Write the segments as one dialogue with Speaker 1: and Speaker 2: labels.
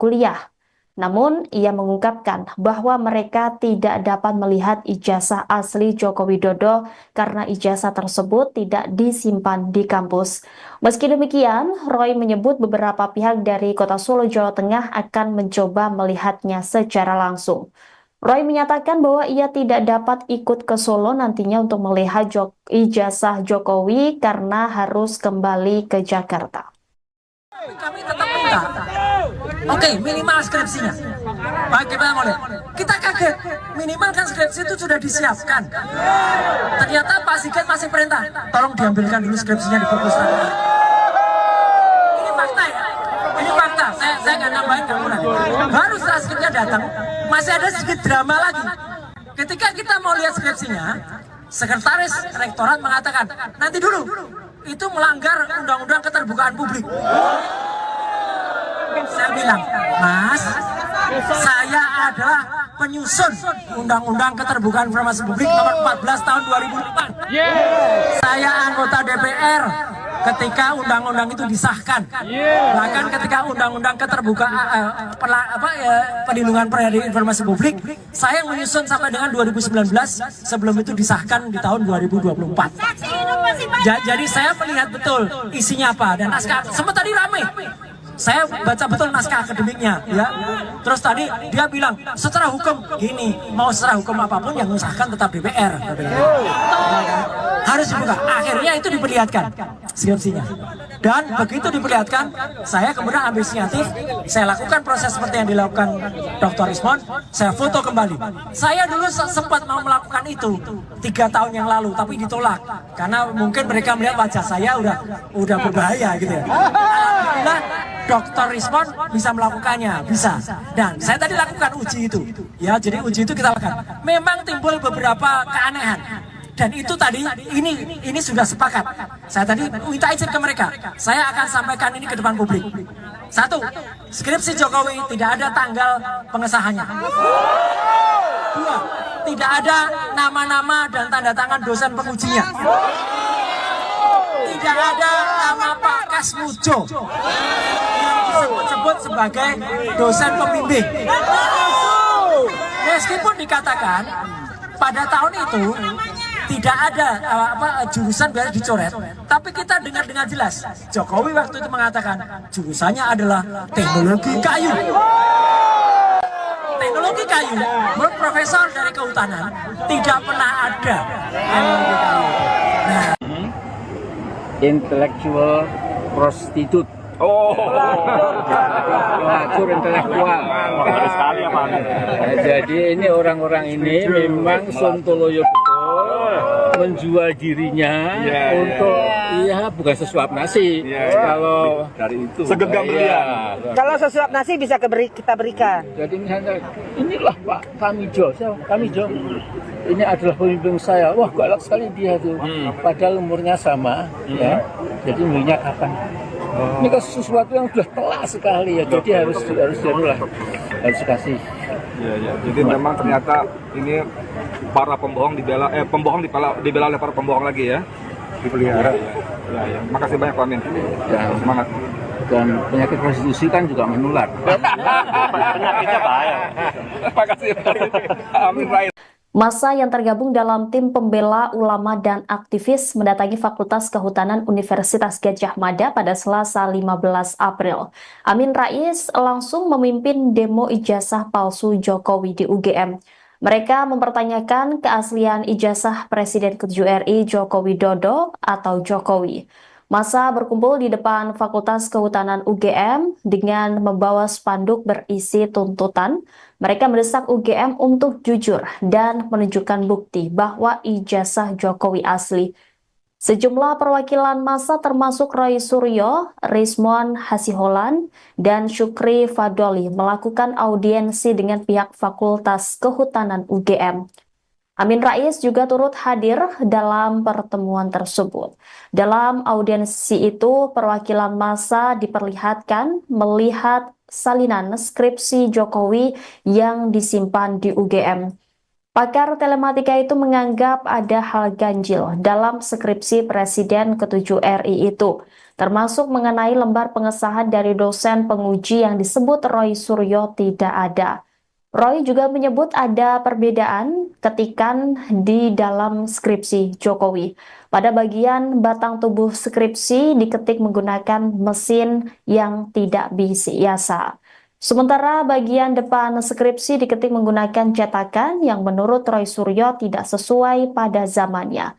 Speaker 1: kuliah. Namun, ia mengungkapkan bahwa mereka tidak dapat melihat ijazah asli Joko Widodo karena ijazah tersebut tidak disimpan di kampus. Meski demikian, Roy menyebut beberapa pihak dari Kota Solo, Jawa Tengah akan mencoba melihatnya secara langsung. Roy menyatakan bahwa ia tidak dapat ikut ke Solo nantinya untuk melihat ijazah Jokowi karena harus kembali ke Jakarta.
Speaker 2: Kami tetap minta, oke, minimal skripsinya. Bagaimana boleh? Kita kaget, minimal kan skripsi itu sudah disiapkan. Ternyata Pak Sigit masih perintah, tolong diambilkan dulu skripsinya di perpustakaan. Ini fakta ya, ini fakta. Saya nggak nambahin kemudian. Baru setelah skripsinya datang, masih ada sedikit drama lagi. Ketika kita mau lihat skripsinya, sekretaris rektorat mengatakan, nanti dulu, itu melanggar undang-undang keterbukaan publik. Saya bilang, Mas, saya adalah penyusun undang-undang keterbukaan informasi publik nomor 14 tahun 2004. Saya anggota DPR ketika undang-undang itu disahkan. Bahkan ketika undang-undang keterbukaan perlindungan informasi publik, saya menyusun sampai dengan 2019, sebelum itu disahkan di tahun 2024. Jadi saya melihat betul isinya apa dan naskah. Sempat tadi ramai. Saya baca betul naskah akademiknya, ya. Terus tadi dia bilang secara hukum gini, mau secara hukum apapun yang mengesahkan tetap DPR. Harus dibuka. Akhirnya itu diperlihatkan skripsinya. Dan begitu diperlihatkan, saya kemudian ambil inisiatif, saya lakukan proses seperti yang dilakukan Dr. Rismon, saya foto kembali. Saya dulu sempat mau melakukan itu 3 tahun yang lalu, tapi ditolak karena mungkin mereka melihat wajah saya udah berbahaya gitu ya. Alhamdulillah Dr. Rismon bisa melakukannya, bisa. Dan saya tadi lakukan uji itu. Ya, jadi uji itu kita lakukan. Memang timbul beberapa keanehan. Dan itu tadi, ini sudah sepakat. Saya tadi minta izin ke mereka. Saya akan sampaikan ini ke depan publik. 1, skripsi Jokowi tidak ada tanggal pengesahannya. 2, tidak ada nama-nama dan tanda tangan dosen pengujinya. Tidak ada nama Pak Kasmujo yang disebut-sebut sebagai dosen pembimbing. Meskipun dikatakan pada tahun itu tidak ada jurusan biasa dicoret, tapi kita dengar dengan jelas Jokowi waktu itu mengatakan jurusannya adalah teknologi kayu. Teknologi kayu, menurut profesor dari kehutanan tidak pernah ada teknologi kayu. Nah,
Speaker 3: intellectual prostitute.
Speaker 4: Oh,
Speaker 3: pelacur intelektual.
Speaker 4: Sekali ya Pak.
Speaker 3: Jadi ini orang-orang ini memang sontoloyo betul menjual dirinya untuk bukan sesuap nasi. Kalau
Speaker 4: dari itu segenggam berlian.
Speaker 5: Kalau sesuap nasi bisa kita berikan.
Speaker 3: Jadi misalnya inilah Pak Kamijo, Kamijo. Ini adalah pemimpin saya. Wah, galak sekali dia tuh. Padahal umurnya sama, ya. Jadi umurnya kapan? Ini kan sesuatu yang sudah telat sekali ya. Jadi harus kasih.
Speaker 4: Ya. Jadi memang ternyata ini para pembohong pembohong dibela oleh para pembohong lagi ya. Dipelihara. Ya. Makasih banyak Pak Amin.
Speaker 3: Ya.
Speaker 4: Semangat.
Speaker 3: Dan penyakit prostitusi kan juga menular.
Speaker 4: Penyakitnya bahaya. Makasih. Amin Rais.
Speaker 1: Massa yang tergabung dalam tim pembela ulama dan aktivis mendatangi Fakultas Kehutanan Universitas Gadjah Mada pada Selasa 15 April. Amin Rais langsung memimpin demo ijazah palsu Jokowi di UGM. Mereka mempertanyakan keaslian ijazah Presiden ke-7 RI Joko Widodo atau Jokowi. Massa berkumpul di depan Fakultas Kehutanan UGM dengan membawa spanduk berisi tuntutan. Mereka mendesak UGM untuk jujur dan menunjukkan bukti bahwa ijazah Jokowi asli. Sejumlah perwakilan massa termasuk Roy Suryo, Rismon Hasiholan, dan Syukri Fadoli melakukan audiensi dengan pihak Fakultas Kehutanan UGM. Amin Rais juga turut hadir dalam pertemuan tersebut. Dalam audiensi itu, perwakilan massa diperlihatkan melihat salinan skripsi Jokowi yang disimpan di UGM. Pakar telematika itu menganggap ada hal ganjil dalam skripsi Presiden ke-7 RI itu, termasuk mengenai lembar pengesahan dari dosen penguji yang disebut Roy Suryo tidak ada. Roy juga menyebut ada perbedaan ketikan di dalam skripsi Jokowi. Pada bagian batang tubuh skripsi diketik menggunakan mesin yang tidak biasa. Sementara bagian depan skripsi diketik menggunakan cetakan yang menurut Roy Suryo tidak sesuai pada zamannya.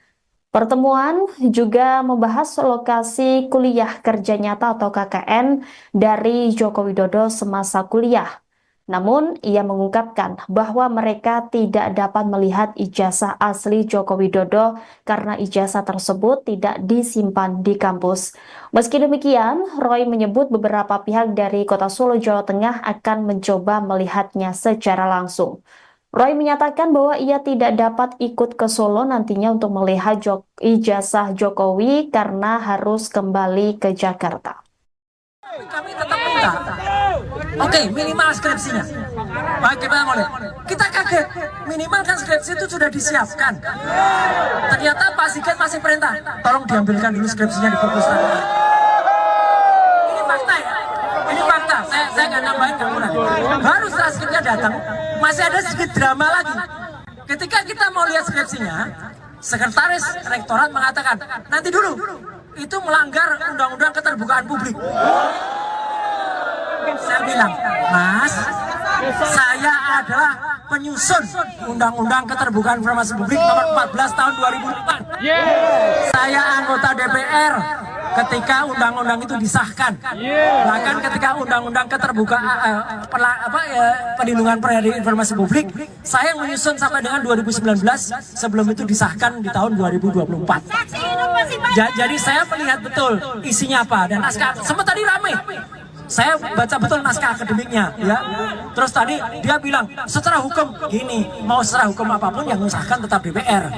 Speaker 1: Pertemuan juga membahas lokasi kuliah kerja nyata atau KKN dari Joko Widodo semasa kuliah. Namun, ia mengungkapkan bahwa mereka tidak dapat melihat ijazah asli Joko Widodo karena ijazah tersebut tidak disimpan di kampus. Meski demikian, Roy menyebut beberapa pihak dari Kota Solo, Jawa Tengah akan mencoba melihatnya secara langsung. Roy menyatakan bahwa ia tidak dapat ikut ke Solo nantinya untuk melihat ijazah Jokowi karena harus kembali ke Jakarta.
Speaker 2: Kami tetap minta, oke, minimal skripsinya. Bagaimana boleh? Kita kaget, minimal kan skripsi itu sudah disiapkan. Ternyata Pak Sigit masih perintah, tolong diambilkan dulu skripsinya di perpustakaan. Ini fakta ya, ini fakta. Saya nggak nambahin kemudian. Baru setelah skripsinya datang, masih ada sedikit drama lagi. Ketika kita mau lihat skripsinya, sekretaris rektorat mengatakan, nanti dulu, itu melanggar undang-undang keterbukaan publik. Saya bilang, Mas, saya adalah penyusun undang-undang keterbukaan informasi publik nomor 14 tahun 2004. Saya anggota DPR ketika undang-undang itu disahkan. Bahkan ketika undang-undang keterbukaan perlindungan informasi publik, saya menyusun sampai dengan 2019 sebelum itu disahkan di tahun 2024. Jadi saya melihat betul isinya apa dan naskah. Sempat tadi ramai. Saya baca betul naskah akademiknya, ya. Terus tadi dia bilang secara hukum gini, mau secara hukum apapun yang mengesahkan tetap DPR.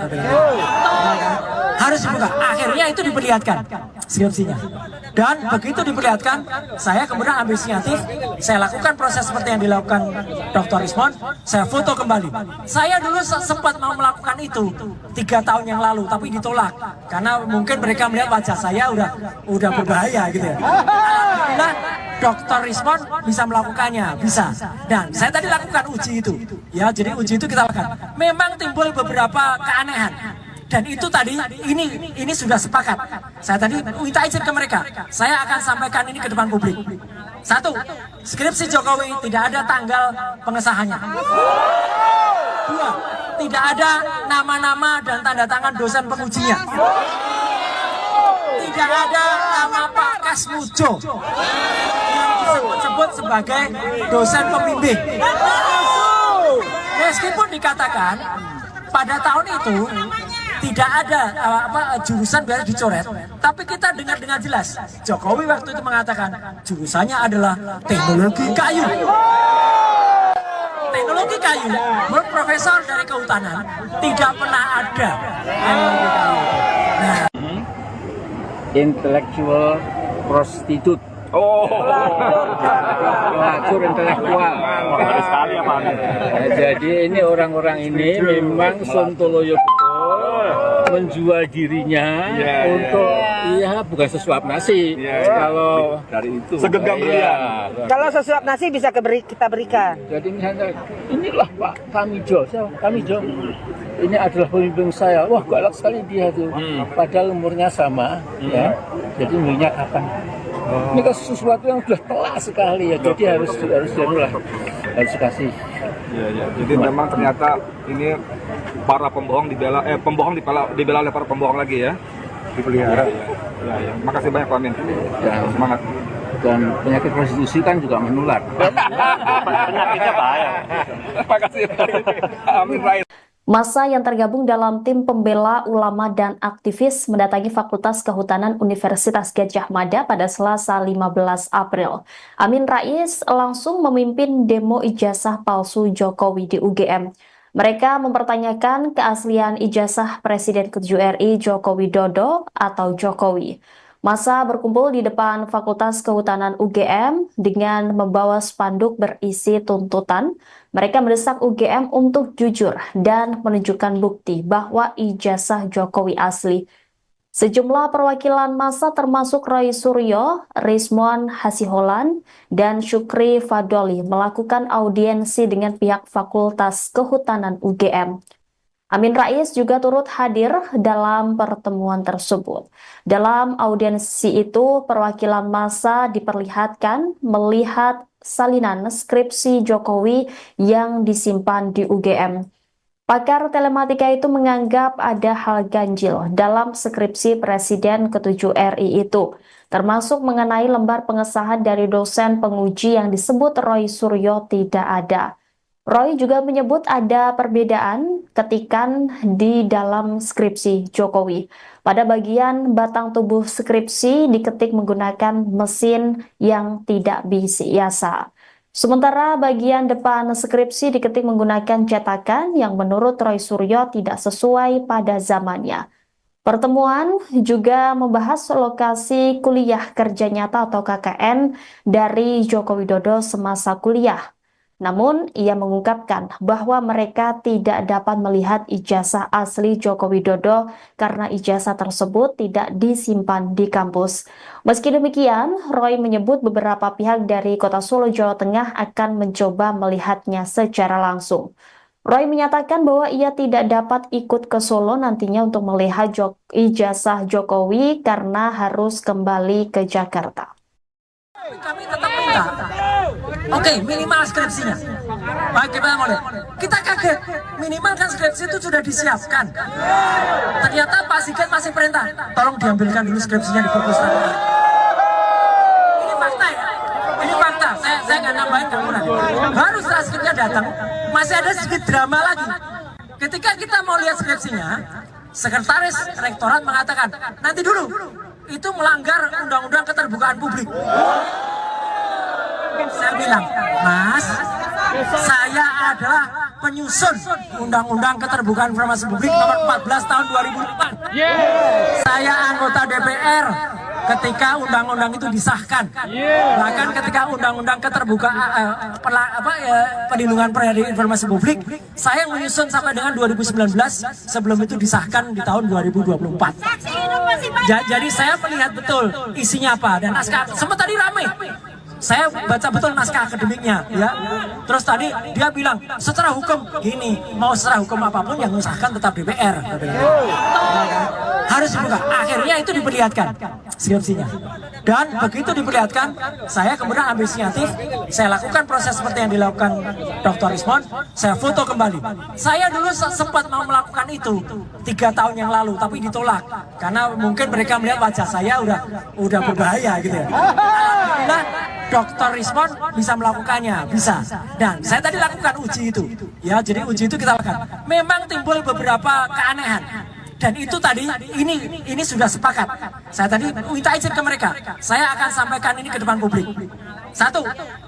Speaker 2: Harus dibuka. Akhirnya itu diperlihatkan skripsinya. Dan begitu diperlihatkan, saya kemudian ambil inisiatif, saya lakukan proses seperti yang dilakukan Dr. Rismon, saya foto kembali. Saya dulu sempat mau melakukan itu 3 tahun yang lalu, tapi ditolak karena mungkin mereka melihat wajah saya udah berbahaya gitu ya. Alhamdulillah Dr. Rismon bisa melakukannya, bisa. Dan saya tadi lakukan uji itu. Ya, jadi uji itu kita lakukan. Memang timbul beberapa keanehan. Dan itu tadi, ini sudah sepakat. Saya tadi minta izin ke mereka. Saya akan sampaikan ini ke depan publik. 1, skripsi Jokowi tidak ada tanggal pengesahannya. 2, tidak ada nama-nama dan tanda tangan dosen pengujinya. Tidak ada nama Pak Kasmujo yang disebut-sebut sebagai dosen pembimbing. Meskipun dikatakan pada tahun itu tidak ada jurusan biasa dicoret, tapi kita dengar dengan jelas Jokowi waktu itu mengatakan jurusannya adalah teknologi kayu. Teknologi kayu, menurut profesor dari kehutanan tidak pernah ada. Nah,
Speaker 3: Intellectual prostitute.
Speaker 4: Oh,
Speaker 3: Pelacur intelektual.
Speaker 4: sekali ya Pak.
Speaker 3: Jadi ini orang-orang ini memang sontoloyo betul menjual dirinya untuk bukan sesuap nasi. Kalau
Speaker 4: Dari itu segenggam berlian.
Speaker 5: Kalau sesuap nasi bisa kita berikan.
Speaker 3: jadi misalnya inilah Pak Tamijo, Tamijo ini adalah pemimpin saya. Wah, galak sekali dia tuh. Padahal umurnya sama, ya. Jadi minyak kapan? Ini kan sesuatu yang sudah telat sekali ya. Jadi harus kasih.
Speaker 4: Ya. Jadi memang ternyata ini para pembohong dibela oleh para pembohong lagi ya. Dipelihara. Ya. Makasih banyak Pak Amin.
Speaker 3: Ya.
Speaker 4: Semangat.
Speaker 3: Dan penyakit prostitusi kan juga menular.
Speaker 4: Penyakitnya bahaya. Makasih Amin Rais.
Speaker 1: Massa yang tergabung dalam tim pembela ulama dan aktivis mendatangi Fakultas Kehutanan Universitas Gadjah Mada pada Selasa 15 April. Amin Rais langsung memimpin demo ijazah palsu Jokowi di UGM. Mereka mempertanyakan keaslian ijazah Presiden ke-7 RI Joko Widodo atau Jokowi. Massa berkumpul di depan Fakultas Kehutanan UGM dengan membawa spanduk berisi tuntutan. Mereka mendesak UGM untuk jujur dan menunjukkan bukti bahwa ijazah Jokowi asli. Sejumlah perwakilan massa termasuk Roy Suryo, Rizmon Hasiholan, dan Syukri Fadoli melakukan audiensi dengan pihak Fakultas Kehutanan UGM. Amin Rais juga turut hadir dalam pertemuan tersebut. Dalam audiensi itu, perwakilan massa diperlihatkan melihat salinan skripsi Jokowi yang disimpan di UGM. Pakar telematika itu menganggap ada hal ganjil dalam skripsi Presiden ke-7 RI itu, termasuk mengenai lembar pengesahan dari dosen penguji yang disebut Roy Suryo tidak ada. Roy juga menyebut ada perbedaan ketikan di dalam skripsi Jokowi. Pada bagian batang tubuh skripsi diketik menggunakan mesin yang tidak biasa. Sementara bagian depan skripsi diketik menggunakan cetakan yang menurut Roy Suryo tidak sesuai pada zamannya. Pertemuan juga membahas lokasi kuliah kerja nyata atau KKN dari Joko Widodo semasa kuliah. Namun, ia mengungkapkan bahwa mereka tidak dapat melihat ijazah asli Joko Widodo karena ijazah tersebut tidak disimpan di kampus. Meski demikian, Roy menyebut beberapa pihak dari Kota Solo, Jawa Tengah akan mencoba melihatnya secara langsung. Roy menyatakan bahwa ia tidak dapat ikut ke Solo nantinya untuk melihat ijazah Jokowi karena harus kembali ke Jakarta.
Speaker 2: Kami tetap minta, oke, minimal skripsinya. Bagaimana mau lihat? Kita kaget, minimal kan skripsi itu sudah disiapkan. Ternyata Pak Sigit masih perintah, tolong diambilkan dulu skripsinya di perpustakaan. Ini fakta ya, ini fakta. Saya nggak nambahin kamu lagi. Baru setelah skripsinya datang, masih ada sedikit drama lagi. Ketika kita mau lihat skripsinya, sekretaris rektorat mengatakan, nanti dulu. Itu melanggar undang-undang keterbukaan publik. Saya bilang, Mas, saya adalah penyusun undang-undang keterbukaan informasi publik nomor 14 tahun 2004. Saya anggota DPR ketika undang-undang itu disahkan. Bahkan ketika undang-undang keterbukaan perlindungan informasi publik, saya menyusun sampai dengan 2019, sebelum itu disahkan di tahun 2024. Jadi saya melihat betul isinya apa dan naskah. Sempat tadi ramai. Saya baca betul naskah akademiknya, ya. Terus tadi dia bilang secara hukum gini, mau secara hukum apapun yang mengesahkan tetap DPR. Harus dibuka. Akhirnya itu diperlihatkan skripsinya. Dan begitu diperlihatkan, saya kemudian ambil inisiatif, saya lakukan proses seperti yang dilakukan Dr. Rizmon, saya foto kembali. Saya dulu sempat mau melakukan itu 3 tahun yang lalu, tapi ditolak karena mungkin mereka melihat wajah saya udah berbahaya gitu ya. Alhamdulillah Dr. Rizmon bisa melakukannya, bisa. Dan saya tadi lakukan uji itu. Ya, jadi uji itu kita lakukan. Memang timbul beberapa keanehan. Dan itu tadi, ini sudah sepakat. Saya tadi minta izin ke mereka. Saya akan sampaikan ini ke depan publik. 1,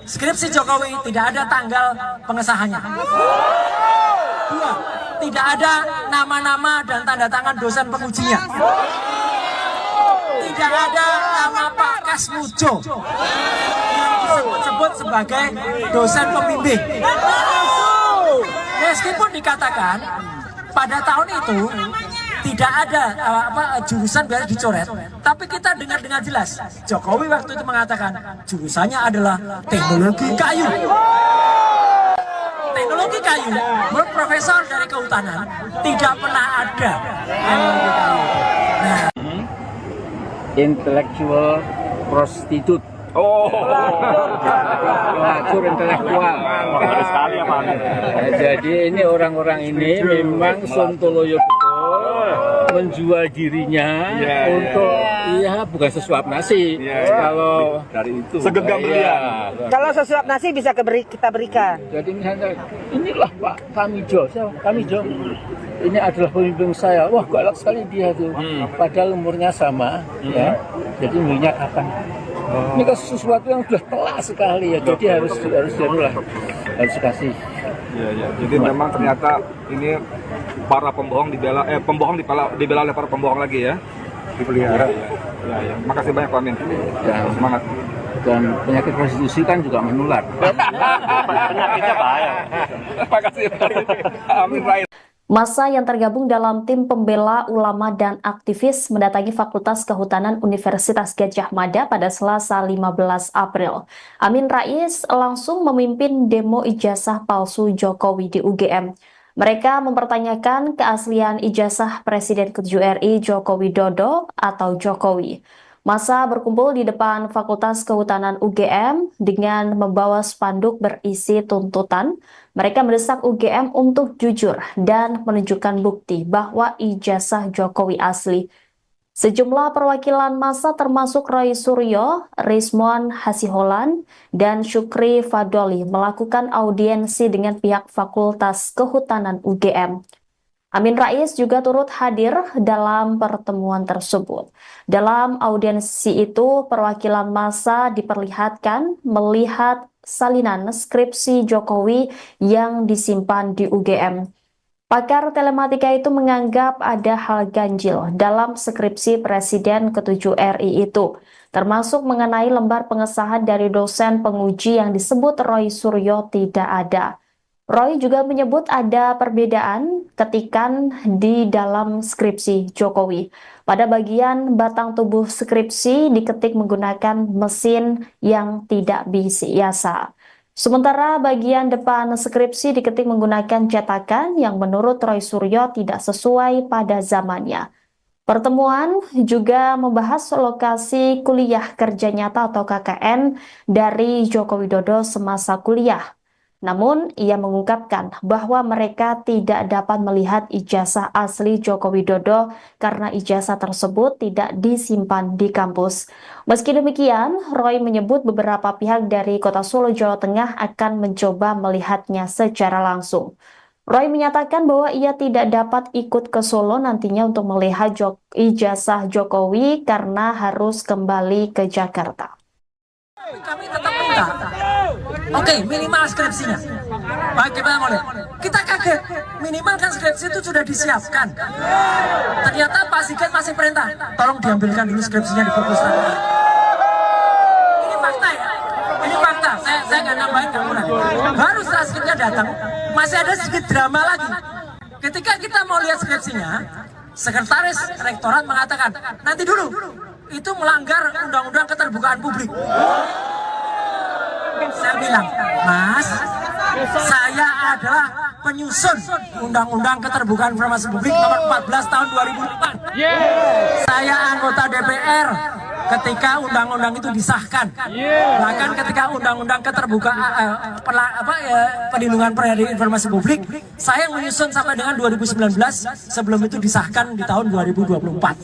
Speaker 2: skripsi Jokowi tidak ada tanggal pengesahannya. 2, tidak ada nama-nama dan tanda tangan dosen pengujinya. Tidak ada nama Pak Kasmujo yang disebut-sebut sebagai dosen pembimbing. Meskipun dikatakan pada tahun itu tidak ada jurusan biasa dicoret, tapi kita dengar dengan jelas Jokowi waktu itu mengatakan jurusannya adalah teknologi kayu. Teknologi kayu, menurut profesor dari kehutanan tidak pernah ada teknologi kayu. Nah,
Speaker 3: Intellectual prostitute.
Speaker 4: Oh,
Speaker 3: Pelacur intelektual.
Speaker 4: sekali ya Pak.
Speaker 3: Jadi ini orang-orang ini memang sontoloyo betul menjual dirinya untuk bukan sesuap nasi. Kalau
Speaker 4: Dari itu segenggam berlian.
Speaker 5: Kalau sesuap nasi bisa kita berikan.
Speaker 3: jadi misalnya inilah Pak Tamijo, Tamijo. Ini adalah pemimpin saya. Wah, galak sekali dia tuh. Padahal umurnya sama, ya. Jadi minyak kapan? Ini kan sesuatu yang sudah telat sekali ya. Jadi harus dikasih.
Speaker 4: Iya. Jadi memang ternyata ini para pembohong dibela oleh para pembohong lagi ya. Dipelihara. Ya. Makasih banyak Pak Amin.
Speaker 3: Dan
Speaker 4: Semangat.
Speaker 3: dan penyakit prostitusi kan juga menular.
Speaker 6: Penyakitnya bahaya.
Speaker 4: Makasih. Amin Rais.
Speaker 1: Massa yang tergabung dalam tim pembela ulama dan aktivis mendatangi Fakultas Kehutanan Universitas Gadjah Mada pada Selasa 15 April. Amin Rais langsung memimpin demo ijazah palsu Jokowi di UGM. Mereka mempertanyakan keaslian ijazah Presiden ke-7 RI Joko Widodo atau Jokowi. Massa berkumpul di depan Fakultas Kehutanan UGM dengan membawa spanduk berisi tuntutan. Mereka mendesak UGM untuk jujur dan menunjukkan bukti bahwa ijazah Jokowi asli. Sejumlah perwakilan massa termasuk Roy Suryo, Rizmon Hasiholan, dan Syukri Fadoli melakukan audiensi dengan pihak Fakultas Kehutanan UGM. Amin Rais juga turut hadir dalam pertemuan tersebut. Dalam audiensi itu, perwakilan massa diperlihatkan melihat salinan skripsi Jokowi yang disimpan di UGM. Pakar telematika itu menganggap ada hal ganjil dalam skripsi Presiden ke-7 RI itu, termasuk mengenai lembar pengesahan dari dosen penguji yang disebut Roy Suryo tidak ada. Roy juga menyebut ada perbedaan ketikan di dalam skripsi Jokowi. Pada bagian batang tubuh skripsi diketik menggunakan mesin yang tidak biasa. Sementara bagian depan skripsi diketik menggunakan cetakan yang menurut Roy Suryo tidak sesuai pada zamannya. Pertemuan juga membahas lokasi kuliah kerja nyata atau KKN dari Joko Widodo semasa kuliah. Namun, ia mengungkapkan bahwa mereka tidak dapat melihat ijazah asli Joko Widodo karena ijazah tersebut tidak disimpan di kampus. Meski demikian, Roy menyebut beberapa pihak dari Kota Solo, Jawa Tengah akan mencoba melihatnya secara langsung. Roy menyatakan bahwa ia tidak dapat ikut ke Solo nantinya untuk melihat ijazah Jokowi karena harus kembali ke Jakarta.
Speaker 2: Kami tetap minta, oke, minimal skripsinya. Bagaimana mau lihat? Kita kaget, minimal kan skripsi itu sudah disiapkan. Ternyata Pak Sigit masih perintah, tolong diambilkan dulu skripsinya di perpustakaan. Ini fakta ya, ini fakta. Saya nggak nambahin kemudian. Baru setelah skripsinya datang, masih ada sedikit drama lagi. Ketika kita mau lihat skripsinya, sekretaris rektorat mengatakan, nanti dulu. Itu melanggar undang-undang keterbukaan publik. Saya bilang, Mas, saya adalah penyusun undang-undang keterbukaan informasi publik nomor 14 tahun 2004. Saya anggota DPR ketika undang-undang itu disahkan. Bahkan ketika undang-undang keterbukaan perlindungan informasi publik, saya menyusun sampai dengan 2019 sebelum itu disahkan di tahun 2024.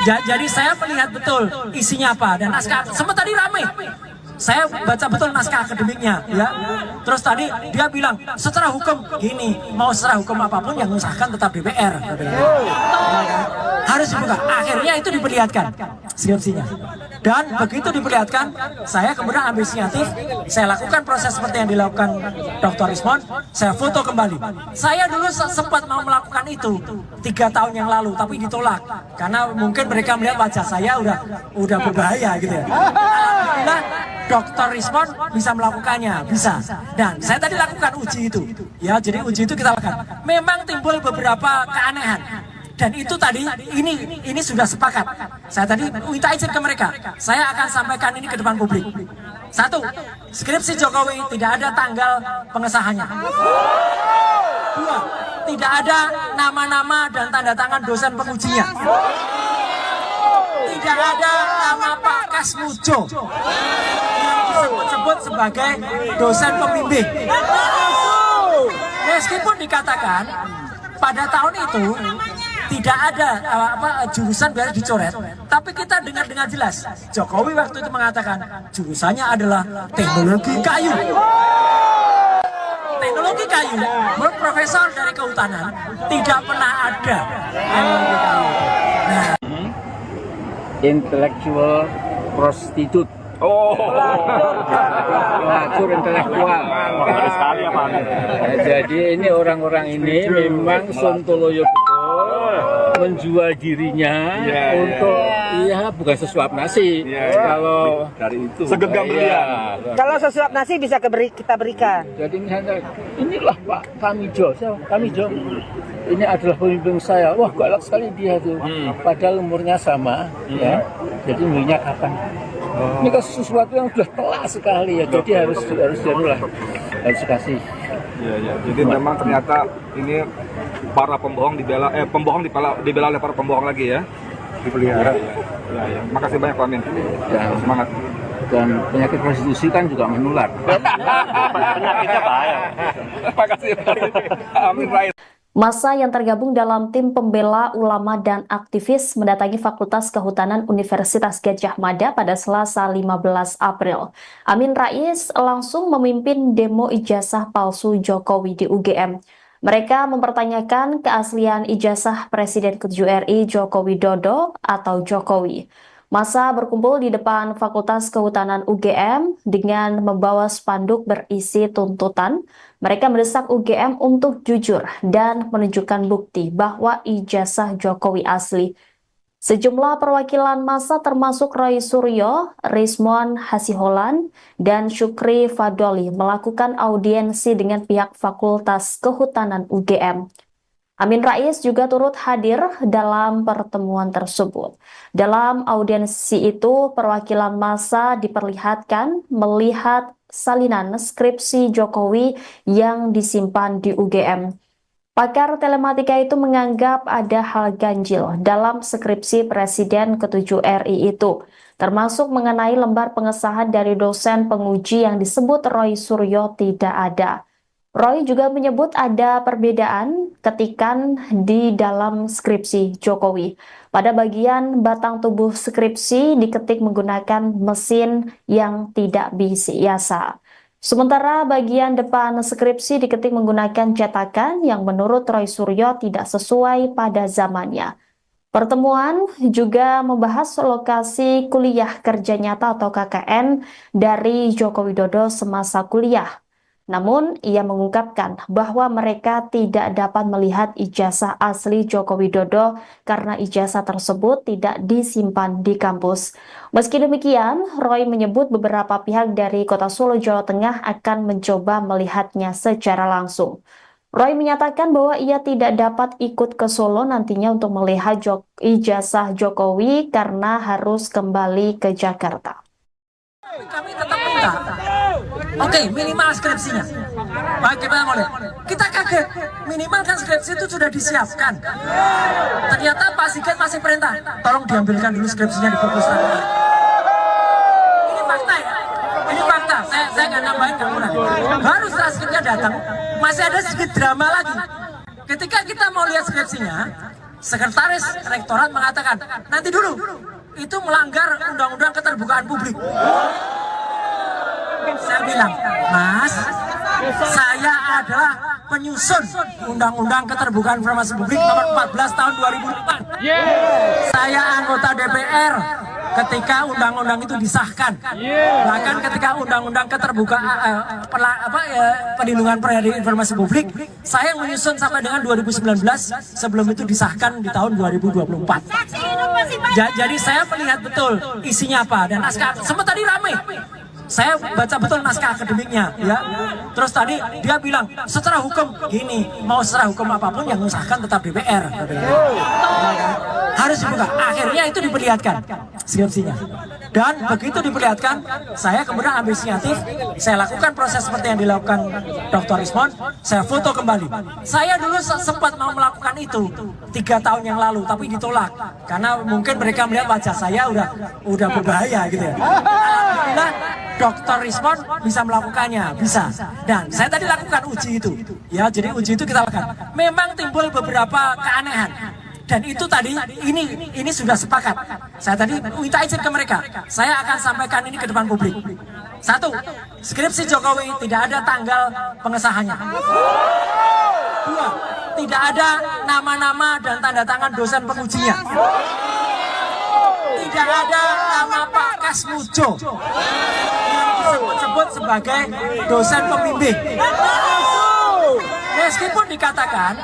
Speaker 2: Jadi saya melihat betul isinya apa dan naskah. Sempat tadi ramai. Saya baca betul naskah akademiknya, ya. Terus tadi dia bilang secara hukum gini, mau secara hukum apapun yang mengesahkan tetap DPR. Harus dibuka. Akhirnya itu diperlihatkan skripsinya. Dan begitu diperlihatkan, saya kemudian ambil inisiatif, saya lakukan proses seperti yang dilakukan Dr. Rizmon, saya foto kembali. Saya dulu sempat mau melakukan itu 3 tahun yang lalu, tapi ditolak karena mungkin mereka melihat wajah saya udah berbahaya gitu ya. Alhamdulillah Dr. Rizmon bisa melakukannya, bisa. Dan saya tadi lakukan uji itu, ya. Jadi uji itu kita lakukan. Memang timbul beberapa keanehan. Dan itu tadi, ini sudah sepakat. Saya tadi minta izin ke mereka. Saya akan sampaikan ini ke depan publik. 1, skripsi Jokowi tidak ada tanggal pengesahannya. 2, tidak ada nama-nama dan tanda tangan dosen pengujinya. Tidak ada nama Pak Kasmujo yang disebut-sebut sebagai dosen pembimbing. Meskipun dikatakan pada tahun itu tidak ada jurusan biar dicoret, tapi kita dengar dengan jelas Jokowi waktu itu mengatakan jurusannya adalah teknologi kayu. Teknologi kayu, menurut profesor dari kehutanan tidak pernah ada teknologi kayu. Nah,
Speaker 3: Intellectual prostitute.
Speaker 4: Oh,
Speaker 3: Pelacur intelektual.
Speaker 6: Bagus sekali ya Pak Amin.
Speaker 3: Jadi ini orang-orang ini memang sontoloyo betul menjual dirinya untuk bukan sesuap nasi. Kalau
Speaker 4: Dari itu segenggam berlian.
Speaker 5: Kalau sesuap nasi bisa kita berikan.
Speaker 3: jadi misalnya inilah Pak Tamijo, Tamijo. Ini adalah pemimpin saya. Wah, galak sekali dia tuh. Padahal umurnya sama, ya. Jadi minyak kapan? Ini kan sesuatu yang sudah telat sekali ya. Jadi harus kasih.
Speaker 4: Iya. Jadi memang ternyata ini para pembohong dibela oleh para pembohong lagi ya. Dipelihara. Ya. Makasih banyak Pak Amin.
Speaker 3: Ya.
Speaker 4: Semangat.
Speaker 3: Dan penyakit prostitusi kan juga menular.
Speaker 6: Penyakitnya bahaya.
Speaker 4: Makasih Amin Rais.
Speaker 1: Massa yang tergabung dalam tim pembela ulama dan aktivis mendatangi Fakultas Kehutanan Universitas Gadjah Mada pada Selasa 15 April. Amin Rais langsung memimpin demo ijazah palsu Jokowi di UGM. Mereka mempertanyakan keaslian ijazah Presiden ke-7 RI Joko Widodo atau Jokowi. Massa berkumpul di depan Fakultas Kehutanan UGM dengan membawa spanduk berisi tuntutan. Mereka mendesak UGM untuk jujur dan menunjukkan bukti bahwa ijazah Jokowi asli. Sejumlah perwakilan massa termasuk Roy Suryo, Rizmon Hasiholan, dan Syukri Fadoli melakukan audiensi dengan pihak Fakultas Kehutanan UGM. Amin Rais juga turut hadir dalam pertemuan tersebut. Dalam audiensi itu, perwakilan massa diperlihatkan melihat salinan skripsi Jokowi yang disimpan di UGM. Pakar telematika itu menganggap ada hal ganjil dalam skripsi Presiden ke-7 RI itu, termasuk mengenai lembar pengesahan dari dosen penguji yang disebut Roy Suryo tidak ada. Roy juga menyebut ada perbedaan ketikan di dalam skripsi Jokowi. Pada bagian batang tubuh skripsi diketik menggunakan mesin yang tidak biasa. Sementara bagian depan skripsi diketik menggunakan cetakan yang menurut Roy Suryo tidak sesuai pada zamannya. Pertemuan juga membahas lokasi kuliah kerja nyata atau KKN dari Joko Widodo semasa kuliah. Namun, ia mengungkapkan bahwa mereka tidak dapat melihat ijazah asli Joko Widodo karena ijazah tersebut tidak disimpan di kampus. Meski demikian, Roy menyebut beberapa pihak dari Kota Solo, Jawa Tengah akan mencoba melihatnya secara langsung. Roy menyatakan bahwa ia tidak dapat ikut ke Solo nantinya untuk melihat ijazah Jokowi karena harus kembali ke Jakarta.
Speaker 2: Kami tetap minta, oke, minimal skripsinya. Bagaimana boleh? Kita kaget, minimal kan skripsi itu sudah disiapkan. Ternyata Pak Sigit masih perintah, tolong diambilkan dulu skripsinya di perpustakaan. Ini fakta ya, ini fakta. Saya nggak nambahin kamu lagi. Baru setelah skripsinya datang, masih ada sedikit drama lagi. Ketika kita mau lihat skripsinya, sekretaris rektorat mengatakan, nanti dulu. Itu melanggar undang-undang keterbukaan publik. Saya bilang, Mas, saya adalah penyusun undang-undang keterbukaan informasi publik nomor 14 tahun 2004. Saya anggota DPR ketika undang-undang itu disahkan. Bahkan ketika undang-undang keterbukaan perlindungan informasi publik, saya menyusun sampai dengan 2019 sebelum itu disahkan di tahun 2024. Jadi saya melihat betul isinya apa dan naskah. Sempat tadi ramai. Saya baca betul naskah akademiknya, ya. Terus tadi dia bilang secara hukum gini, mau secara hukum apapun yang mengesahkan tetap DPR. Harus dibuka. Akhirnya itu diperlihatkan skripsinya. Dan begitu diperlihatkan, saya kemudian ambil inisiatif, saya lakukan proses seperti yang dilakukan Dr. Rizmon, saya foto kembali. Saya dulu sempat mau melakukan itu 3 tahun yang lalu, tapi ditolak karena mungkin mereka melihat wajah saya udah berbahaya gitu ya. Alhamdulillah Dr. Rizmon bisa melakukannya, bisa. Dan saya tadi lakukan uji itu, ya. Jadi uji itu kita lakukan. Memang timbul beberapa keanehan. Dan itu tadi, ini sudah sepakat. Saya tadi minta izin ke mereka. Saya akan sampaikan ini ke depan publik. 1, skripsi Jokowi tidak ada tanggal pengesahannya. 2, tidak ada nama-nama dan tanda tangan dosen pengujinya. Tidak ada nama Pak Kasmujo yang disebut-sebut sebagai dosen pembimbing. Meskipun dikatakan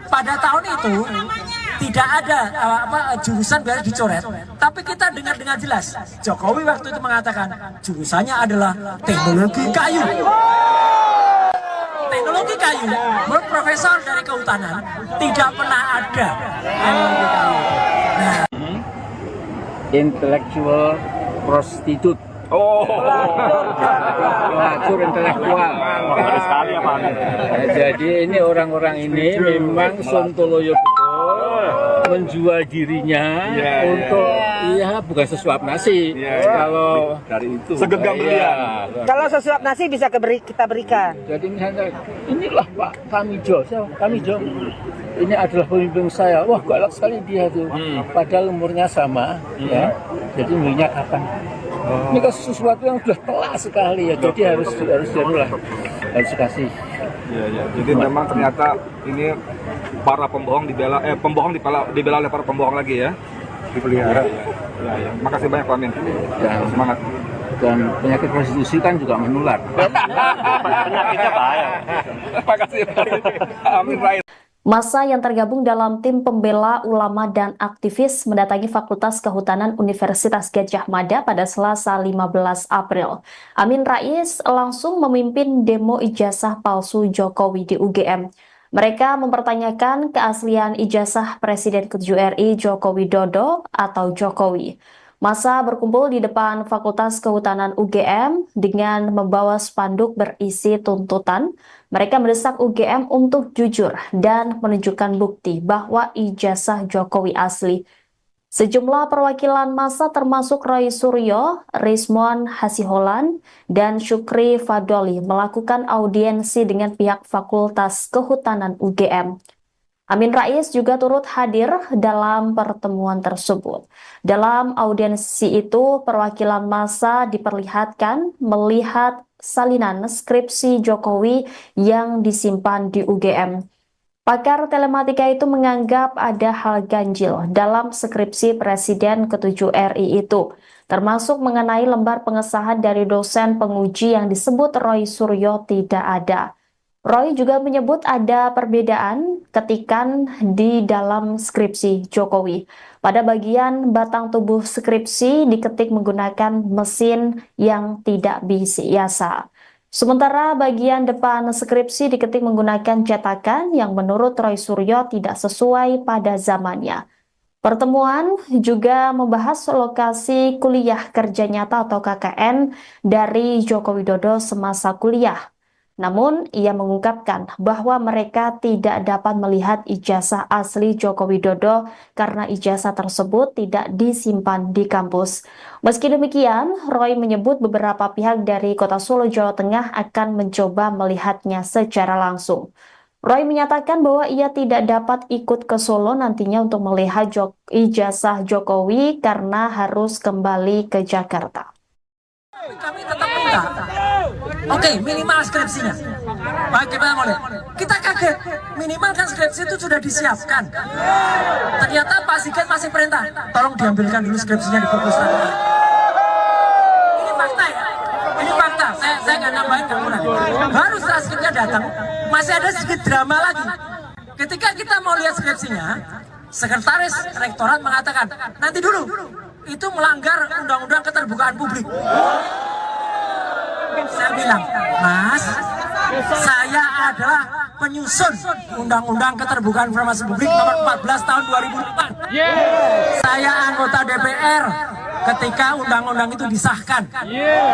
Speaker 2: pada tahun itu tidak ada jurusan biar dicoret, tapi kita dengar dengan jelas Jokowi waktu itu mengatakan jurusannya adalah teknologi kayu. Teknologi kayu, menurut profesor dari kehutanan tidak pernah ada teknologi kayu. Nah,
Speaker 3: Intellectual prostitute.
Speaker 4: Oh,
Speaker 3: Pelacur intelektual.
Speaker 6: Bagus sekali ya Pak.
Speaker 3: Jadi ini orang-orang ini memang sontoloyo betul menjual dirinya untuk bukan sesuap nasi. Kalau
Speaker 4: dari itu segenggam berlian.
Speaker 5: Kalau sesuap nasi bisa kita berikan.
Speaker 3: jadi misalnya inilah Pak Tamijo, Tamijo. Ini adalah pemimpin saya. Wah, galak sekali dia tuh. Padahal umurnya sama, ya. Jadi minyak kapan? Ini kan sesuatu yang sudah telat sekali ya. Jadi harus kasih.
Speaker 4: Ya. Jadi memang ternyata ini para pembohong dibela oleh para pembohong lagi ya. Dipelihara. Ya. Makasih banyak Pak Amin.
Speaker 3: Dan
Speaker 4: Semangat.
Speaker 3: Dan penyakit prostitusi kan juga menular.
Speaker 6: Penyakitnya bahaya.
Speaker 4: Makasih Amin Rais.
Speaker 1: Massa yang tergabung dalam tim pembela ulama dan aktivis mendatangi Fakultas Kehutanan Universitas Gadjah Mada pada Selasa 15 April. Amin Rais langsung memimpin demo ijazah palsu Jokowi di UGM. Mereka mempertanyakan keaslian ijazah Presiden ke-7 RI Joko Widodo atau Jokowi. Massa berkumpul di depan Fakultas Kehutanan UGM dengan membawa spanduk berisi tuntutan. Mereka mendesak UGM untuk jujur dan menunjukkan bukti bahwa ijazah Jokowi asli. Sejumlah perwakilan massa termasuk Roy Suryo, Rizmon Hasiholan, dan Syukri Fadoli melakukan audiensi dengan pihak Fakultas Kehutanan UGM. Amin Rais juga turut hadir dalam pertemuan tersebut. Dalam audiensi itu, perwakilan massa diperlihatkan melihat salinan skripsi Jokowi yang disimpan di UGM. Pakar telematika itu menganggap ada hal ganjil dalam skripsi Presiden ke-7 RI itu, termasuk mengenai lembar pengesahan dari dosen penguji yang disebut Roy Suryo tidak ada. Roy juga menyebut ada perbedaan ketikan di dalam skripsi Jokowi. Pada bagian batang tubuh skripsi diketik menggunakan mesin yang tidak biasa. Sementara bagian depan skripsi diketik menggunakan cetakan yang menurut Roy Suryo tidak sesuai pada zamannya. Pertemuan juga membahas lokasi kuliah kerja nyata atau KKN dari Joko Widodo semasa kuliah. Namun, ia mengungkapkan bahwa mereka tidak dapat melihat ijazah asli Joko Widodo karena ijazah tersebut tidak disimpan di kampus. Meski demikian, Roy menyebut beberapa pihak dari Kota Solo, Jawa Tengah akan mencoba melihatnya secara langsung. Roy menyatakan bahwa ia tidak dapat ikut ke Solo nantinya untuk melihat ijazah Jokowi karena harus kembali ke Jakarta.
Speaker 2: kami tetap minta, oke, minimal skripsinya. Bagaimana mau lihat? Kita kaget, minimal kan skripsi itu sudah disiapkan. Ternyata Pak Sigit masih perintah, tolong diambilkan dulu skripsinya di perpustakaan. Ini fakta ya, ini fakta. Saya nggak nambahin kamu lagi. Baru setelah skripsinya datang, masih ada sedikit drama lagi. Ketika kita mau lihat skripsinya, sekretaris rektorat mengatakan, nanti dulu, itu melanggar undang-undang keterbukaan publik. Saya bilang, Mas, saya adalah penyusun undang-undang keterbukaan informasi publik nomor 14 tahun 2004. Saya anggota DPR ketika undang-undang itu disahkan.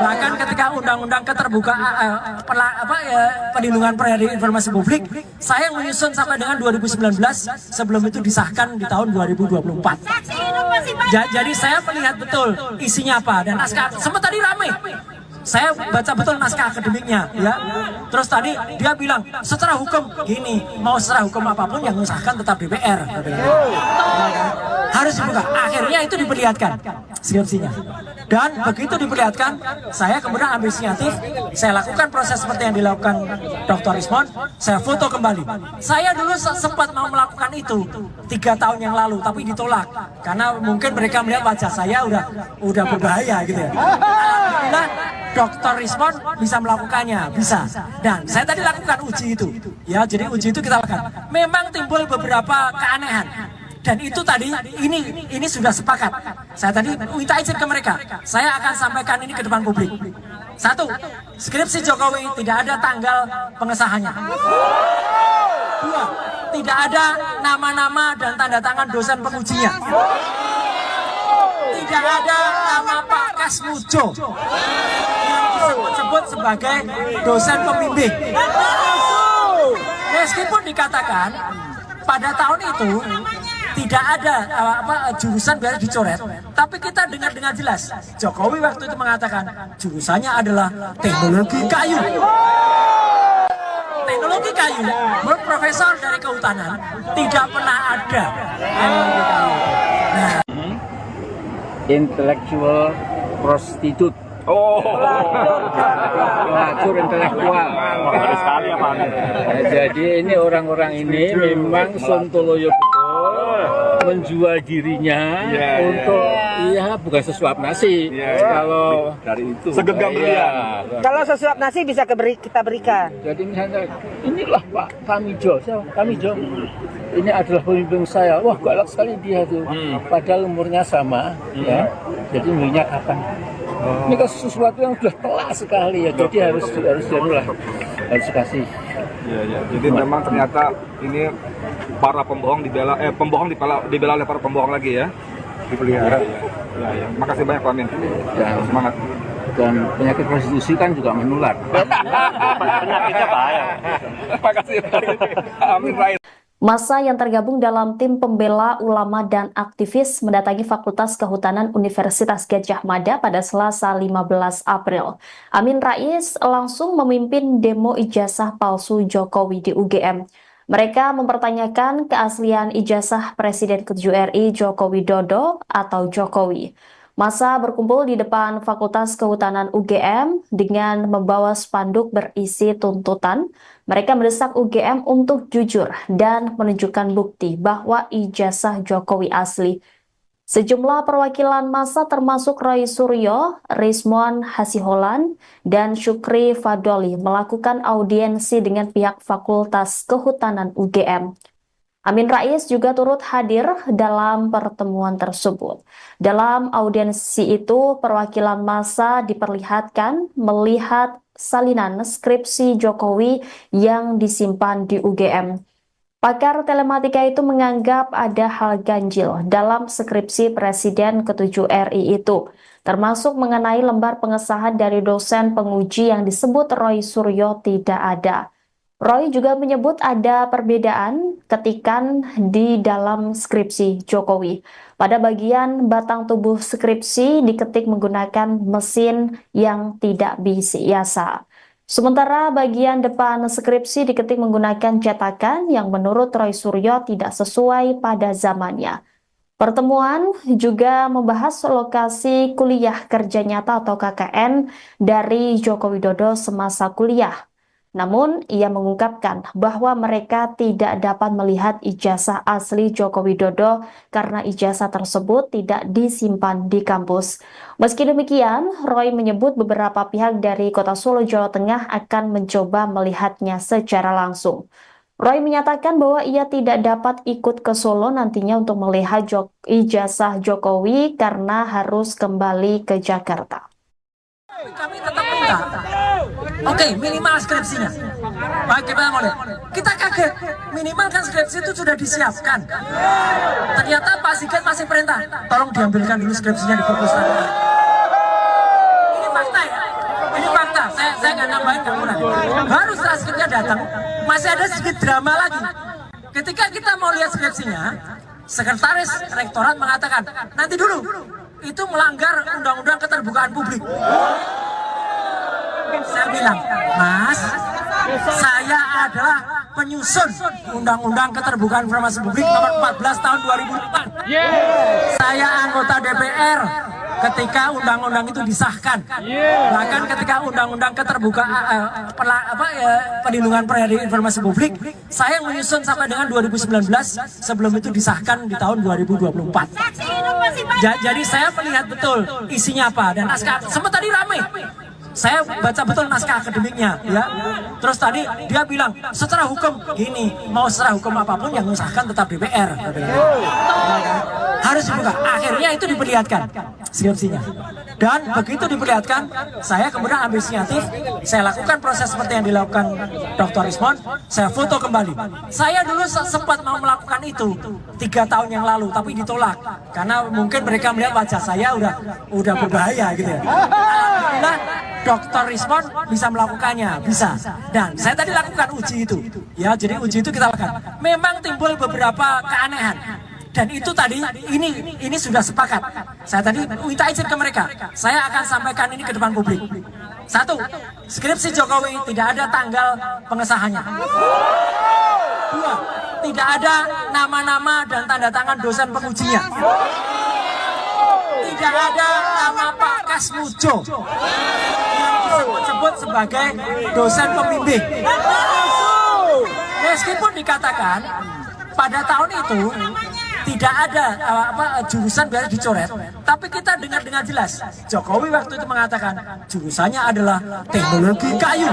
Speaker 2: Bahkan ketika undang-undang keterbukaan perlindungan informasi publik, saya menyusun sampai dengan 2019, sebelum itu disahkan di tahun 2024. Jadi saya melihat betul isinya apa dan naskah. Sempat tadi ramai. Saya baca betul naskah akademiknya, ya. Terus tadi dia bilang secara hukum gini, mau secara hukum apapun yang mengesahkan tetap DPR. Harus dibuka. Akhirnya itu diperlihatkan skripsinya. Dan begitu diperlihatkan, saya kemudian ambil inisiatif, saya lakukan proses seperti yang dilakukan Dr. Rizmon, saya foto kembali. Saya dulu sempat mau melakukan itu 3 tahun yang lalu, tapi ditolak karena mungkin mereka melihat wajah saya udah berbahaya gitu ya. Alhamdulillah Dr. Rizmon bisa melakukannya, bisa. Dan saya tadi lakukan uji itu. Ya, jadi uji itu kita lakukan. Memang timbul beberapa keanehan. Dan itu tadi, ini sudah sepakat. Saya tadi minta izin ke mereka. Saya akan sampaikan ini ke depan publik. Satu, skripsi Jokowi tidak ada tanggal pengesahannya. Dua, tidak ada nama-nama dan tanda tangan dosen pengujinya. Tidak ada nama Pak Kasmujo yang disebut-sebut sebagai dosen pembimbing. Meskipun dikatakan pada tahun itu tidak ada jurusan biasa dicoret, tapi kita dengar dengan jelas Jokowi waktu itu mengatakan jurusannya adalah teknologi kayu. Teknologi kayu, menurut profesor dari kehutanan tidak pernah ada. Nah,
Speaker 3: Intellectual prostitute.
Speaker 4: Oh,
Speaker 3: Pelacur intelektual.
Speaker 6: Ngeri sekali ya Pak.
Speaker 3: Jadi ini orang-orang ini memang sontoloyo betul menjual dirinya untuk bukan sesuap nasi. Kalau
Speaker 4: dari itu segenggam berlian.
Speaker 5: Kalau sesuap nasi bisa kita berikan.
Speaker 3: Jadi misalnya inilah Pak Tamijo, Tamijo. Ini adalah pemimpin saya. Wah, galak sekali dia tuh. Padahal umurnya sama, ya. Jadi minyak kapan? Ini kan sesuatu yang sudah telat sekali ya. Jadi harus kasih.
Speaker 4: Ya. Jadi memang ternyata ini para pembohong dibela oleh para pembohong lagi ya. Dipelihara. Ya. Makasih banyak Pak Amin.
Speaker 3: Dan
Speaker 4: Semangat.
Speaker 3: Dan penyakit prostitusi kan juga menular.
Speaker 6: Penyakitnya bahaya.
Speaker 4: Makasih Amin Rais.
Speaker 1: Massa yang tergabung dalam tim pembela ulama dan aktivis mendatangi Fakultas Kehutanan Universitas Gadjah Mada pada Selasa 15 April. Amin Rais langsung memimpin demo ijazah palsu Jokowi di UGM. Mereka mempertanyakan keaslian ijazah Presiden ke-7 RI Joko Widodo atau Jokowi. Massa berkumpul di depan Fakultas Kehutanan UGM dengan membawa spanduk berisi tuntutan. Mereka mendesak UGM untuk jujur dan menunjukkan bukti bahwa ijazah Jokowi asli. Sejumlah perwakilan massa termasuk Roy Suryo, Rizmon Hasiholan, dan Syukri Fadoli melakukan audiensi dengan pihak Fakultas Kehutanan UGM. Amin Rais juga turut hadir dalam pertemuan tersebut. Dalam audiensi itu, perwakilan massa diperlihatkan melihat salinan skripsi Jokowi yang disimpan di UGM. Pakar telematika itu menganggap ada hal ganjil dalam skripsi Presiden ke-7 RI itu, termasuk mengenai lembar pengesahan dari dosen penguji yang disebut Roy Suryo tidak ada. Roy juga menyebut ada perbedaan ketikan di dalam skripsi Jokowi. Pada bagian batang tubuh skripsi diketik menggunakan mesin yang tidak biasa. Sementara bagian depan skripsi diketik menggunakan cetakan yang menurut Roy Suryo tidak sesuai pada zamannya. Pertemuan juga membahas lokasi kuliah kerja nyata atau KKN dari Joko Widodo semasa kuliah. Namun, ia mengungkapkan bahwa mereka tidak dapat melihat ijazah asli Joko Widodo karena ijazah tersebut tidak disimpan di kampus. Meski demikian, Roy menyebut beberapa pihak dari Kota Solo, Jawa Tengah akan mencoba melihatnya secara langsung. Roy menyatakan bahwa ia tidak dapat ikut ke Solo nantinya untuk melihat ijazah Jokowi karena harus kembali ke Jakarta.
Speaker 2: kami tetap minta. Oke, minimal skripsinya. Bagaimana model? Kita kaget, minimal kan skripsi itu sudah disiapkan. Ternyata Pak Sigit masih perintah, tolong diambilkan dulu skripsinya di perpustakaan. Ini fakta ya, ini fakta. Saya nggak nambahin kemudian. Baru setelah skripsinya datang, masih ada sedikit drama lagi. Ketika kita mau lihat skripsinya, sekretaris rektorat mengatakan, nanti dulu, itu melanggar undang-undang keterbukaan publik. Saya bilang, Mas, saya adalah penyusun undang-undang keterbukaan informasi publik nomor 14 tahun 2004. Saya anggota DPR ketika undang-undang itu disahkan. Bahkan ketika undang-undang keterbukaan perlindungan informasi publik, saya menyusun sampai dengan 2019 sebelum itu disahkan di tahun 2024. Jadi saya melihat betul isinya apa dan naskah sempat tadi ramai. Saya baca betul naskah akademiknya, ya. Terus tadi dia bilang secara hukum gini, mau secara hukum apapun yang mengesahkan tetap DPR. Harus dibuka. Akhirnya itu diperlihatkan skripsinya. Dan begitu diperlihatkan, saya kemudian ambil inisiatif, saya lakukan proses seperti yang dilakukan Dr. Rismon, saya foto kembali. Saya dulu sempat mau melakukan itu 3 tahun yang lalu, tapi ditolak karena mungkin mereka melihat wajah saya udah berbahaya gitu ya. Alhamdulillah Dr. Rismon bisa melakukannya, bisa. Dan saya tadi lakukan uji itu, ya. Jadi uji itu kita lakukan. Memang timbul beberapa keanehan. Dan itu tadi, ini sudah sepakat. Saya tadi minta izin ke mereka. Saya akan sampaikan ini ke depan publik. 1, skripsi Jokowi tidak ada tanggal pengesahannya. 2, tidak ada nama-nama dan tanda tangan dosen pengujinya. Tidak ada nama Pak Kasmujo yang disebut-sebut sebagai dosen pembimbing. Meskipun dikatakan pada tahun itu tidak ada jurusan biasa dicoret, tapi kita dengar dengan jelas Jokowi waktu itu mengatakan jurusannya adalah teknologi kayu.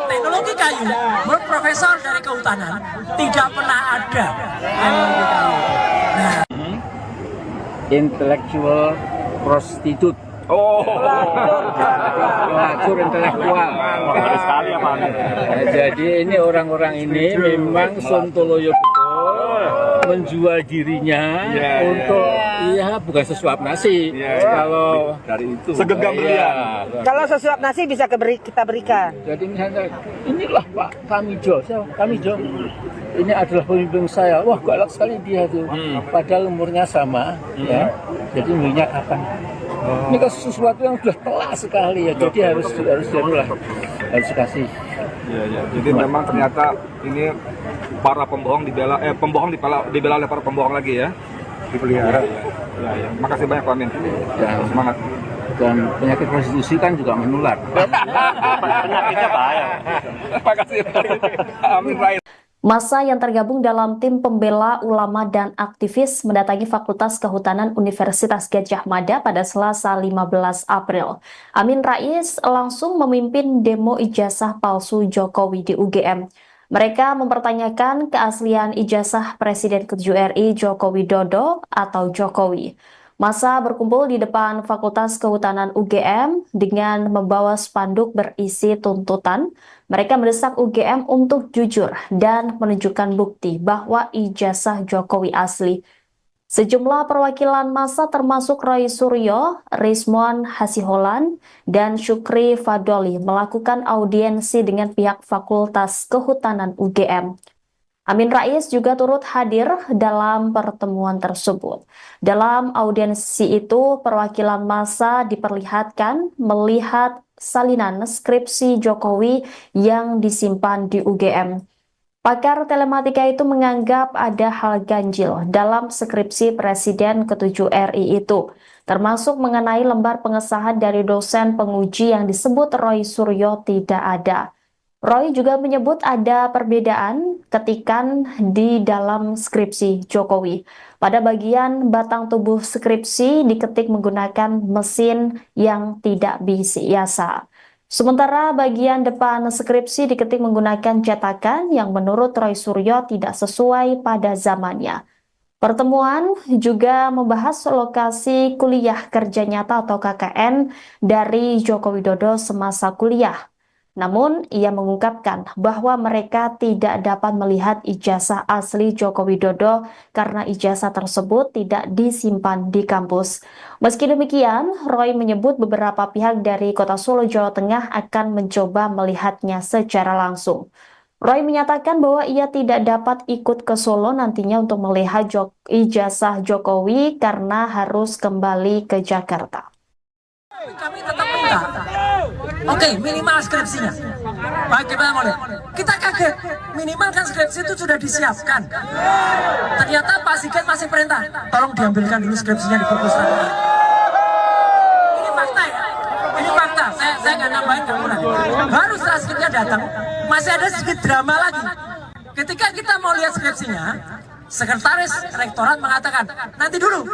Speaker 2: Teknologi kayu, menurut profesor dari kehutanan tidak pernah ada teknologi kayu. Nah,
Speaker 3: Intellectual prostitute.
Speaker 4: Oh,
Speaker 3: Pelacur intelektual.
Speaker 6: Ngeri sekali ya Pak Amin.
Speaker 3: Nah, jadi ini orang-orang ini memang sontoloyo betul menjual dirinya untuk bukan sesuap nasi. Kalau
Speaker 4: dari itu segenggam berlian.
Speaker 5: Kalau sesuap nasi bisa kita berikan.
Speaker 3: jadi misalnya inilah Pak Tamijo, Tamijo. Ini adalah pemimpin saya. Wah, galak sekali dia tuh. Padahal umurnya sama, ya. Jadi minyak kapan? Ini kan sesuatu yang sudah telat sekali ya. Jadi harus dikasih.
Speaker 4: Iya. Jadi memang ternyata ini para pembohong dibela oleh para pembohong lagi ya. Dipelihara. Ya. Makasih banyak Pak Amin.
Speaker 3: Dan
Speaker 4: Semangat.
Speaker 3: Dan penyakit prostitusi kan juga menular.
Speaker 6: Penyakitnya bahaya.
Speaker 4: Makasih Amin Rais.
Speaker 1: Massa yang tergabung dalam tim pembela ulama dan aktivis mendatangi Fakultas Kehutanan Universitas Gadjah Mada pada Selasa 15 April. Amin Rais langsung memimpin demo ijazah palsu Jokowi di UGM. Mereka mempertanyakan keaslian ijazah Presiden ke-7 RI Joko Widodo atau Jokowi. Massa berkumpul di depan Fakultas Kehutanan UGM dengan membawa spanduk berisi tuntutan. Mereka mendesak UGM untuk jujur dan menunjukkan bukti bahwa ijazah Jokowi asli. Sejumlah perwakilan massa termasuk Roy Suryo, Rismon Hasiholan, dan Syukri Fadoli melakukan audiensi dengan pihak Fakultas Kehutanan UGM. Amin Rais juga turut hadir dalam pertemuan tersebut. Dalam audiensi itu, perwakilan massa diperlihatkan melihat salinan skripsi Jokowi yang disimpan di UGM. Pakar telematika itu menganggap ada hal ganjil dalam skripsi Presiden ke-7 RI itu, termasuk mengenai lembar pengesahan dari dosen penguji yang disebut Roy Suryo tidak ada. Roy juga menyebut ada perbedaan ketikan di dalam skripsi Jokowi. Pada bagian batang tubuh skripsi diketik menggunakan mesin yang tidak biasa. Sementara bagian depan skripsi diketik menggunakan cetakan yang menurut Roy Suryo tidak sesuai pada zamannya. Pertemuan juga membahas lokasi kuliah kerja nyata atau KKN dari Joko Widodo semasa kuliah. Namun, ia mengungkapkan bahwa mereka tidak dapat melihat ijazah asli Joko Widodo karena ijazah tersebut tidak disimpan di kampus. Meski demikian, Roy menyebut beberapa pihak dari Kota Solo, Jawa Tengah akan mencoba melihatnya secara langsung. Roy menyatakan bahwa ia tidak dapat ikut ke Solo nantinya untuk melihat ijazah Jokowi karena harus kembali ke Jakarta.
Speaker 2: Kami tetap minta, oke, minimal skripsinya. Bagaimana mau lihat? Kita kaget, minimal kan skripsi itu sudah disiapkan. Ternyata Pak Sigit masih perintah, tolong diambilkan dulu skripsinya di perpustakaan. Ini fakta ya, ini fakta. Saya nggak nambahin kemudian. Baru setelah skripsinya datang, masih ada sedikit drama lagi. Ketika kita mau lihat skripsinya, sekretaris rektorat mengatakan, nanti dulu.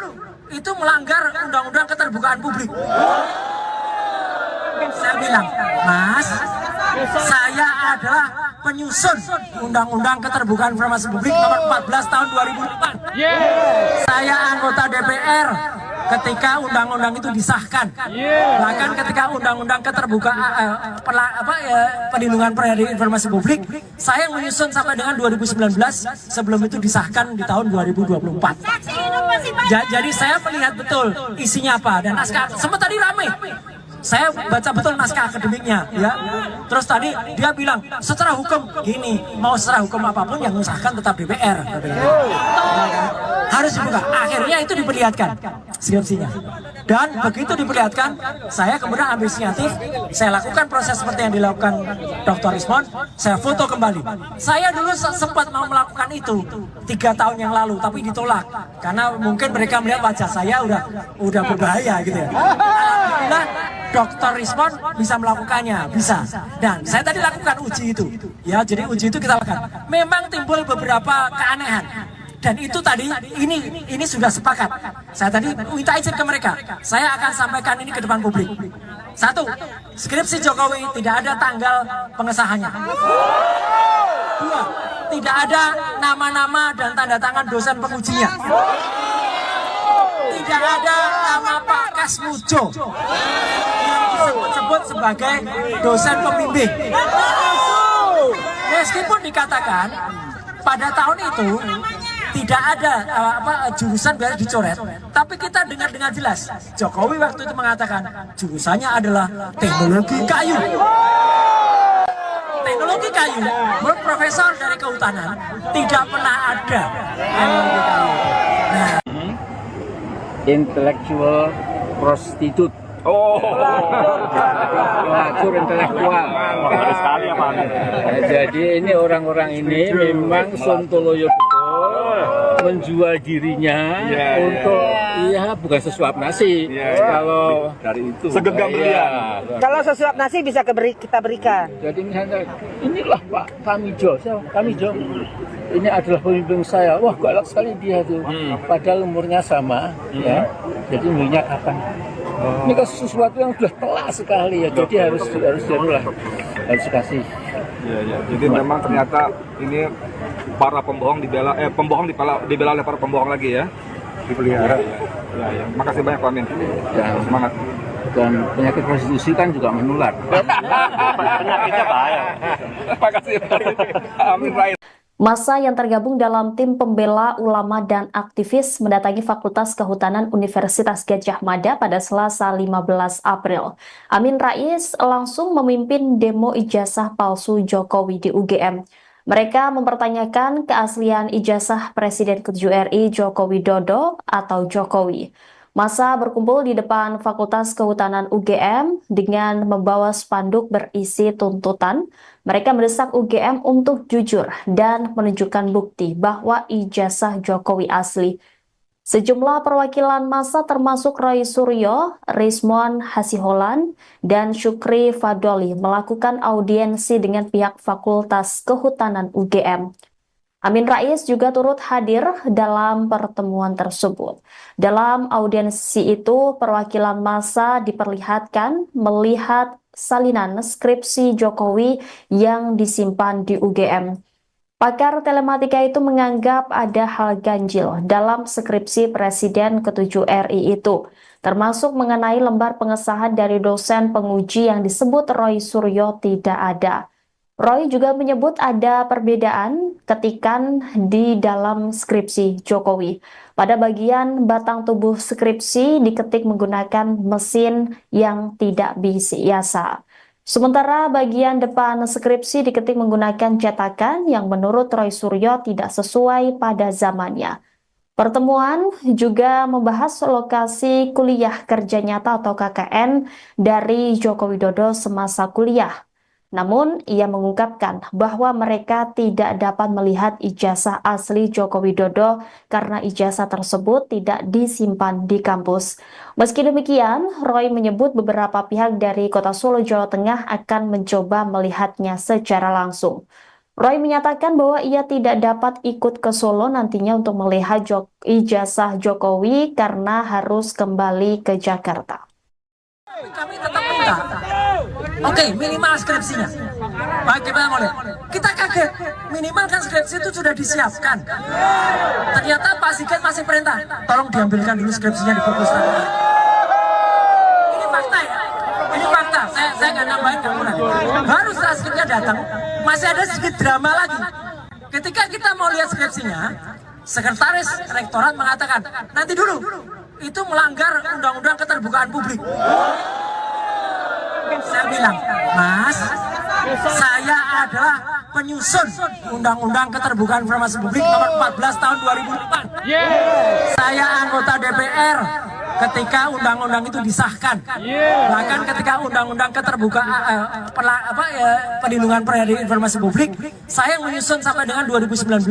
Speaker 2: Itu melanggar undang-undang keterbukaan publik. Saya bilang, Mas, saya adalah penyusun Undang-Undang Keterbukaan Informasi Publik nomor 14 tahun 2008. Saya anggota DPR ketika undang-undang itu disahkan. Bahkan ketika undang-undang keterbukaan perlindungan informasi publik, saya menyusun sampai dengan 2019 sebelum itu disahkan di tahun 2024. Jadi saya melihat betul isinya apa dan naskah. Sempat tadi ramai. Saya baca betul naskah akademiknya, ya. Terus tadi dia bilang secara hukum gini, mau secara hukum apapun yang mengesahkan tetap DPR. Harus dibuka. Akhirnya itu diperlihatkan skripsinya. Dan begitu diperlihatkan, saya kemudian ambil inisiatif, saya lakukan proses seperti yang dilakukan Dr. Rismon, saya foto kembali. Saya dulu sempat mau melakukan itu 3 tahun yang lalu, tapi ditolak karena mungkin mereka melihat wajah saya udah berbahaya gitu ya. Alhamdulillah Dr. Rismon bisa melakukannya, bisa. Dan saya tadi lakukan uji itu. Ya, jadi uji itu kita lakukan. Memang timbul beberapa keanehan. Dan itu tadi, ini sudah sepakat. Saya tadi minta izin ke mereka. Saya akan sampaikan ini ke depan publik. 1, skripsi Jokowi tidak ada tanggal pengesahannya. 2, tidak ada nama-nama dan tanda tangan dosen pengujinya. Tidak ada nama Pak Kasmujo yang disebut-sebut sebagai dosen pembimbing. Meskipun dikatakan pada tahun itu tidak ada jurusan biasa dicoret, tapi kita dengar dengan jelas Jokowi waktu itu mengatakan jurusannya adalah teknologi kayu. Teknologi kayu, menurut profesor dari kehutanan tidak pernah ada teknologi kayu. Nah,
Speaker 3: Intellectual prostitute.
Speaker 4: Oh,
Speaker 3: Pelacur intelektual.
Speaker 6: Ngeri sekali ya Pak Amin.
Speaker 3: Nah, jadi ini orang-orang ini memang sontoloyo betul menjual dirinya untuk bukan sesuap nasi. Kalau
Speaker 4: dari itu segenggam berlian.
Speaker 5: Kalau sesuap nasi bisa kita berikan.
Speaker 3: Jadi misalnya inilah Pak Tamijo, Tamijo. Ini adalah pemimpin saya. Wah, galak sekali dia tuh. Padahal umurnya sama, ya. Jadi minyak kapan? Ini kan sesuatu yang sudah telat sekali ya. Jadi harus kasih.
Speaker 4: Ya. Jadi memang ternyata ini para pembohong dibela oleh para pembohong lagi ya. Dipelihara. Ya. Makasih banyak Pak Amin.
Speaker 3: Ya.
Speaker 4: Semangat.
Speaker 3: Dan penyakit prostitusi kan juga menular.
Speaker 6: Penyakitnya bahaya.
Speaker 4: Makasih Amin Rais.
Speaker 1: Massa yang tergabung dalam tim pembela ulama dan aktivis mendatangi Fakultas Kehutanan Universitas Gadjah Mada pada Selasa 15 April. Amin Rais langsung memimpin demo ijazah palsu Jokowi di UGM. Mereka mempertanyakan keaslian ijazah Presiden ke-7 RI Joko Widodo atau Jokowi. Massa berkumpul di depan Fakultas Kehutanan UGM dengan membawa spanduk berisi tuntutan. Mereka mendesak UGM untuk jujur dan menunjukkan bukti bahwa ijazah Jokowi asli. Sejumlah perwakilan massa termasuk Roy Suryo, Rismon Hasiholan, dan Syukri Fadoli melakukan audiensi dengan pihak Fakultas Kehutanan UGM. Amin Rais juga turut hadir dalam pertemuan tersebut. Dalam audiensi itu, perwakilan massa diperlihatkan melihat salinan skripsi Jokowi yang disimpan di UGM. Pakar telematika itu menganggap ada hal ganjil dalam skripsi Presiden ke-7 RI itu, termasuk mengenai lembar pengesahan dari dosen penguji yang disebut Roy Suryo tidak ada. Roy juga menyebut ada perbedaan ketikan di dalam skripsi Jokowi. Pada bagian batang tubuh skripsi diketik menggunakan mesin yang tidak biasa. Sementara bagian depan skripsi diketik menggunakan cetakan yang menurut Roy Suryo tidak sesuai pada zamannya. Pertemuan juga membahas lokasi kuliah kerja nyata atau KKN dari Joko Widodo semasa kuliah. Namun, ia mengungkapkan bahwa mereka tidak dapat melihat ijazah asli Joko Widodo karena ijazah tersebut tidak disimpan di kampus. Meski demikian, Roy menyebut beberapa pihak dari Kota Solo, Jawa Tengah akan mencoba melihatnya secara langsung. Roy menyatakan bahwa ia tidak dapat ikut ke Solo nantinya untuk melihat ijazah Jokowi karena harus kembali ke Jakarta.
Speaker 2: Kami tetap minta, oke, minimal skripsinya. Bagaimana boleh? Kita kaget, minimal kan skripsi itu sudah disiapkan. Ternyata Pak Sigit masih perintah, tolong diambilkan dulu skripsinya di perpustakaan. Ini fakta ya, ini fakta. Saya nggak nambahin kemudian. Baru setelah skripsinya datang, masih ada sedikit drama lagi. Ketika kita mau lihat skripsinya, sekretaris rektorat mengatakan, nanti dulu, itu melanggar undang-undang keterbukaan publik. Saya bilang, Mas, saya adalah penyusun undang-undang keterbukaan informasi publik nomor 14 tahun 2008. Saya anggota DPR ketika undang-undang itu disahkan. Bahkan ketika undang-undang keterbukaan perlindungan informasi publik, saya menyusun sampai dengan 2019,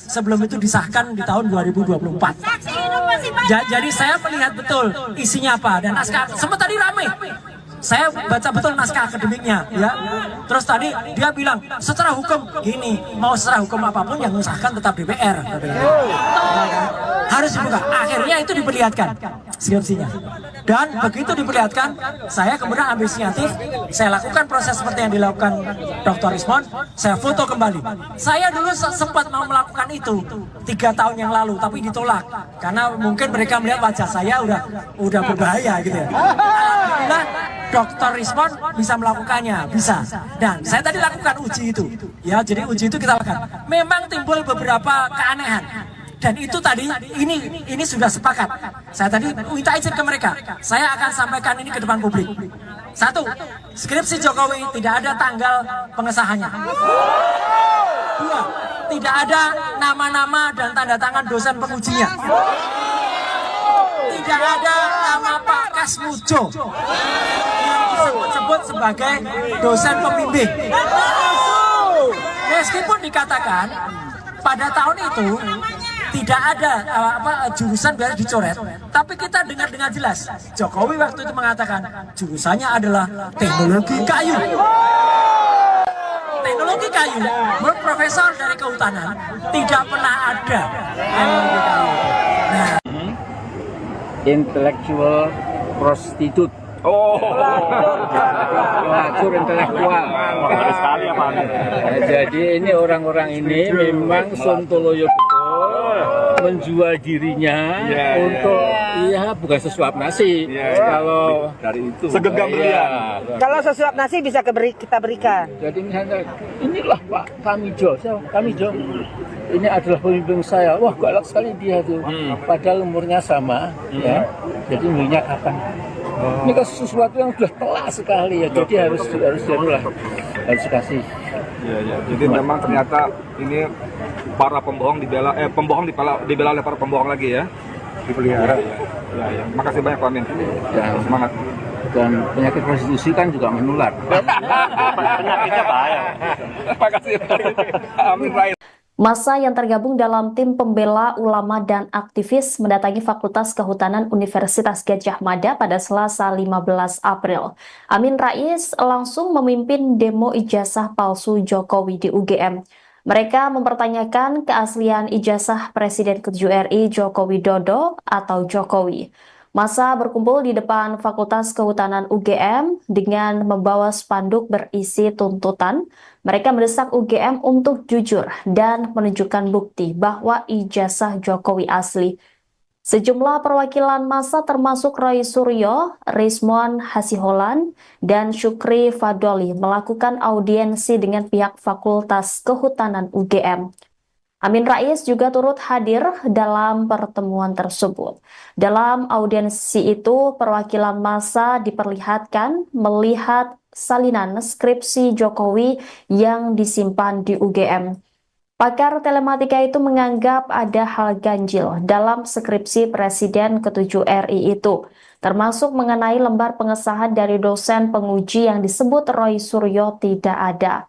Speaker 2: sebelum itu disahkan di tahun 2024. Jadi saya melihat betul isinya apa, dan naskah sempat tadi ramai. Saya baca betul naskah akademiknya, ya. Terus tadi dia bilang secara hukum gini, mau secara hukum apapun yang mengesahkan tetap DPR. Harus dibuka. Akhirnya itu diperlihatkan skripsinya. Dan begitu diperlihatkan, saya kemudian ambil inisiatif, saya lakukan proses seperti yang dilakukan Dr. Rismon, saya foto kembali. Saya dulu sempat mau melakukan itu 3 tahun yang lalu, tapi ditolak karena mungkin mereka melihat wajah saya udah berbahaya gitu ya. Alhamdulillah Dr. Rismon bisa melakukannya, bisa. Dan saya tadi lakukan uji itu. Ya, jadi uji itu kita lakukan. Memang timbul beberapa keanehan. Dan itu tadi, ini sudah sepakat. Saya tadi minta izin ke mereka. Saya akan sampaikan ini ke depan publik. 1, skripsi Jokowi tidak ada tanggal pengesahannya. 2, tidak ada nama-nama dan tanda tangan dosen pengujinya. Tidak ada nama Pak Kasmujo yang disebut-sebut sebagai dosen pembimbing. Meskipun dikatakan pada tahun itu tidak ada jurusan biasa dicoret, tapi kita dengar dengan jelas Jokowi waktu itu mengatakan jurusannya adalah teknologi kayu. Teknologi kayu, menurut profesor dari kehutanan tidak pernah ada teknologi kayu. Nah,
Speaker 3: Intellectual prostitute.
Speaker 4: Oh,
Speaker 3: Pelacur intelektual.
Speaker 6: Ngeri sekali ya Pak Amin.
Speaker 3: Nah, jadi ini orang-orang ini memang sontoloyo betul menjual dirinya untuk bukan sesuap nasi. Kalau
Speaker 4: dari itu segenggam berlian.
Speaker 5: Kalau sesuap nasi bisa kita berikan.
Speaker 3: Jadi misalnya inilah Pak Tamijo, Tamijo. Ini adalah pemimpin saya. Wah, galak sekali dia tuh. Padahal umurnya sama, ya. Jadi minyak kapan? Ini kan sesuatu yang sudah telat sekali ya. Jadi harus dikasih.
Speaker 4: Ya. Jadi memang ternyata ini para pembohong dibela oleh para pembohong lagi ya. Dipelihara. Ya. Makasih banyak Pak Amin.
Speaker 3: Ya.
Speaker 4: Semangat.
Speaker 3: Dan penyakit prostitusi kan juga menular.
Speaker 6: Penyakitnya bahaya.
Speaker 4: Makasih Pak Amin Rais.
Speaker 1: Massa yang tergabung dalam tim pembela ulama dan aktivis mendatangi Fakultas Kehutanan Universitas Gadjah Mada pada Selasa 15 April. Amin Rais langsung memimpin demo ijazah palsu Jokowi di UGM. Mereka mempertanyakan keaslian ijazah Presiden ke-7 RI Joko Widodo atau Jokowi. Massa berkumpul di depan Fakultas Kehutanan UGM dengan membawa spanduk berisi tuntutan. Mereka mendesak UGM untuk jujur dan menunjukkan bukti bahwa ijazah Jokowi asli. Sejumlah perwakilan massa termasuk Roy Suryo, Rismon Hasiholan, dan Syukri Fadoli melakukan audiensi dengan pihak Fakultas Kehutanan UGM. Amin Rais juga turut hadir dalam pertemuan tersebut. Dalam audiensi itu, perwakilan massa diperlihatkan melihat salinan skripsi Jokowi yang disimpan di UGM. Pakar telematika itu menganggap ada hal ganjil dalam skripsi Presiden ke-7 RI itu, termasuk mengenai lembar pengesahan dari dosen penguji yang disebut Roy Suryo tidak ada.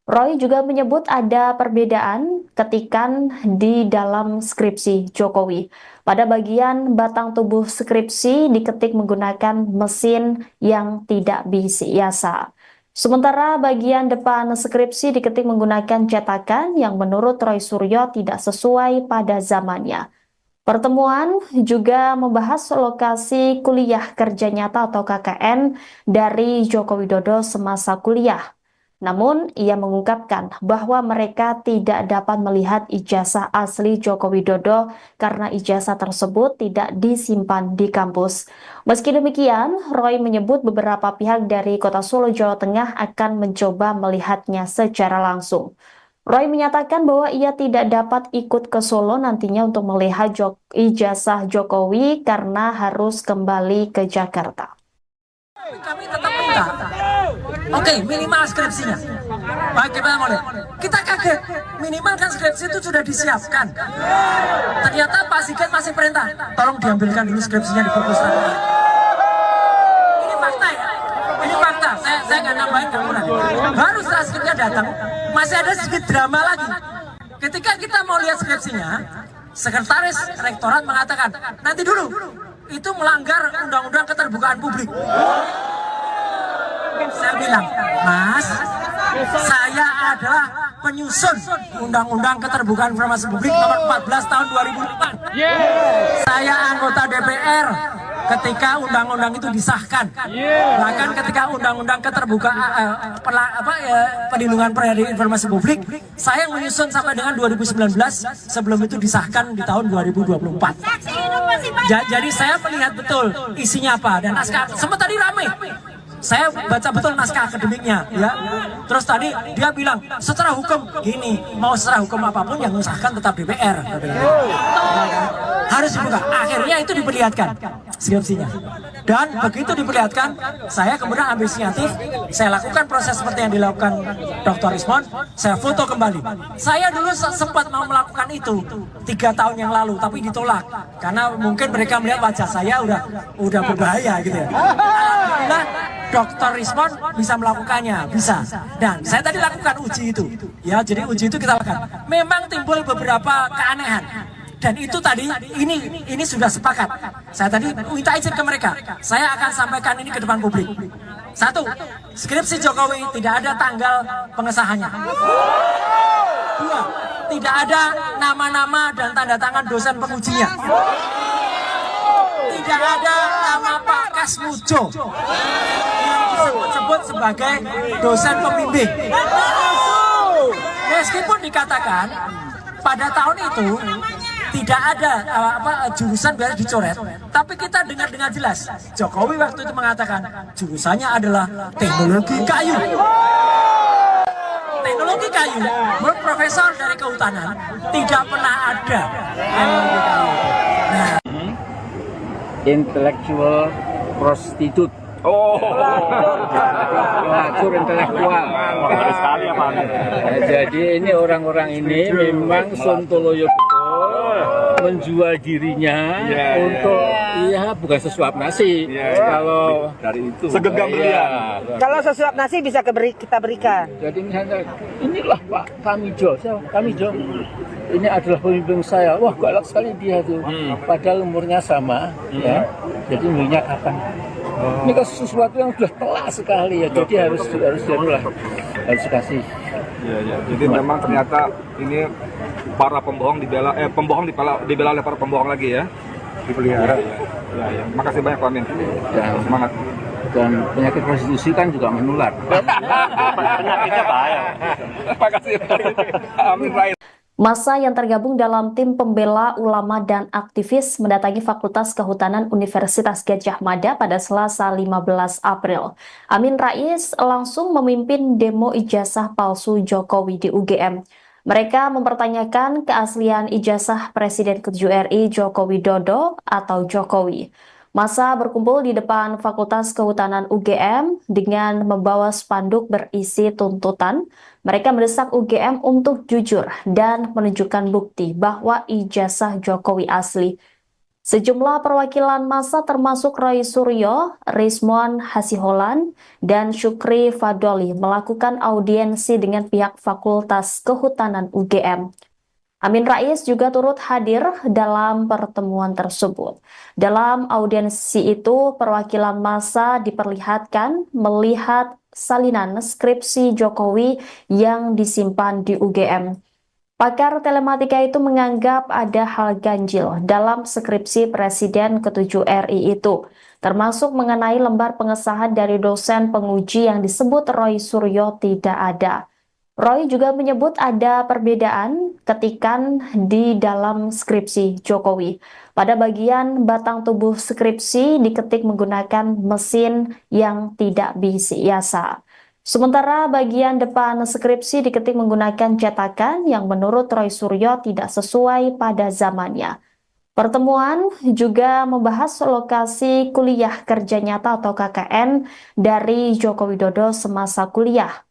Speaker 1: Roy juga menyebut ada perbedaan ketikan di dalam skripsi Jokowi. Pada bagian batang tubuh skripsi diketik menggunakan mesin yang tidak biasa. Sementara bagian depan skripsi diketik menggunakan cetakan yang menurut Roy Suryo tidak sesuai pada zamannya. Pertemuan juga membahas lokasi kuliah kerja nyata atau KKN dari Joko Widodo semasa kuliah. Namun, ia mengungkapkan bahwa mereka tidak dapat melihat ijazah asli Joko Widodo karena ijazah tersebut tidak disimpan di kampus. Meski demikian, Roy menyebut beberapa pihak dari Kota Solo, Jawa Tengah akan mencoba melihatnya secara langsung. Roy menyatakan bahwa ia tidak dapat ikut ke Solo nantinya untuk melihat ijazah Jokowi karena harus kembali ke Jakarta.
Speaker 2: Kami tetap minta, oke, minimal skripsinya. Bagaimana boleh? Kita kaget, minimal kan skripsi itu sudah disiapkan. Ternyata Pak Sigit masih perintah, tolong diambilkan dulu skripsinya di perpustakaan. Ini fakta ya, ini fakta. Saya nggak nambahin kemudian. Baru setelah skripsinya datang, masih ada sedikit drama lagi. Ketika kita mau lihat skripsinya, sekretaris rektorat mengatakan, nanti dulu, itu melanggar undang-undang keterbukaan publik. Saya bilang, Mas, saya adalah penyusun undang-undang keterbukaan informasi publik nomor 14 tahun 2008. Saya anggota DPR ketika undang-undang itu disahkan. Bahkan ketika undang-undang keterbukaan perlindungan informasi publik, saya menyusun sampai dengan 2019 sebelum itu disahkan di tahun 2024. Jadi saya melihat betul isinya apa dan naskah. Sempat tadi ramai. Saya baca betul naskah akademiknya, ya. Terus tadi dia bilang secara hukum gini, mau secara hukum apapun yang mengesahkan tetap DPR. Harus dibuka. Akhirnya itu diperlihatkan skripsinya. Dan begitu diperlihatkan, saya kemudian ambil inisiatif, saya lakukan proses seperti yang dilakukan Dr. Rismon, saya foto kembali. Saya dulu sempat mau melakukan itu 3 tahun yang lalu, tapi ditolak karena mungkin mereka melihat wajah saya udah berbahaya gitu ya. Alhamdulillah Dr. Rismon bisa melakukannya, bisa. Dan saya tadi lakukan uji itu. Ya, jadi uji itu kita lakukan. Memang timbul beberapa keanehan. Dan itu tadi, ini sudah sepakat. Saya tadi minta izin ke mereka. Saya akan sampaikan ini ke depan publik. 1, skripsi Jokowi tidak ada tanggal pengesahannya. 2, tidak ada nama-nama dan tanda tangan dosen pengujinya. Tidak ada nama Pak Kasmujo yang disebut-sebut sebagai dosen pembimbing. Meskipun dikatakan pada tahun itu tidak ada jurusan biasa dicoret, tapi kita dengar dengan jelas Jokowi waktu itu mengatakan jurusannya adalah teknologi kayu. Teknologi kayu, menurut profesor dari kehutanan tidak pernah ada teknologi kayu. Nah,
Speaker 3: Intellectual prostitute.
Speaker 4: Oh,
Speaker 3: Pelacur intelektual.
Speaker 6: Ngeri sekali ya Pak Amin.
Speaker 3: Nah, jadi ini orang-orang ini memang sontoloyo betul menjual dirinya untuk bukan sesuap nasi. Kalau
Speaker 4: dari itu segenggam berlian.
Speaker 5: Kalau sesuap nasi bisa kita berikan.
Speaker 3: Jadi misalnya inilah Pak Tamijo, Tamijo. Ini adalah pemimpin saya. Wah, galak sekali dia tuh. Padahal umurnya sama, ya. Jadi minyak kapan? Ini kan sesuatu yang sudah telat sekali ya. Jadi harus kasih.
Speaker 4: Ya. Jadi memang ternyata ini para pembohong dibela oleh para pembohong lagi ya. Dipelihara. Ya. Makasih banyak Pak Amin.
Speaker 3: Dan
Speaker 4: Semangat.
Speaker 3: Dan penyakit prostitusi kan juga menular.
Speaker 6: Penyakitnya bahaya.
Speaker 4: Makasih Amin Rais.
Speaker 1: Massa yang tergabung dalam tim pembela ulama dan aktivis mendatangi Fakultas Kehutanan Universitas Gadjah Mada pada Selasa 15 April. Amin Rais langsung memimpin demo ijazah palsu Jokowi di UGM. Mereka mempertanyakan keaslian ijazah Presiden ke-7 RI Joko Widodo atau Jokowi. Massa berkumpul di depan Fakultas Kehutanan UGM dengan membawa spanduk berisi tuntutan. Mereka mendesak UGM untuk jujur dan menunjukkan bukti bahwa ijazah Jokowi asli. Sejumlah perwakilan massa termasuk Roy Suryo, Rismon Hasiholan, dan Syukri Fadoli melakukan audiensi dengan pihak Fakultas Kehutanan UGM. Amin Rais juga turut hadir dalam pertemuan tersebut. Dalam audiensi itu, perwakilan massa diperlihatkan melihat salinan skripsi Jokowi yang disimpan di UGM. Pakar telematika itu menganggap ada hal ganjil dalam skripsi Presiden ke-7 RI itu, termasuk mengenai lembar pengesahan dari dosen penguji yang disebut Roy Suryo tidak ada. Roy juga menyebut ada perbedaan ketikan di dalam skripsi Jokowi. Pada bagian batang tubuh skripsi diketik menggunakan mesin yang tidak biasa. Sementara bagian depan skripsi diketik menggunakan cetakan yang menurut Roy Suryo tidak sesuai pada zamannya. Pertemuan juga membahas lokasi kuliah kerja nyata atau KKN dari Joko Widodo semasa kuliah.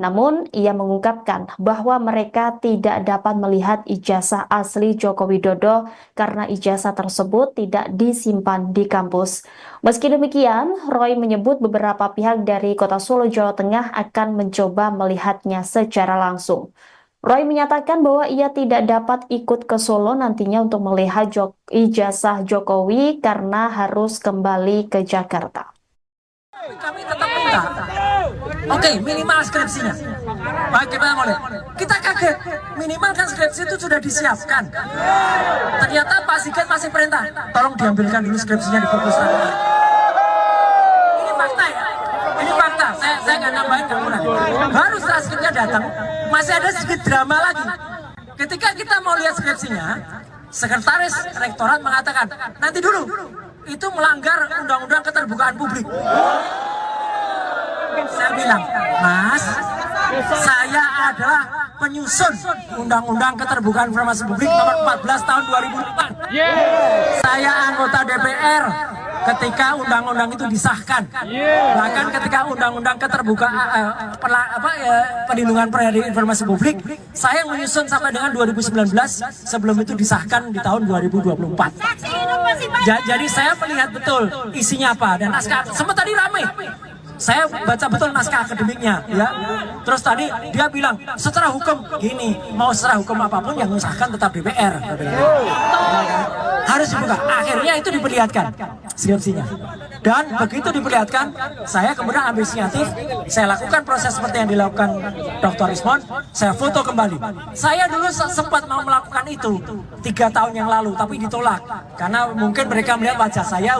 Speaker 1: Namun, ia mengungkapkan bahwa mereka tidak dapat melihat ijazah asli Joko Widodo karena ijazah tersebut tidak disimpan di kampus. Meski demikian, Roy menyebut beberapa pihak dari Kota Solo, Jawa Tengah akan mencoba melihatnya secara langsung. Roy menyatakan bahwa ia tidak dapat ikut ke Solo nantinya untuk melihat ijazah Jokowi karena harus kembali ke Jakarta.
Speaker 2: Kami tetap minta, oke, minimal skripsinya. Bagaimana boleh? Kita kaget, minimal kan skripsi itu sudah disiapkan. Ternyata Pak Sigit masih perintah, tolong diambilkan dulu skripsinya di perpustakaan. Ini fakta ya, ini fakta. Saya nggak nambahin kemudian. Baru setelah skripsinya datang, masih ada sedikit drama lagi. Ketika kita mau lihat skripsinya, sekretaris rektorat mengatakan, nanti dulu, itu melanggar undang-undang keterbukaan publik. Saya bilang, Mas, saya adalah penyusun undang-undang keterbukaan informasi publik nomor 14 tahun 2004. Saya anggota DPR ketika undang-undang itu disahkan. Bahkan ketika undang-undang keterbukaan perlindungan informasi publik, saya menyusun sampai dengan 2019, sebelum itu disahkan di tahun 2024. Jadi saya melihat betul isinya apa dan naskah. Sempat tadi ramai. Saya baca betul naskah akademiknya, ya. Terus tadi dia bilang secara hukum gini, mau secara hukum apapun yang mengesahkan tetap DPR. Harus dibuka. Akhirnya itu diperlihatkan skripsinya. Dan begitu diperlihatkan, saya kemudian ambil inisiatif, saya lakukan proses seperti yang dilakukan Dr. Rismon, saya foto kembali. Saya dulu sempat mau melakukan itu 3 tahun yang lalu, tapi ditolak karena mungkin mereka melihat wajah saya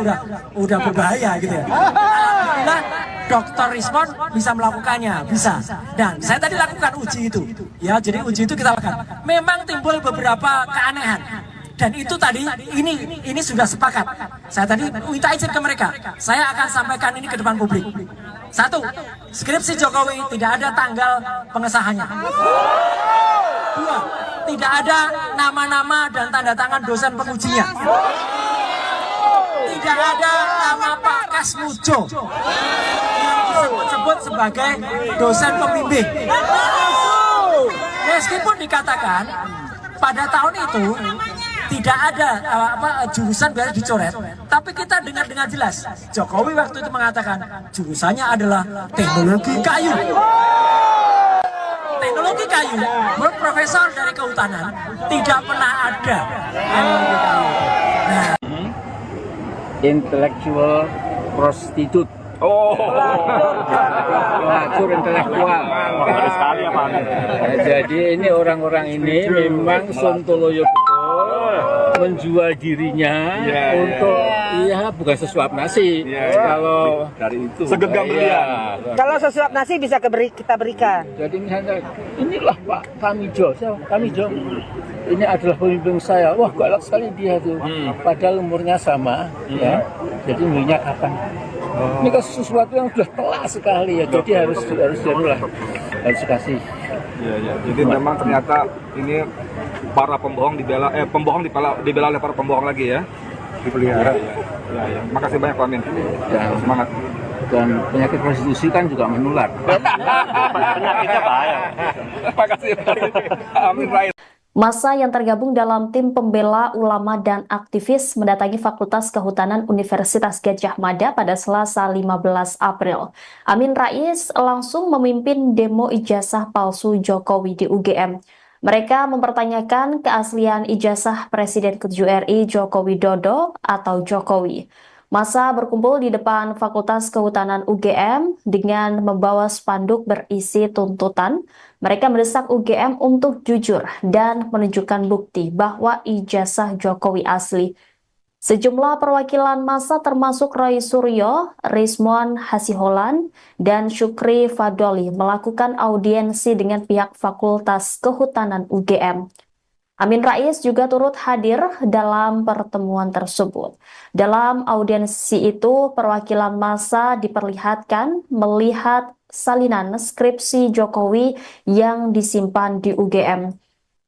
Speaker 2: udah berbahaya gitu ya. Alhamdulillah Dr. Rismon bisa melakukannya, bisa. Dan saya tadi lakukan uji itu. Ya, jadi uji itu kita lakukan. Memang timbul beberapa keanehan. Dan itu tadi, ini sudah sepakat. Saya tadi minta izin ke mereka. Saya akan sampaikan ini ke depan publik. 1, skripsi Jokowi tidak ada tanggal pengesahannya. 2, tidak ada nama-nama dan tanda tangan dosen pengujinya. Tidak ada nama Pak Kasmujo yang disebut-sebut sebagai dosen pembimbing. Meskipun dikatakan pada tahun itu tidak ada jurusan biasa dicoret, tapi kita dengar dengan jelas Jokowi waktu itu mengatakan jurusannya adalah teknologi kayu. Teknologi kayu, menurut profesor dari kehutanan tidak pernah ada. Nah,
Speaker 3: Intellectual prostitute.
Speaker 4: Oh,
Speaker 3: Pelacur intelektual.
Speaker 6: Harus sekali ya Pak Amin.
Speaker 3: Nah, jadi ini orang-orang ini memang sontoloyo betul menjual dirinya untuk bukan sesuap nasi. Kalau
Speaker 4: dari itu segenggam berlian.
Speaker 5: Kalau sesuap nasi bisa kita berikan.
Speaker 3: Jadi misalnya inilah Pak Tamijo, Tamijo. Ini adalah pemimpin saya. Wah, galak sekali dia tuh. Padahal umurnya sama, ya. Jadi minyak kapan? Ini kan sesuatu yang sudah telat sekali ya. Jadi harus kasih.
Speaker 4: Ya. Jadi memang ternyata ini para pembohong dibela oleh para pembohong lagi ya. Dipelihara. Ya. Makasih banyak Pak Amin.
Speaker 3: Ya.
Speaker 4: Semangat.
Speaker 3: Dan penyakit prostitusi kan juga menular.
Speaker 6: Penyakitnya bahaya.
Speaker 4: Makasih Amin Rais.
Speaker 1: Massa yang tergabung dalam tim pembela ulama dan aktivis mendatangi Fakultas Kehutanan Universitas Gadjah Mada pada Selasa 15 April. Amin Rais langsung memimpin demo ijazah palsu Jokowi di UGM. Mereka mempertanyakan keaslian ijazah Presiden ke-7 RI Joko Widodo atau Jokowi. Massa berkumpul di depan Fakultas Kehutanan UGM dengan membawa spanduk berisi tuntutan Mereka mendesak UGM untuk jujur dan menunjukkan bukti bahwa ijazah Jokowi asli. Sejumlah perwakilan massa termasuk Roy Suryo, Rizmon Hasiholan, dan Syukri Fadoli melakukan audiensi dengan pihak Fakultas Kehutanan UGM. Amin Rais juga turut hadir dalam pertemuan tersebut. Dalam audiensi itu, perwakilan massa diperlihatkan melihat salinan skripsi Jokowi yang disimpan di UGM.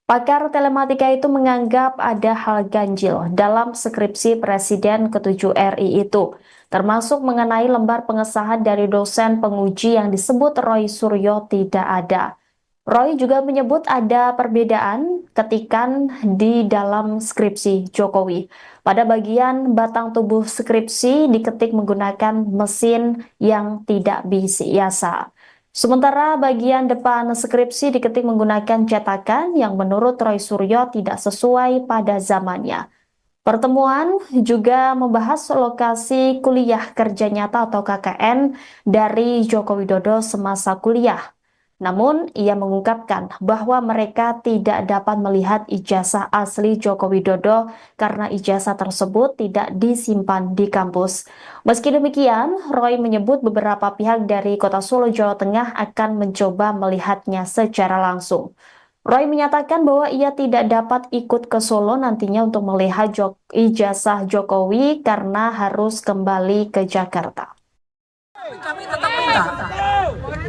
Speaker 1: Pakar telematika itu menganggap ada hal ganjil dalam skripsi Presiden ke-7 RI itu, termasuk mengenai lembar pengesahan dari dosen penguji yang disebut Roy Suryo tidak ada. Roy juga menyebut ada perbedaan ketikan di dalam skripsi Jokowi. Pada bagian batang tubuh skripsi diketik menggunakan mesin yang tidak biasa. Sementara bagian depan skripsi diketik menggunakan cetakan yang menurut Roy Suryo tidak sesuai pada zamannya. Pertemuan juga membahas lokasi kuliah kerja nyata atau KKN dari Joko Widodo semasa kuliah. Namun, ia mengungkapkan bahwa mereka tidak dapat melihat ijazah asli Joko Widodo karena ijazah tersebut tidak disimpan di kampus. Meski demikian, Roy menyebut beberapa pihak dari Kota Solo, Jawa Tengah akan mencoba melihatnya secara langsung. Roy menyatakan bahwa ia tidak dapat ikut ke Solo nantinya untuk melihat ijazah Jokowi karena harus kembali ke Jakarta.
Speaker 2: Kami tetap minta,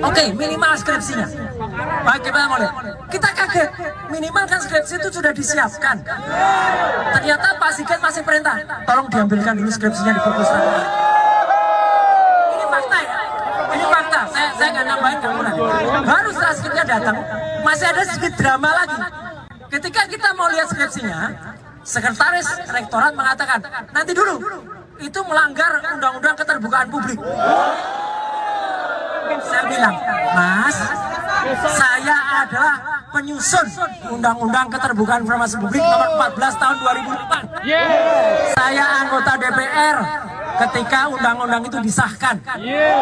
Speaker 2: oke, minimal skripsinya. Bagaimana mau lihat? Kita kaget, minimal kan skripsi itu sudah disiapkan. Ternyata Pak Sigit masih perintah, tolong diambilkan dulu skripsinya di perpustakaan. Ini fakta ya, ini fakta. Saya nggak nambahin kamu lagi. Baru setelah skripsinya datang, masih ada sedikit drama lagi. Ketika kita mau lihat skripsinya, sekretaris rektorat mengatakan, nanti dulu. Itu melanggar undang-undang keterbukaan publik. Saya bilang, Mas, saya adalah penyusun undang-undang keterbukaan informasi publik nomor 14 tahun 2008. Saya anggota DPR ketika undang-undang itu disahkan.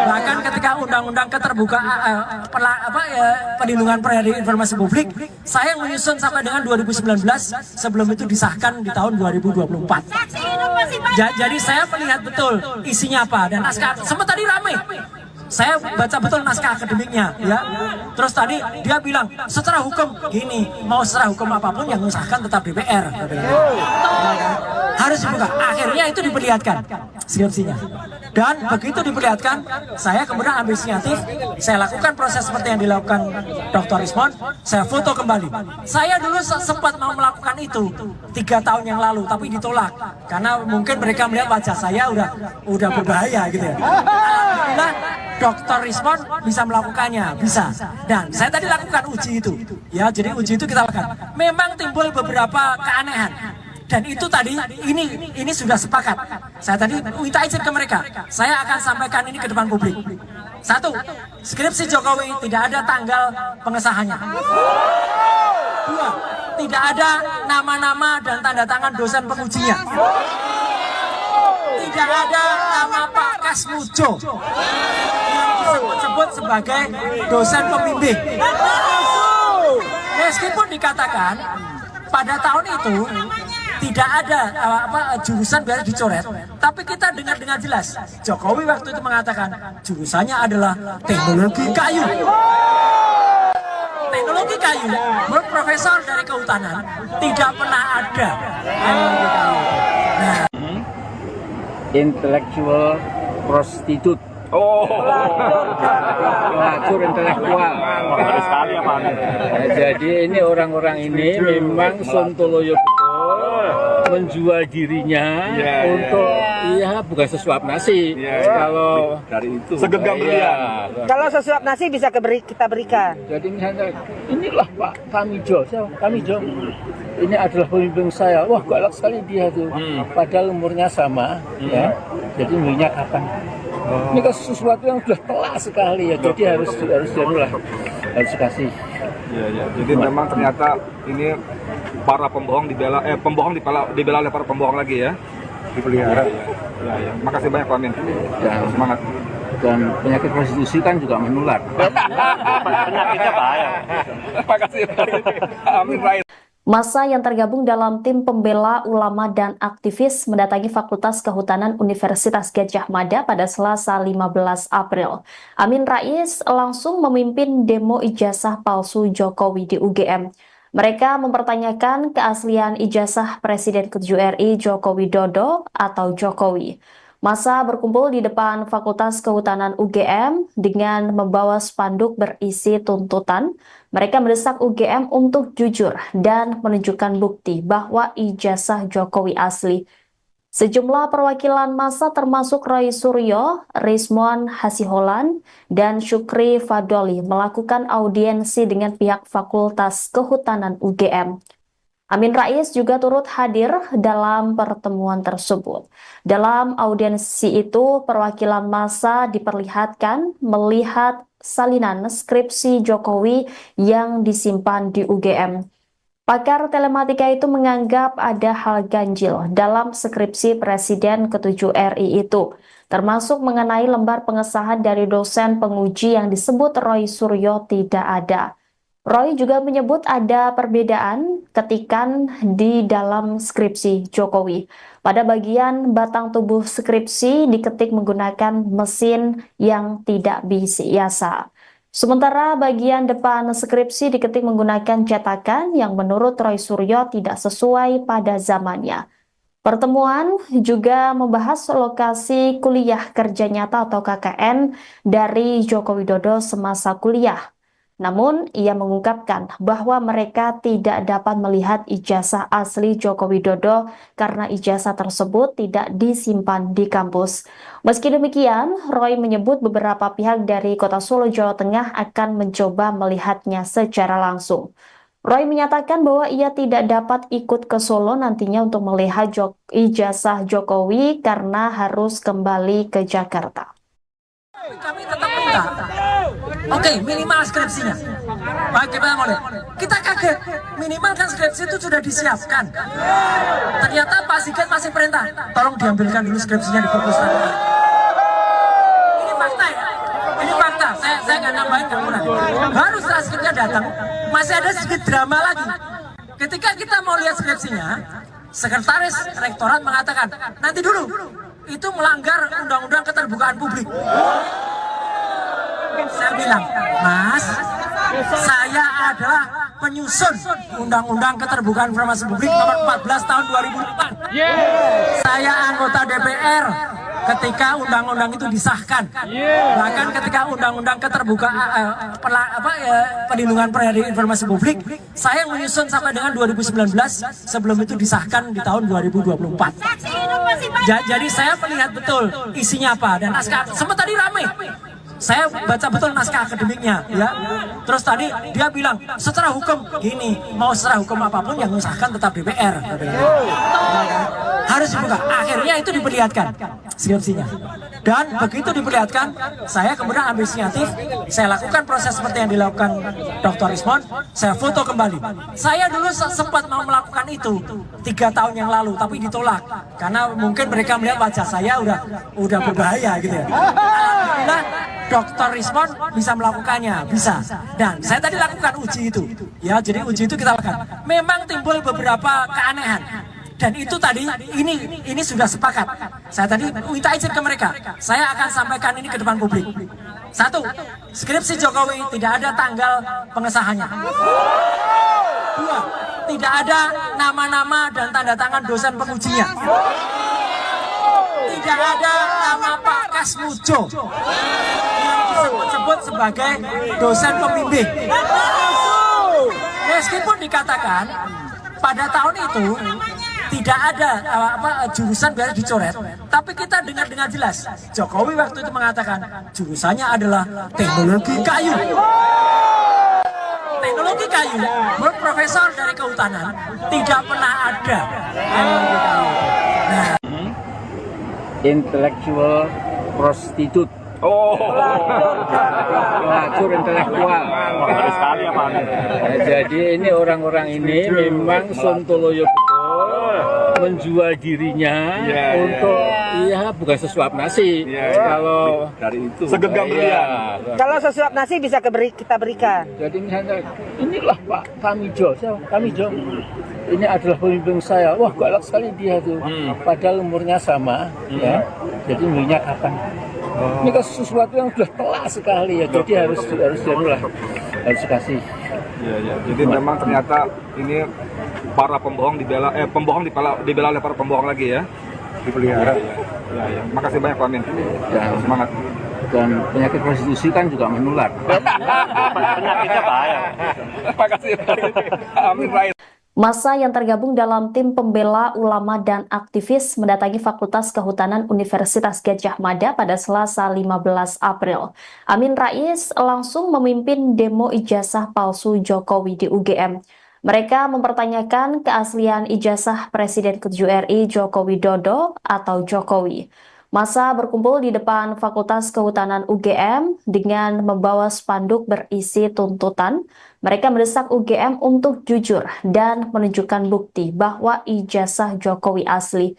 Speaker 2: Bahkan ketika undang-undang keterbukaan perlindungan informasi publik, saya menyusun sampai dengan 2019, sebelum itu disahkan di tahun 2024. Jadi saya melihat betul isinya apa dan naskah. Sempat tadi rame. Saya baca betul naskah akademiknya, ya. Terus tadi dia bilang secara hukum gini, mau secara hukum apapun yang mengesahkan tetap DPR. Harus dibuka. Akhirnya itu diperlihatkan skripsinya. Dan begitu diperlihatkan, saya kemudian ambil inisiatif, saya lakukan proses seperti yang dilakukan Dr. Rizmon, saya foto kembali. Saya dulu sempat mau melakukan itu 3 tahun yang lalu, tapi ditolak karena mungkin mereka melihat wajah saya udah berbahaya gitu ya. Alhamdulillah Dr. Rizmon bisa melakukannya, bisa. Dan saya tadi lakukan uji itu, ya. Jadi uji itu kita lakukan. Memang timbul beberapa keanehan. Dan itu tadi, ini sudah sepakat. Saya tadi minta izin ke mereka. Saya akan sampaikan ini ke depan publik. 1, skripsi Jokowi tidak ada tanggal pengesahannya. 2, tidak ada nama-nama dan tanda tangan dosen pengujinya. Tidak ada nama Pak Kasmujo yang disebut-sebut sebagai dosen pembimbing. Meskipun dikatakan pada tahun itu tidak ada jurusan biasa dicoret, tapi kita dengar dengan jelas Jokowi waktu itu mengatakan jurusannya adalah teknologi kayu. Teknologi kayu, menurut profesor dari kehutanan tidak pernah ada. Nah,
Speaker 3: Intellectual prostitute.
Speaker 4: Oh,
Speaker 3: Pelacur intelektual.
Speaker 6: Harus sekali ya Pak Amin.
Speaker 3: Nah, jadi ini orang-orang ini memang sontoloyo betul menjual dirinya untuk bukan sesuap nasi. Kalau
Speaker 4: dari itu segenggam berlian.
Speaker 5: Kalau sesuap nasi bisa kita berikan.
Speaker 3: jadi misalnya inilah Pak Tamijo, Tamijo ini adalah pemimpin saya. Wah, galak sekali dia tuh. Padahal umurnya sama, ya. Jadi umurnya kapan? Ini kan sesuatu yang sudah telat sekali ya. Jadi harus dikasih.
Speaker 4: Ya. Jadi memang ternyata ini para pembohong pembohong dibela oleh para pembohong lagi ya. Dipelihara. Ya. Makasih banyak Pak Amin.
Speaker 3: Ya.
Speaker 4: Semangat.
Speaker 3: Dan penyakit prostitusi kan juga menular.
Speaker 6: Penyakitnya bahaya.
Speaker 4: Terima kasih. Amin Rais.
Speaker 1: Massa yang tergabung dalam tim pembela ulama dan aktivis mendatangi Fakultas Kehutanan Universitas Gadjah Mada pada Selasa 15 April. Amin Rais langsung memimpin demo ijazah palsu Jokowi di UGM. Mereka mempertanyakan keaslian ijazah Presiden ke-7 RI Joko Widodo atau Jokowi. Massa berkumpul di depan Fakultas Kehutanan UGM dengan membawa spanduk berisi tuntutan. Mereka mendesak UGM untuk jujur dan menunjukkan bukti bahwa ijazah Jokowi asli. Sejumlah perwakilan massa termasuk Roy Suryo, Rizmon Hasiholan, dan Syukri Fadoli melakukan audiensi dengan pihak Fakultas Kehutanan UGM. Amin Rais juga turut hadir dalam pertemuan tersebut. Dalam audiensi itu, perwakilan massa diperlihatkan melihat salinan skripsi Jokowi yang disimpan di UGM. Pakar telematika itu menganggap ada hal ganjil dalam skripsi Presiden ke-7 RI itu, termasuk mengenai lembar pengesahan dari dosen penguji yang disebut Roy Suryo tidak ada. Roy juga menyebut ada perbedaan ketikan di dalam skripsi Jokowi. Pada bagian batang tubuh skripsi diketik menggunakan mesin yang tidak biasa. Sementara bagian depan skripsi diketik menggunakan cetakan yang menurut Roy Suryo tidak sesuai pada zamannya. Pertemuan juga membahas lokasi kuliah kerja nyata atau KKN dari Joko Widodo semasa kuliah. Namun, ia mengungkapkan bahwa mereka tidak dapat melihat ijazah asli Joko Widodo karena ijazah tersebut tidak disimpan di kampus. Meski demikian, Roy menyebut beberapa pihak dari Kota Solo, Jawa Tengah akan mencoba melihatnya secara langsung. Roy menyatakan bahwa ia tidak dapat ikut ke Solo nantinya untuk melihat ijazah Jokowi karena harus kembali ke Jakarta.
Speaker 2: Kami tetap minta, oke, minimal skripsinya. Bagaimana boleh? Kita kaget, minimal kan skripsi itu sudah disiapkan. Ternyata Pak Sigit masih perintah, tolong diambilkan dulu skripsinya di perpustakaan. Ini fakta ya, ini fakta. Saya nggak nambahin kamu lagi. Baru setelah skripsinya datang, masih ada sedikit drama lagi. Ketika kita mau lihat skripsinya, sekretaris rektorat mengatakan, nanti dulu. Itu melanggar undang-undang keterbukaan publik. Saya bilang, Mas, saya adalah penyusun undang-undang keterbukaan informasi publik nomor 14 tahun 2008. Saya anggota DPR ketika undang-undang itu disahkan. Bahkan ketika undang-undang keterbukaan perlindungan informasi publik, saya menyusun sampai dengan 2019 sebelum itu disahkan di tahun 2024. Jadi saya melihat betul isinya apa dan naskah. Sempat tadi ramai. Saya baca betul naskah akademiknya, ya. Terus tadi dia bilang secara hukum gini, mau secara hukum apapun yang mengesahkan tetap DPR. Harus dibuka. Akhirnya itu diperlihatkan skripsinya. Dan begitu diperlihatkan, saya kemudian ambil inisiatif, saya lakukan proses seperti yang dilakukan Dr. Rizmon, saya foto kembali. Saya dulu sempat mau melakukan itu 3 tahun yang lalu, tapi ditolak karena mungkin mereka melihat wajah saya udah berbahaya gitu ya. Alhamdulillah Dr. Rizmon bisa melakukannya, bisa. Dan saya tadi lakukan uji itu. Ya, jadi uji itu kita lakukan. Memang timbul beberapa keanehan. Dan itu tadi, ini sudah sepakat. Saya tadi minta izin ke mereka. Saya akan sampaikan ini ke depan publik. 1, skripsi Jokowi tidak ada tanggal pengesahannya. 2, tidak ada nama-nama dan tanda tangan dosen pengujinya. Tidak ada nama Pak Kasmujo yang disebut-sebut sebagai dosen pembimbing. Meskipun dikatakan pada tahun itu tidak ada jurusan biasa dicoret, tapi kita dengar dengan jelas Jokowi waktu itu mengatakan jurusannya adalah teknologi kayu. Teknologi kayu, menurut profesor dari kehutanan tidak pernah ada. Nah,
Speaker 3: Intellectual prostitute.
Speaker 4: Oh.
Speaker 3: Pelacur intelektual.
Speaker 6: Harus sekali ya Pak Amin.
Speaker 3: Jadi ini orang-orang ini memang sontoloyo betul menjual dirinya untuk bukan sesuap nasi. Kalau
Speaker 4: Dari itu segenggam berlian.
Speaker 5: Kalau sesuap nasi bisa kita berikan.
Speaker 3: jadi misalnya inilah Pak Tamijo, Tamijo. Ini adalah pemimpin saya. Wah, galak sekali dia tuh. Padahal umurnya sama, ya. Jadi minyak kapan? Ini kan sesuatu yang sudah telat sekali ya. Jadi harus kasih.
Speaker 4: Iya. Jadi memang ternyata ini para pembohong dibela oleh para pembohong lagi ya. Dipelihara. Ya. Makasih banyak Pak Amin.
Speaker 3: Ya.
Speaker 4: Semangat.
Speaker 3: Dan penyakit prostitusi kan juga menular.
Speaker 6: Penyakitnya bahaya.
Speaker 4: Makasih. Amin Rais.
Speaker 1: Massa yang tergabung dalam tim pembela ulama dan aktivis mendatangi Fakultas Kehutanan Universitas Gadjah Mada pada Selasa 15 April. Amin Rais langsung memimpin demo ijazah palsu Jokowi di UGM. Mereka mempertanyakan keaslian ijazah Presiden ke-7 RI Joko Widodo atau Jokowi. Massa berkumpul di depan Fakultas Kehutanan UGM dengan membawa spanduk berisi tuntutan. Mereka mendesak UGM untuk jujur dan menunjukkan bukti bahwa ijazah Jokowi asli.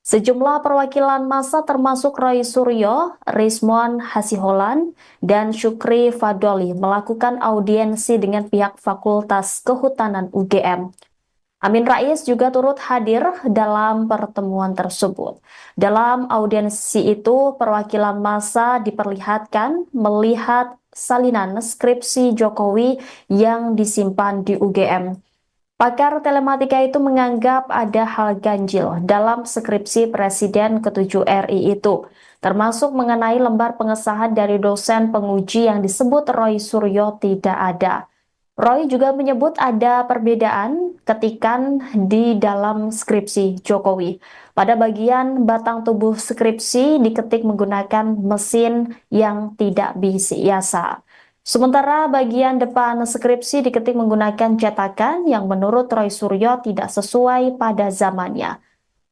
Speaker 1: Sejumlah perwakilan massa termasuk Roy Suryo, Rizmon Hasiholan, dan Syukri Fadoli melakukan audiensi dengan pihak Fakultas Kehutanan UGM. Amin Rais juga turut hadir dalam pertemuan tersebut. Dalam audiensi itu, perwakilan massa diperlihatkan melihat salinan skripsi Jokowi yang disimpan di UGM. Pakar telematika itu menganggap ada hal ganjil dalam skripsi Presiden ke-7 RI itu, termasuk mengenai lembar pengesahan dari dosen penguji yang disebut Roy Suryo tidak ada. Roy juga menyebut ada perbedaan ketikan di dalam skripsi Jokowi. Pada bagian batang tubuh skripsi diketik menggunakan mesin yang tidak biasa. Sementara bagian depan skripsi diketik menggunakan cetakan yang menurut Roy Suryo tidak sesuai pada zamannya.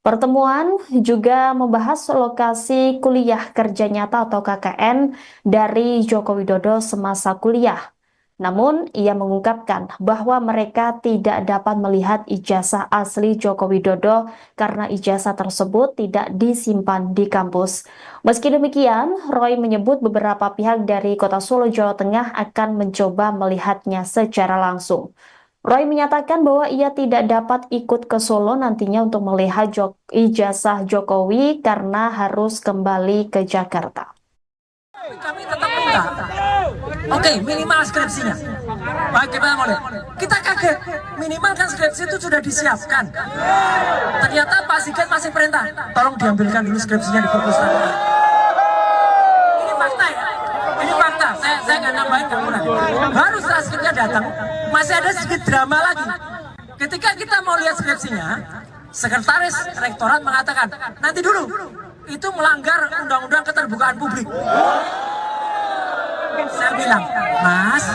Speaker 1: Pertemuan juga membahas lokasi kuliah kerja nyata atau KKN dari Joko Widodo semasa kuliah. Namun, ia mengungkapkan bahwa mereka tidak dapat melihat ijazah asli Joko Widodo karena ijazah tersebut tidak disimpan di kampus. Meski demikian, Roy menyebut beberapa pihak dari Kota Solo, Jawa Tengah akan mencoba melihatnya secara langsung. Roy menyatakan bahwa ia tidak dapat ikut ke Solo nantinya untuk melihat ijazah Jokowi karena harus kembali ke Jakarta.
Speaker 2: Kami tetap minta, oke, minimal skripsinya. Bagaimana boleh? Kita kaget, minimal kan skripsi itu sudah disiapkan. Ternyata Pak Sigit masih perintah, tolong diambilkan dulu skripsinya di perpustakaan. Ini fakta ya, ini fakta. Saya nggak nambahin kamu lagi. Baru setelah skripsinya datang, masih ada sedikit drama lagi. Ketika kita mau lihat skripsinya, sekretaris rektorat mengatakan, nanti dulu. Itu melanggar undang-undang keterbukaan publik. Saya bilang, Mas,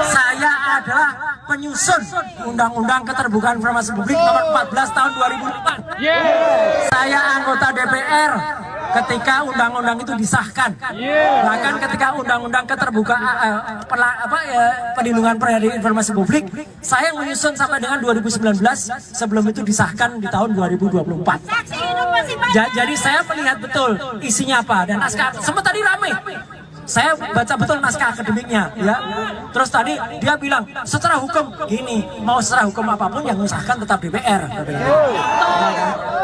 Speaker 2: saya adalah penyusun undang-undang keterbukaan informasi publik nomor 14 tahun 2008. Saya anggota DPR ketika undang-undang itu disahkan. Bahkan ketika undang-undang keterbukaan perlindungan informasi publik, saya menyusun sampai dengan 2019 sebelum itu disahkan di tahun 2024. Jadi saya melihat betul isinya apa dan naskah. Sempat tadi ramai. Saya baca betul naskah akademiknya, ya. Terus tadi dia bilang secara hukum gini, mau secara hukum apapun yang mengesahkan tetap DPR.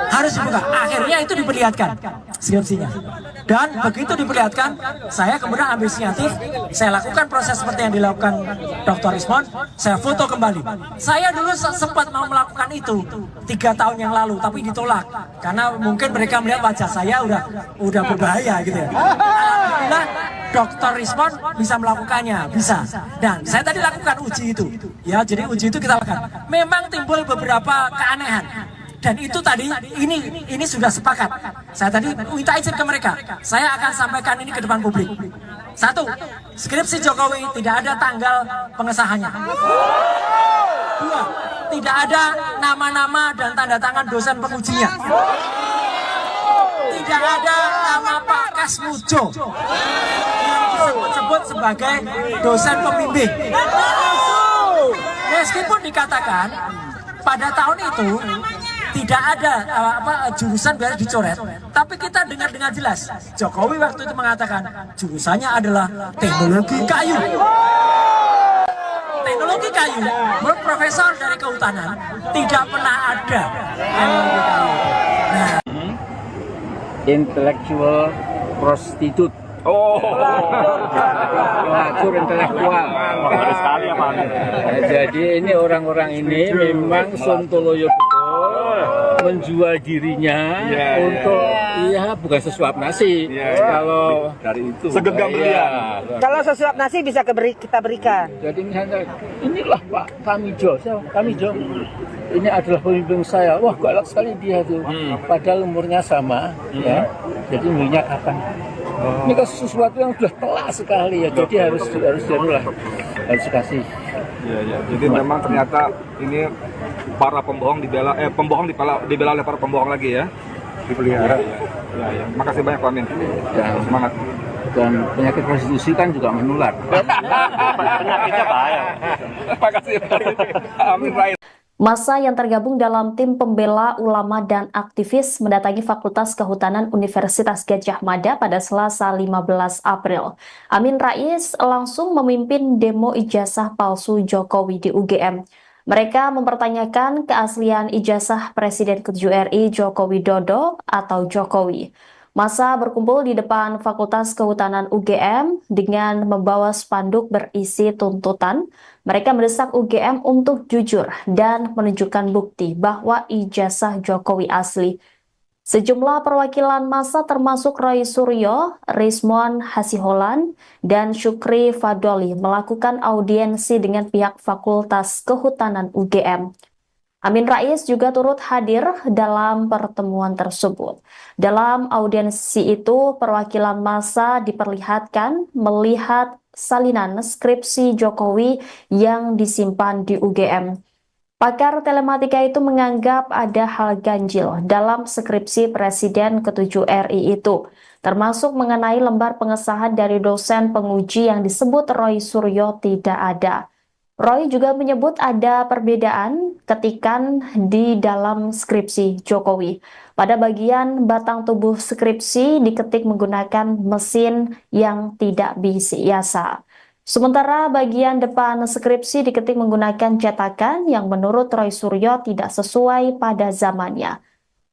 Speaker 2: Harus dibuka. Akhirnya itu diperlihatkan skripsinya. Dan begitu diperlihatkan, saya kemudian ambil inisiatif, saya lakukan proses seperti yang dilakukan Dr. Rizmon, saya foto kembali. Saya dulu sempat mau melakukan itu 3 tahun yang lalu, tapi ditolak karena mungkin mereka melihat wajah saya udah berbahaya gitu ya. Alhamdulillah Dr. Rizmon bisa melakukannya, bisa. Dan saya tadi lakukan uji itu, ya. Jadi uji itu kita lakukan. Memang timbul beberapa keanehan. Dan itu tadi, ini sudah sepakat. Saya tadi minta izin ke mereka. Saya akan sampaikan ini ke depan publik. 1, skripsi Jokowi tidak ada tanggal pengesahannya. 2, tidak ada nama-nama dan tanda tangan dosen pengujinya. Tidak ada nama Pak Kasmujo yang disebut-sebut sebagai dosen pembimbing. Meskipun dikatakan pada tahun itu tidak ada jurusan biar dicoret, tapi kita dengar dengan jelas Jokowi waktu itu mengatakan jurusannya adalah teknologi kayu. Teknologi kayu, menurut profesor dari kehutanan tidak pernah ada teknologi kayu. Nah,
Speaker 3: Intellectual prostitute.
Speaker 4: Oh,
Speaker 3: Pelacur intelektual.
Speaker 6: Bagus sekali ya Pak.
Speaker 3: Jadi ini orang-orang ini memang sontoloyo betul menjual dirinya untuk bukan sesuap nasi. Kalau
Speaker 4: dari itu segenggam berlian.
Speaker 5: Kalau sesuap nasi bisa kita berikan.
Speaker 3: jadi misalnya inilah Pak Tamijo, Tamijo. Ini adalah pemimpin saya. Wah, galak sekali dia tuh. Padahal umurnya sama, ya. Jadi minyak kapan? Ini kan sesuatu yang sudah telat sekali ya. Jadi harus kasih.
Speaker 4: Iya. Jadi memang ternyata ini para pembohong dibela oleh para pembohong lagi ya. Dipelihara. Ya. Makasih banyak Pak Amin.
Speaker 3: Dan
Speaker 4: Semangat.
Speaker 3: Dan penyakit prostitusi kan juga menular.
Speaker 6: Penyakitnya bahaya.
Speaker 4: Makasih Pak Amin Rais.
Speaker 1: Massa yang tergabung dalam tim pembela ulama dan aktivis mendatangi Fakultas Kehutanan Universitas Gadjah Mada pada Selasa 15 April. Amin Rais langsung memimpin demo ijazah palsu Jokowi di UGM. Mereka mempertanyakan keaslian ijazah Presiden ke-7 RI Joko Widodo atau Jokowi. Massa berkumpul di depan Fakultas Kehutanan UGM dengan membawa spanduk berisi tuntutan. Mereka mendesak UGM untuk jujur dan menunjukkan bukti bahwa ijazah Jokowi asli. Sejumlah perwakilan massa termasuk Roy Suryo, Rizmon Hasiholan, dan Syukri Fadoli melakukan audiensi dengan pihak Fakultas Kehutanan UGM. Amin Rais juga turut hadir dalam pertemuan tersebut. Dalam audiensi itu, perwakilan massa diperlihatkan melihat salinan skripsi Jokowi yang disimpan di UGM. Pakar telematika itu menganggap ada hal ganjil dalam skripsi Presiden ke-7 RI itu, termasuk mengenai lembar pengesahan dari dosen penguji yang disebut Roy Suryo tidak ada. Roy juga menyebut ada perbedaan ketikan di dalam skripsi Jokowi. Pada bagian batang tubuh skripsi diketik menggunakan mesin yang tidak biasa. Sementara bagian depan skripsi diketik menggunakan cetakan yang menurut Roy Suryo tidak sesuai pada zamannya.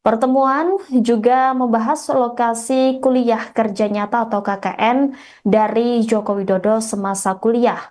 Speaker 1: Pertemuan juga membahas lokasi kuliah kerja nyata atau KKN dari Joko Widodo semasa kuliah.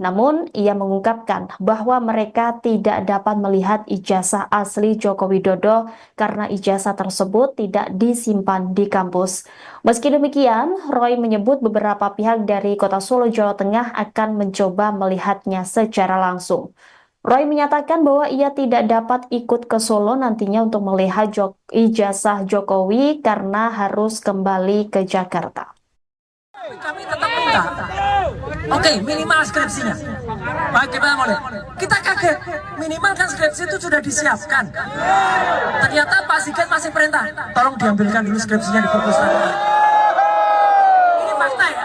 Speaker 1: Namun, ia mengungkapkan bahwa mereka tidak dapat melihat ijazah asli Joko Widodo karena ijazah tersebut tidak disimpan di kampus. Meski demikian, Roy menyebut beberapa pihak dari Kota Solo, Jawa Tengah akan mencoba melihatnya secara langsung. Roy menyatakan bahwa ia tidak dapat ikut ke Solo nantinya untuk melihat ijazah Jokowi karena harus kembali ke Jakarta.
Speaker 2: kami tetap minta. Oke, minimal skripsinya. Bagaimana mau lihat? Kita kaget, minimal kan skripsi itu sudah disiapkan. Ternyata Pak Sigit masih perintah, tolong diambilkan dulu skripsinya di perpustakaan. Ini fakta ya,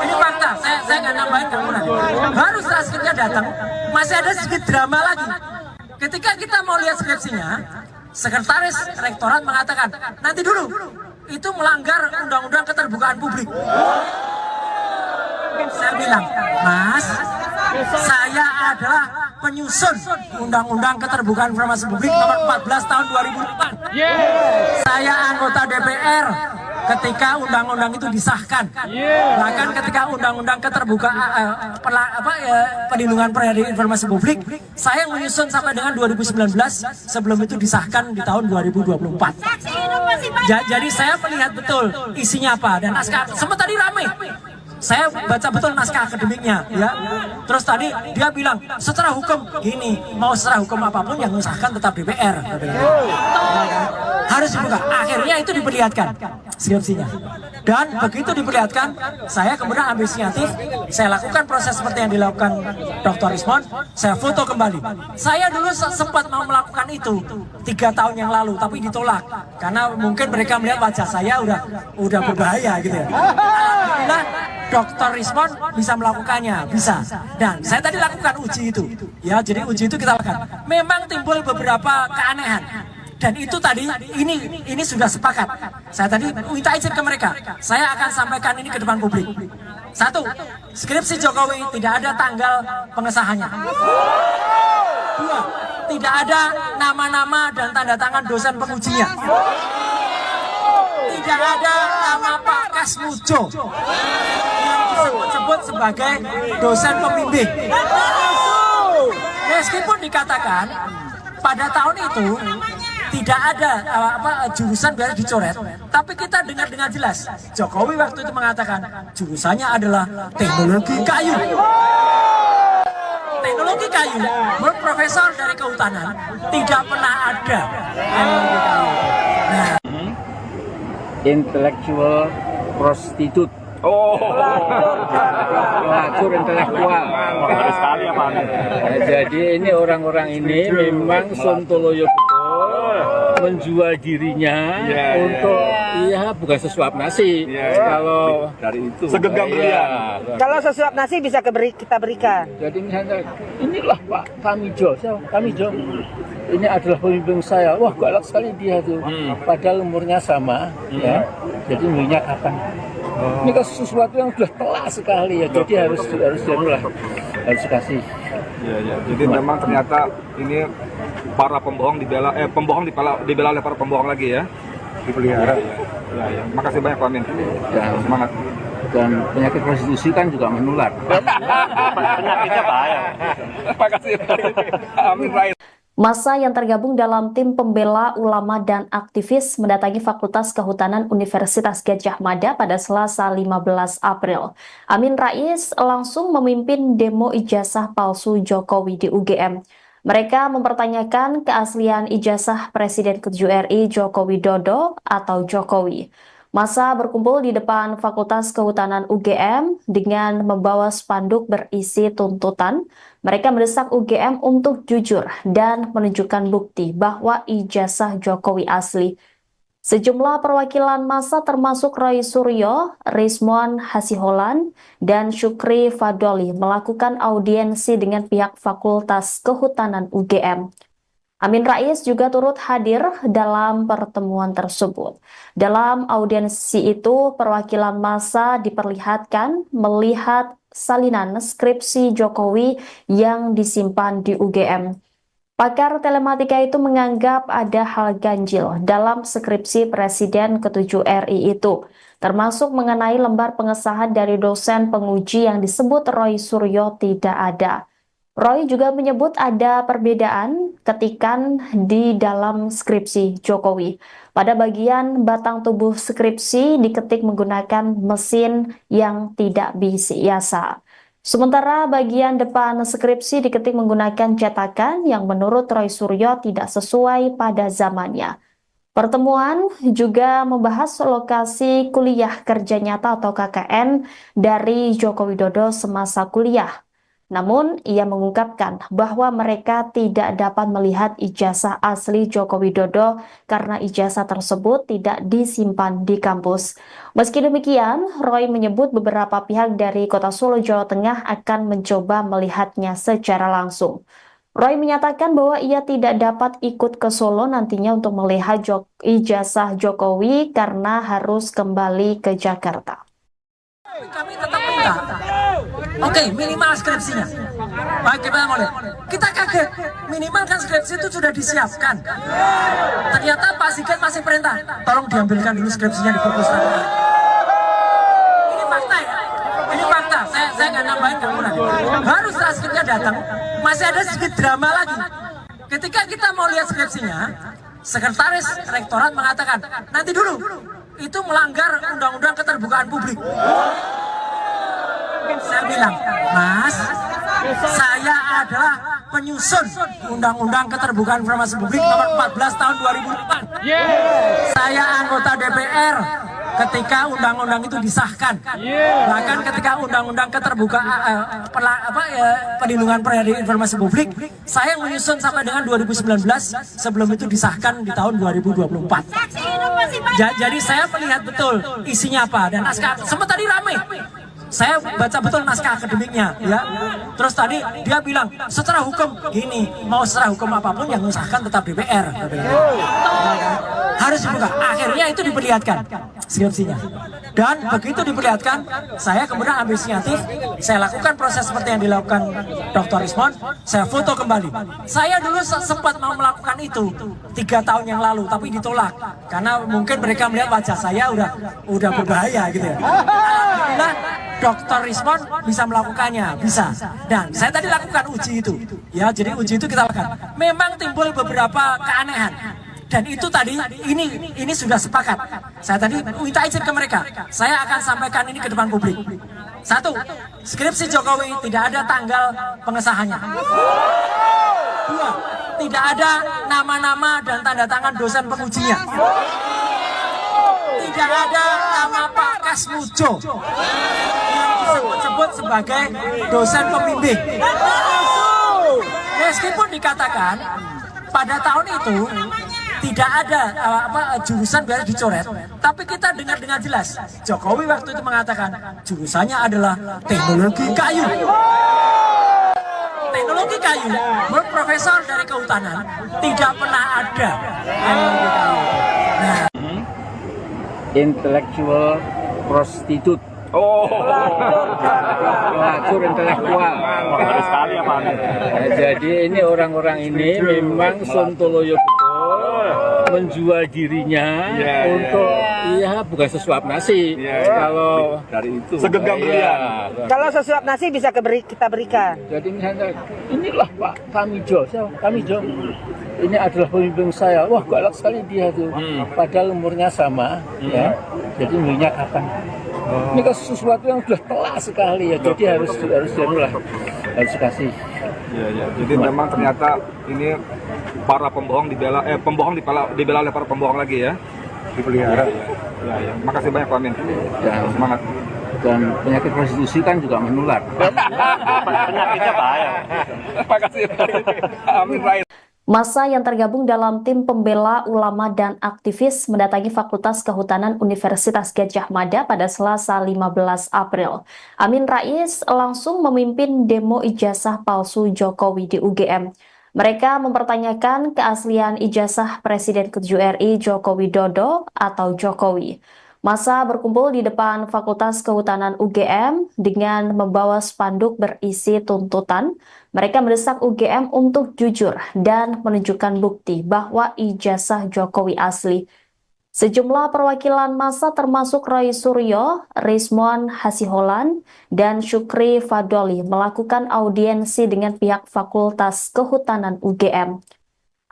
Speaker 2: ini fakta. Saya nggak nambahin kamu lagi. Baru setelah skripsinya datang, masih ada sedikit drama lagi. Ketika kita mau lihat skripsinya, sekretaris rektorat mengatakan, nanti dulu, itu melanggar undang-undang keterbukaan publik. Saya bilang, Mas, saya adalah penyusun undang-undang keterbukaan informasi publik nomor 14 tahun 2008. Saya anggota DPR ketika undang-undang itu disahkan. Bahkan ketika undang-undang keterbukaan perlindungan informasi publik, saya menyusun sampai dengan 2019 sebelum itu disahkan di tahun 2024. Jadi saya melihat betul isinya apa dan naskah. Sempat tadi ramai. Saya baca betul naskah akademiknya, ya. Terus tadi dia bilang secara hukum gini, mau secara hukum apapun yang mengesahkan tetap DPR. Harus dibuka. Akhirnya itu diperlihatkan skripsinya. Dan begitu diperlihatkan, saya kemudian ambil inisiatif, saya lakukan proses seperti yang dilakukan Dr. Rizmon, saya foto kembali. Saya dulu sempat mau melakukan itu 3 tahun yang lalu, tapi ditolak karena mungkin mereka melihat wajah saya udah berbahaya gitu ya. Alhamdulillah Dr. Rizmon bisa melakukannya, bisa. Dan saya tadi lakukan uji itu. Ya, jadi uji itu kita lakukan. Memang timbul beberapa keanehan. Dan itu tadi, ini sudah sepakat. Saya tadi minta izin ke mereka. Saya akan sampaikan ini ke depan publik. Satu, skripsi Jokowi tidak ada tanggal pengesahannya. Dua, tidak ada nama-nama dan tanda tangan dosen pengujinya. Tidak ada nama Pak Kasmujo yang disebut-sebut sebagai dosen pembimbing. Meskipun dikatakan pada tahun itu tidak ada jurusan biar dicoret, tapi kita dengar dengan jelas Jokowi waktu itu mengatakan jurusannya adalah teknologi kayu. Teknologi kayu, menurut profesor dari kehutanan tidak pernah ada teknologi kayu. Nah,
Speaker 3: Intellectual prostitute.
Speaker 4: Oh,
Speaker 3: Pelacur intelektual.
Speaker 6: Ngeri sekali ya Pak.
Speaker 3: Jadi ini orang-orang ini memang sontoloyo betul menjual dirinya untuk bukan sesuap nasi. Kalau
Speaker 4: dari itu segenggam berlian.
Speaker 5: Kalau sesuap nasi bisa kita berikan.
Speaker 3: jadi misalnya inilah Pak Tamijo, Tamijo. Ini adalah pemimpin saya. Wah, galak sekali dia tuh. Padahal umurnya sama, ya. Jadi minyak kapan? Ini kan sesuatu yang sudah telat sekali ya. Jadi harus kasih.
Speaker 4: Ya. Jadi memang ternyata ini para pembohong dibela oleh para pembohong lagi ya. Dipelihara. Ya. Makasih banyak Pak Amin.
Speaker 3: Ya.
Speaker 4: Semangat.
Speaker 3: Dan penyakit prostitusi kan juga menular.
Speaker 6: Penyakitnya bahaya.
Speaker 4: Makasih. Amin Rais.
Speaker 1: Massa yang tergabung dalam tim pembela ulama dan aktivis mendatangi Fakultas Kehutanan Universitas Gadjah Mada pada Selasa 15 April. Amin Rais langsung memimpin demo ijazah palsu Jokowi di UGM. Mereka mempertanyakan keaslian ijazah Presiden ke-7 RI Joko Widodo atau Jokowi. Massa berkumpul di depan Fakultas Kehutanan UGM dengan membawa spanduk berisi tuntutan. Mereka mendesak UGM untuk jujur dan menunjukkan bukti bahwa ijazah Jokowi asli. Sejumlah perwakilan massa termasuk Roy Suryo, Rizmon Hasiholan, dan Syukri Fadoli melakukan audiensi dengan pihak Fakultas Kehutanan UGM. Amin Rais juga turut hadir dalam pertemuan tersebut. Dalam audiensi itu, perwakilan massa diperlihatkan melihat salinan skripsi Jokowi yang disimpan di UGM. Pakar telematika itu menganggap ada hal ganjil dalam skripsi Presiden ke-7 RI itu, termasuk mengenai lembar pengesahan dari dosen penguji yang disebut Roy Suryo tidak ada. Roy juga menyebut ada perbedaan ketikan di dalam skripsi Jokowi. Pada bagian batang tubuh skripsi diketik menggunakan mesin yang tidak biasa. Sementara bagian depan skripsi diketik menggunakan cetakan yang menurut Roy Suryo tidak sesuai pada zamannya. Pertemuan juga membahas lokasi kuliah kerja nyata atau KKN dari Joko Widodo semasa kuliah. Namun, ia mengungkapkan bahwa mereka tidak dapat melihat ijazah asli Joko Widodo karena ijazah tersebut tidak disimpan di kampus. Meski demikian, Roy menyebut beberapa pihak dari Kota Solo, Jawa Tengah akan mencoba melihatnya secara langsung. Roy menyatakan bahwa ia tidak dapat ikut ke Solo nantinya untuk melihat ijazah Jokowi karena harus kembali ke Jakarta.
Speaker 2: Kami tetap minta, oke, minimal skripsinya. Bagaimana mau lihat? Kita kaget, minimal kan skripsi itu sudah disiapkan. Ternyata Pak Sigit masih perintah, tolong diambilkan dulu skripsinya di perpustakaan. Ini fakta ya, ini fakta. Saya nggak nambahin kemudian. Baru setelah skripsinya datang, masih ada sedikit drama lagi. Ketika kita mau lihat skripsinya, sekretaris rektorat mengatakan, nanti dulu. Itu melanggar undang-undang keterbukaan publik. Saya bilang, Mas, saya adalah penyusun undang-undang keterbukaan informasi publik nomor 14 tahun 2008. Saya anggota DPR ketika undang-undang itu disahkan. Bahkan ketika undang-undang keterbukaan perlindungan informasi publik, saya menyusun sampai dengan 2019 sebelum itu disahkan di tahun 2024. Jadi saya melihat betul isinya apa dan naskah sempat tadi ramai. Saya baca betul naskah akademiknya, ya. Terus tadi dia bilang secara hukum gini, mau secara hukum apapun yang mengesahkan tetap DPR. Harus dibuka. Akhirnya itu diperlihatkan skripsinya. Dan begitu diperlihatkan, saya kemudian ambil inisiatif, saya lakukan proses seperti yang dilakukan Dr. Rismon, saya foto kembali. Saya dulu sempat mau melakukan itu 3 tahun yang lalu, tapi ditolak karena mungkin mereka melihat wajah saya udah berbahaya gitu ya. Alhamdulillah Dr. Rismon bisa melakukannya, bisa. Dan saya tadi lakukan uji itu, ya. Jadi uji itu kita lakukan. Memang timbul beberapa keanehan. Dan itu tadi, ini sudah sepakat. Saya tadi minta izin ke mereka. Saya akan sampaikan ini ke depan publik. 1, skripsi Jokowi tidak ada tanggal pengesahannya. 2, tidak ada nama-nama dan tanda tangan dosen pengujinya. Tidak ada nama Pak Kasmujo yang disebut-sebut sebagai dosen pembimbing. Meskipun dikatakan pada tahun itu tidak ada jurusan biar dicoret, tapi kita dengar dengan jelas Jokowi waktu itu mengatakan jurusannya adalah teknologi kayu. Teknologi kayu, menurut profesor dari kehutanan tidak pernah ada. Nah,
Speaker 3: Intellectual prostitute.
Speaker 4: Oh,
Speaker 3: Pelacur intelektual.
Speaker 6: Bagus sekali ya Pak.
Speaker 3: Jadi ini orang-orang ini memang sontoloyo betul menjual dirinya untuk bukan sesuap nasi. Kalau
Speaker 4: dari itu segenggam berlian.
Speaker 5: Kalau sesuap nasi bisa kita berikan.
Speaker 3: jadi misalnya inilah Pak Tamijo, Tamijo ini adalah pemimpin saya. Wah galak sekali dia tuh. Padahal umurnya sama, ya. Jadi umurnya kapan? Ini kan sesuatu yang sudah telat sekali ya. Jadi harus kasih.
Speaker 4: Ya. Jadi memang ternyata ini para pembohong dibela oleh para pembohong lagi ya. Dipelihara. Ya. Makasih banyak Pak Amin. Semangat.
Speaker 3: Dan penyakit prostitusi kan juga menular.
Speaker 6: Penyakitnya bahaya.
Speaker 4: Makasih Amin Rais.
Speaker 1: Massa yang tergabung dalam tim pembela ulama dan aktivis mendatangi Fakultas Kehutanan Universitas Gadjah Mada pada Selasa 15 April. Amin Rais langsung memimpin demo ijazah palsu Jokowi di UGM. Mereka mempertanyakan keaslian ijazah Presiden ke-7 RI Joko Widodo atau Jokowi. Massa berkumpul di depan Fakultas Kehutanan UGM dengan membawa spanduk berisi tuntutan. Mereka mendesak UGM untuk jujur dan menunjukkan bukti bahwa ijazah Jokowi asli. Sejumlah perwakilan massa termasuk Roy Suryo, Rismon Hasiholan, dan Syukri Fadoli melakukan audiensi dengan pihak Fakultas Kehutanan UGM.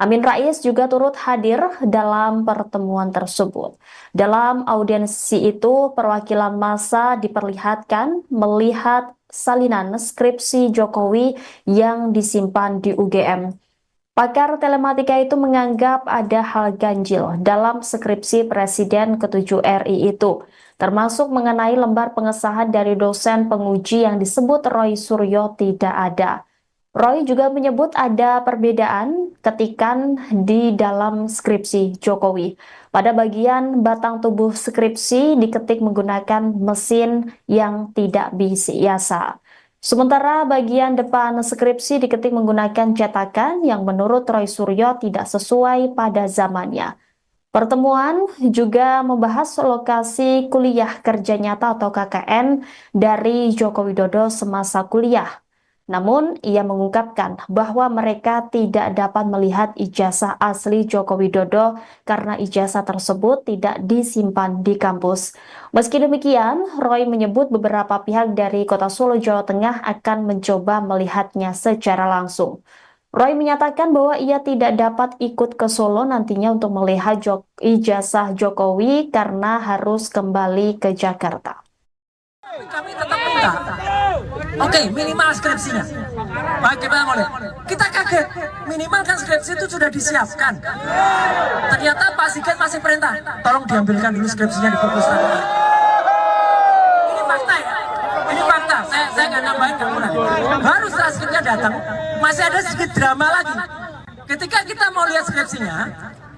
Speaker 1: Amin Rais juga turut hadir dalam pertemuan tersebut. Dalam audiensi itu, perwakilan massa diperlihatkan melihat salinan skripsi Jokowi yang disimpan di UGM. Pakar telematika itu menganggap ada hal ganjil dalam skripsi Presiden ke-7 RI itu, termasuk mengenai lembar pengesahan dari dosen penguji yang disebut Roy Suryo tidak ada. Roy juga menyebut ada perbedaan ketikan di dalam skripsi Jokowi. Pada bagian batang tubuh skripsi diketik menggunakan mesin yang tidak biasa. Sementara bagian depan skripsi diketik menggunakan cetakan yang menurut Roy Suryo tidak sesuai pada zamannya. Pertemuan juga membahas lokasi kuliah kerja nyata atau KKN dari Joko Widodo semasa kuliah. Namun, ia mengungkapkan bahwa mereka tidak dapat melihat ijazah asli Joko Widodo karena ijazah tersebut tidak disimpan di kampus. Meski demikian, Roy menyebut beberapa pihak dari Kota Solo, Jawa Tengah akan mencoba melihatnya secara langsung. Roy menyatakan bahwa ia tidak dapat ikut ke Solo nantinya untuk melihat ijazah Jokowi karena harus kembali ke Jakarta.
Speaker 2: Kami tetap minta, oke, minimal skripsinya. Bagaimana boleh? Kita kaget, minimal kan skripsi itu sudah disiapkan. Ternyata Pak Sigit masih perintah, tolong diambilkan dulu skripsinya di perpustakaan. Ini fakta ya, ini fakta. Saya nggak nambahin kemudian. Baru setelah skripsinya datang, masih ada sedikit drama lagi. Ketika kita mau lihat skripsinya,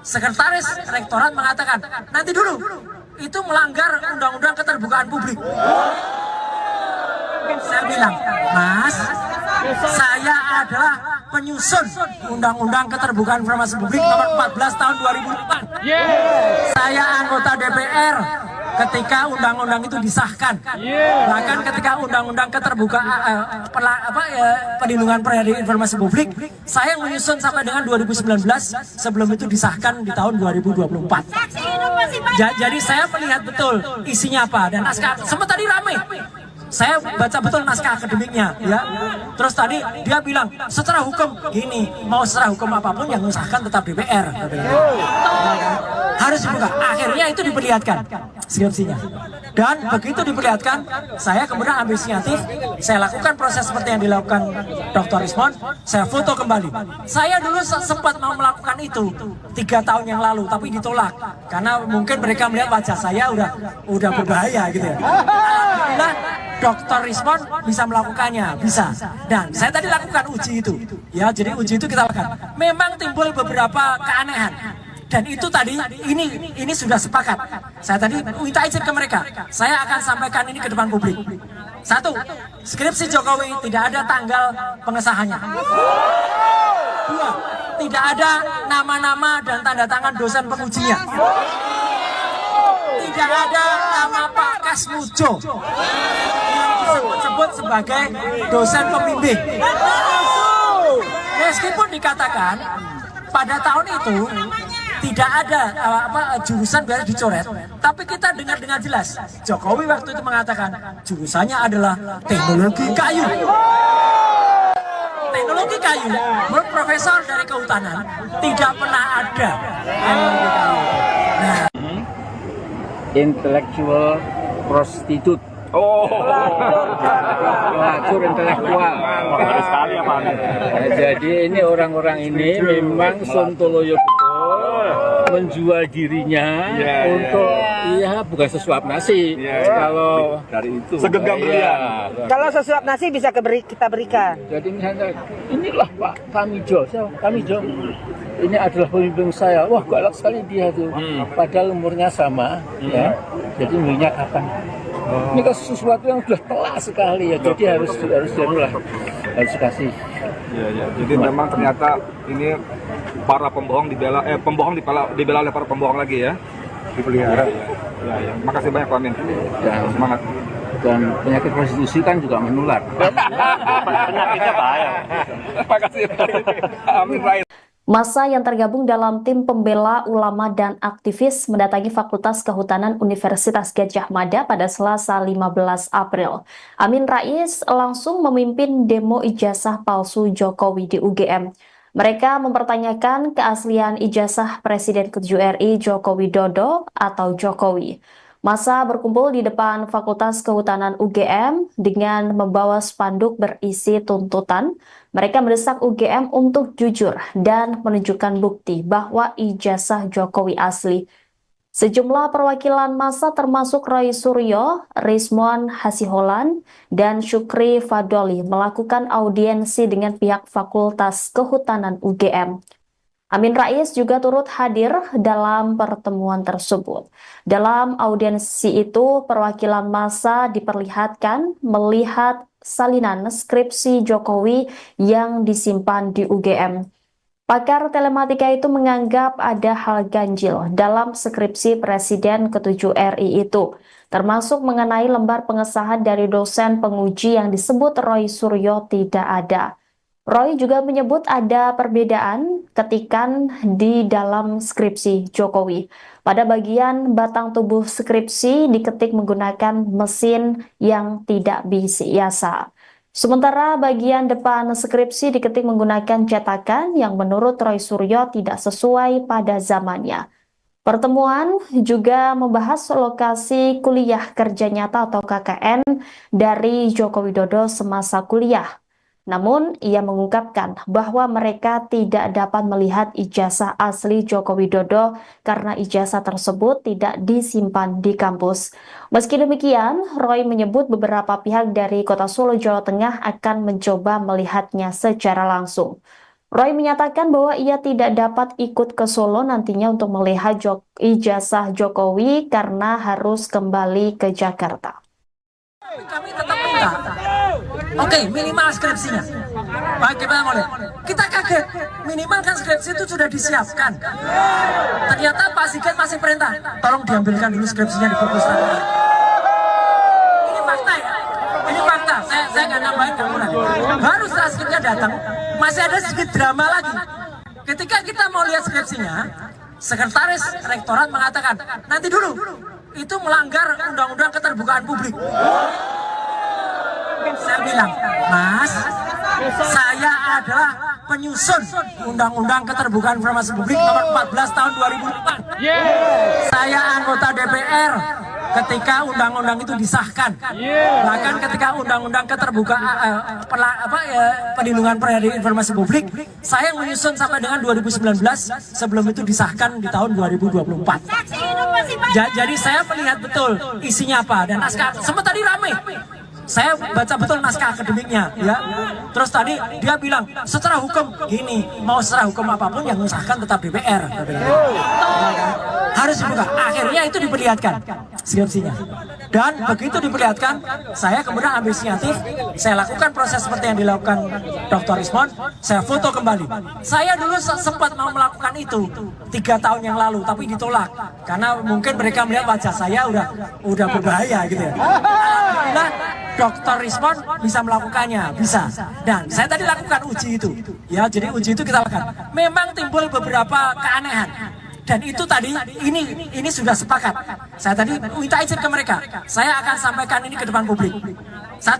Speaker 2: sekretaris rektorat mengatakan, nanti dulu. Itu melanggar undang-undang keterbukaan publik. Saya bilang, Mas, saya adalah penyusun Undang-Undang Keterbukaan Informasi Publik nomor 14 tahun 2008. Saya anggota DPR ketika undang-undang itu disahkan. Bahkan ketika undang-undang keterbukaan perlindungan informasi publik, saya menyusun sampai dengan 2019 sebelum itu disahkan di tahun 2024. Jadi saya melihat betul isinya apa dan naskah. Sempat tadi ramai. Saya baca betul naskah akademiknya, ya. Terus tadi dia bilang secara hukum gini, mau secara hukum apapun yang mengesahkan tetap DPR. Harus dibuka. Akhirnya itu diperlihatkan skripsinya. Dan begitu diperlihatkan, saya kemudian ambil inisiatif, saya lakukan proses seperti yang dilakukan Dr. Rismon, saya foto kembali. Saya dulu sempat mau melakukan itu 3 tahun yang lalu, tapi ditolak karena mungkin mereka melihat wajah saya udah berbahaya gitu ya. Alhamdulillah Dr. Rismon bisa melakukannya, bisa. Dan saya tadi lakukan uji itu. Ya, jadi uji itu kita lakukan. Memang timbul beberapa keanehan. Dan itu tadi, ini sudah sepakat. Saya tadi minta izin ke mereka. Saya akan sampaikan ini ke depan publik. 1, skripsi Jokowi tidak ada tanggal pengesahannya. 2, tidak ada nama-nama dan tanda tangan dosen pengujinya. Tidak ada nama Pak Kasmujo yang disebut-sebut sebagai dosen pembimbing. Meskipun dikatakan pada tahun itu tidak ada jurusan biasa dicoret, tapi kita dengar dengan jelas Jokowi waktu itu mengatakan jurusannya adalah teknologi kayu. Teknologi kayu, menurut profesor dari kehutanan tidak pernah ada teknologi kayu. Nah,
Speaker 3: Intellectual prostitute.
Speaker 4: Oh,
Speaker 3: Pelacur intelektual.
Speaker 6: Ngeri sekali ya Pak.
Speaker 3: Jadi ini orang-orang ini memang sontoloyo betul menjual dirinya untuk bukan sesuap nasi. Kalau
Speaker 4: dari itu segenggam berlian.
Speaker 5: Kalau sesuap nasi bisa kita berikan.
Speaker 3: Jadi misalnya inilah Pak Tamijo, Tamijo. Ini adalah pemimpin saya. Wah, galak sekali dia tuh. Padahal umurnya sama, ya. Jadi minyak kapan? Ini kan sesuatu yang sudah telat sekali ya. Jadi harus kasih.
Speaker 4: Ya. Jadi memang ternyata ini para pembohong dibela oleh para pembohong lagi ya. Dipelihara. Ya. Makasih banyak Pak Amin.
Speaker 3: Dan
Speaker 4: Semangat.
Speaker 3: Dan penyakit prostitusi kan juga menular.
Speaker 6: Penyakitnya bahaya.
Speaker 4: Makasih Amin Rais.
Speaker 1: Massa yang tergabung dalam tim pembela ulama dan aktivis mendatangi Fakultas Kehutanan Universitas Gadjah Mada pada Selasa 15 April. Amin Rais langsung memimpin demo ijazah palsu Jokowi di UGM. Mereka mempertanyakan keaslian ijazah Presiden ke-7 RI Joko Widodo atau Jokowi. Massa berkumpul di depan Fakultas Kehutanan UGM dengan membawa spanduk berisi tuntutan. Mereka mendesak UGM untuk jujur dan menunjukkan bukti bahwa ijazah Jokowi asli. Sejumlah perwakilan massa termasuk Roy Suryo, Rismon Hasiholan, dan Syukri Fadoli melakukan audiensi dengan pihak Fakultas Kehutanan UGM. Amin Rais juga turut hadir dalam pertemuan tersebut. Dalam audiensi itu, perwakilan massa diperlihatkan melihat salinan skripsi Jokowi yang disimpan di UGM. Pakar telematika itu menganggap ada hal ganjil dalam skripsi Presiden ke-7 RI itu, termasuk mengenai lembar pengesahan dari dosen penguji yang disebut Roy Suryo tidak ada. Roy juga menyebut ada perbedaan ketikan di dalam skripsi Jokowi. Pada bagian batang tubuh skripsi diketik menggunakan mesin yang tidak biasa. Sementara bagian depan skripsi diketik menggunakan cetakan yang menurut Roy Suryo tidak sesuai pada zamannya. Pertemuan juga membahas lokasi kuliah kerja nyata atau KKN dari Joko Widodo semasa kuliah. Namun, ia mengungkapkan bahwa mereka tidak dapat melihat ijazah asli Joko Widodo karena ijazah tersebut tidak disimpan di kampus. Meski demikian, Roy menyebut beberapa pihak dari Kota Solo, Jawa Tengah akan mencoba melihatnya secara langsung. Roy menyatakan bahwa ia tidak dapat ikut ke Solo nantinya untuk melihat ijazah Jokowi karena harus kembali ke Jakarta.
Speaker 2: Kami tetap minta, oke, minimal skripsinya. Baik, kita mulai. Kita kaget, minimal kan skripsi itu sudah disiapkan. Ternyata Pak Sigit masih perintah, tolong diambilkan dulu skripsinya di perpustakaan. Ini fakta ya, ini fakta. Saya nggak nambahin, nggak kurang. Baru setelah skripsinya datang, masih ada sedikit drama lagi. Ketika kita mau lihat skripsinya, sekretaris rektorat mengatakan, nanti dulu, itu melanggar undang-undang keterbukaan publik. Saya bilang, Mas, saya adalah penyusun undang-undang keterbukaan informasi publik nomor 14 tahun 2004. Saya anggota DPR ketika undang-undang itu disahkan. Bahkan ketika undang-undang keterbukaan perlindungan informasi publik, saya menyusun sampai dengan 2019 sebelum itu disahkan di tahun 2024. Jadi saya melihat betul isinya apa dan naskah. Sempat tadi ramai. Saya baca betul naskah akademiknya, ya. Terus tadi dia bilang secara hukum gini, mau secara hukum apapun yang mengesahkan tetap DPR. Harus dibuka. Akhirnya itu diperlihatkan skripsinya. Dan begitu diperlihatkan, saya kemudian ambil inisiatif, saya lakukan proses seperti yang dilakukan Dr. Rismon, saya foto kembali. Saya dulu sempat mau melakukan itu 3 tahun yang lalu, tapi ditolak karena mungkin mereka melihat wajah saya udah berbahaya gitu ya. Alhamdulillah Dr. Rismon bisa melakukannya, bisa. Dan saya tadi lakukan uji itu, ya. Jadi uji itu kita lakukan. Memang timbul beberapa keanehan. Dan itu tadi, ini sudah sepakat. Saya tadi minta izin ke mereka. Saya akan sampaikan ini ke depan publik. 1,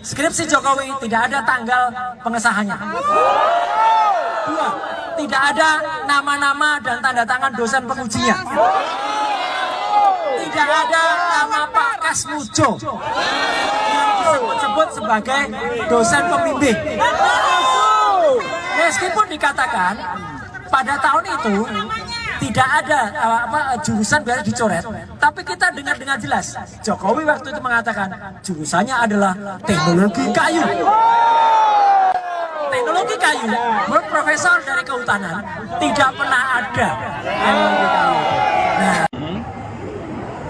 Speaker 2: skripsi Jokowi tidak ada tanggal pengesahannya. 2, tidak ada nama-nama dan tanda tangan dosen pengujinya. Tidak ada nama Pak Kasmujo yang disebut-sebut sebagai dosen pembimbing. Meskipun dikatakan pada tahun itu tidak ada jurusan biasa dicoret, tapi kita dengar dengan jelas Jokowi waktu itu mengatakan jurusannya adalah teknologi kayu. Teknologi kayu, menurut profesor dari kehutanan tidak pernah ada teknologi kayu. Nah,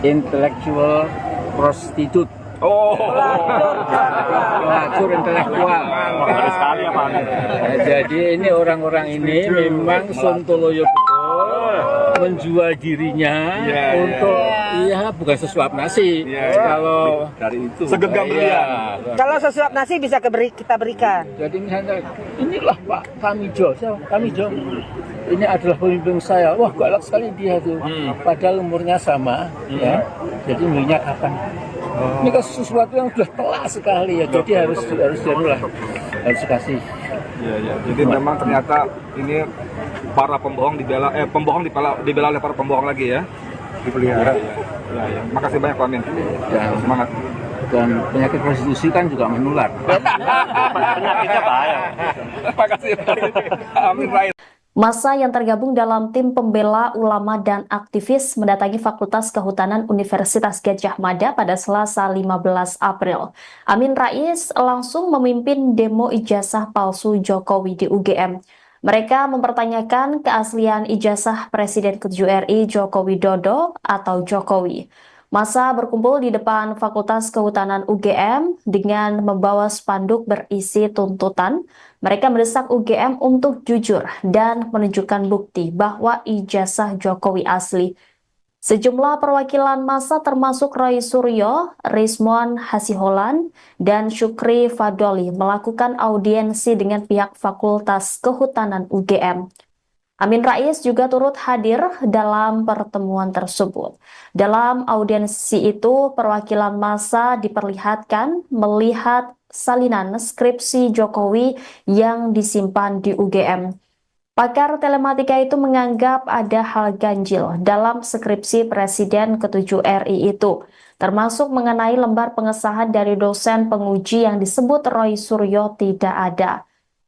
Speaker 3: Intellectual prostitute. Pelacur intelektual.
Speaker 6: Bagus sekali ya Pak Amin.
Speaker 3: Jadi ini orang-orang ini memang sontoloyo betul menjual dirinya untuk bukan sesuap nasi. Kalau
Speaker 6: Dari itu.
Speaker 4: Segenggam beliau.
Speaker 5: Kalau sesuap nasi bisa kita berikan.
Speaker 3: jadi misalnya inilah Pak Kamijo, Kamijo. Ini adalah pemimpin saya. Wah, galak sekali dia tuh. Padahal umurnya sama, ya. Jadi umurnya kapan? Ini kan sesuatu yang sudah telak sekali ya. Jadi harus dikasih.
Speaker 4: Iya. Jadi memang ternyata ini para pembohong dibela oleh para pembohong lagi ya. Dipelihara. Ya. Makasih banyak Pak Amin.
Speaker 3: Dan
Speaker 4: Semangat.
Speaker 3: dan penyakit prostitusi kan juga menular.
Speaker 6: Penyakitnya bahaya.
Speaker 4: Makasih Amin Rais.
Speaker 1: Massa yang tergabung dalam tim pembela ulama dan aktivis mendatangi Fakultas Kehutanan Universitas Gadjah Mada pada Selasa 15 April. Amin Rais langsung memimpin demo ijazah palsu Jokowi di UGM. Mereka mempertanyakan keaslian ijazah Presiden ke-7 RI Joko Widodo atau Jokowi. Massa berkumpul di depan Fakultas Kehutanan UGM dengan membawa spanduk berisi tuntutan. Mereka mendesak UGM untuk jujur dan menunjukkan bukti bahwa ijazah Jokowi asli. Sejumlah perwakilan massa termasuk Roy Suryo, Rismon Hasiholan, dan Syukri Fadoli melakukan audiensi dengan pihak Fakultas Kehutanan UGM. Amin Rais juga turut hadir dalam pertemuan tersebut. Dalam audiensi itu, perwakilan massa diperlihatkan melihat salinan skripsi Jokowi yang disimpan di UGM. Pakar telematika itu menganggap ada hal ganjil dalam skripsi Presiden ke-7 RI itu, termasuk mengenai lembar pengesahan dari dosen penguji yang disebut Roy Suryo tidak ada.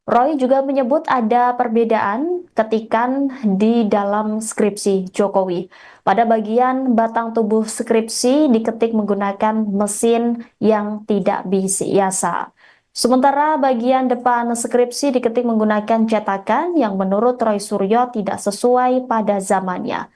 Speaker 1: Roy juga menyebut ada perbedaan ketikan di dalam skripsi Jokowi. Pada bagian batang tubuh skripsi diketik menggunakan mesin yang tidak biasa. Sementara bagian depan skripsi diketik menggunakan cetakan yang menurut Roy Suryo tidak sesuai pada zamannya.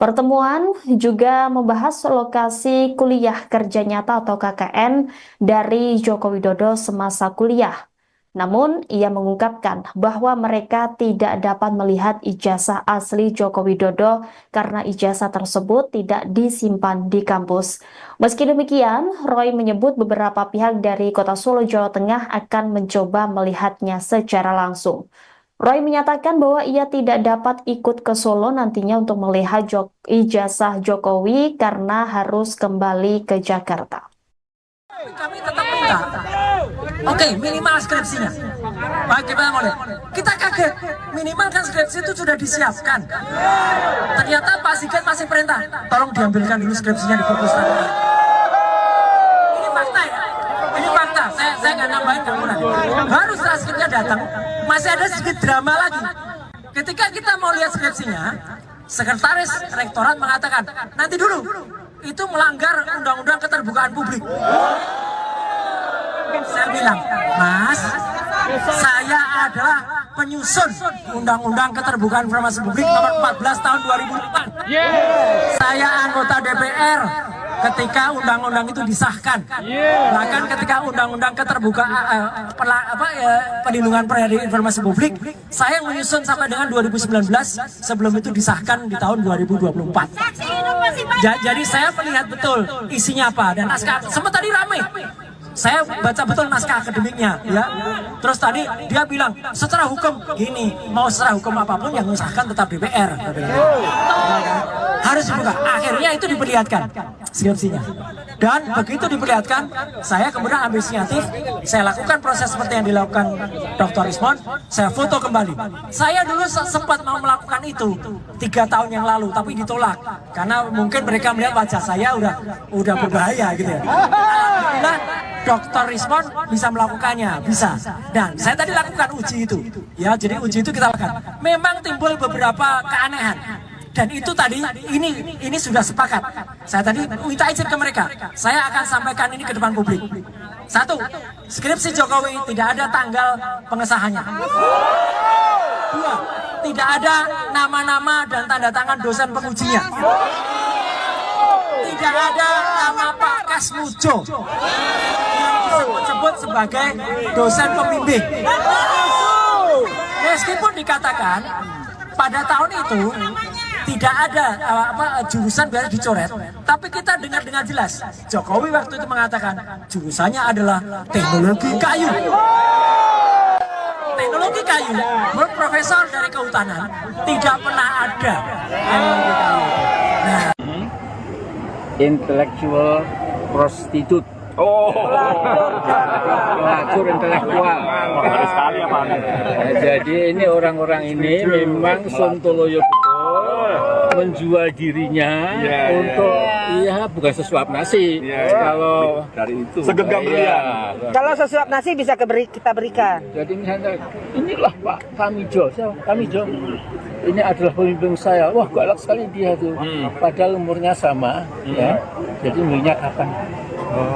Speaker 1: Pertemuan juga membahas lokasi kuliah kerja nyata atau KKN dari Joko Widodo semasa kuliah. Namun, ia mengungkapkan bahwa mereka tidak dapat melihat ijazah asli Joko Widodo karena ijazah tersebut tidak disimpan di kampus. Meski demikian, Roy menyebut beberapa pihak dari Kota Solo, Jawa Tengah akan mencoba melihatnya secara langsung. Roy menyatakan bahwa ia tidak dapat ikut ke Solo nantinya untuk melihat ijazah Jokowi karena harus kembali ke Jakarta.
Speaker 2: Kami tetap minta, oke, minimal skripsinya. Baik, gimana boleh? Kita kaget, minimal kan skripsi itu sudah disiapkan. Ternyata Pak Sigit masih perintah, tolong diambilkan dulu skripsinya di perpustakaan. Ini fakta ya, ini fakta. Saya nggak nambahin, nggak kurang. Baru setelah skripsinya datang, masih ada sedikit drama lagi. Ketika kita mau lihat skripsinya, sekretaris rektorat mengatakan, nanti dulu, itu melanggar undang-undang keterbukaan publik. Saya bilang, Mas, saya adalah penyusun undang-undang keterbukaan informasi publik nomor 14 tahun 2004. Saya anggota DPR ketika undang-undang itu disahkan. Bahkan ketika undang-undang keterbukaan perlindungan informasi publik, saya menyusun sampai dengan 2019 sebelum itu disahkan di tahun 2024. Jadi saya melihat betul isinya apa dan naskah. Sempat tadi ramai. Saya baca betul naskah akademiknya, ya. Terus tadi dia bilang secara hukum gini, mau secara hukum apapun yang mengesahkan tetap DPR. Harus dibuka. Akhirnya itu diperlihatkan skripsinya. Dan begitu diperlihatkan, saya kemudian ambil inisiatif, saya lakukan proses seperti yang dilakukan Dr. Rismon, saya foto kembali. Saya dulu sempat mau melakukan itu 3 tahun yang lalu, tapi ditolak karena mungkin mereka melihat wajah saya udah berbahaya gitu ya. Alhamdulillah Dr. Rismon bisa melakukannya, bisa. Dan saya tadi lakukan uji itu, ya. Jadi uji itu kita lakukan. Memang timbul beberapa keanehan. Dan itu tadi, ini sudah sepakat. Saya tadi minta izin ke mereka. Saya akan sampaikan ini ke depan publik. 1, skripsi Jokowi tidak ada tanggal pengesahannya. 2, tidak ada nama-nama dan tanda tangan dosen pengujinya. Tidak ada nama Pak Kasmujo yang disebut-sebut sebagai dosen pembimbing. Meskipun dikatakan pada tahun itu tidak ada jurusan biasa dicoret, tapi kita dengar dengan jelas Jokowi waktu itu mengatakan jurusannya adalah teknologi kayu. Teknologi kayu, menurut profesor dari kehutanan tidak pernah ada. Nah,
Speaker 3: Intellectual prostitute. Pelacur intelektual.
Speaker 6: Baru sekali ya Pak.
Speaker 3: Jadi ini orang-orang ini memang sontoloyo betul menjual dirinya untuk bukan sesuap nasi. Kalau
Speaker 6: Dari itu.
Speaker 4: Segenggam berlian.
Speaker 5: Kalau sesuap nasi bisa kita berikan.
Speaker 3: jadi misalnya inilah Pak Kamijo, Kamijo. Ini adalah pemimpin saya. Wah, galak sekali dia tuh. Padahal umurnya sama, ya. Jadi umurnya kapan?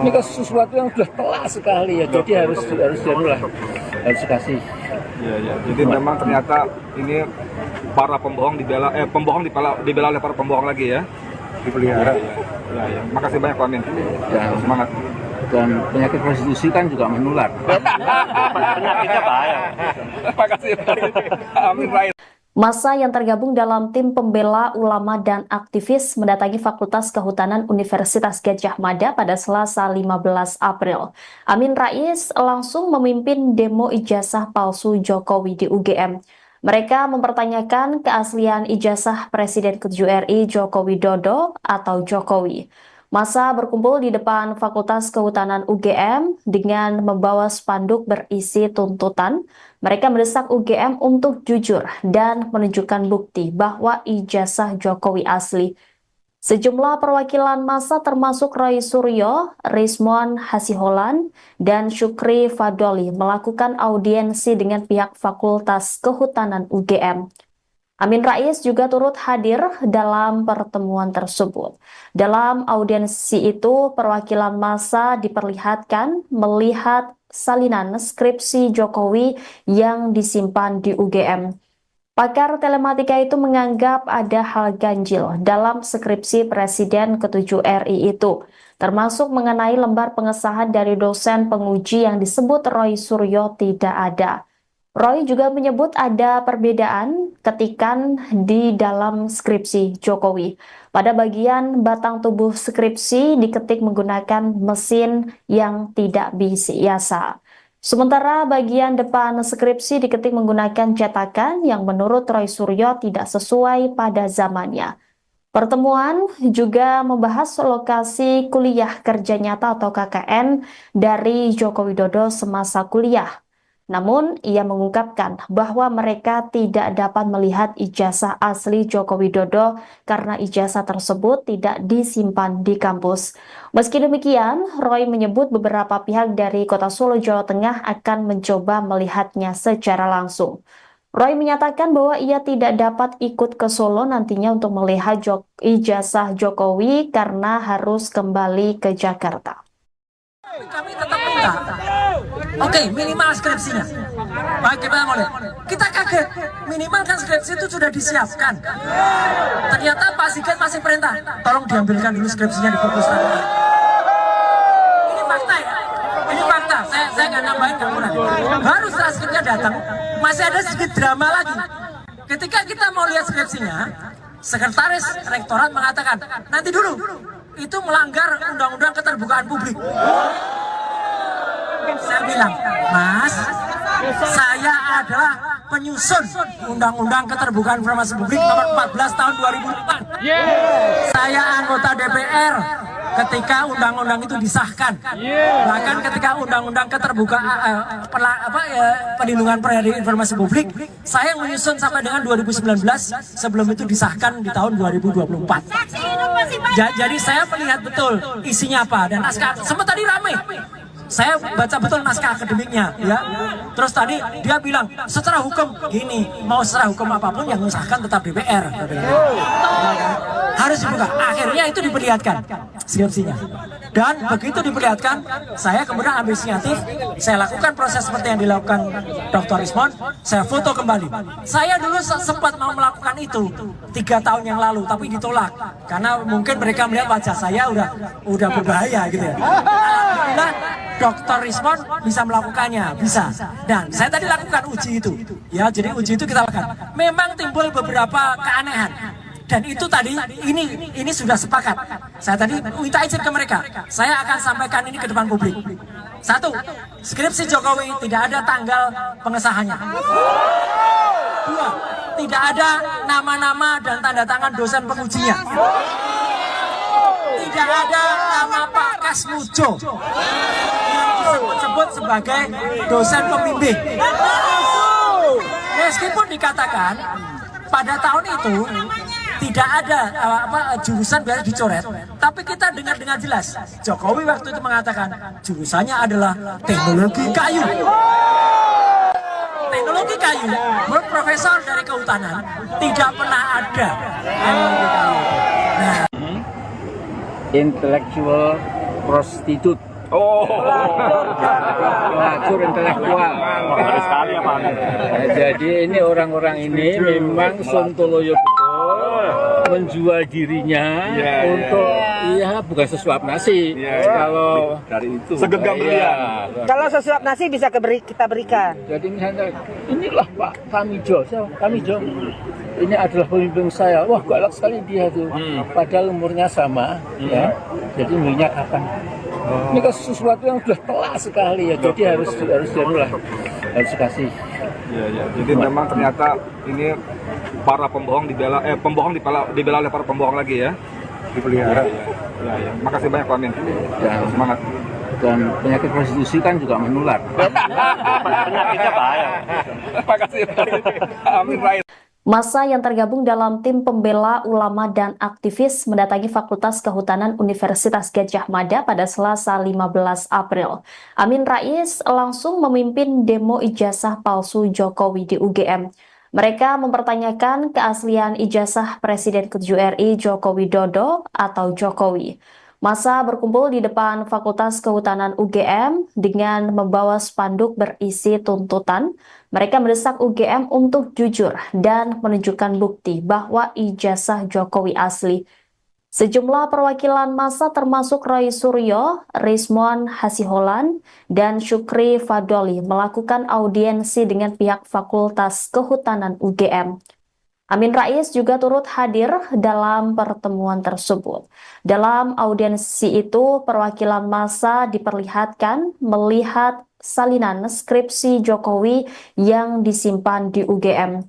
Speaker 3: Ini kan sesuatu yang sudah telak sekali ya. Jadi harus dikasih.
Speaker 4: Iya. Jadi memang ternyata ini para pembohong dibela oleh para pembohong lagi ya. Dipelihara. Ya. Makasih banyak Pak Amin.
Speaker 3: Dan
Speaker 4: Semangat.
Speaker 3: Dan penyakit prostitusi kan juga menular.
Speaker 6: Penyakitnya bahaya.
Speaker 4: Makasih. Amin Rais.
Speaker 1: Massa yang tergabung dalam tim pembela ulama dan aktivis mendatangi Fakultas Kehutanan Universitas Gadjah Mada pada Selasa 15 April. Amin Rais langsung memimpin demo ijazah palsu Jokowi di UGM. Mereka mempertanyakan keaslian ijazah Presiden ke-7 RI Joko Widodo atau Jokowi. Massa berkumpul di depan Fakultas Kehutanan UGM dengan membawa spanduk berisi tuntutan. Mereka mendesak UGM untuk jujur dan menunjukkan bukti bahwa ijazah Jokowi asli. Sejumlah perwakilan massa termasuk Roy Suryo, Rismon Hasiholan, dan Syukri Fadoli melakukan audiensi dengan pihak Fakultas Kehutanan UGM. Amin Rais juga turut hadir dalam pertemuan tersebut. Dalam audiensi itu, perwakilan massa diperlihatkan melihat salinan skripsi Jokowi yang disimpan di UGM. Pakar telematika itu menganggap ada hal ganjil dalam skripsi Presiden ke-7 RI itu, termasuk mengenai lembar pengesahan dari dosen penguji yang disebut Roy Suryo tidak ada. Roy juga menyebut ada perbedaan ketikan di dalam skripsi Jokowi. Pada bagian batang tubuh skripsi diketik menggunakan mesin yang tidak biasa. Sementara bagian depan skripsi diketik menggunakan cetakan yang menurut Roy Suryo tidak sesuai pada zamannya. Pertemuan juga membahas lokasi kuliah kerja nyata atau KKN dari Joko Widodo semasa kuliah. Namun, ia mengungkapkan bahwa mereka tidak dapat melihat ijazah asli Joko Widodo karena ijazah tersebut tidak disimpan di kampus. Meski demikian, Roy menyebut beberapa pihak dari Kota Solo, Jawa Tengah akan mencoba melihatnya secara langsung. Roy menyatakan bahwa ia tidak dapat ikut ke Solo nantinya untuk melihat ijazah Jokowi karena harus kembali ke Jakarta.
Speaker 2: Kami tetap minta, oke, minimal skripsinya. Baik, kita mau lihat. Kita kaget, minimal kan skripsi itu sudah disiapkan. Ternyata Pak Sigit masih perintah, tolong diambilkan dulu skripsinya di perpustakaan. Ini fakta ya, ini fakta. Saya nggak nambahin, nggak kurang. Baru setelah skripsinya datang, masih ada sedikit drama lagi. Ketika kita mau lihat skripsinya, sekretaris rektorat mengatakan, nanti dulu, itu melanggar undang-undang keterbukaan publik. Saya bilang, Mas, saya adalah penyusun undang-undang keterbukaan informasi publik nomor 14 tahun 2004. Saya anggota DPR ketika undang-undang itu disahkan. Bahkan ketika undang-undang keterbukaan perlindungan informasi publik, saya menyusun sampai dengan 2019 sebelum itu disahkan di tahun 2024. Jadi saya melihat betul isinya apa dan naskah. Sempat tadi ramai. Saya baca betul naskah akademiknya, ya. Terus tadi dia bilang secara hukum gini, mau secara hukum apapun yang mengesahkan tetap DPR. Harus dibuka. Akhirnya itu diperlihatkan skripsinya. Dan begitu diperlihatkan, saya kemudian ambil inisiatif, saya lakukan proses seperti yang dilakukan Dr. Rismon, saya foto kembali. Saya dulu sempat mau melakukan itu 3 tahun yang lalu, tapi ditolak karena mungkin mereka melihat wajah saya udah berbahaya gitu ya. Alhamdulillah Dr. Rismon bisa melakukannya, bisa. Dan saya tadi lakukan uji itu, ya. Jadi uji itu kita lakukan. Memang timbul beberapa keanehan. Dan itu tadi, ini sudah sepakat. Saya tadi minta izin ke mereka. Saya akan sampaikan ini ke depan publik. 1, skripsi Jokowi tidak ada tanggal pengesahannya. 2, tidak ada nama-nama dan tanda tangan dosen pengujinya. Tidak ada nama Pak Kasmujo yang disebut sebagai dosen pembimbing. Meskipun dikatakan pada tahun itu tidak ada jurusan biasa dicoret, tapi kita dengar dengan jelas Jokowi waktu itu mengatakan jurusannya adalah teknologi kayu. Teknologi kayu, menurut profesor dari kehutanan tidak pernah ada teknologi kayu. Nah,
Speaker 3: Intellectual prostitute. Pelacur intelektual.
Speaker 6: Baru sekali ya Pak.
Speaker 3: Jadi ini orang-orang ini memang sontoloyo betul menjual dirinya untuk bukan sesuap nasi. Kalau
Speaker 4: Dari itu segenggam brilian.
Speaker 5: Kalau sesuap nasi bisa kita berikan.
Speaker 3: jadi misalnya inilah Pak Tamijo, Tamijo. Ini adalah pemimpin saya. Wah, galak sekali dia tuh. Padahal umurnya sama, ya. Jadi umurnya kapan? Ini kan sesuatu yang sudah telak sekali ya. Jadi harus dikasih.
Speaker 4: Ya. Jadi memang ternyata ini para pembohong dibela oleh para pembohong lagi ya. Dipelihara. Ya. Makasih banyak Pak Amin.
Speaker 3: Ya,
Speaker 4: Semangat.
Speaker 3: dan penyakit prostitusi kan juga menular.
Speaker 6: Penyakitnya bahaya.
Speaker 4: Makasih. Amin Rais.
Speaker 1: Massa yang tergabung dalam tim pembela ulama dan aktivis mendatangi Fakultas Kehutanan Universitas Gadjah Mada pada Selasa 15 April. Amin Rais langsung memimpin demo ijazah palsu Jokowi di UGM. Mereka mempertanyakan keaslian ijazah Presiden ke-7 RI Joko Widodo atau Jokowi. Massa berkumpul di depan Fakultas Kehutanan UGM dengan membawa spanduk berisi tuntutan. Mereka mendesak UGM untuk jujur dan menunjukkan bukti bahwa ijazah Jokowi asli. Sejumlah perwakilan massa termasuk Roy Suryo, Rizmon Hasiholan, dan Syukri Fadoli melakukan audiensi dengan pihak Fakultas Kehutanan UGM. Amin Rais juga turut hadir dalam pertemuan tersebut. Dalam audiensi itu, perwakilan massa diperlihatkan melihat salinan skripsi Jokowi yang disimpan di UGM.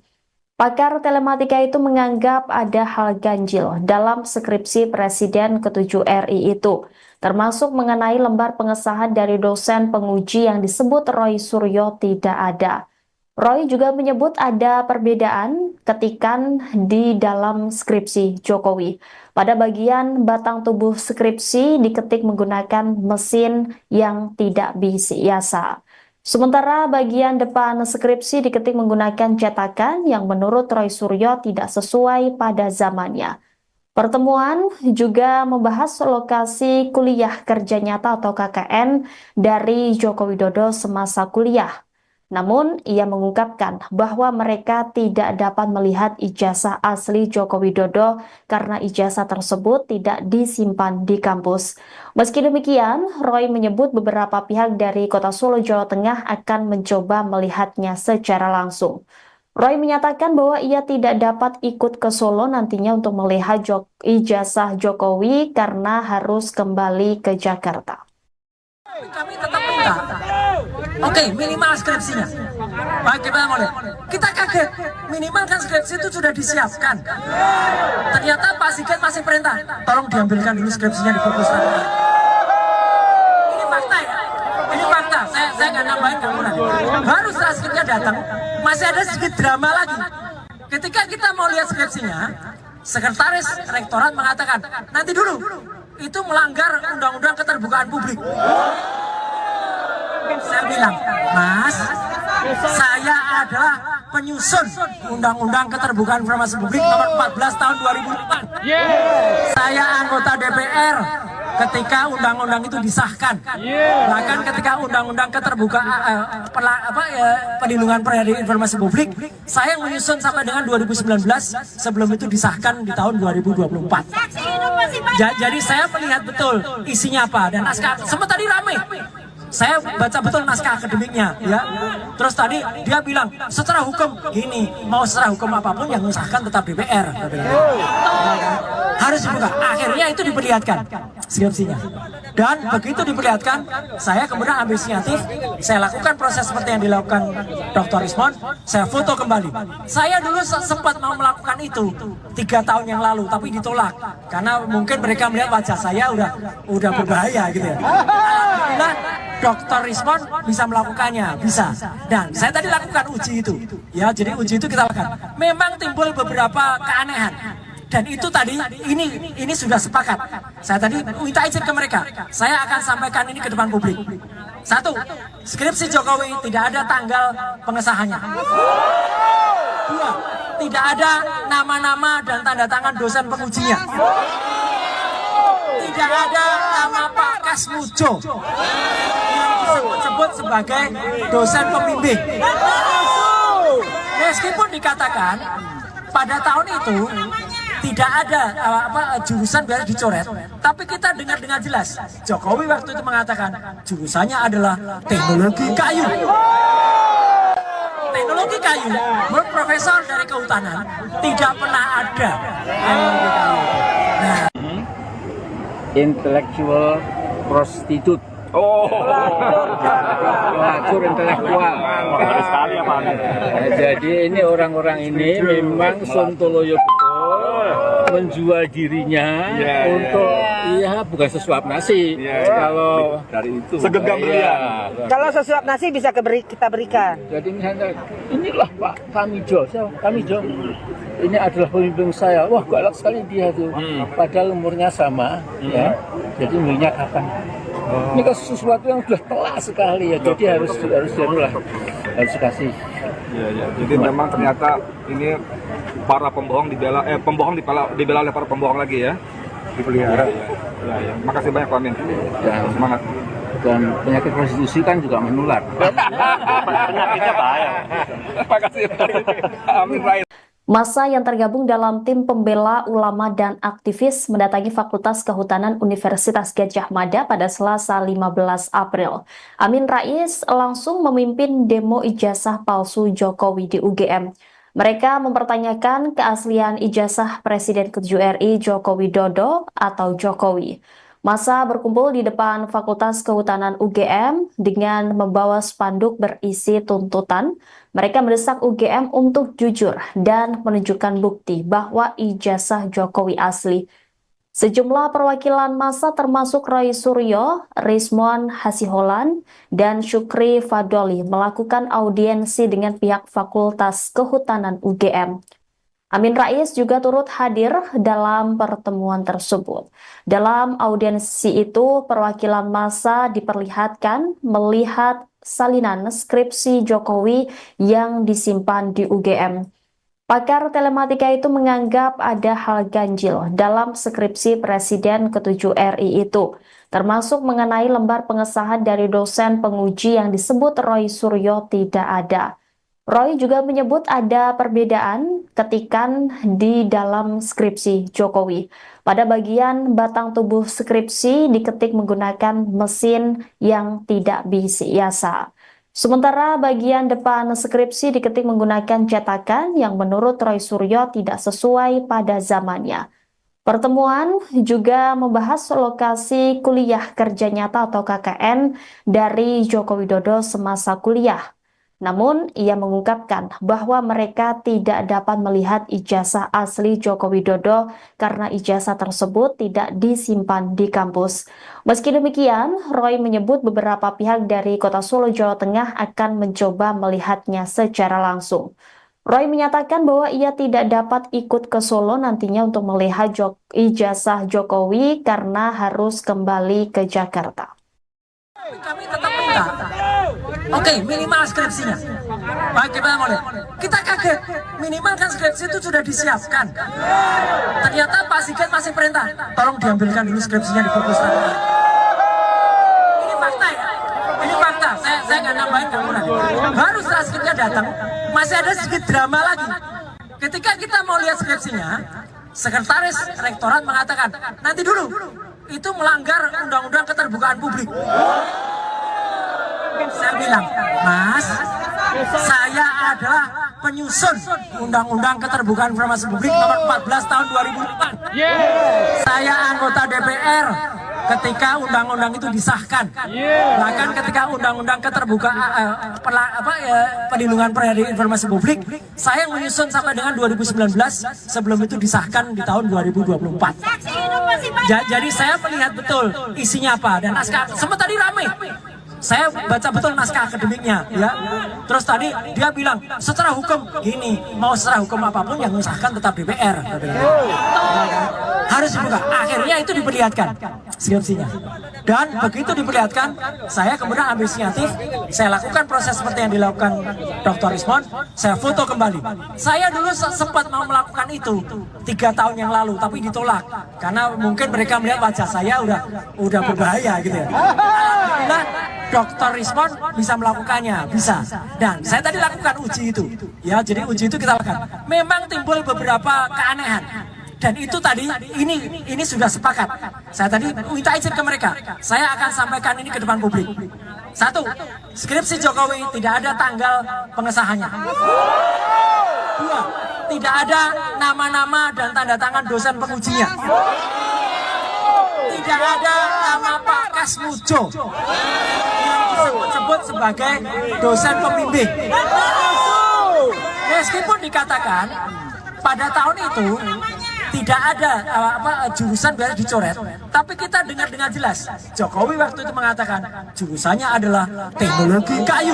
Speaker 1: Pakar telematika itu menganggap ada hal ganjil dalam skripsi Presiden ke-7 RI itu, termasuk mengenai lembar pengesahan dari dosen penguji yang disebut Roy Suryo tidak ada. Roy juga menyebut ada perbedaan ketikan di dalam skripsi Jokowi. Pada bagian batang tubuh skripsi diketik menggunakan mesin yang tidak biasa. Sementara bagian depan skripsi diketik menggunakan cetakan yang menurut Roy Suryo tidak sesuai pada zamannya. Pertemuan juga membahas lokasi kuliah kerja nyata atau KKN dari Joko Widodo semasa kuliah. Namun, ia mengungkapkan bahwa mereka tidak dapat melihat ijazah asli Joko Widodo karena ijazah tersebut tidak disimpan di kampus. Meski demikian, Roy menyebut beberapa pihak dari Kota Solo, Jawa Tengah akan mencoba melihatnya secara langsung. Roy menyatakan bahwa ia tidak dapat ikut ke Solo nantinya untuk melihat ijazah Jokowi karena harus kembali ke Jakarta.
Speaker 2: Kami tetap minta, oke, minimal skripsinya. Baik, kita mau lihat. Kita kaget, minimal kan skripsi itu sudah disiapkan. Ternyata Pak Sigit masih perintah, tolong diambilkan dulu skripsinya di perpustakaan. Ini fakta ya, ini fakta. Saya nggak nambahin, nggak kurang. Baru setelah skripsinya datang, masih ada sedikit drama lagi. Ketika kita mau lihat skripsinya, sekretaris rektorat mengatakan, nanti dulu, itu melanggar undang-undang keterbukaan publik. Saya bilang, Mas, saya adalah penyusun undang-undang keterbukaan informasi publik nomor 14 tahun 2004. Saya anggota DPR ketika undang-undang itu disahkan. Bahkan ketika undang-undang keterbukaan perlindungan informasi publik, saya yang menyusun sampai dengan 2019 sebelum itu disahkan di tahun 2024. Jadi saya melihat betul isinya apa dan naskah. Sempat tadi ramai. Saya baca betul naskah akademiknya, ya. Terus tadi dia bilang secara hukum gini, mau secara hukum apapun yang mengesahkan tetap DPR. Harus dibuka. Akhirnya itu diperlihatkan skripsinya. Dan begitu diperlihatkan, saya kemudian ambil inisiatif, saya lakukan proses seperti yang dilakukan Dr. Rizmon, saya foto kembali. Saya dulu sempat mau melakukan itu 3 tahun yang lalu, tapi ditolak karena mungkin mereka melihat wajah saya udah berbahaya gitu ya. Alhamdulillah Dr. Rizmon bisa melakukannya, bisa. Dan saya tadi lakukan uji itu, ya. Jadi uji itu kita lakukan. Memang timbul beberapa keanehan. Dan itu tadi, ini sudah sepakat. Saya tadi minta izin ke mereka. Saya akan sampaikan ini ke depan publik. 1, skripsi Jokowi tidak ada tanggal pengesahannya. 2, tidak ada nama-nama dan tanda tangan dosen pengujinya. Tidak ada nama Pak Kasmujo yang disebut sebagai dosen pembimbing. Meskipun dikatakan pada tahun itu tidak ada jurusan biasa dicoret, tapi kita dengar dengan jelas Jokowi waktu itu mengatakan jurusannya adalah teknologi kayu. Teknologi kayu, menurut profesor dari kehutanan tidak pernah ada. Nah,
Speaker 3: Intellectual prostitute. Pelacur intelektual.
Speaker 6: Baru sekali ya Pak.
Speaker 3: Jadi ini orang-orang ini memang sontoloyo betul menjual dirinya untuk bukan sesuap nasi. Kalau
Speaker 6: Dari itu.
Speaker 4: Segenggam berlian.
Speaker 5: Kalau sesuap nasi bisa kita berikan.
Speaker 3: jadi misalnya inilah Pak Kamijo, Kamijo ini adalah pemimpin saya. Wah, galak sekali dia tuh. Padahal umurnya sama, ya. Jadi umurnya kapan? Ini kan sesuatu yang sudah telak sekali ya. Jadi harus dikasih.
Speaker 4: Iya. Jadi memang ternyata ini para pembohong dibela oleh para pembohong lagi ya. Dipelihara. Iya. Makasih banyak Pak Amin.
Speaker 3: Ya.
Speaker 4: Semangat.
Speaker 3: Dan penyakit prostitusi kan juga menular.
Speaker 6: Penyakitnya bahaya.
Speaker 4: Makasih. Amin Rais.
Speaker 1: Massa yang tergabung dalam tim pembela ulama dan aktivis mendatangi Fakultas Kehutanan Universitas Gadjah Mada pada Selasa 15 April. Amin Rais langsung memimpin demo ijazah palsu Jokowi di UGM. Mereka mempertanyakan keaslian ijazah Presiden ke-7 RI Joko Widodo atau Jokowi. Massa berkumpul di depan Fakultas Kehutanan UGM dengan membawa spanduk berisi tuntutan. Mereka mendesak UGM untuk jujur dan menunjukkan bukti bahwa ijazah Jokowi asli. Sejumlah perwakilan massa termasuk Roy Suryo, Rizmon Hasiholan, dan Syukri Fadoli melakukan audiensi dengan pihak Fakultas Kehutanan UGM. Amin Rais juga turut hadir dalam pertemuan tersebut. Dalam audiensi itu, perwakilan massa diperlihatkan melihat salinan skripsi Jokowi yang disimpan di UGM. Pakar telematika itu menganggap ada hal ganjil dalam skripsi Presiden ke-7 RI itu, termasuk mengenai lembar pengesahan dari dosen penguji yang disebut Roy Suryo tidak ada. Roy juga menyebut ada perbedaan ketikan di dalam skripsi Jokowi. Pada bagian batang tubuh skripsi diketik menggunakan mesin yang tidak biasa. Sementara bagian depan skripsi diketik menggunakan cetakan yang menurut Roy Suryo tidak sesuai pada zamannya. Pertemuan juga membahas lokasi kuliah kerja nyata atau KKN dari Joko Widodo semasa kuliah. Namun, ia mengungkapkan bahwa mereka tidak dapat melihat ijazah asli Joko Widodo karena ijazah tersebut tidak disimpan di kampus. Meski demikian, Roy menyebut beberapa pihak dari Kota Solo, Jawa Tengah akan mencoba melihatnya secara langsung. Roy menyatakan bahwa ia tidak dapat ikut ke Solo nantinya untuk melihat ijazah Jokowi karena harus kembali ke Jakarta.
Speaker 2: Kami tetap minta, oke, minimal skripsinya. Baik, kita mau lihat. Kita kaget, minimal kan skripsi itu sudah disiapkan. Ternyata Pak Sigit masih perintah, tolong diambilkan dulu skripsinya di perpustakaan. Ini fakta ya, ini fakta. Saya nggak nambahin, nggak kurang. Baru setelah skripsinya datang, masih ada sedikit drama lagi. Ketika kita mau lihat skripsinya, sekretaris rektorat mengatakan, nanti dulu. Itu melanggar undang-undang keterbukaan publik. Saya bilang, Mas, saya adalah penyusun undang-undang keterbukaan informasi publik nomor 14 tahun 2004. Saya anggota DPR ketika undang-undang itu disahkan. Bahkan ketika undang-undang keterbukaan perlindungan informasi publik, saya menyusun sampai dengan 2019 sebelum itu disahkan di tahun 2024. Jadi saya melihat betul isinya apa dan naskah. Semua tadi ramai. Saya baca betul naskah akademiknya, ya. Terus tadi dia bilang secara hukum gini, mau secara hukum apapun yang mengesahkan tetap DPR. Harus dibuka. Akhirnya itu diperlihatkan skripsinya. Dan begitu diperlihatkan, saya kemudian ambil inisiatif, saya lakukan proses seperti yang dilakukan Dr. Rizmon, saya foto kembali. Saya dulu sempat mau melakukan itu 3 tahun yang lalu, tapi ditolak karena mungkin mereka melihat wajah saya udah berbahaya gitu ya. Alhamdulillah Dr. Rizmon bisa melakukannya, bisa. Dan saya tadi lakukan uji itu, ya. Jadi uji itu kita lakukan. Memang timbul beberapa keanehan. Dan itu tadi, ini sudah sepakat. Saya tadi minta izin ke mereka. Saya akan sampaikan ini ke depan publik. 1, skripsi Jokowi tidak ada tanggal pengesahannya. 2, tidak ada nama-nama dan tanda tangan dosen pengujinya. Tidak ada nama Pak Kasmujo yang disebut sebagai dosen pembimbing. Meskipun dikatakan pada tahun itu tidak ada jurusan biasa dicoret, tapi kita dengar dengan jelas Jokowi waktu itu mengatakan jurusannya adalah teknologi kayu.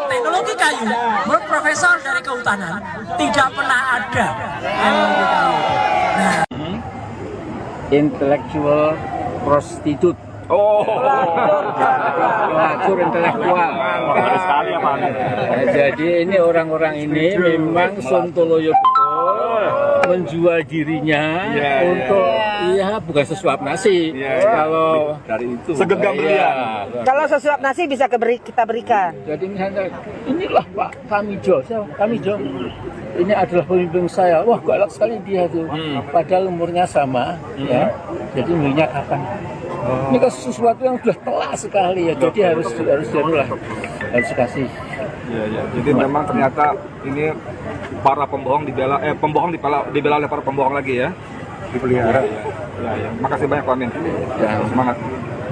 Speaker 2: Teknologi kayu, menurut profesor dari kehutanan tidak pernah ada. Nah,
Speaker 3: Intellectual prostitute. Pelacur intelektual.
Speaker 6: Baru sekali ya Pak.
Speaker 3: Jadi ini orang-orang ini memang sontoloyo betul. menjual dirinya untuk bukan sesuap nasi. Kalau
Speaker 4: dari itu segenggam berlian.
Speaker 5: Kalau sesuap nasi bisa kita berikan.
Speaker 3: jadi misalnya inilah Pak Kamijo, Kamijo. Ini adalah pemimpin saya. Wah, galak sekali dia tuh. Padahal umurnya sama, ya. Jadi minyak kapan? Ini kan sesuatu yang sudah telat sekali ya. Jadi harus dikasih.
Speaker 4: Iya. Jadi memang ternyata ini para pembohong dibela oleh para pembohong lagi ya. Dipelihara. Ya. Makasih banyak Pak Amin.
Speaker 3: Ya,
Speaker 4: Semangat.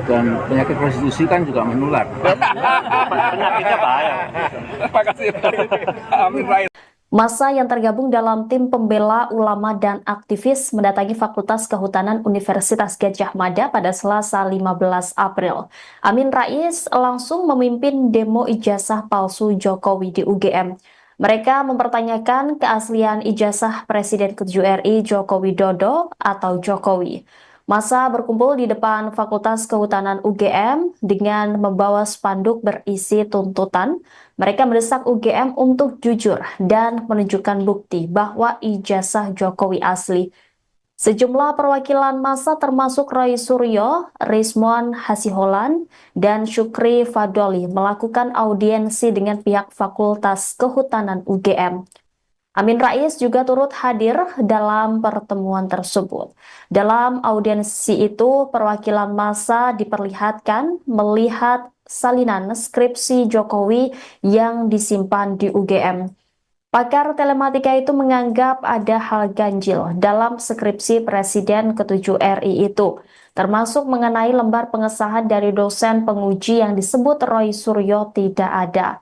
Speaker 3: Dan penyakit prostitusi kan juga menular.
Speaker 6: Penyakitnya bahaya.
Speaker 4: Makasih. Amin Rais.
Speaker 1: Massa yang tergabung dalam tim pembela ulama dan aktivis mendatangi Fakultas Kehutanan Universitas Gadjah Mada pada Selasa 15 April. Amin Rais langsung memimpin demo ijazah palsu Jokowi di UGM. Mereka mempertanyakan keaslian ijazah Presiden ke-7 RI Joko Widodo atau Jokowi. Massa berkumpul di depan Fakultas Kehutanan UGM dengan membawa spanduk berisi tuntutan. Mereka mendesak UGM untuk jujur dan menunjukkan bukti bahwa ijazah Jokowi asli. Sejumlah perwakilan massa termasuk Roy Suryo, Rizmon Hasiholan, dan Syukri Fadoli melakukan audiensi dengan pihak Fakultas Kehutanan UGM. Amin Rais juga turut hadir dalam pertemuan tersebut. Dalam audiensi itu, perwakilan massa diperlihatkan melihat salinan skripsi Jokowi yang disimpan di UGM. Pakar telematika itu menganggap ada hal ganjil dalam skripsi Presiden ke-7 RI itu, termasuk mengenai lembar pengesahan dari dosen penguji yang disebut Roy Suryo tidak ada.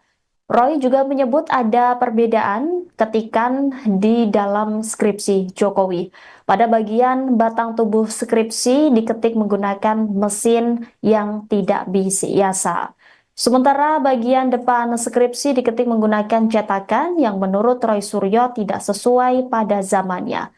Speaker 1: Roy juga menyebut ada perbedaan ketikan di dalam skripsi Jokowi. Pada bagian batang tubuh skripsi diketik menggunakan mesin yang tidak biasa. Sementara bagian depan skripsi diketik menggunakan cetakan yang menurut Roy Suryo tidak sesuai pada zamannya.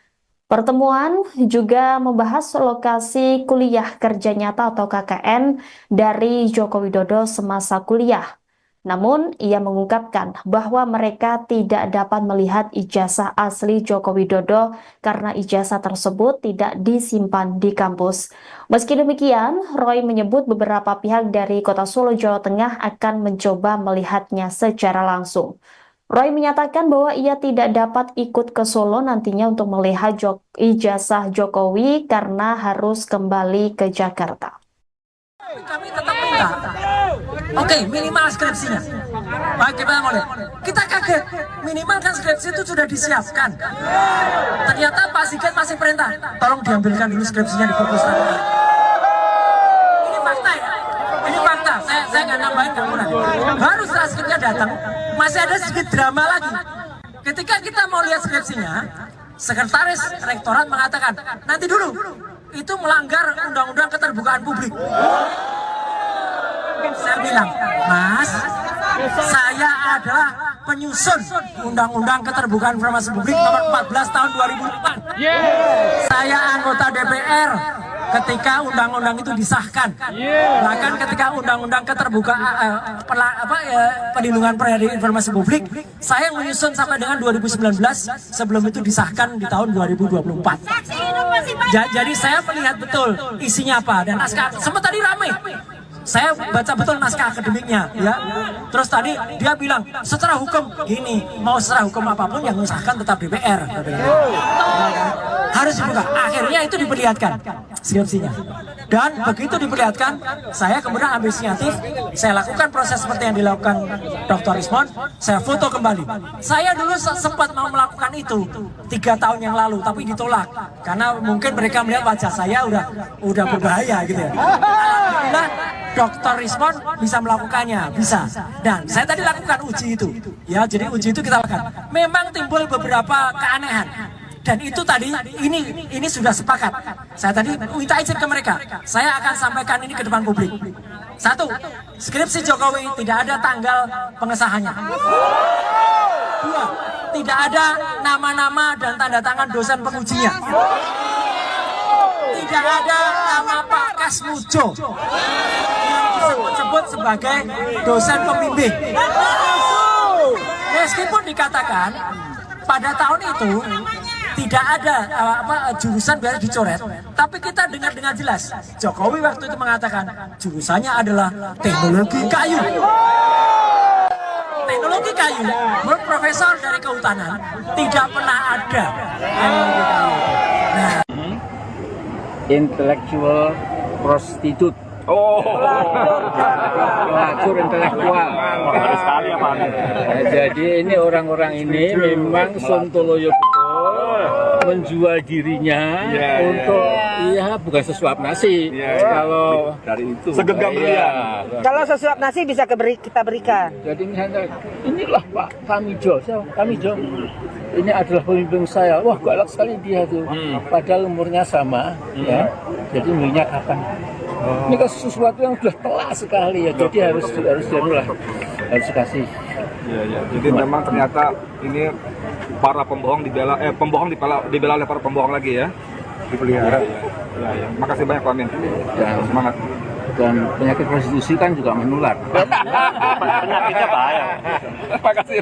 Speaker 1: Pertemuan juga membahas lokasi kuliah kerja nyata atau KKN dari Joko Widodo semasa kuliah. Namun, ia mengungkapkan bahwa mereka tidak dapat melihat ijazah asli Joko Widodo karena ijazah tersebut tidak disimpan di kampus. Meski demikian, Roy menyebut beberapa pihak dari Kota Solo, Jawa Tengah akan mencoba melihatnya secara langsung. Roy menyatakan bahwa ia tidak dapat ikut ke Solo nantinya untuk melihat ijazah Jokowi karena harus kembali ke Jakarta.
Speaker 2: Kami tetap minta, oke, minimal skripsinya. Bagaimana boleh? Kita kaget, minimal kan skripsi itu sudah disiapkan. Ternyata Pak Sigit masih perintah, tolong diambilkan dulu skripsinya di perpustakaan. Ini fakta ya, ini fakta. Saya nggak nambahin, nggak kurang. Baru setelah skripsinya datang, masih ada sedikit drama lagi. Ketika kita mau lihat skripsinya, sekretaris rektorat mengatakan, nanti dulu. Itu melanggar undang-undang keterbukaan publik. Saya bilang, Mas, saya adalah penyusun undang-undang keterbukaan informasi publik nomor 14 tahun 2004. Saya anggota DPR ketika undang-undang itu disahkan. Bahkan ketika undang-undang keterbukaan perlindungan informasi publik, saya menyusun sampai dengan 2019 sebelum itu disahkan di tahun 2024. Jadi saya melihat betul isinya apa dan naskah. Sempat tadi ramai. Saya baca betul naskah akademiknya, ya. Terus tadi dia bilang secara hukum gini, mau secara hukum apapun yang mengesahkan tetap DPR. Harus dibuka. Akhirnya itu diperlihatkan skripsinya. Dan begitu diperlihatkan, saya kemudian ambil inisiatif, saya lakukan proses seperti yang dilakukan Dr. Rizmon, saya foto kembali. Saya dulu sempat mau melakukan itu 3 tahun yang lalu, tapi ditolak karena mungkin mereka melihat wajah saya udah berbahaya gitu ya. Alhamdulillah Dr. Rizmon bisa melakukannya, bisa. Dan saya tadi lakukan uji itu, ya. Jadi uji itu kita lakukan. Memang timbul beberapa keanehan. Dan itu tadi, ini sudah sepakat. Saya tadi minta izin ke mereka. Saya akan sampaikan ini ke depan publik. 1, skripsi Jokowi tidak ada tanggal pengesahannya. 2, tidak ada nama-nama dan tanda tangan dosen pengujinya. Tidak ada nama Pak Kasmujo yang disebut sebagai dosen pembimbing. Meskipun dikatakan pada tahun itu tidak ada jurusan biar dicoret, tapi kita dengar dengan jelas Jokowi waktu itu mengatakan jurusannya adalah teknologi kayu. Teknologi kayu, menurut profesor dari kehutanan tidak pernah ada. Nah,
Speaker 3: Intellectual prostitute. Pelacur intelektual.
Speaker 6: Bagus sekali ya Pak.
Speaker 3: Jadi ini orang-orang ini memang sontoloyo betul menjual dirinya untuk bukan sesuap nasi. Kalau
Speaker 4: Dari itu segenggam brilian.
Speaker 5: Kalau sesuap nasi bisa kita berikan.
Speaker 3: jadi misalnya inilah Pak Tamijo, Tamijo. Ini adalah pemimpin saya. Wah, galak sekali dia tuh. Padahal umurnya sama, ya. Jadi umurnya kapan? Ini kan sesuatu yang sudah telak sekali ya. Jadi harus dikasih.
Speaker 4: Iya. Jadi memang ternyata ini para pembohong dibela oleh para pembohong lagi ya. Dipelihara. Ya. Makasih banyak Pak Amin.
Speaker 3: Dan
Speaker 4: Semangat.
Speaker 3: dan penyakit prostitusi kan juga menular.
Speaker 6: Penyakitnya bahaya.
Speaker 4: Makasih.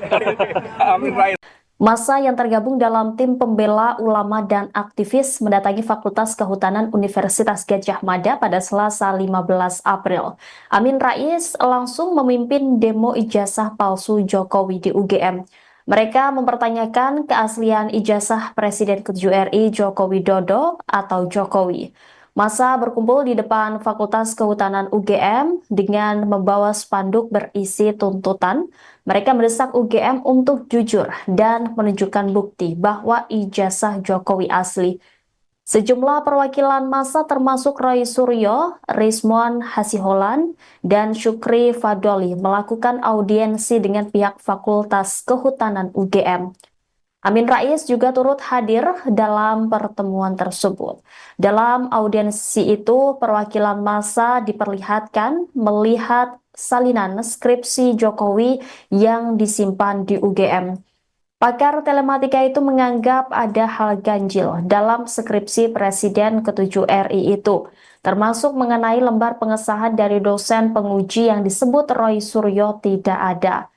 Speaker 4: Amin Rais.
Speaker 1: Massa yang tergabung dalam tim pembela ulama dan aktivis mendatangi Fakultas Kehutanan Universitas Gadjah Mada pada Selasa 15 April. Amin Rais langsung memimpin demo ijazah palsu Jokowi di UGM. Mereka mempertanyakan keaslian ijazah Presiden ke-7 RI Joko Widodo atau Jokowi. Massa berkumpul di depan Fakultas Kehutanan UGM dengan membawa spanduk berisi tuntutan. Mereka mendesak UGM untuk jujur dan menunjukkan bukti bahwa ijazah Jokowi asli. Sejumlah perwakilan massa termasuk Roy Suryo, Rizmon Hasiholan, dan Syukri Fadoli melakukan audiensi dengan pihak Fakultas Kehutanan UGM. Amin Rais juga turut hadir dalam pertemuan tersebut. Dalam audiensi itu, perwakilan massa diperlihatkan melihat salinan skripsi Jokowi yang disimpan di UGM. Pakar telematika itu menganggap ada hal ganjil dalam skripsi Presiden ke-7 RI itu, termasuk mengenai lembar pengesahan dari dosen penguji yang disebut Roy Suryo tidak ada.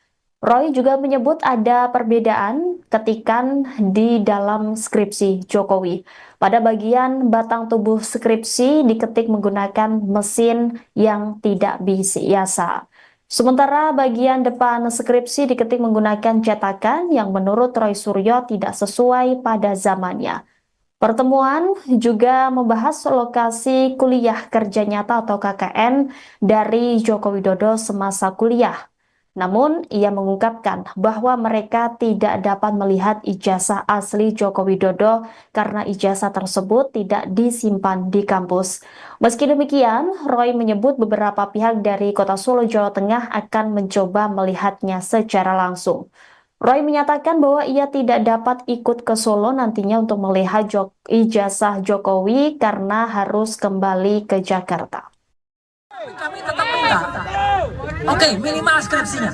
Speaker 1: Roy juga menyebut ada perbedaan ketikan di dalam skripsi Jokowi. Pada bagian batang tubuh skripsi diketik menggunakan mesin yang tidak biasa. Sementara bagian depan skripsi diketik menggunakan cetakan yang menurut Roy Suryo tidak sesuai pada zamannya. Pertemuan juga membahas lokasi kuliah kerja nyata atau KKN dari Joko Widodo semasa kuliah. Namun, ia mengungkapkan bahwa mereka tidak dapat melihat ijazah asli Joko Widodo karena ijazah tersebut tidak disimpan di kampus. Meski demikian, Roy menyebut beberapa pihak dari Kota Solo, Jawa Tengah akan mencoba melihatnya secara langsung. Roy menyatakan bahwa ia tidak dapat ikut ke Solo nantinya untuk melihat ijazah Jokowi karena harus kembali ke Jakarta.
Speaker 2: kami tetap minta, oke, minimal skripsinya.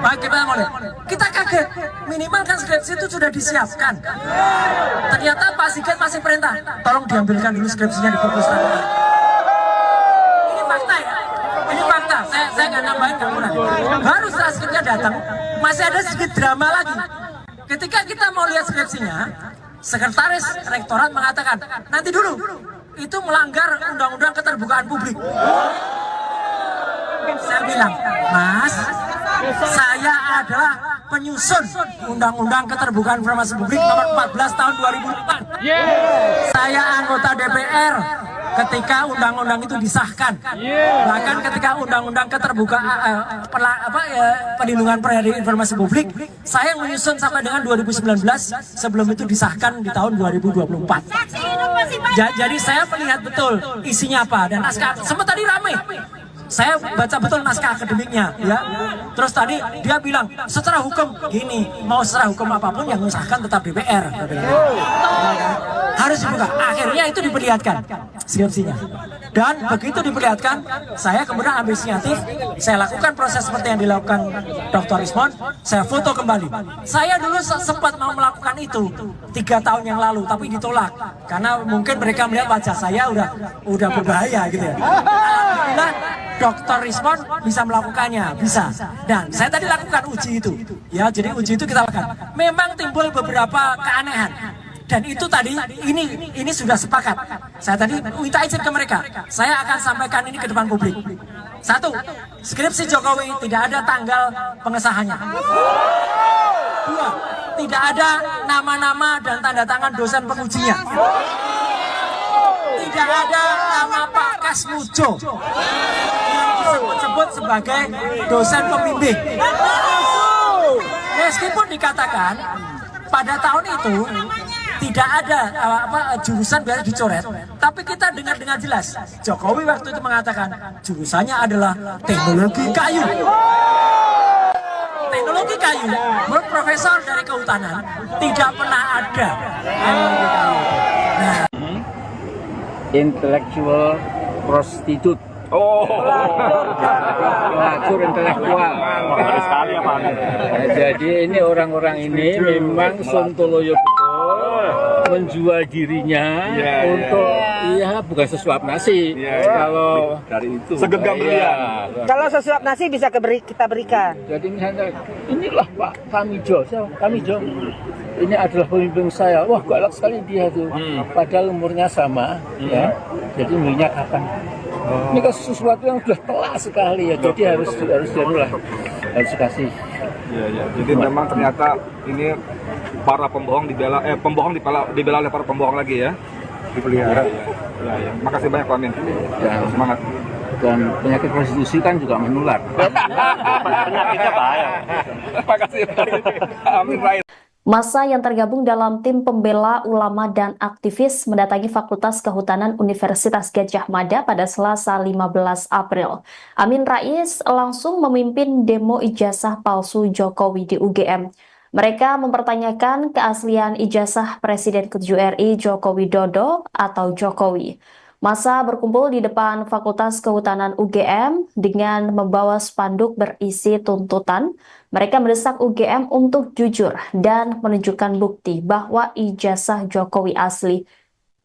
Speaker 2: Baik, kita mau lihat. Kita kaget, minimal kan skripsi itu sudah disiapkan. Ternyata Pak Sigit masih perintah, tolong diambilkan dulu skripsinya di perpustakaan. Ini fakta ya, ini fakta. Saya nggak nambahin, nggak kurang. Baru setelah skripsinya datang, masih ada sedikit drama lagi. Ketika kita mau lihat skripsinya, sekretaris rektorat mengatakan, nanti dulu, itu melanggar undang-undang keterbukaan publik. Saya bilang, Mas, saya adalah penyusun undang-undang keterbukaan informasi publik nomor 14 tahun 2004. Saya anggota DPR ketika undang-undang itu disahkan. Bahkan ketika undang-undang keterbukaan perlindungan informasi publik, saya menyusun sampai dengan 2019 sebelum itu disahkan di tahun 2024. Jadi saya melihat betul isinya apa dan naskah. Sempat tadi ramai. Saya baca betul naskah akademiknya, ya. Terus tadi dia bilang secara hukum gini, mau secara hukum apapun yang mengesahkan tetap DPR. Harus dibuka. Akhirnya itu diperlihatkan skripsinya. Dan begitu diperlihatkan, saya kemudian ambil inisiatif, saya lakukan proses seperti yang dilakukan Dr. Rizmon, saya foto kembali. Saya dulu sempat mau melakukan itu 3 tahun yang lalu, tapi ditolak karena mungkin mereka melihat wajah saya udah berbahaya gitu ya. Alhamdulillah Dr. Rizmon bisa melakukannya, bisa. Dan saya tadi lakukan uji itu, ya. Jadi uji itu kita lakukan. Memang timbul beberapa keanehan. Dan itu tadi ini sudah sepakat. Saya tadi minta izin ke mereka. Saya akan sampaikan ini ke depan publik. Satu, skripsi Jokowi tidak ada tanggal pengesahannya. Dua, tidak ada nama-nama dan tanda tangan dosen pengujinya. Tidak ada nama Pak Kasmujo yang disebut-sebut sebagai dosen pembimbing. Meskipun dikatakan pada tahun itu tidak ada jurusan biasa dicoret, tapi kita dengar dengan jelas Jokowi waktu itu mengatakan jurusannya adalah teknologi kayu. Teknologi kayu, menurut profesor dari kehutanan tidak pernah ada. Nah,
Speaker 3: Intellectual prostitute. Pelacur intelektual.
Speaker 6: Baru sekali ya Pak Amin.
Speaker 3: Nah, jadi ini orang-orang ini memang sontoloyo betul menjual dirinya untuk bukan sesuap nasi. Kalau
Speaker 4: Dari itu segenggam
Speaker 3: iya.
Speaker 5: Kalau sesuap nasi bisa kita berikan.
Speaker 3: Jadi misalnya inilah Pak Kamijo, Kamijo. Ini adalah pemimpin saya. Wah, galak sekali dia tuh. Padahal umurnya sama, ya. Jadi umurnya kapan? Ini kan sesuatu yang sudah telak sekali ya. Jadi harus dikasih.
Speaker 4: Iya. Jadi memang ternyata ini para pembohong dibela oleh para pembohong lagi ya. Dipelihara. Ya. Makasih banyak Pak Amin.
Speaker 3: Ya,
Speaker 4: Semangat.
Speaker 3: Dan penyakit prostitusi kan juga menular.
Speaker 6: Penyakitnya bahaya.
Speaker 4: Makasih. Amin Rais.
Speaker 1: Massa yang tergabung dalam tim pembela ulama dan aktivis mendatangi Fakultas Kehutanan Universitas Gadjah Mada pada Selasa 15 April. Amin Rais langsung memimpin demo ijazah palsu Jokowi di UGM. Mereka mempertanyakan keaslian ijazah Presiden ke-7 RI Joko Widodo atau Jokowi. Massa berkumpul di depan Fakultas Kehutanan UGM dengan membawa spanduk berisi tuntutan. Mereka mendesak UGM untuk jujur dan menunjukkan bukti bahwa ijazah Jokowi asli.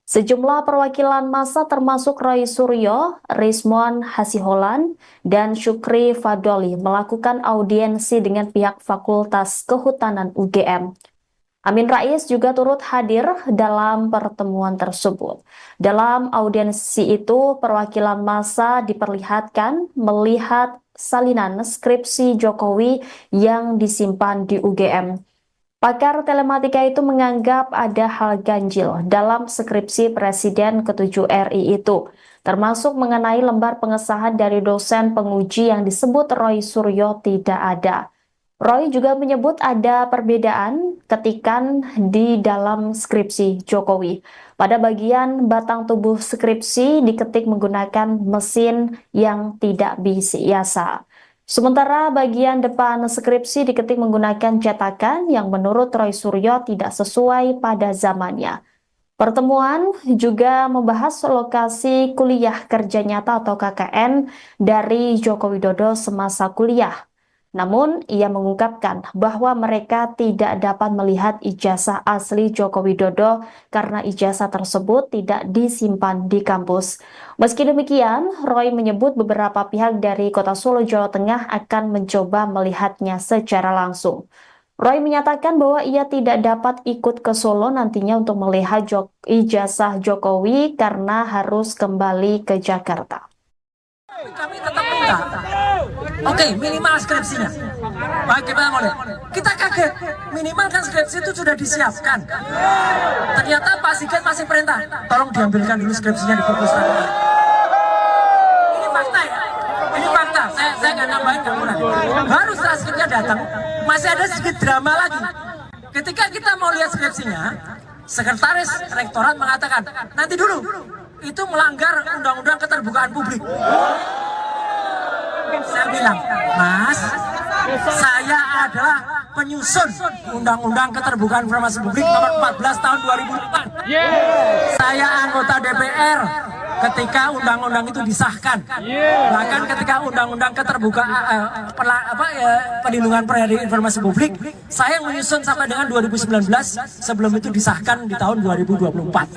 Speaker 1: Sejumlah perwakilan massa termasuk Roy Suryo, Rizmon Hasiholan, dan Syukri Fadoli melakukan audiensi dengan pihak Fakultas Kehutanan UGM. Amin Rais juga turut hadir dalam pertemuan tersebut. Dalam audiensi itu, perwakilan massa diperlihatkan melihat salinan skripsi Jokowi yang disimpan di UGM. Pakar telematika itu menganggap ada hal ganjil dalam skripsi Presiden ke-7 RI itu, termasuk mengenai lembar pengesahan dari dosen penguji yang disebut Roy Suryo tidak ada. Roy juga menyebut ada perbedaan ketikan di dalam skripsi Jokowi. Pada bagian batang tubuh skripsi diketik menggunakan mesin yang tidak biasa. Sementara bagian depan skripsi diketik menggunakan cetakan yang menurut Roy Suryo tidak sesuai pada zamannya. Pertemuan juga membahas lokasi kuliah kerja nyata atau KKN dari Joko Widodo semasa kuliah. Namun, ia mengungkapkan bahwa mereka tidak dapat melihat ijazah asli Joko Widodo karena ijazah tersebut tidak disimpan di kampus. Meski demikian, Roy menyebut beberapa pihak dari Kota Solo, Jawa Tengah akan mencoba melihatnya secara langsung. Roy menyatakan bahwa ia tidak dapat ikut ke Solo nantinya untuk melihat ijazah Jokowi karena harus kembali ke Jakarta.
Speaker 2: kami tetap minta, oke, minimal skripsinya. Bagaimana boleh? Kita kaget, minimal kan skripsi itu sudah disiapkan. Ternyata Pak Sigit masih perintah, tolong diambilkan dulu skripsinya di perpustakaan. Ini fakta ya, ini fakta. Saya nggak nambahin, nggak kurang. Baru setelah skripsinya datang, masih ada sedikit drama lagi. Ketika kita mau lihat skripsinya, sekretaris rektorat mengatakan, nanti dulu, itu melanggar undang-undang keterbukaan publik. Saya bilang, Mas, saya adalah penyusun undang-undang keterbukaan informasi publik nomor 14 tahun 2004. Saya anggota DPR ketika undang-undang itu disahkan. Bahkan ketika undang-undang keterbukaan perlindungan informasi publik, saya menyusun sampai dengan 2019 sebelum itu disahkan di tahun 2024.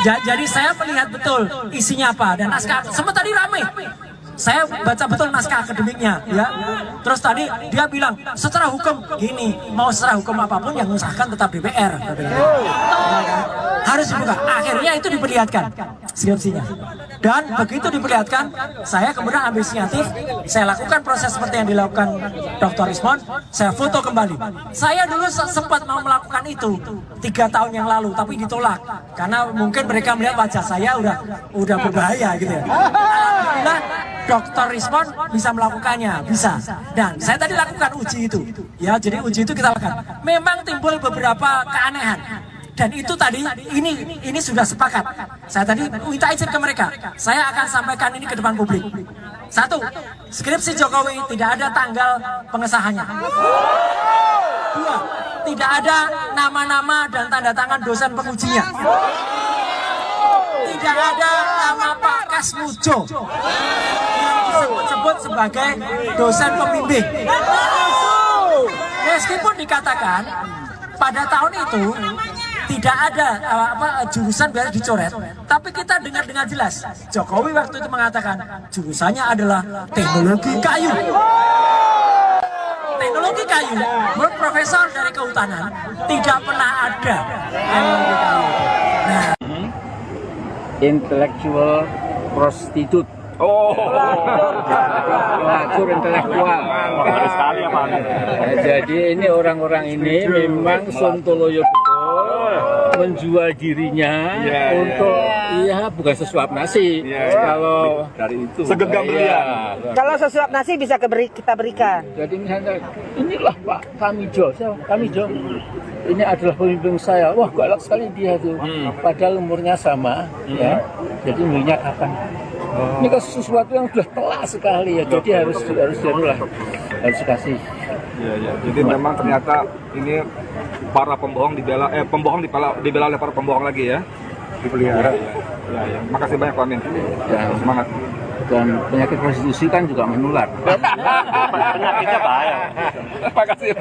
Speaker 2: Jadi saya melihat betul isinya apa dan naskah. Semua tadi ramai. Saya baca betul naskah akademiknya, ya. Terus tadi dia bilang secara hukum gini, mau secara hukum apapun yang mengesahkan tetap DPR. terbuka. Akhirnya itu diperlihatkan skripsinya. Dan begitu diperlihatkan, saya kemudian ambil inisiatif, saya lakukan proses seperti yang dilakukan Dr. Rismon, saya foto kembali. Saya dulu sempat mau melakukan itu 3 tahun yang lalu, tapi ditolak karena mungkin mereka melihat wajah saya udah berbahaya gitu ya. Alhamdulillah Dr. Rismon bisa melakukannya, bisa. Dan saya tadi lakukan uji itu, ya. Jadi uji itu kita lakukan. Memang timbul beberapa keanehan. Dan itu tadi, ini sudah sepakat. Saya tadi minta izin ke mereka. Saya akan sampaikan ini ke depan publik. 1, skripsi Jokowi tidak ada tanggal pengesahannya. 2, tidak ada nama-nama dan tanda tangan dosen pengujinya. Tidak ada nama Pak Kasmujo yang disebut-sebut sebagai dosen pembimbing. Meskipun dikatakan pada tahun itu tidak ada jurusan biar dicoret, tapi kita dengar dengan jelas Jokowi waktu itu mengatakan jurusannya adalah teknologi kayu. Teknologi kayu, menurut profesor dari kehutanan tidak pernah ada teknologi kayu. Nah,
Speaker 3: Intellectual prostitute. Pelacur intelektual.
Speaker 6: Baru sekali ya Pak.
Speaker 3: Jadi ini orang-orang ini memang sontoloyo betul menjual dirinya untuk bukan sesuap nasi. Kalau
Speaker 6: Dari itu.
Speaker 4: Segenggam berlian.
Speaker 5: Kalau sesuap nasi bisa kita berikan.
Speaker 3: jadi misalnya inilah Pak Kamijo, Kamijo. Ini adalah pemimpin saya. Wah, galak sekali dia tuh. Padahal umurnya sama, ya. Jadi umurnya kapan? Ini kan sesuatu yang sudah telak sekali ya. Jadi harus dikasih.
Speaker 4: Iya. Jadi memang ternyata ini para pembohong dibela oleh para pembohong lagi ya. Dipelihara. Ya. Makasih banyak Pak Amin.
Speaker 3: Ya.
Speaker 4: Semangat.
Speaker 3: Dan penyakit prostitusi kan juga menular.
Speaker 6: Penyakitnya bahaya.
Speaker 4: Makasih.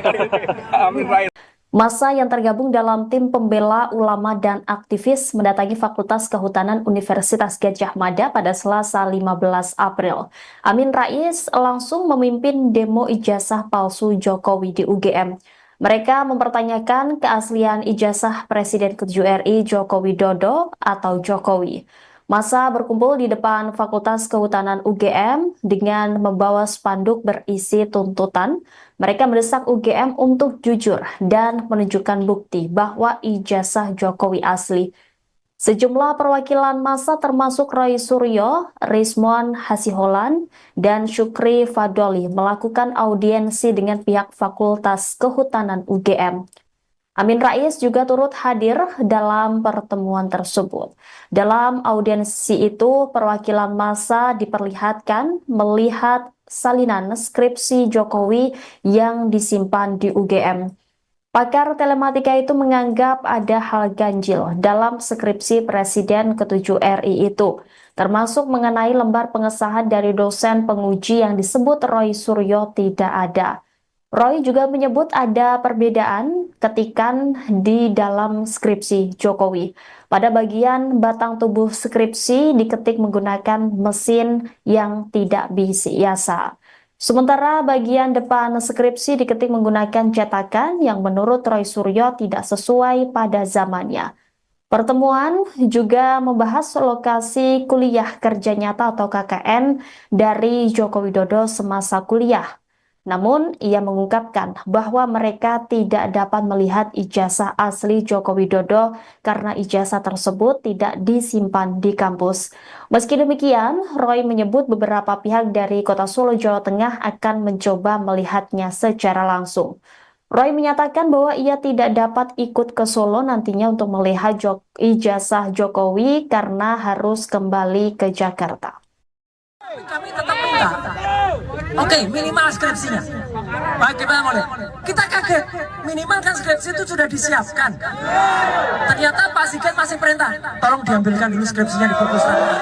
Speaker 4: Amin Rais.
Speaker 1: Massa yang tergabung dalam tim pembela ulama dan aktivis mendatangi Fakultas Kehutanan Universitas Gadjah Mada pada Selasa 15 April. Amin Rais langsung memimpin demo ijazah palsu Jokowi di UGM. Mereka mempertanyakan keaslian ijazah Presiden ke-7 RI Joko Widodo atau Jokowi. Massa berkumpul di depan Fakultas Kehutanan UGM dengan membawa spanduk berisi tuntutan. Mereka mendesak UGM untuk jujur dan menunjukkan bukti bahwa ijazah Jokowi asli. Sejumlah perwakilan massa termasuk Roy Suryo, Rismon Hasiholan, dan Syukri Fadoli melakukan audiensi dengan pihak Fakultas Kehutanan UGM. Amin Rais juga turut hadir dalam pertemuan tersebut. Dalam audiensi itu, perwakilan massa diperlihatkan melihat salinan skripsi Jokowi yang disimpan di UGM. Pakar telematika itu menganggap ada hal ganjil dalam skripsi Presiden ke-7 RI itu, termasuk mengenai lembar pengesahan dari dosen penguji yang disebut Roy Suryo tidak ada. Roy juga menyebut ada perbedaan ketikan di dalam skripsi Jokowi. Pada bagian batang tubuh skripsi diketik menggunakan mesin yang tidak biasa. Sementara bagian depan skripsi diketik menggunakan cetakan yang menurut Roy Suryo tidak sesuai pada zamannya. Pertemuan juga membahas lokasi kuliah kerja nyata atau KKN dari Joko Widodo semasa kuliah. Namun, ia mengungkapkan bahwa mereka tidak dapat melihat ijazah asli Joko Widodo karena ijazah tersebut tidak disimpan di kampus. Meski demikian, Roy menyebut beberapa pihak dari Kota Solo, Jawa Tengah akan mencoba melihatnya secara langsung. Roy menyatakan bahwa ia tidak dapat ikut ke Solo nantinya untuk melihat ijazah Jokowi karena harus kembali ke Jakarta.
Speaker 2: kami tetap minta, oke, minimal skripsinya. Bagaimana boleh? Kita kaget, minimal kan skripsi itu sudah disiapkan. Ternyata Pak Sigit masih perintah, tolong diambilkan dulu skripsinya di perpustakaan.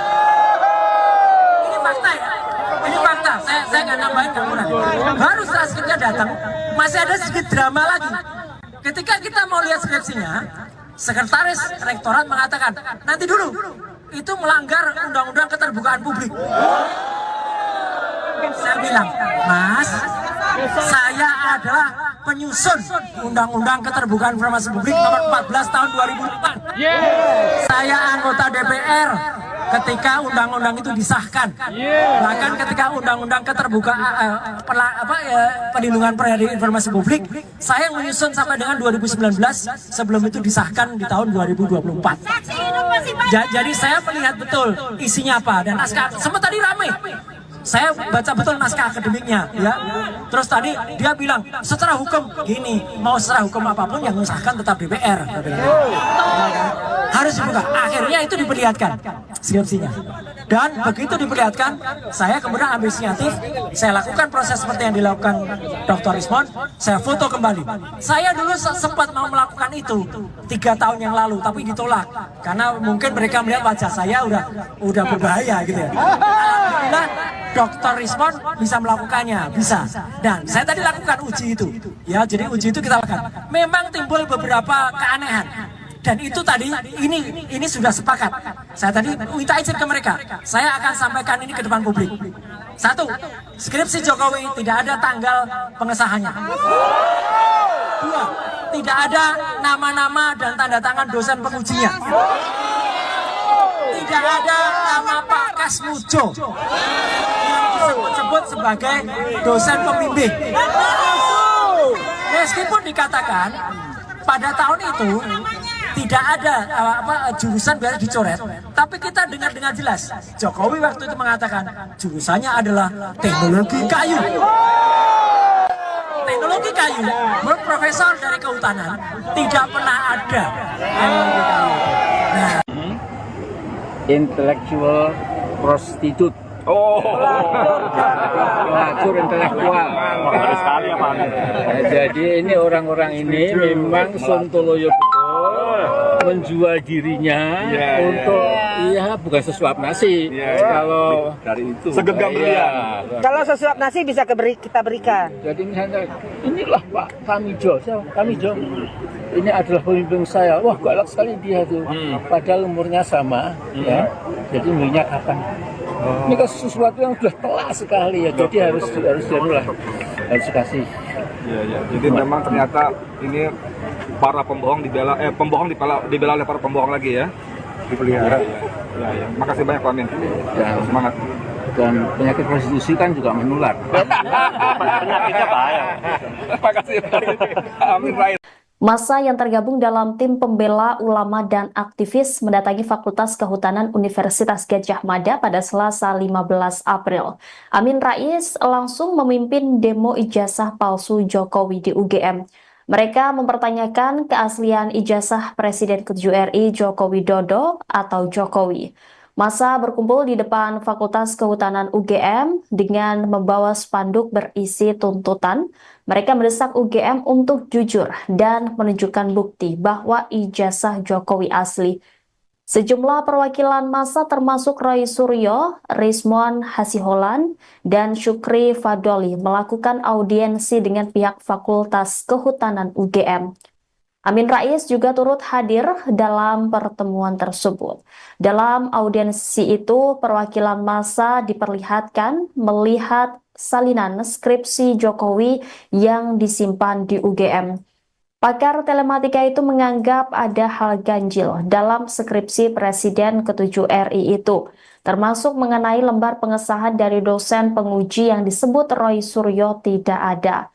Speaker 2: Ini fakta ya, ini fakta. Saya nggak nambahin, nggak kurang. Baru setelah skripsinya datang, masih ada sedikit drama lagi. Ketika kita mau lihat skripsinya, sekretaris rektorat mengatakan, nanti dulu, itu melanggar undang-undang keterbukaan publik. Saya bilang, Mas, saya adalah penyusun Undang-Undang Keterbukaan Informasi Publik Nomor 14 Tahun 2004. Saya anggota DPR ketika undang-undang itu disahkan. Bahkan ketika Undang-Undang Keterbukaan Perlindungan Informasi Publik, saya menyusun sampai dengan 2019 sebelum itu disahkan di tahun 2024. Jadi saya melihat betul isinya apa dan naskah. Sempat tadi ramai. Saya baca betul naskah akademiknya, ya. Terus tadi dia bilang secara hukum gini, mau secara hukum apapun yang mengesahkan tetap DPR. Harus dibuka. Akhirnya itu diperlihatkan skripsinya. Dan begitu diperlihatkan, saya kemudian ambil inisiatif, saya lakukan proses seperti yang dilakukan Dr. Rismon, saya foto kembali. Saya dulu sempat mau melakukan itu 3 tahun yang lalu, tapi ditolak karena mungkin mereka melihat wajah saya udah berbahaya gitu ya. Alhamdulillah Dr. Rismon bisa melakukannya, bisa. Dan saya tadi lakukan uji itu, ya. Jadi uji itu kita lakukan. Memang timbul beberapa keanehan. Dan itu tadi ini sudah sepakat. Saya tadi minta izin ke mereka. Saya akan sampaikan ini ke depan publik. 1, skripsi Jokowi tidak ada tanggal pengesahannya. 2, tidak ada nama-nama dan tanda tangan dosen pengujinya. Tidak ada nama Pak Kasmujo yang disebut sebagai dosen pembimbing. Meskipun dikatakan pada tahun itu tidak ada jurusan biasa dicoret, tapi kita dengar dengan jelas Jokowi waktu itu mengatakan jurusannya adalah teknologi kayu. Teknologi kayu, menurut profesor dari kehutanan tidak pernah ada. Nah,
Speaker 3: Intellectual prostitute. Pelacur intelektual.
Speaker 6: Baru sekali ya Pak Amin.
Speaker 3: Jadi ini orang-orang ini memang sontoloyo betul menjual dirinya untuk bukan sesuap nasi. Kalau
Speaker 4: Dari itu segenggam brilian.
Speaker 5: Kalau sesuap nasi bisa kita berikan.
Speaker 3: jadi misalnya inilah Pak Kamijo, Kamijo ini adalah pemimpin saya. Wah galak sekali dia tuh. Padahal umurnya sama, ya. Jadi umurnya kapan? Ini kan sesuatu yang sudah telak sekali ya. Jadi harus dikasih.
Speaker 4: Iya. Jadi memang ternyata ini para pembohong dibela oleh para pembohong lagi ya. Dipelihara. Ya. Makasih banyak Pak Amin.
Speaker 3: Ya.
Speaker 4: Semangat.
Speaker 3: Dan penyakit prostitusi kan juga menular.
Speaker 6: Penyakitnya bahaya.
Speaker 4: Makasih. Amin Rais.
Speaker 1: Massa yang tergabung dalam tim pembela ulama dan aktivis mendatangi Fakultas Kehutanan Universitas Gadjah Mada pada Selasa 15 April. Amin Rais langsung memimpin demo ijazah palsu Jokowi di UGM. Mereka mempertanyakan keaslian ijazah Presiden ke-7 RI Joko Widodo atau Jokowi. Massa berkumpul di depan Fakultas Kehutanan UGM dengan membawa spanduk berisi tuntutan. Mereka mendesak UGM untuk jujur dan menunjukkan bukti bahwa ijazah Jokowi asli. Sejumlah perwakilan massa termasuk Roy Suryo, Rismon Hasiholan, dan Syukri Fadoli melakukan audiensi dengan pihak Fakultas Kehutanan UGM. Amin Rais juga turut hadir dalam pertemuan tersebut. Dalam audiensi itu, perwakilan massa diperlihatkan melihat salinan skripsi Jokowi yang disimpan di UGM. Pakar telematika itu menganggap ada hal ganjil dalam skripsi Presiden ke-7 RI itu, termasuk mengenai lembar pengesahan dari dosen penguji yang disebut Roy Suryo tidak ada.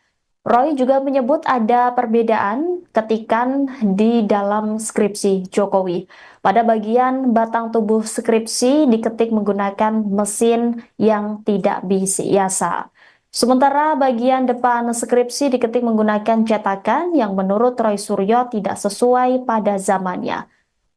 Speaker 1: Roy juga menyebut ada perbedaan ketikan di dalam skripsi Jokowi. Pada bagian batang tubuh skripsi diketik menggunakan mesin yang tidak biasa. Sementara bagian depan skripsi diketik menggunakan cetakan yang menurut Roy Suryo tidak sesuai pada zamannya.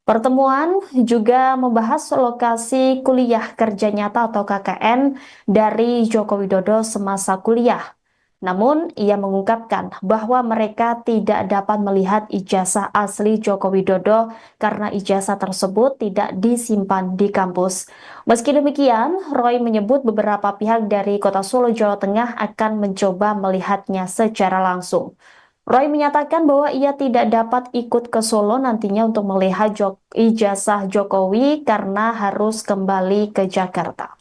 Speaker 1: Pertemuan juga membahas lokasi kuliah kerja nyata atau KKN dari Joko Widodo semasa kuliah. Namun, ia mengungkapkan bahwa mereka tidak dapat melihat ijazah asli Joko Widodo karena ijazah tersebut tidak disimpan di kampus. Meski demikian, Roy menyebut beberapa pihak dari Kota Solo, Jawa Tengah akan mencoba melihatnya secara langsung. Roy menyatakan bahwa ia tidak dapat ikut ke Solo nantinya untuk melihat ijazah Jokowi karena harus kembali ke Jakarta.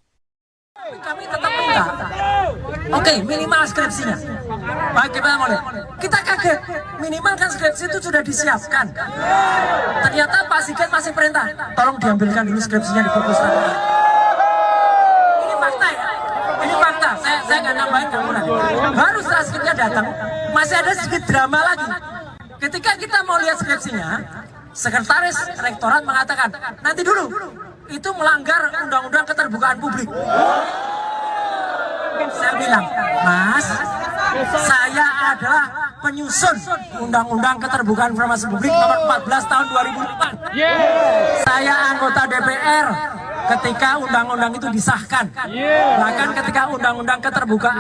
Speaker 2: Kami tetap minta, oke, minimal skripsinya. Baik, kita mulai. Kita kaget, minimal kan skripsi itu sudah disiapkan. Ternyata Pak Sigit masih perintah, tolong diambilkan dulu skripsinya di perpustakaan. Ini fakta ya, ini fakta. Saya nggak nambahin, nggak kurang. Baru setelah skripsinya datang, masih ada sedikit drama lagi. Ketika kita mau lihat skripsinya, sekretaris rektorat mengatakan, nanti dulu, itu melanggar undang-undang keterbukaan publik. Saya bilang, Mas, saya adalah penyusun undang-undang keterbukaan informasi publik nomor 14 tahun 2004. Saya anggota DPR ketika undang-undang itu disahkan. Bahkan ketika undang-undang keterbukaan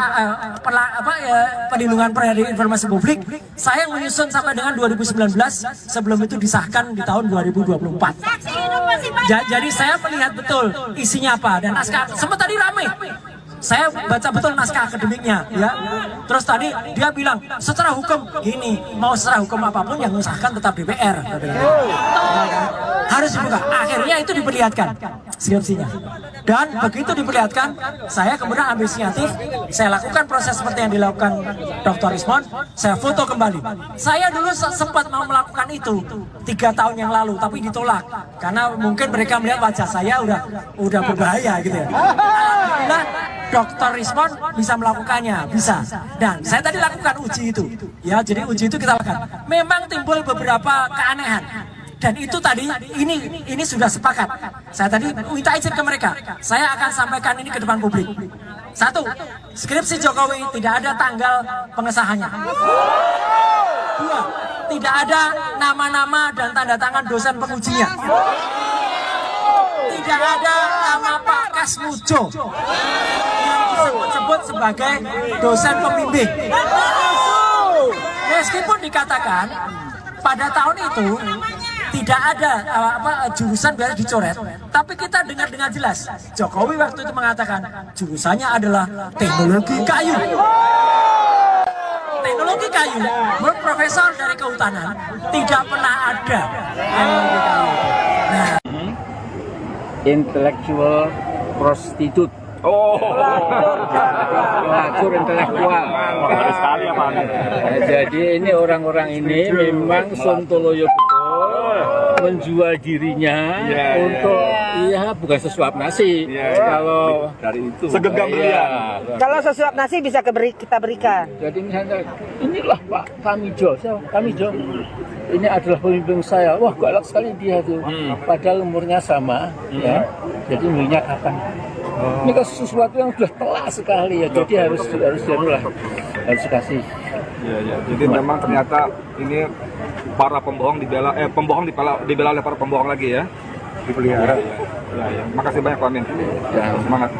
Speaker 2: perlindungan informasi publik, saya menyusun sampai dengan 2019 sebelum itu disahkan di tahun 2024. Jadi saya melihat betul isinya apa dan naskah. Sempat tadi ramai. Saya baca betul naskah akademiknya, ya. Terus tadi dia bilang secara hukum gini, mau secara hukum apapun yang mengesahkan tetap DPR. Harus dibuka. Akhirnya itu diperlihatkan skripsinya. Dan begitu diperlihatkan, saya kemudian ambil inisiatif, saya lakukan proses seperti yang dilakukan Dr. Rismon, saya foto kembali. Saya dulu sempat mau melakukan itu 3 tahun yang lalu, tapi ditolak karena mungkin mereka melihat wajah saya udah berbahaya gitu ya. Alhamdulillah Dr. Rismon bisa melakukannya, bisa. Dan saya tadi lakukan uji itu, ya. Jadi uji itu kita lakukan. Memang timbul beberapa keanehan. Dan itu tadi, ini sudah sepakat. Saya tadi minta izin ke mereka. Saya akan sampaikan ini ke depan publik. 1, skripsi Jokowi tidak ada tanggal pengesahannya. 2, tidak ada nama-nama dan tanda tangan dosen pengujinya. Tidak ada nama Pak Kasmujo yang disebut sebagai dosen pembimbing. Meskipun dikatakan pada tahun itu tidak ada jurusan biasa dicoret, tapi kita dengar dengan jelas Jokowi waktu itu mengatakan jurusannya adalah teknologi kayu. Teknologi kayu, menurut profesor dari kehutanan tidak pernah ada. Nah,
Speaker 3: Intellectual prostitute. Pelacur intelektual.
Speaker 6: Baru sekali ya Pak.
Speaker 3: Jadi ini orang-orang ini memang sontoloyo betul menjual dirinya untuk bukan sesuap nasi. Kalau
Speaker 4: Dari itu segenggam beliau.
Speaker 5: Kalau sesuap nasi bisa kita berikan.
Speaker 3: jadi misalnya inilah Pak Kamijo, Kamijo ini adalah pemimpin saya. Wah, galak sekali dia tuh. Padahal umurnya sama, ya. Jadi umurnya kapan? Ini kan sesuatu yang sudah telak sekali ya. Jadi harus dikasih.
Speaker 4: Iya. Jadi memang ternyata ini para pembohong dibela oleh para pembohong lagi ya. Dipelihara. Ya. Makasih banyak Pak Amin.
Speaker 3: Dan
Speaker 4: Semangat.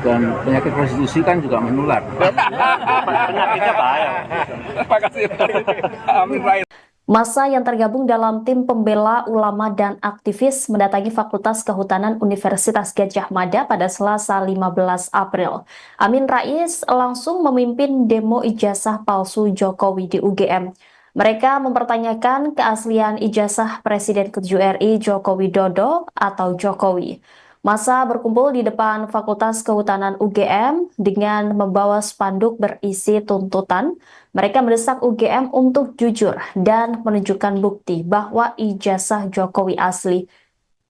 Speaker 3: dan penyakit prostitusi kan juga menular.
Speaker 6: Penyakitnya bahaya.
Speaker 4: Makasih. Amin Rais.
Speaker 1: Massa yang tergabung dalam tim pembela ulama dan aktivis mendatangi Fakultas Kehutanan Universitas Gadjah Mada pada Selasa 15 April. Amin Rais langsung memimpin demo ijazah palsu Jokowi di UGM. Mereka mempertanyakan keaslian ijazah Presiden ke-7 RI Joko Widodo atau Jokowi. Massa berkumpul di depan Fakultas Kehutanan UGM dengan membawa spanduk berisi tuntutan. Mereka mendesak UGM untuk jujur dan menunjukkan bukti bahwa ijazah Jokowi asli.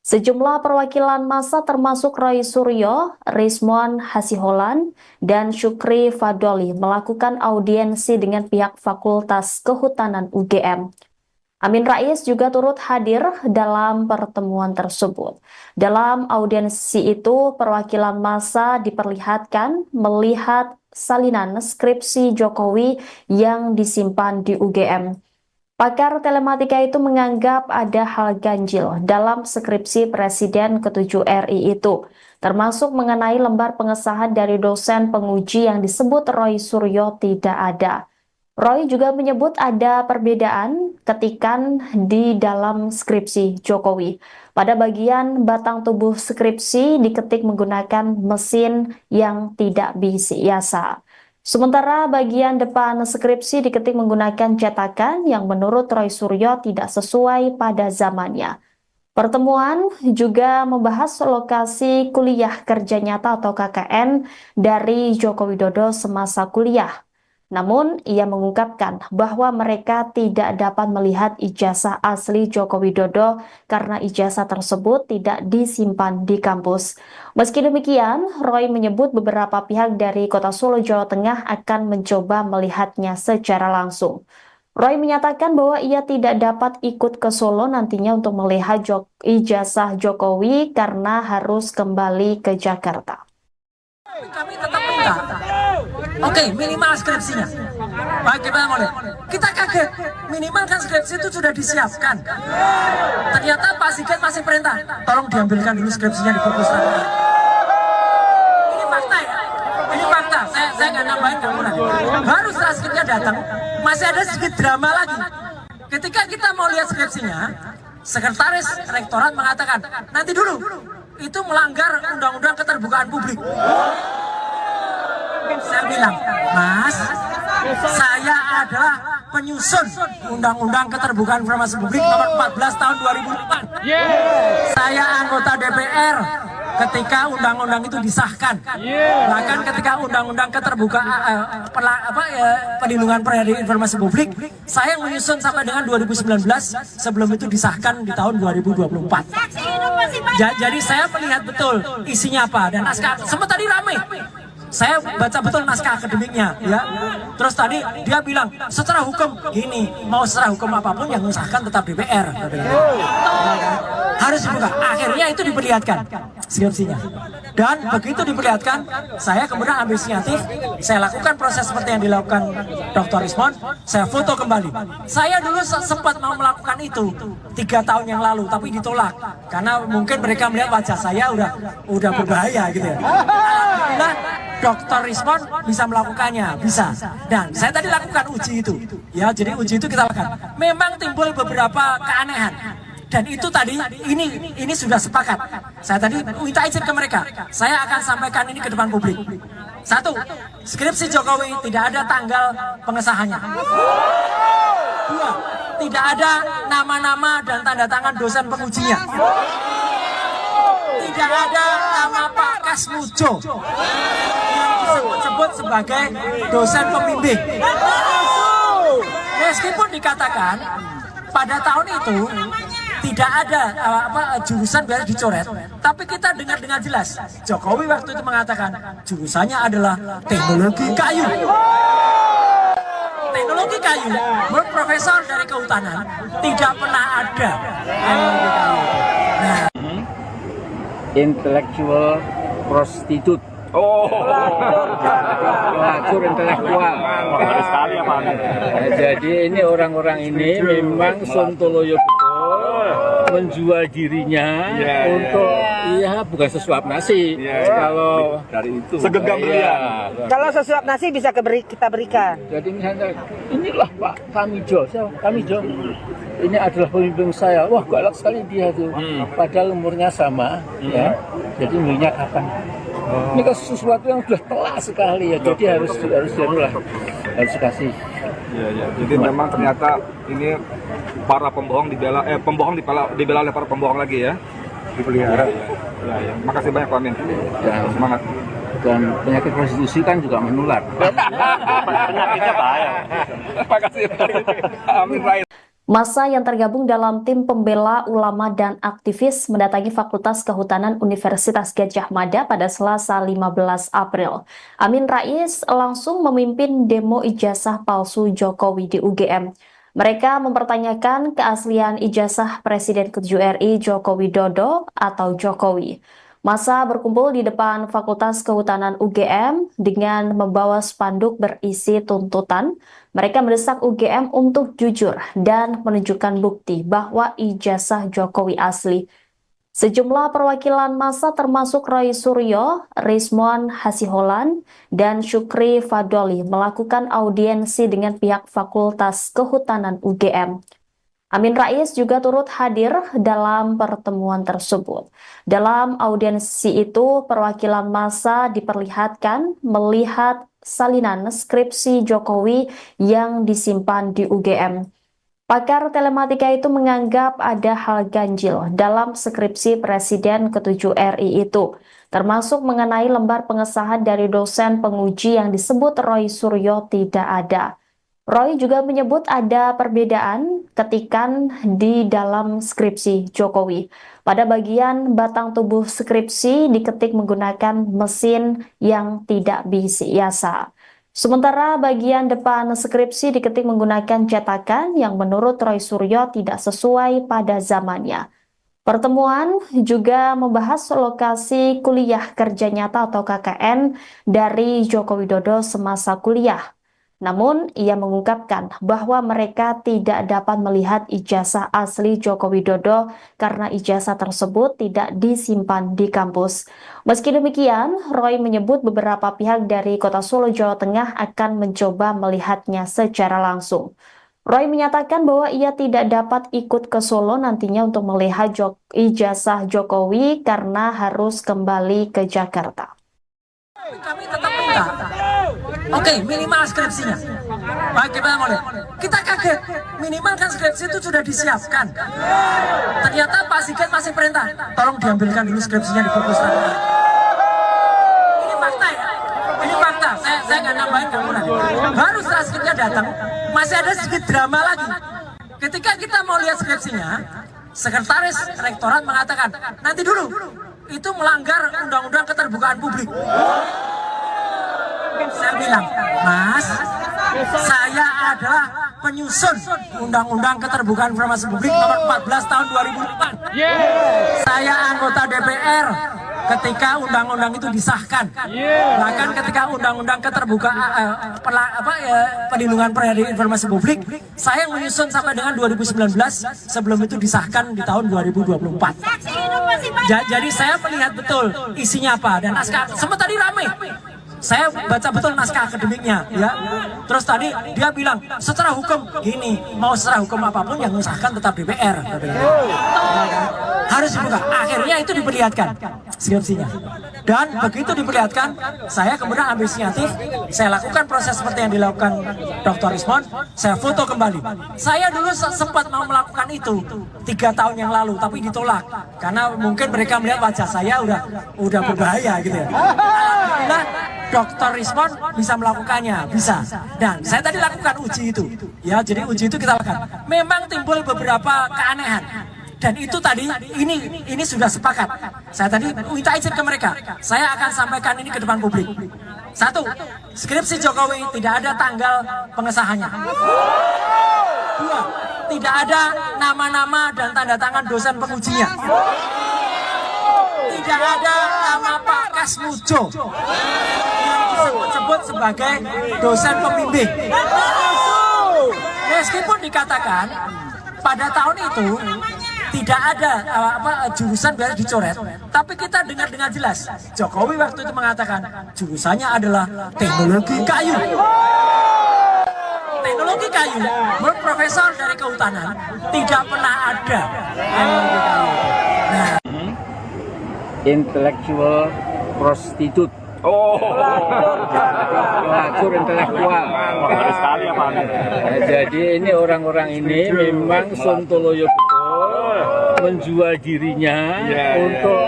Speaker 1: Sejumlah perwakilan massa termasuk Roy Suryo, Rismon Hasiholan, dan Syukri Fadoli melakukan audiensi dengan pihak Fakultas Kehutanan UGM. Amin Rais juga turut hadir dalam pertemuan tersebut. Dalam audiensi itu, perwakilan massa diperlihatkan melihat salinan skripsi Jokowi yang disimpan di UGM. Pakar telematika itu menganggap ada hal ganjil dalam skripsi Presiden ke-7 RI itu, termasuk mengenai lembar pengesahan dari dosen penguji yang disebut Roy Suryo tidak ada. Roy juga menyebut ada perbedaan ketikan di dalam skripsi Jokowi. Pada bagian batang tubuh skripsi diketik menggunakan mesin yang tidak biasa. Sementara bagian depan skripsi diketik menggunakan cetakan yang menurut Roy Suryo tidak sesuai pada zamannya. Pertemuan juga membahas lokasi kuliah kerja nyata atau KKN dari Joko Widodo semasa kuliah. Namun, ia mengungkapkan bahwa mereka tidak dapat melihat ijazah asli Joko Widodo karena ijazah tersebut tidak disimpan di kampus. Meski demikian, Roy menyebut beberapa pihak dari Kota Solo, Jawa Tengah akan mencoba melihatnya secara langsung. Roy menyatakan bahwa ia tidak dapat ikut ke Solo nantinya untuk melihat ijazah Jokowi karena harus kembali ke Jakarta.
Speaker 2: Kami tetap minta, oke, minimal skripsinya. Baik, kita mau lihat. Kita kaget, minimal kan skripsi itu sudah disiapkan. Ternyata Pak Sigit masih perintah, tolong diambilkan dulu skripsinya di perpustakaan. Ini fakta ya, ini fakta. Saya nggak nambahin, nggak kurang. Baru setelah skripsinya datang, masih ada sedikit drama lagi. Ketika kita mau lihat skripsinya, sekretaris rektorat mengatakan, nanti dulu, itu melanggar undang-undang keterbukaan publik. Saya bilang, Mas, saya adalah penyusun undang-undang keterbukaan informasi publik nomor 14 tahun 2004. Saya anggota DPR ketika undang-undang itu disahkan. Bahkan ketika undang-undang keterbukaan perlindungan informasi publik, saya menyusun sampai dengan 2019 sebelum itu disahkan di tahun 2024. Jadi saya melihat betul isinya apa dan naskah. Sempat tadi ramai. Saya baca betul naskah akademiknya, ya. Terus tadi dia bilang secara hukum gini, mau secara hukum apapun yang mengesahkan tetap DPR. Harus dibuka. Akhirnya itu diperlihatkan skripsinya. Dan begitu diperlihatkan, saya kemudian ambil inisiatif, saya lakukan proses seperti yang dilakukan Dr. Rismon, saya foto kembali. Saya dulu sempat mau melakukan itu 3 tahun yang lalu, tapi ditolak karena mungkin mereka melihat wajah saya udah berbahaya gitu ya. Alhamdulillah Dr. Rismon bisa melakukannya, bisa. Dan saya tadi lakukan uji itu, ya. Jadi uji itu kita lakukan. Memang timbul beberapa keanehan. Dan itu tadi, ini sudah sepakat. Saya tadi minta izin ke mereka. Saya akan sampaikan ini ke depan publik. 1, skripsi Jokowi tidak ada tanggal pengesahannya. 2, tidak ada nama-nama dan tanda tangan dosen pengujinya. Tidak ada nama Pak Kasmujo yang disebut sebagai dosen pembimbing. Meskipun dikatakan pada tahun itu tidak ada jurusan biasa dicoret, tapi kita dengar dengan jelas Jokowi waktu itu mengatakan jurusannya adalah teknologi kayu. Teknologi kayu, menurut profesor dari kehutanan tidak pernah ada. Nah,
Speaker 3: Intellectual prostitute. Pelacur intelektual.
Speaker 6: Baru sekali ya Pak.
Speaker 3: Jadi ini orang-orang ini memang sontoloyo betul menjual dirinya untuk bukan sesuap nasi. Kalau
Speaker 6: Dari itu.
Speaker 4: Segenggam berlian.
Speaker 5: Kalau sesuap nasi bisa kita berikan.
Speaker 3: jadi misalnya inilah Pak Kamijo, Kamijo. Ini adalah pemimpin saya. Wah, galak sekali dia tuh. Padahal umurnya sama, ya. Jadi umurnya kapan? Ini kan sesuatu yang sudah telak sekali ya. Jadi harus dikasih.
Speaker 4: Iya. Jadi memang ternyata ini para pembohong dibela oleh para pembohong lagi ya. Dipelihara. Ya. Makasih banyak Pak Amin.
Speaker 3: Dan
Speaker 4: Semangat.
Speaker 3: Dan penyakit prostitusi kan juga menular.
Speaker 6: Penyakitnya bahaya.
Speaker 4: Makasih. Amin Rais.
Speaker 1: Massa yang tergabung dalam tim pembela ulama dan aktivis mendatangi Fakultas Kehutanan Universitas Gadjah Mada pada Selasa 15 April. Amin Rais langsung memimpin demo ijazah palsu Jokowi di UGM. Mereka mempertanyakan keaslian ijazah Presiden ke-7 RI Joko Widodo atau Jokowi. Massa berkumpul di depan Fakultas Kehutanan UGM dengan membawa spanduk berisi tuntutan. Mereka mendesak UGM untuk jujur dan menunjukkan bukti bahwa ijazah Jokowi asli. Sejumlah perwakilan massa termasuk Roy Suryo, Rismon Hasiholan, dan Syukri Fadoli melakukan audiensi dengan pihak Fakultas Kehutanan UGM. Amin Rais juga turut hadir dalam pertemuan tersebut. Dalam audiensi itu, perwakilan massa diperlihatkan melihat salinan skripsi Jokowi yang disimpan di UGM. Pakar telematika itu menganggap ada hal ganjil dalam skripsi Presiden ke-7 RI itu. termasuk mengenai lembar pengesahan dari dosen penguji yang disebut Roy Suryo tidak ada. Roy juga menyebut ada perbedaan ketikan di dalam skripsi Jokowi. Pada bagian batang tubuh skripsi diketik menggunakan mesin yang tidak biasa. Sementara bagian depan skripsi diketik menggunakan cetakan yang menurut Roy Suryo tidak sesuai pada zamannya. Pertemuan juga membahas lokasi kuliah kerja nyata atau KKN dari Joko Widodo semasa kuliah. Namun, ia mengungkapkan bahwa mereka tidak dapat melihat ijazah asli Joko Widodo karena ijazah tersebut tidak disimpan di kampus. Meski demikian, Roy menyebut beberapa pihak dari Kota Solo, Jawa Tengah akan mencoba melihatnya secara langsung. Roy menyatakan bahwa ia tidak dapat ikut ke Solo nantinya untuk melihat ijazah Jokowi karena harus kembali ke Jakarta.
Speaker 2: Kami tetap minta, oke, minimal skripsinya. Baik, kita mau lihat. Kita kaget, minimal kan skripsi itu sudah disiapkan. Ternyata Pak Sigit masih perintah, tolong diambilkan dulu skripsinya di perpustakaan. Ini fakta ya, ini fakta. Saya nggak nambahin, nggak kurang. Baru setelah skripsinya datang, masih ada sedikit drama lagi. Ketika kita mau lihat skripsinya, sekretaris rektorat mengatakan, nanti dulu, itu melanggar undang-undang keterbukaan publik. Saya bilang, Mas, saya adalah penyusun undang-undang keterbukaan informasi publik nomor 14 tahun 2004. Saya anggota DPR ketika undang-undang itu disahkan. Bahkan ketika undang-undang keterbukaan perlindungan informasi publik, saya menyusun sampai dengan 2019 sebelum itu disahkan di tahun 2024. Jadi saya melihat betul isinya apa dan naskah. Semua tadi ramai. Saya baca betul naskah akademiknya, ya. Terus tadi dia bilang secara hukum gini, mau secara hukum apapun yang mengesahkan tetap DPR. Harus dibuka. Akhirnya itu diperlihatkan skripsinya. Dan begitu diperlihatkan, saya kemudian ambil inisiatif, saya lakukan proses seperti yang dilakukan Dr. Rismon, saya foto kembali. Saya dulu sempat mau melakukan itu 3 tahun yang lalu, tapi ditolak karena mungkin mereka melihat wajah saya udah berbahaya gitu ya. Alhamdulillah Dr. Rismon bisa melakukannya, bisa. Dan saya tadi lakukan uji itu, ya. Jadi uji itu kita lakukan. Memang timbul beberapa keanehan. Dan itu tadi, ini sudah sepakat. Saya tadi minta izin ke mereka. Saya akan sampaikan ini ke depan publik. 1, skripsi Jokowi tidak ada tanggal pengesahannya. 2, tidak ada nama-nama dan tanda tangan dosen pengujinya. Tidak ada nama Pak Kasmujo yang disebut sebagai dosen pembimbing. Meskipun dikatakan pada tahun itu tidak ada jurusan biasa dicoret, tapi kita dengar dengan jelas Jokowi waktu itu mengatakan jurusannya adalah teknologi kayu. Teknologi kayu, menurut profesor dari kehutanan tidak pernah ada. Nah,
Speaker 3: Intellectual prostitute. Pelacur intelektual.
Speaker 6: Baru sekali ya Pak.
Speaker 3: Jadi ini orang-orang ini memang sontoloyo betul menjual dirinya untuk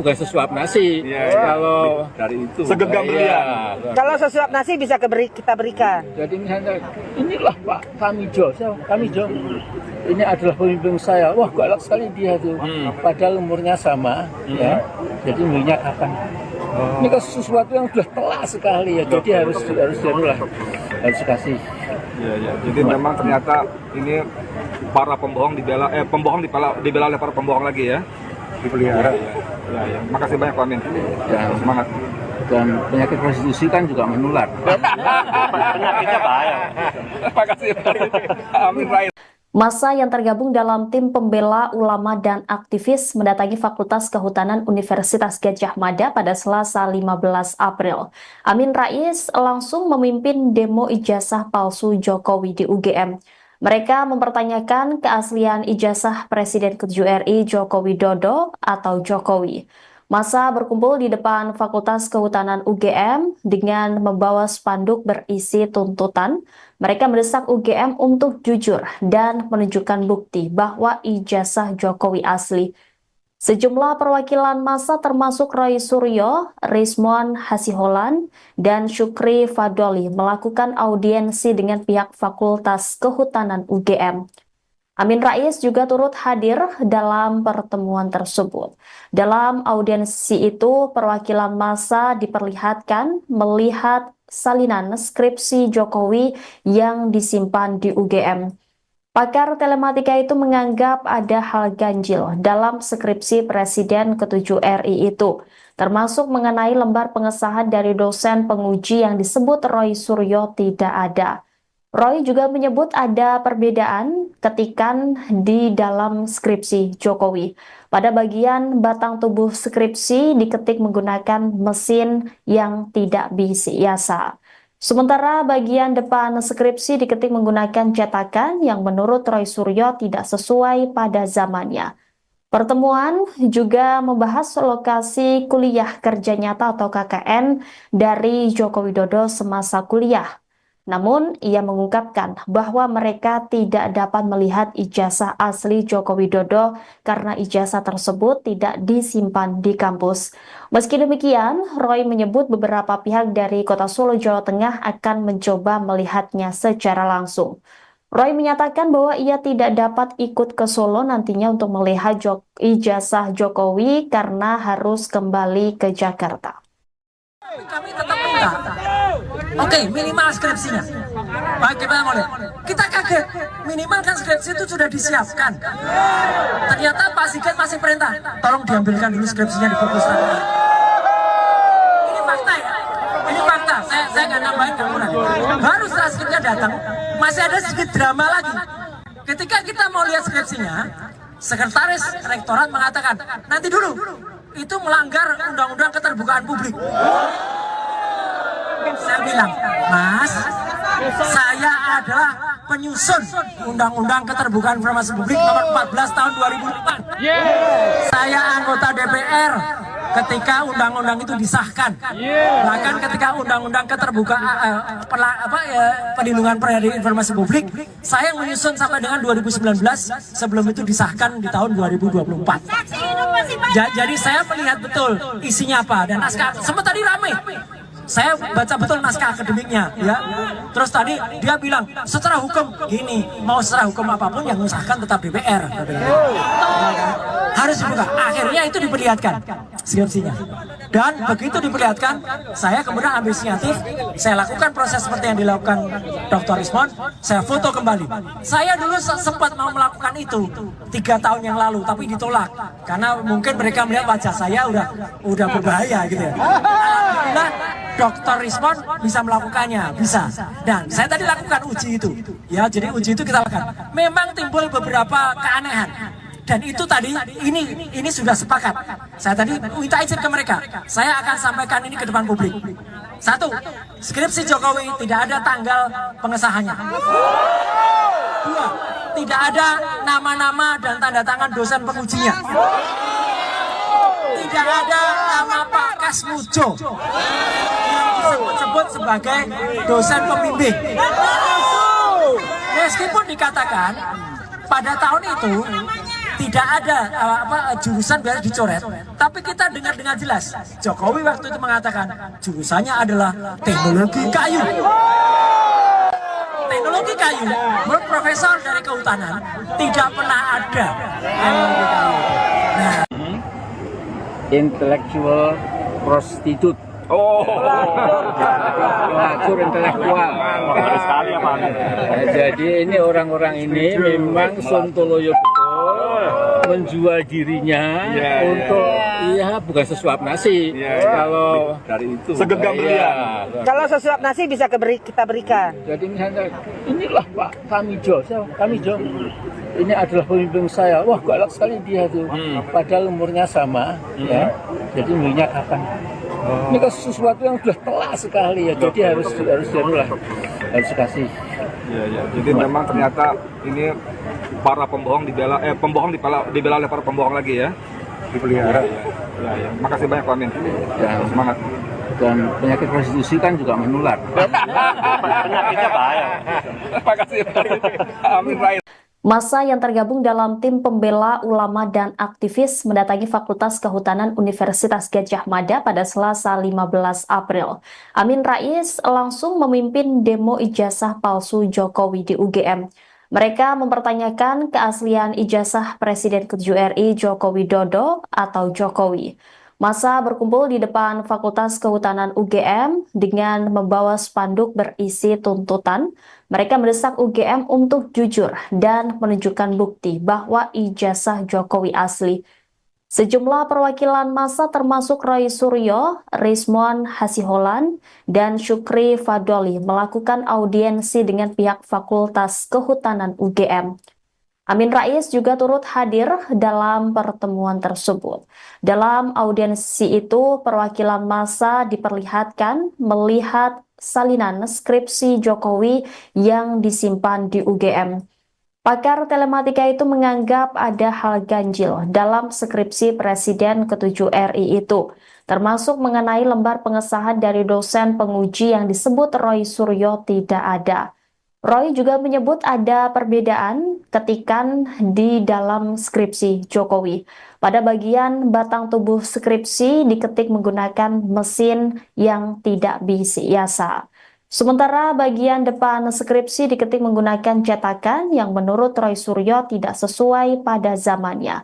Speaker 3: bukan sesuap nasi. Kalau
Speaker 6: Dari itu.
Speaker 4: Segenggam berlian.
Speaker 5: Kalau sesuap nasi bisa kita berikan.
Speaker 3: jadi misalnya inilah Pak Kamijo, Kamijo. Ini adalah pemimpin saya. Wah, galak sekali dia tuh. Padahal umurnya sama, ya. Jadi umurnya kapan? Ini kan sesuatu yang sudah telak sekali ya. Jadi harus dikasih.
Speaker 4: Iya. Jadi memang ternyata ini para pembohong dibela oleh para pembohong lagi ya. Dipelihara. Ya. Makasih banyak Pak Amin.
Speaker 3: Ya,
Speaker 4: Semangat.
Speaker 3: dan penyakit prostitusi kan juga menular.
Speaker 6: Penyakitnya bahaya.
Speaker 4: Makasih. Amin Rais.
Speaker 1: Massa yang tergabung dalam tim pembela ulama dan aktivis mendatangi Fakultas Kehutanan Universitas Gadjah Mada pada Selasa 15 April. Amin Rais langsung memimpin demo ijazah palsu Jokowi di UGM. Mereka mempertanyakan keaslian ijazah Presiden ke-7 RI Joko Widodo atau Jokowi. Massa berkumpul di depan Fakultas Kehutanan UGM dengan membawa spanduk berisi tuntutan. Mereka mendesak UGM untuk jujur dan menunjukkan bukti bahwa ijazah Jokowi asli. Sejumlah perwakilan massa termasuk Roy Suryo, Rizmon Hasiholan, dan Syukri Fadoli melakukan audiensi dengan pihak Fakultas Kehutanan UGM. Amin Rais juga turut hadir dalam pertemuan tersebut. Dalam audiensi itu, perwakilan massa diperlihatkan melihat salinan skripsi Jokowi yang disimpan di UGM. Pakar telematika itu menganggap ada hal ganjil dalam skripsi Presiden ke-7 RI itu, termasuk mengenai lembar pengesahan dari dosen penguji yang disebut Roy Suryo tidak ada. Roy juga menyebut ada perbedaan ketikan di dalam skripsi Jokowi. Pada bagian batang tubuh skripsi diketik menggunakan mesin yang tidak biasa. Sementara bagian depan skripsi diketik menggunakan cetakan yang menurut Roy Suryo tidak sesuai pada zamannya. Pertemuan juga membahas lokasi kuliah kerja nyata atau KKN dari Joko Widodo semasa kuliah. Namun, ia mengungkapkan bahwa mereka tidak dapat melihat ijazah asli Joko Widodo karena ijazah tersebut tidak disimpan di kampus. Meski demikian, Roy menyebut beberapa pihak dari Kota Solo, Jawa Tengah akan mencoba melihatnya secara langsung. Roy menyatakan bahwa ia tidak dapat ikut ke Solo nantinya untuk melihat ijazah Jokowi karena harus kembali ke Jakarta.
Speaker 2: Kami tetap minta, oke, minimal skripsinya. Baik, kita mau lihat. Kita kaget, minimal kan skripsi itu sudah disiapkan. Ternyata Pak Sigit masih perintah, tolong diambilkan dulu skripsinya di perpustakaan. Ini fakta ya, ini fakta. Saya nggak nambahin, nggak kurang. Baru setelah skripsinya datang, masih ada sedikit drama lagi. Ketika kita mau lihat skripsinya, sekretaris rektorat mengatakan, nanti dulu, itu melanggar undang-undang keterbukaan publik. Saya bilang, Mas, saya adalah penyusun undang-undang keterbukaan informasi publik nomor 14 tahun 2004. Saya anggota DPR ketika undang-undang itu disahkan. Bahkan ketika undang-undang keterbukaan perlindungan informasi publik, saya yang menyusun sampai dengan 2019 sebelum itu disahkan di tahun 2024. Jadi saya melihat betul isinya apa dan naskah. Sempat tadi ramai. Saya baca betul naskah akademiknya, ya. Terus tadi dia bilang secara hukum gini, mau secara hukum apapun yang mengesahkan tetap DPR. Harus dibuka. Akhirnya itu diperlihatkan skripsinya. Dan begitu diperlihatkan, saya kemudian ambil inisiatif, saya lakukan proses seperti yang dilakukan Dr. Rizmon, saya foto kembali. Saya dulu sempat mau melakukan itu 3 tahun yang lalu, tapi ditolak karena mungkin mereka melihat wajah saya udah berbahaya gitu ya. Alhamdulillah Dr. Rizmon bisa melakukannya, bisa. Dan saya tadi lakukan uji itu, ya. Jadi uji itu kita lakukan. Memang timbul beberapa keanehan. Dan itu tadi, ini sudah sepakat. Saya tadi minta izin ke mereka. Saya akan sampaikan ini ke depan publik. 1, skripsi Jokowi tidak ada tanggal pengesahannya. 2, tidak ada nama-nama dan tanda tangan dosen pengujinya. Tidak ada nama Pak Kasmujo yang disebut sebagai dosen pembimbing. Meskipun dikatakan pada tahun itu tidak ada jurusan biasa dicoret, tapi kita dengar dengan jelas Jokowi waktu itu mengatakan jurusannya adalah teknologi kayu. Teknologi kayu, menurut profesor dari kehutanan tidak pernah ada teknologi kayu. Nah,
Speaker 3: Intellectual prostitute. Pelacur intelektual.
Speaker 6: Baru sekali ya Pak.
Speaker 3: Jadi ini orang-orang ini memang sontoloyo betul menjual dirinya untuk bukan sesuap nasi. Kalau
Speaker 4: Dari itu segenggam beliau.
Speaker 5: Kalau sesuap nasi bisa kita berikan.
Speaker 3: jadi misalnya inilah Pak Kamijo, Kamijo. Ini adalah pemimpin saya. Wah, galak sekali dia tuh. Padahal umurnya sama, ya. Jadi umurnya kapan? Ini kan sesuatu yang sudah telak sekali ya. Jadi harus dikasih.
Speaker 4: Iya. Jadi memang ternyata ini para pembohong dibela oleh para pembohong lagi ya. Dipelihara. Ya. Makasih banyak Pak Amin.
Speaker 3: Ya,
Speaker 4: Semangat.
Speaker 3: Dan penyakit prostitusi kan juga menular.
Speaker 6: Penyakitnya bahaya.
Speaker 4: Makasih. Amin Rais.
Speaker 1: Massa yang tergabung dalam tim pembela ulama dan aktivis mendatangi Fakultas Kehutanan Universitas Gadjah Mada pada Selasa 15 April. Amin Rais langsung memimpin demo ijazah palsu Jokowi di UGM. Mereka mempertanyakan keaslian ijazah Presiden ke-7 RI Joko Widodo atau Jokowi. Massa berkumpul di depan Fakultas Kehutanan UGM dengan membawa spanduk berisi tuntutan. Mereka mendesak UGM untuk jujur dan menunjukkan bukti bahwa ijazah Jokowi asli. Sejumlah perwakilan massa termasuk Roy Suryo, Rizmon Hasiholan, dan Syukri Fadoli melakukan audiensi dengan pihak Fakultas Kehutanan UGM. Amin Rais juga turut hadir dalam pertemuan tersebut. Dalam audiensi itu, perwakilan massa diperlihatkan melihat salinan skripsi Jokowi yang disimpan di UGM. Pakar telematika itu menganggap ada hal ganjil dalam skripsi Presiden ke-7 RI itu, termasuk mengenai lembar pengesahan dari dosen penguji yang disebut Roy Suryo tidak ada. Roy juga menyebut ada perbedaan ketikan di dalam skripsi Jokowi. Pada bagian batang tubuh skripsi diketik menggunakan mesin yang tidak biasa. Sementara bagian depan skripsi diketik menggunakan cetakan yang menurut Roy Suryo tidak sesuai pada zamannya.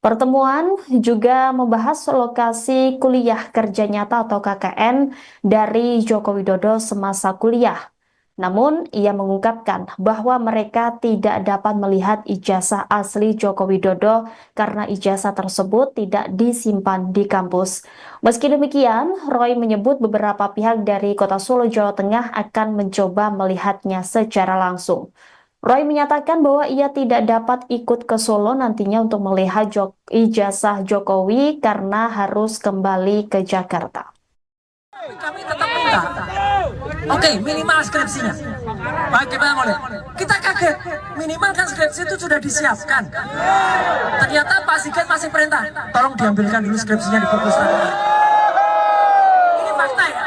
Speaker 1: Pertemuan juga membahas lokasi kuliah kerja nyata atau KKN dari Joko Widodo semasa kuliah. Namun, ia mengungkapkan bahwa mereka tidak dapat melihat ijazah asli Joko Widodo karena ijazah tersebut tidak disimpan di kampus. Meski demikian, Roy menyebut beberapa pihak dari Kota Solo, Jawa Tengah akan mencoba melihatnya secara langsung. Roy menyatakan bahwa ia tidak dapat ikut ke Solo nantinya untuk melihat ijazah Jokowi karena harus kembali ke Jakarta.
Speaker 2: Kami tetap minta, oke, minimal skripsinya. Bagaimana boleh? Kita kaget, minimal kan skripsi itu sudah disiapkan. Ternyata Pak Sigit masih perintah, tolong diambilkan dulu skripsinya di perpustakaan. Ini fakta ya,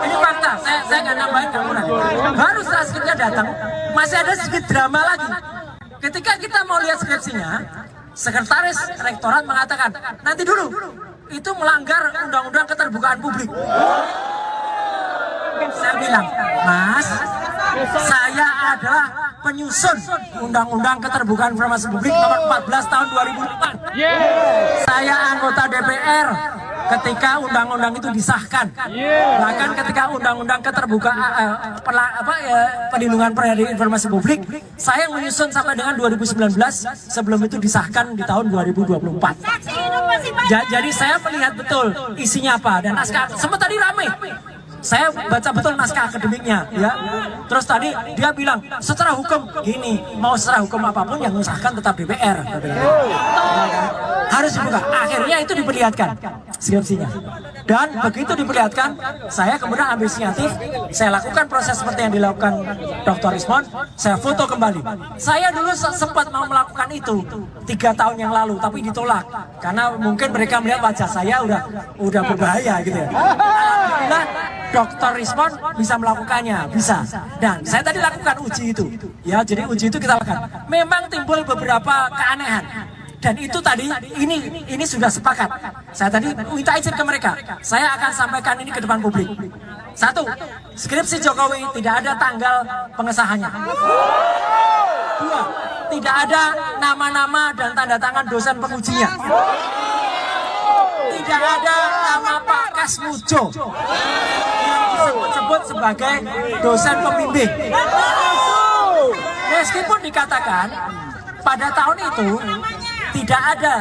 Speaker 2: ini fakta. Saya nggak nambahin, nggak kurang. Baru setelah skripsinya datang, masih ada sedikit drama lagi. Ketika kita mau lihat skripsinya, sekretaris rektorat mengatakan, nanti dulu. Itu melanggar undang-undang keterbukaan publik. Saya bilang, Mas, saya adalah penyusun undang-undang keterbukaan informasi publik nomor 14 tahun 2004. Saya anggota DPR ketika undang-undang itu disahkan. Bahkan ketika undang-undang keterbukaan perlindungan informasi publik, saya menyusun sampai dengan 2019 sebelum itu disahkan di tahun 2024. Jadi saya melihat betul isinya apa dan naskah. Sempat tadi ramai. Saya baca betul naskah akademiknya, ya. Terus tadi dia bilang secara hukum gini, mau secara hukum apapun yang mengesahkan tetap DPR. Harus dibuka. Akhirnya itu diperlihatkan skripsinya. Dan begitu diperlihatkan, saya kemudian ambil inisiatif, saya lakukan proses seperti yang dilakukan Dr. Rizmon, saya foto kembali. Saya dulu sempat mau melakukan itu 3 tahun yang lalu, tapi ditolak karena mungkin mereka melihat wajah saya udah berbahaya gitu ya. Alhamdulillah Dr. Rizmon bisa melakukannya, bisa. Dan saya tadi lakukan uji itu, ya. Jadi uji itu kita lakukan. Memang timbul beberapa keanehan. Dan itu tadi, ini sudah sepakat. Saya tadi minta izin ke mereka. Saya akan sampaikan ini ke depan publik. 1, skripsi Jokowi tidak ada tanggal pengesahannya. 2, tidak ada nama-nama dan tanda tangan dosen pengujinya. Tidak ada nama Pak Kasmujo yang disebut sebagai dosen pembimbing. Meskipun dikatakan pada tahun itu tidak ada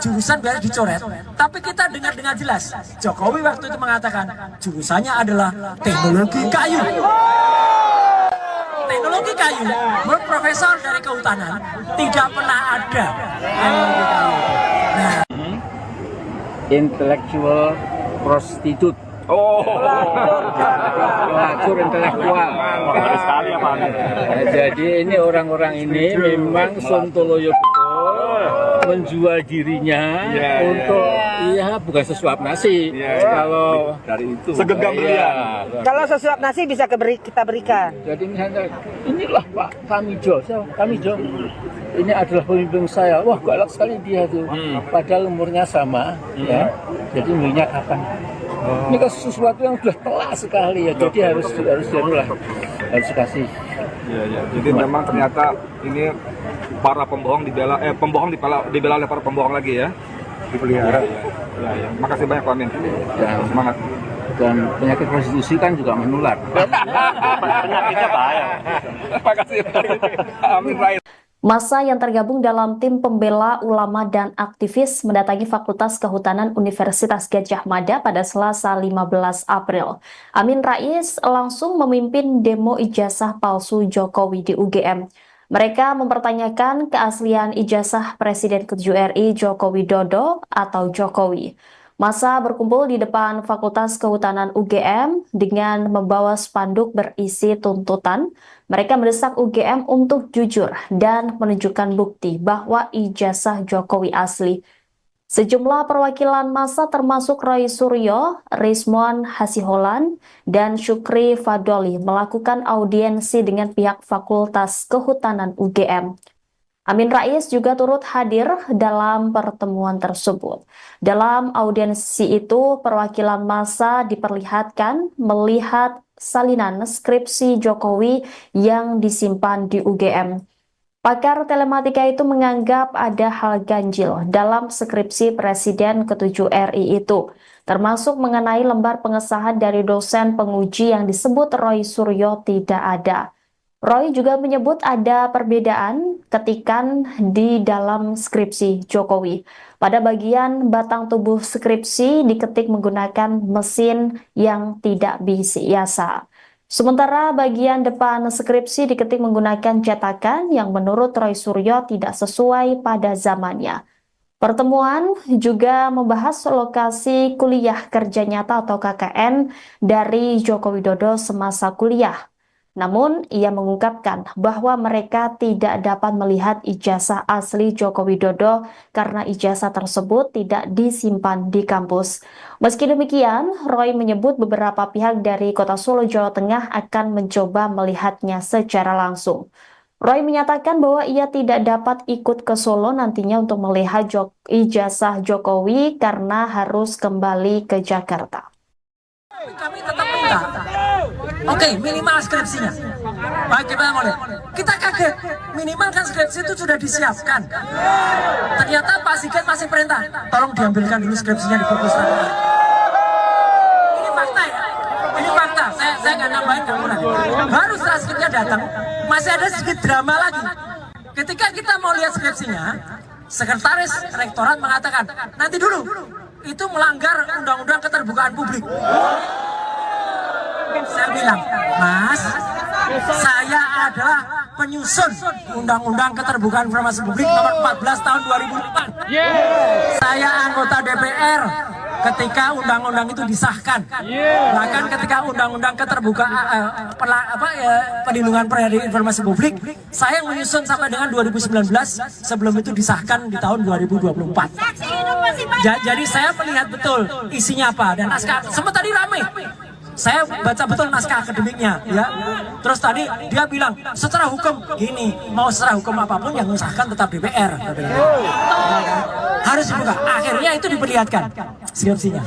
Speaker 2: jurusan biasa dicoret, tapi kita dengar dengan jelas Jokowi waktu itu mengatakan jurusannya adalah teknologi kayu. Teknologi kayu, menurut profesor dari kehutanan tidak pernah ada teknologi kayu. Nah,
Speaker 3: Intellectual prostitute. Pelacur intelektual.
Speaker 6: Baru sekali ya Pak.
Speaker 3: Jadi ini orang-orang ini memang sontoloyo betul menjual dirinya untuk saya bukan sesuap nasi. Kalau dari itu
Speaker 4: Segenggam berlian.
Speaker 5: Kalau sesuap nasi bisa kita berikan.
Speaker 3: Jadi misalnya inilah Pak Tamijo, Tamijo. Ini adalah pemimpin saya. Wah, galak sekali dia tuh. Padahal umurnya sama, ya. Jadi umurnya kapan? Ini kan sesuatu yang sudah telak sekali ya. Jadi harus dikasih.
Speaker 4: Iya. Jadi memang ternyata ini para pembohong dibela oleh para pembohong lagi ya. Dipelihara. Ya. Makasih banyak Pak Amin.
Speaker 3: Ya.
Speaker 4: Semangat.
Speaker 3: Dan penyakit prostitusi kan juga menular.
Speaker 6: Penyakitnya bahaya.
Speaker 4: Makasih. Amin Rais.
Speaker 1: Massa yang tergabung dalam tim pembela ulama dan aktivis mendatangi Fakultas Kehutanan Universitas Gadjah Mada pada Selasa 15 April. Amin Rais langsung memimpin demo ijazah palsu Jokowi di UGM. Mereka mempertanyakan keaslian ijazah Presiden ke-7 RI Joko Widodo atau Jokowi. Massa berkumpul di depan Fakultas Kehutanan UGM dengan membawa spanduk berisi tuntutan. Mereka mendesak UGM untuk jujur dan menunjukkan bukti bahwa ijazah Jokowi asli. Sejumlah perwakilan massa termasuk Roy Suryo, Rizmon Hasiholan, dan Syukri Fadoli melakukan audiensi dengan pihak Fakultas Kehutanan UGM. Amin Rais juga turut hadir dalam pertemuan tersebut. Dalam audiensi itu, perwakilan massa diperlihatkan melihat salinan skripsi Jokowi yang disimpan di UGM. Pakar telematika itu menganggap ada hal ganjil dalam skripsi Presiden ke-7 RI itu, termasuk mengenai lembar pengesahan dari dosen penguji yang disebut Roy Suryo tidak ada. Roy juga menyebut ada perbedaan ketikan di dalam skripsi Jokowi. Pada bagian batang tubuh skripsi diketik menggunakan mesin yang tidak biasa. Sementara bagian depan skripsi diketik menggunakan cetakan yang menurut Roy Suryo tidak sesuai pada zamannya. Pertemuan juga membahas lokasi kuliah kerja nyata atau KKN dari Joko Widodo semasa kuliah. Namun, ia mengungkapkan bahwa mereka tidak dapat melihat ijazah asli Joko Widodo karena ijazah tersebut tidak disimpan di kampus. Meski demikian, Roy menyebut beberapa pihak dari Kota Solo, Jawa Tengah akan mencoba melihatnya secara langsung. Roy menyatakan bahwa ia tidak dapat ikut ke Solo nantinya untuk melihat ijazah Jokowi karena harus kembali ke Jakarta.
Speaker 2: Kami tetap minta, oke, minimal skripsinya. Baik, kita mau lihat. Kita kaget, minimal kan skripsi itu sudah disiapkan. Ternyata Pak Sigit masih perintah, tolong diambilkan dulu skripsinya di perpustakaan. Ini fakta ya, ini fakta. Saya nggak nambahin, nggak kurang. Baru setelah skripsinya datang, masih ada sedikit drama lagi. Ketika kita mau lihat skripsinya, sekretaris rektorat mengatakan, nanti dulu. Itu melanggar undang-undang keterbukaan publik. Saya bilang, Mas, saya adalah penyusun undang-undang keterbukaan informasi publik nomor 14 tahun 2004. Saya anggota DPR ketika undang-undang itu disahkan. Bahkan ketika undang-undang keterbukaan perlindungan informasi publik, saya yang menyusun sampai dengan 2019 sebelum itu disahkan di tahun 2024. Jadi saya melihat betul isinya apa dan naskah. Sempat tadi ramai. Saya baca betul naskah akademiknya, ya. Terus tadi dia bilang secara hukum gini, mau secara hukum apapun yang mengesahkan tetap DPR. Harus dibuka. Akhirnya itu diperlihatkan skripsinya.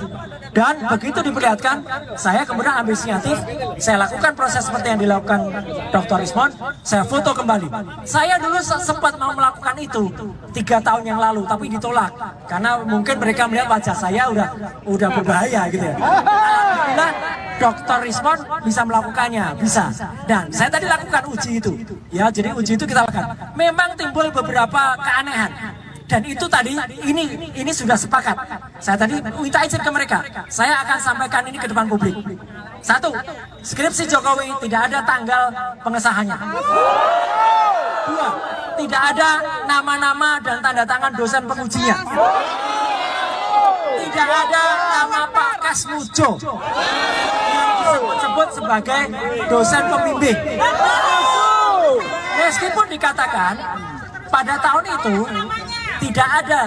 Speaker 2: Dan begitu diperlihatkan, saya kemudian ambil inisiatif, saya lakukan proses seperti yang dilakukan Dr. Rizmon, saya foto kembali. Saya dulu sempat mau melakukan itu 3 tahun yang lalu, tapi ditolak karena mungkin mereka melihat wajah saya udah berbahaya gitu ya. Alhamdulillah Dr. Rizmon bisa melakukannya, bisa. Dan saya tadi lakukan uji itu, ya. Jadi uji itu kita lakukan. Memang timbul beberapa keanehan. Dan itu tadi, ini sudah sepakat. Saya tadi minta izin ke mereka. Saya akan sampaikan ini ke depan publik. 1, skripsi Jokowi tidak ada tanggal pengesahannya. 2, tidak ada nama-nama dan tanda tangan dosen pengujinya. Tidak ada nama Pak Kasmujo yang disebut sebagai dosen pembimbing. Meskipun dikatakan pada tahun itu tidak ada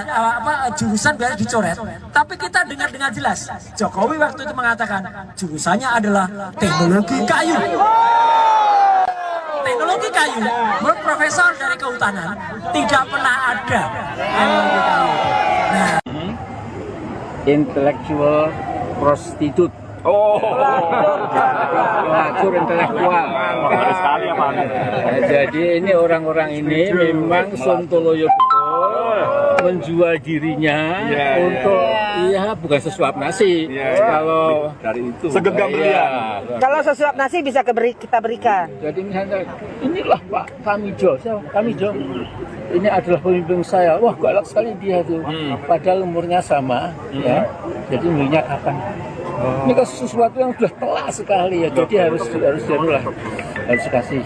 Speaker 2: jurusan biasa dicoret, tapi Tapi kita dengar dengan jelas, Jokowi waktu itu mengatakan jurusannya adalah teknologi kayu. Teknologi kayu, menurut profesor dari kehutanan, tidak pernah ada. Nah,
Speaker 3: Intellectual prostitute. Pelacur intelektual.
Speaker 6: Bagus sekali ya Pak.
Speaker 3: Jadi ini orang-orang ini memang sontoloyo betul menjual dirinya untuk bukan sesuap nasi. Kalau
Speaker 4: Dari itu segenggam
Speaker 3: iya.
Speaker 5: Kalau sesuap nasi bisa kita berikan.
Speaker 3: Jadi misalnya inilah Pak Tamijo, Tamijo. Ini adalah pemimpin saya. Wah, galak sekali dia tuh. Padahal umurnya sama, ya. Jadi umurnya kapan? Ini kan sesuatu yang sudah telak sekali ya. Jadi harus dikasih.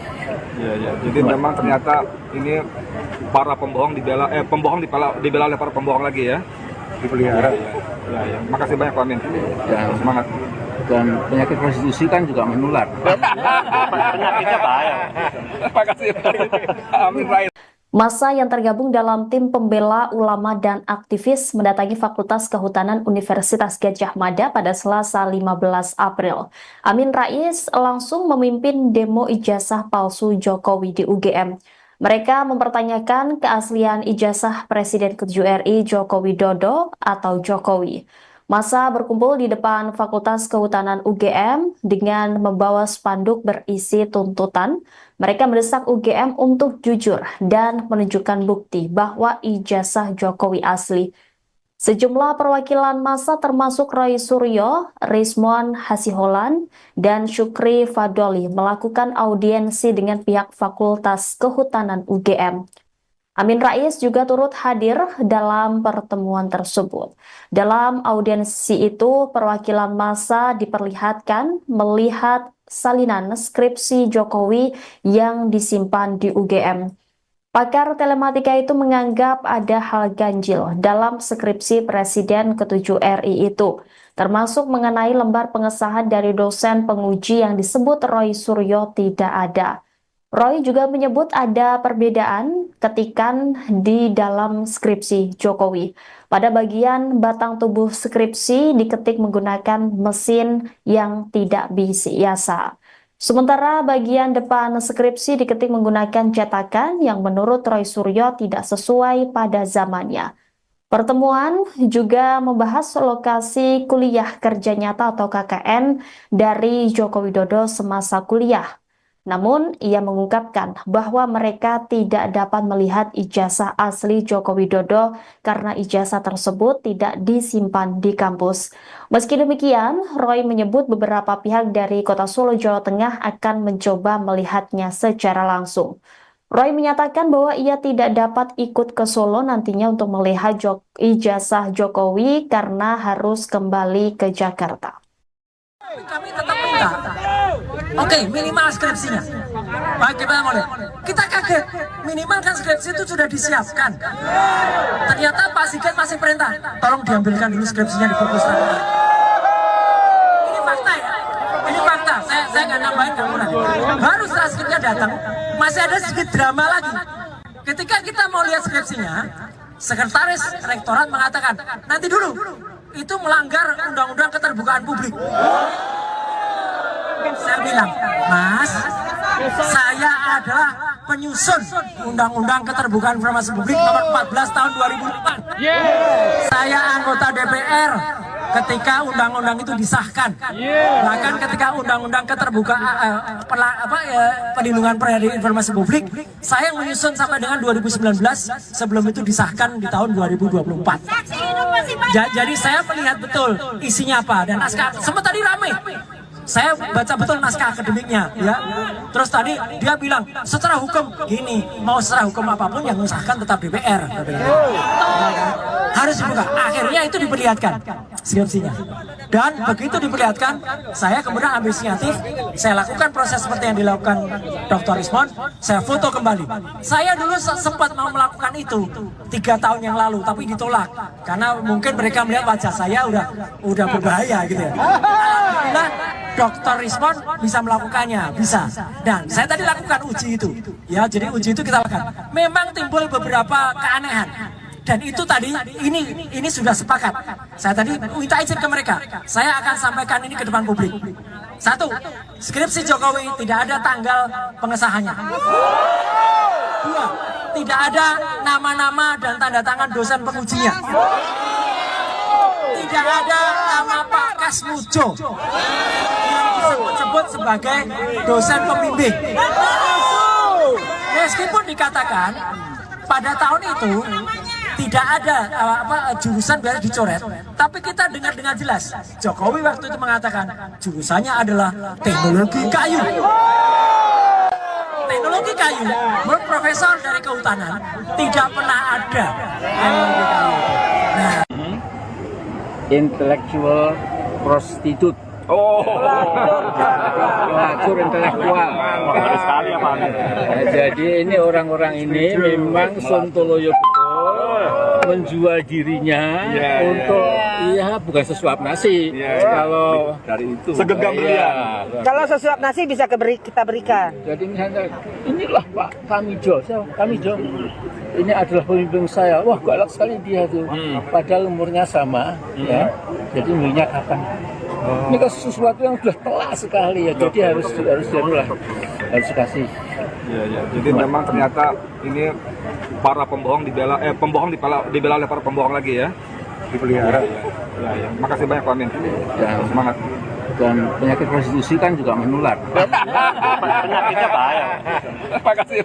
Speaker 4: ya. Jadi memang ternyata ini para pembohong dibela dibela oleh para pembohong lagi ya. Dipelihara. Ya. Makasih banyak Pak Amin.
Speaker 3: Dan
Speaker 4: Semangat.
Speaker 3: Dan penyakit prostitusi kan juga menular.
Speaker 6: Penyakitnya bahaya.
Speaker 4: Makasih. Amin Rais.
Speaker 1: Massa yang tergabung dalam tim pembela ulama dan aktivis mendatangi Fakultas Kehutanan Universitas Gadjah Mada pada Selasa 15 April. Amin Rais langsung memimpin demo ijazah palsu Jokowi di UGM. Mereka mempertanyakan keaslian ijazah Presiden ke-7 RI Joko Widodo atau Jokowi. Massa berkumpul di depan Fakultas Kehutanan UGM dengan membawa spanduk berisi tuntutan. Mereka mendesak UGM untuk jujur dan menunjukkan bukti bahwa ijazah Jokowi asli. Sejumlah perwakilan massa termasuk Roy Suryo, Rizmon Hasiholan, dan Syukri Fadoli melakukan audiensi dengan pihak Fakultas Kehutanan UGM. Amin Rais juga turut hadir dalam pertemuan tersebut. Dalam audiensi itu, perwakilan massa diperlihatkan melihat salinan skripsi Jokowi yang disimpan di UGM. Pakar telematika itu menganggap ada hal ganjil dalam skripsi Presiden ke-7 RI itu, termasuk mengenai lembar pengesahan dari dosen penguji yang disebut Roy Suryo tidak ada. Roy juga menyebut ada perbedaan ketikan di dalam skripsi Jokowi. Pada bagian batang tubuh skripsi diketik menggunakan mesin yang tidak biasa. Sementara bagian depan skripsi diketik menggunakan cetakan yang menurut Roy Suryo tidak sesuai pada zamannya. Pertemuan juga membahas lokasi kuliah kerja nyata atau KKN dari Joko Widodo semasa kuliah. Namun, ia mengungkapkan bahwa mereka tidak dapat melihat ijazah asli Joko Widodo karena ijazah tersebut tidak disimpan di kampus. Meski demikian, Roy menyebut beberapa pihak dari Kota Solo, Jawa Tengah akan mencoba melihatnya secara langsung. Roy menyatakan bahwa ia tidak dapat ikut ke Solo nantinya untuk melihat ijazah Jokowi karena harus kembali ke Jakarta.
Speaker 2: kami tetap minta, oke, minimal skripsinya. Baik, kita mulai. Kita kaget, minimal kan skripsi itu sudah disiapkan. Ternyata Pak Sigit masih perintah, tolong diambilkan dulu skripsinya di perpustakaan. Ini fakta ya, ini fakta. Saya nggak nambahin, nggak kurang. Baru setelah skripsinya datang, masih ada sedikit drama lagi. Ketika kita mau lihat skripsinya, sekretaris rektorat mengatakan, nanti dulu, itu melanggar undang-undang keterbukaan publik. Saya bilang, Mas, saya adalah penyusun undang-undang keterbukaan informasi publik nomor 14 tahun 2004. Saya anggota DPR ketika undang-undang itu disahkan. Bahkan ketika undang-undang keterbukaan perlindungan informasi publik, saya menyusun sampai dengan 2019 sebelum itu disahkan di tahun 2024. Jadi saya melihat betul isinya apa dan naskah. Sempat tadi ramai. Saya baca betul naskah akademiknya, ya. Terus tadi dia bilang secara hukum gini, mau secara hukum apapun yang mengesahkan tetap DPR. Harus dibuka. Akhirnya itu diperlihatkan skripsinya. Dan begitu diperlihatkan, saya kemudian ambil inisiatif, saya lakukan proses seperti yang dilakukan Dr. Rizmon, saya foto kembali. Saya dulu sempat mau melakukan itu 3 tahun yang lalu, tapi ditolak karena mungkin mereka melihat wajah saya udah berbahaya gitu ya. Alhamdulillah Dr. Rizmon bisa melakukannya, bisa. Dan saya tadi lakukan uji itu, ya. Jadi uji itu kita lakukan. Memang timbul beberapa keanehan. Dan itu tadi ini sudah sepakat. Saya tadi minta izin ke mereka. Saya akan sampaikan ini ke depan publik. Satu, skripsi Jokowi tidak ada tanggal pengesahannya. Dua, tidak ada nama-nama dan tanda tangan dosen pengujinya. Tidak ada nama Pak Kasmujo yang disebut sebagai dosen pembimbing. Meskipun dikatakan pada tahun itu tidak ada jurusan biasa dicoret, tapi kita dengar dengan jelas Jokowi waktu itu mengatakan jurusannya adalah teknologi kayu. Teknologi kayu, menurut profesor dari kehutanan tidak pernah ada teknologi kayu. Nah,
Speaker 3: Intellectual prostitute. Pelacur intelektual.
Speaker 6: Baru sekali ya Pak Amin.
Speaker 3: Jadi ini orang-orang ini memang sontoloyo betul menjual dirinya untuk bukan sesuap nasi. Kalau
Speaker 4: Dari itu segenggam
Speaker 3: iya.
Speaker 5: Kalau sesuap nasi bisa kita berikan.
Speaker 3: Jadi misalnya inilah Pak Kamijo, Kamijo. Ini adalah pemimpin saya. Wah, galak sekali dia tuh. Padahal umurnya sama, ya. Jadi umurnya kapan? Ini kan sesuatu yang sudah telak sekali ya. Jadi harus dikasih.
Speaker 4: Iya. Jadi memang ternyata ini para pembohong dibela oleh para pembohong lagi ya. Dipelihara. Ya. Makasih banyak Pak Amin.
Speaker 3: Dan
Speaker 4: Semangat.
Speaker 3: Dan penyakit prostitusi kan juga menular.
Speaker 6: Penyakitnya bahaya.
Speaker 4: Makasih.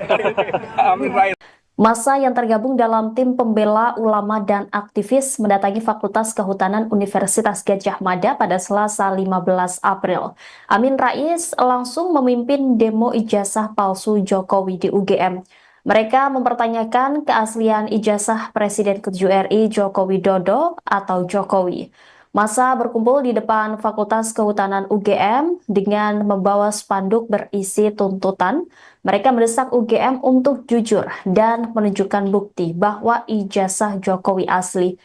Speaker 4: Amin Rais.
Speaker 1: Massa yang tergabung dalam tim pembela ulama dan aktivis mendatangi Fakultas Kehutanan Universitas Gadjah Mada pada Selasa 15 April. Amin Rais langsung memimpin demo ijazah palsu Jokowi di UGM. Mereka mempertanyakan keaslian ijazah Presiden ke-7 RI Joko Widodo atau Jokowi. Massa berkumpul di depan Fakultas Kehutanan UGM dengan membawa spanduk berisi tuntutan. Mereka mendesak UGM untuk jujur dan menunjukkan bukti bahwa ijazah Jokowi asli.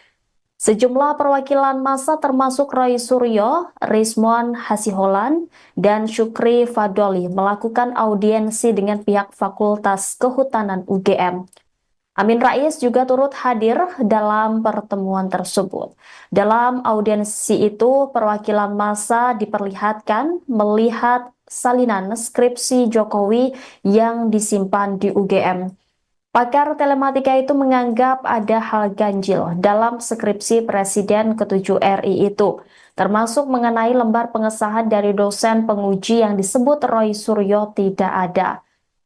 Speaker 1: Sejumlah perwakilan massa termasuk Roy Suryo, Rizmon Hasiholan, dan Syukri Fadoli melakukan audiensi dengan pihak Fakultas Kehutanan UGM. Amin Rais juga turut hadir dalam pertemuan tersebut. Dalam audiensi itu, perwakilan massa diperlihatkan melihat salinan skripsi Jokowi yang disimpan di UGM. Pakar telematika itu menganggap ada hal ganjil dalam skripsi Presiden ke-7 RI itu, termasuk mengenai lembar pengesahan dari dosen penguji yang disebut Roy Suryo tidak ada.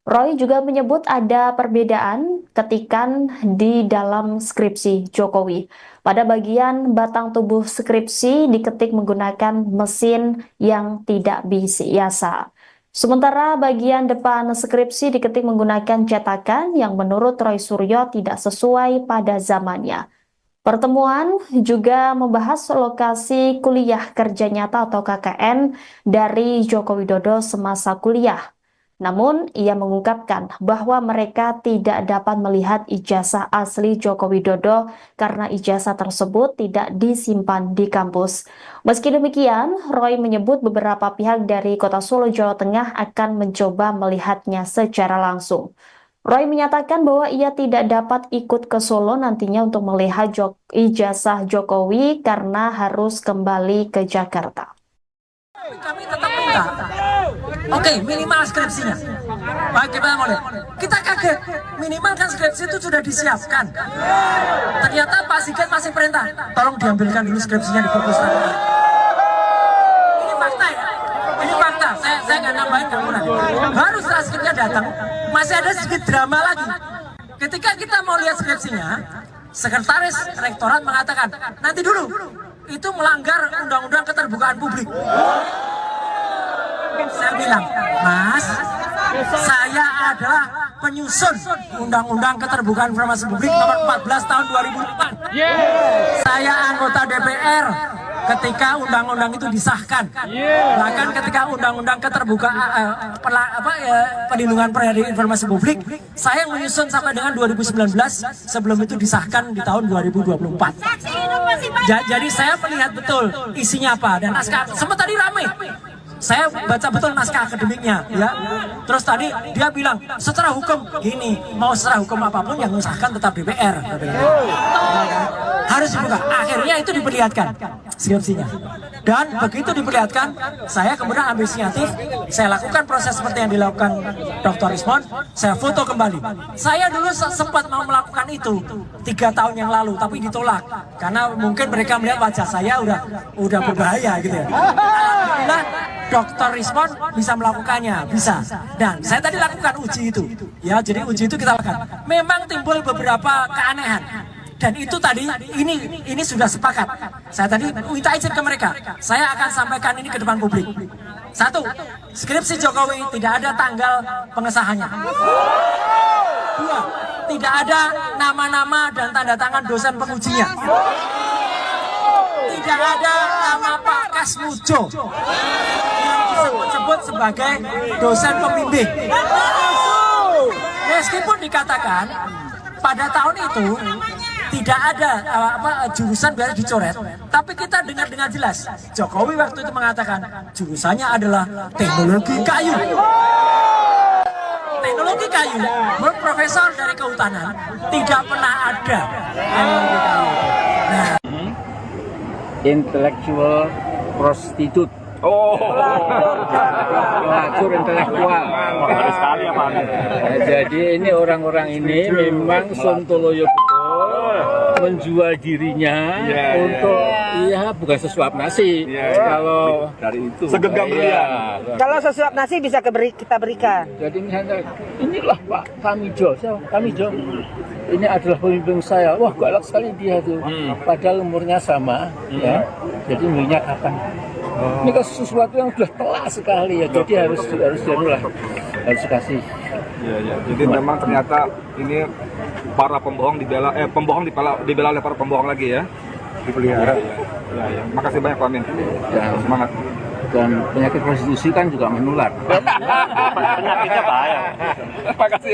Speaker 1: Roy juga menyebut ada perbedaan ketikan di dalam skripsi Jokowi. Pada bagian batang tubuh skripsi diketik menggunakan mesin yang tidak biasa. Sementara bagian depan skripsi diketik menggunakan cetakan yang menurut Roy Suryo tidak sesuai pada zamannya. Pertemuan juga membahas lokasi kuliah kerja nyata atau KKN dari Joko Widodo semasa kuliah. Namun, ia mengungkapkan bahwa mereka tidak dapat melihat ijazah asli Joko Widodo karena ijazah tersebut tidak disimpan di kampus. Meski demikian, Roy menyebut beberapa pihak dari Kota Solo, Jawa Tengah akan mencoba melihatnya secara langsung. Roy menyatakan bahwa ia tidak dapat ikut ke Solo nantinya untuk melihat ijazah Jokowi karena harus kembali ke Jakarta.
Speaker 2: kami tetap minta, oke, minimal skripsinya. Baik, kita mau lihat. Kita kaget, minimal kan skripsi itu sudah disiapkan. Ternyata Pak Sigit masih perintah, tolong diambilkan dulu skripsinya di perpustakaan. Ini fakta ya, ini fakta. Saya nggak nambahin, nggak kurang. Baru setelah skripsinya datang, masih ada sedikit drama lagi. Ketika kita mau lihat skripsinya, sekretaris rektorat mengatakan, nanti dulu, itu melanggar undang-undang keterbukaan publik. Saya bilang, Mas, saya adalah penyusun undang-undang keterbukaan informasi publik nomor 14 tahun 2004. Saya anggota DPR ketika undang-undang itu disahkan. Bahkan ketika undang-undang keterbukaan perlindungan informasi publik, saya yang menyusun sampai dengan 2019, sebelum itu disahkan di tahun 2024. Jadi saya melihat betul isinya apa, dan naskah sempat tadi ramai. Saya baca betul naskah akademiknya, ya. Terus tadi dia bilang secara hukum gini, mau secara hukum apapun yang mengesahkan tetap DPR. Harus dibuka. Akhirnya itu diperlihatkan skripsinya. Dan begitu diperlihatkan, saya kemudian ambil inisiatif, saya lakukan proses seperti yang dilakukan Dr. Rismon, saya foto kembali. Saya dulu sempat mau melakukan itu 3 tahun yang lalu, tapi ditolak karena mungkin mereka melihat wajah saya udah berbahaya gitu ya. Alhamdulillah Dr. Rismon bisa melakukannya, bisa. Dan saya tadi lakukan uji itu, ya. Jadi uji itu kita lakukan. Memang timbul beberapa keanehan. Dan itu tadi, ini sudah sepakat. Saya tadi minta izin ke mereka. Saya akan sampaikan ini ke depan publik. 1, skripsi Jokowi tidak ada tanggal pengesahannya. 2, tidak ada nama-nama dan tanda tangan dosen pengujinya. Tidak ada nama Pak Kasmujo yang disebut sebagai dosen pembimbing. Meskipun dikatakan pada tahun itu tidak ada jurusan biar dicoret, tapi kita dengar dengan jelas Jokowi waktu itu mengatakan jurusannya adalah teknologi kayu. Teknologi kayu, menurut profesor dari kehutanan tidak pernah ada teknologi kayu. Nah,
Speaker 3: Intellectual prostitute. Pelacur intelektual.
Speaker 6: Baru sekali ya Pak.
Speaker 3: Jadi ini orang-orang ini memang sontoloyo betul menjual dirinya untuk bukan sesuap nasi. Kalau
Speaker 4: Dari itu segenggam berlian.
Speaker 5: Kalau sesuap nasi bisa kita berikan.
Speaker 3: jadi misalnya inilah Pak Kamijo, Kamijo. Ini adalah pemimpin saya. Wah, galak sekali dia tuh. Padahal umurnya sama, ya. Jadi umurnya kapan? Ini kan sesuatu yang sudah telak sekali ya. Jadi harus dikasih.
Speaker 4: Iya. Jadi memang ternyata ini para pembohong dibela oleh para pembohong lagi ya. Dipelihara. Ya. Makasih banyak Pak Amin.
Speaker 3: Dan
Speaker 4: Semangat.
Speaker 3: dan penyakit prostitusi kan juga menular.
Speaker 6: Penyakitnya bahaya.
Speaker 4: Makasih.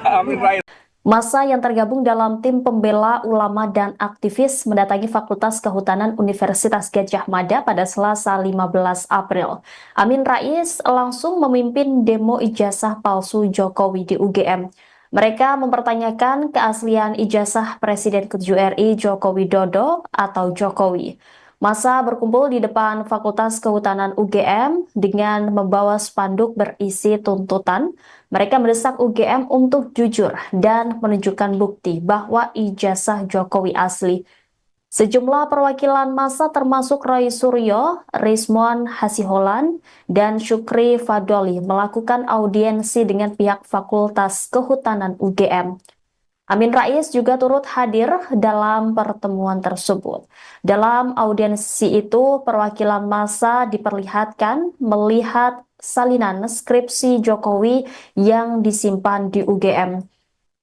Speaker 4: Amin Rais.
Speaker 1: Massa yang tergabung dalam tim pembela ulama dan aktivis mendatangi Fakultas Kehutanan Universitas Gadjah Mada pada Selasa 15 April. Amin Rais langsung memimpin demo ijazah palsu Jokowi di UGM. Mereka mempertanyakan keaslian ijazah Presiden ke-7 RI Joko Widodo atau Jokowi. Massa berkumpul di depan Fakultas Kehutanan UGM dengan membawa spanduk berisi tuntutan. Mereka mendesak UGM untuk jujur dan menunjukkan bukti bahwa ijazah Jokowi asli. Sejumlah perwakilan massa termasuk Roy Suryo, Rismon Hasiholan, dan Syukri Fadoli melakukan audiensi dengan pihak Fakultas Kehutanan UGM. Amin Rais juga turut hadir dalam pertemuan tersebut. Dalam audiensi itu, perwakilan massa diperlihatkan melihat salinan skripsi Jokowi yang disimpan di UGM.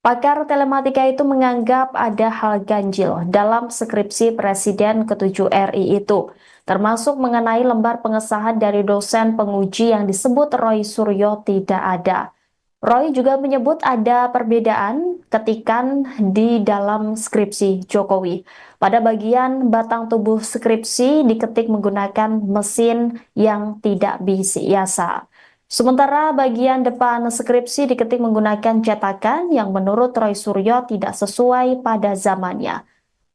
Speaker 1: Pakar telematika itu menganggap ada hal ganjil dalam skripsi Presiden ke-7 RI itu, termasuk mengenai lembar pengesahan dari dosen penguji yang disebut Roy Suryo tidak ada. Roy juga menyebut ada perbedaan ketikan di dalam skripsi Jokowi. Pada bagian batang tubuh skripsi diketik menggunakan mesin yang tidak biasa. Sementara bagian depan skripsi diketik menggunakan cetakan yang menurut Roy Suryo tidak sesuai pada zamannya.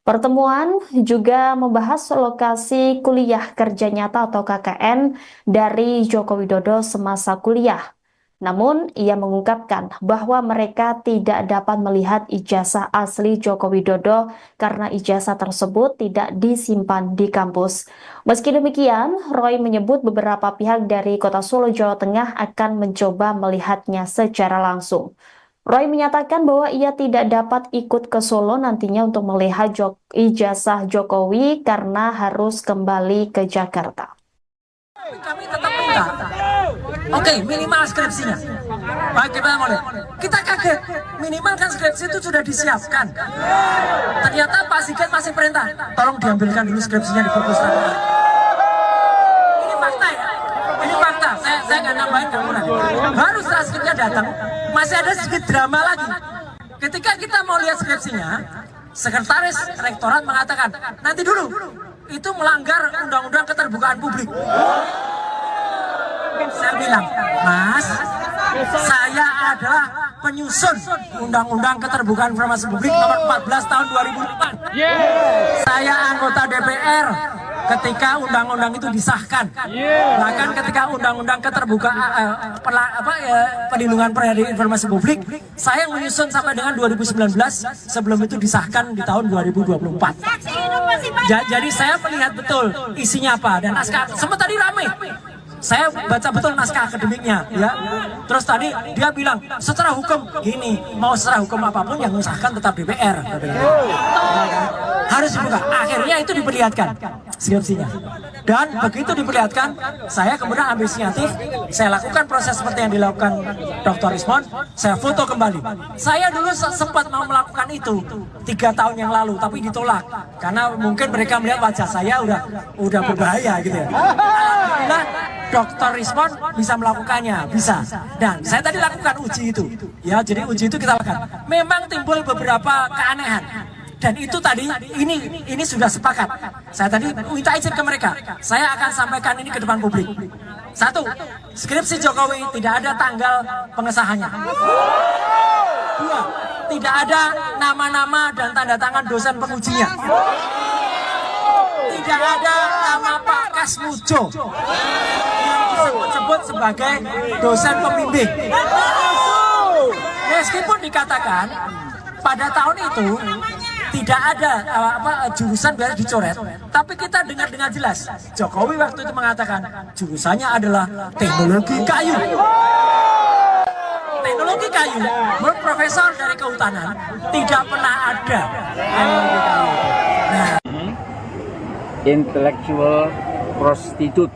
Speaker 1: Pertemuan juga membahas lokasi kuliah kerja nyata atau KKN dari Joko Widodo semasa kuliah. Namun, ia mengungkapkan bahwa mereka tidak dapat melihat ijazah asli Joko Widodo karena ijazah tersebut tidak disimpan di kampus. Meski demikian, Roy menyebut beberapa pihak dari Kota Solo, Jawa Tengah akan mencoba melihatnya secara langsung. Roy menyatakan bahwa ia tidak dapat ikut ke Solo nantinya untuk melihat ijazah Jokowi karena harus kembali ke Jakarta.
Speaker 2: Kami tetap minta, oke, minimal skripsinya. Baik, kita mau lihat. Kita kaget, minimal kan skripsi itu sudah disiapkan. Ternyata Pak Sigit masih perintah, tolong diambilkan dulu skripsinya di perpustakaan. Ini fakta ya, ini fakta. Saya nggak nambahin, nggak kurang. Baru setelah skripsinya datang, masih ada sedikit drama lagi. Ketika kita mau lihat skripsinya, sekretaris rektorat mengatakan, nanti dulu, itu melanggar undang-undang keterbukaan publik. Saya bilang, Mas, saya adalah penyusun Undang-Undang Keterbukaan Informasi Publik nomor 14 tahun 2004. Saya anggota DPR ketika undang-undang itu disahkan. Bahkan ketika undang-undang keterbukaan perlindungan informasi publik, saya menyusun sampai dengan 2019 sebelum itu disahkan di tahun 2024. Jadi saya melihat betul isinya apa dan naskah. Sempat tadi ramai. Saya baca betul naskah akademiknya, ya. Terus tadi dia bilang secara hukum gini, mau secara hukum apapun yang mengesahkan tetap DPR. Harus dibuka. Akhirnya itu diperlihatkan skripsinya. Dan begitu diperlihatkan, saya kemudian ambil inisiatif, saya lakukan proses seperti yang dilakukan Dr. Rismon, saya foto kembali. Saya dulu sempat mau melakukan itu 3 tahun yang lalu, tapi ditolak karena mungkin mereka melihat wajah saya udah berbahaya gitu ya. Alhamdulillah Dr. Rismon bisa melakukannya, bisa. Dan saya tadi lakukan uji itu, ya. Jadi uji itu kita lakukan. Memang timbul beberapa keanehan. Dan itu tadi ini sudah sepakat. Saya tadi minta izin ke mereka. Saya akan sampaikan ini ke depan publik. 1, skripsi Jokowi tidak ada tanggal pengesahannya. 2, tidak ada nama-nama dan tanda tangan dosen pengujinya. Tidak ada nama Pak Kasmujo yang disebut sebagai dosen pembimbing. Meskipun dikatakan pada tahun itu tidak ada jurusan biasa dicoret, tapi kita dengar dengan jelas Jokowi waktu itu mengatakan jurusannya adalah teknologi kayu. Teknologi kayu, menurut profesor dari kehutanan tidak pernah ada. Nah,
Speaker 3: Intellectual prostitute.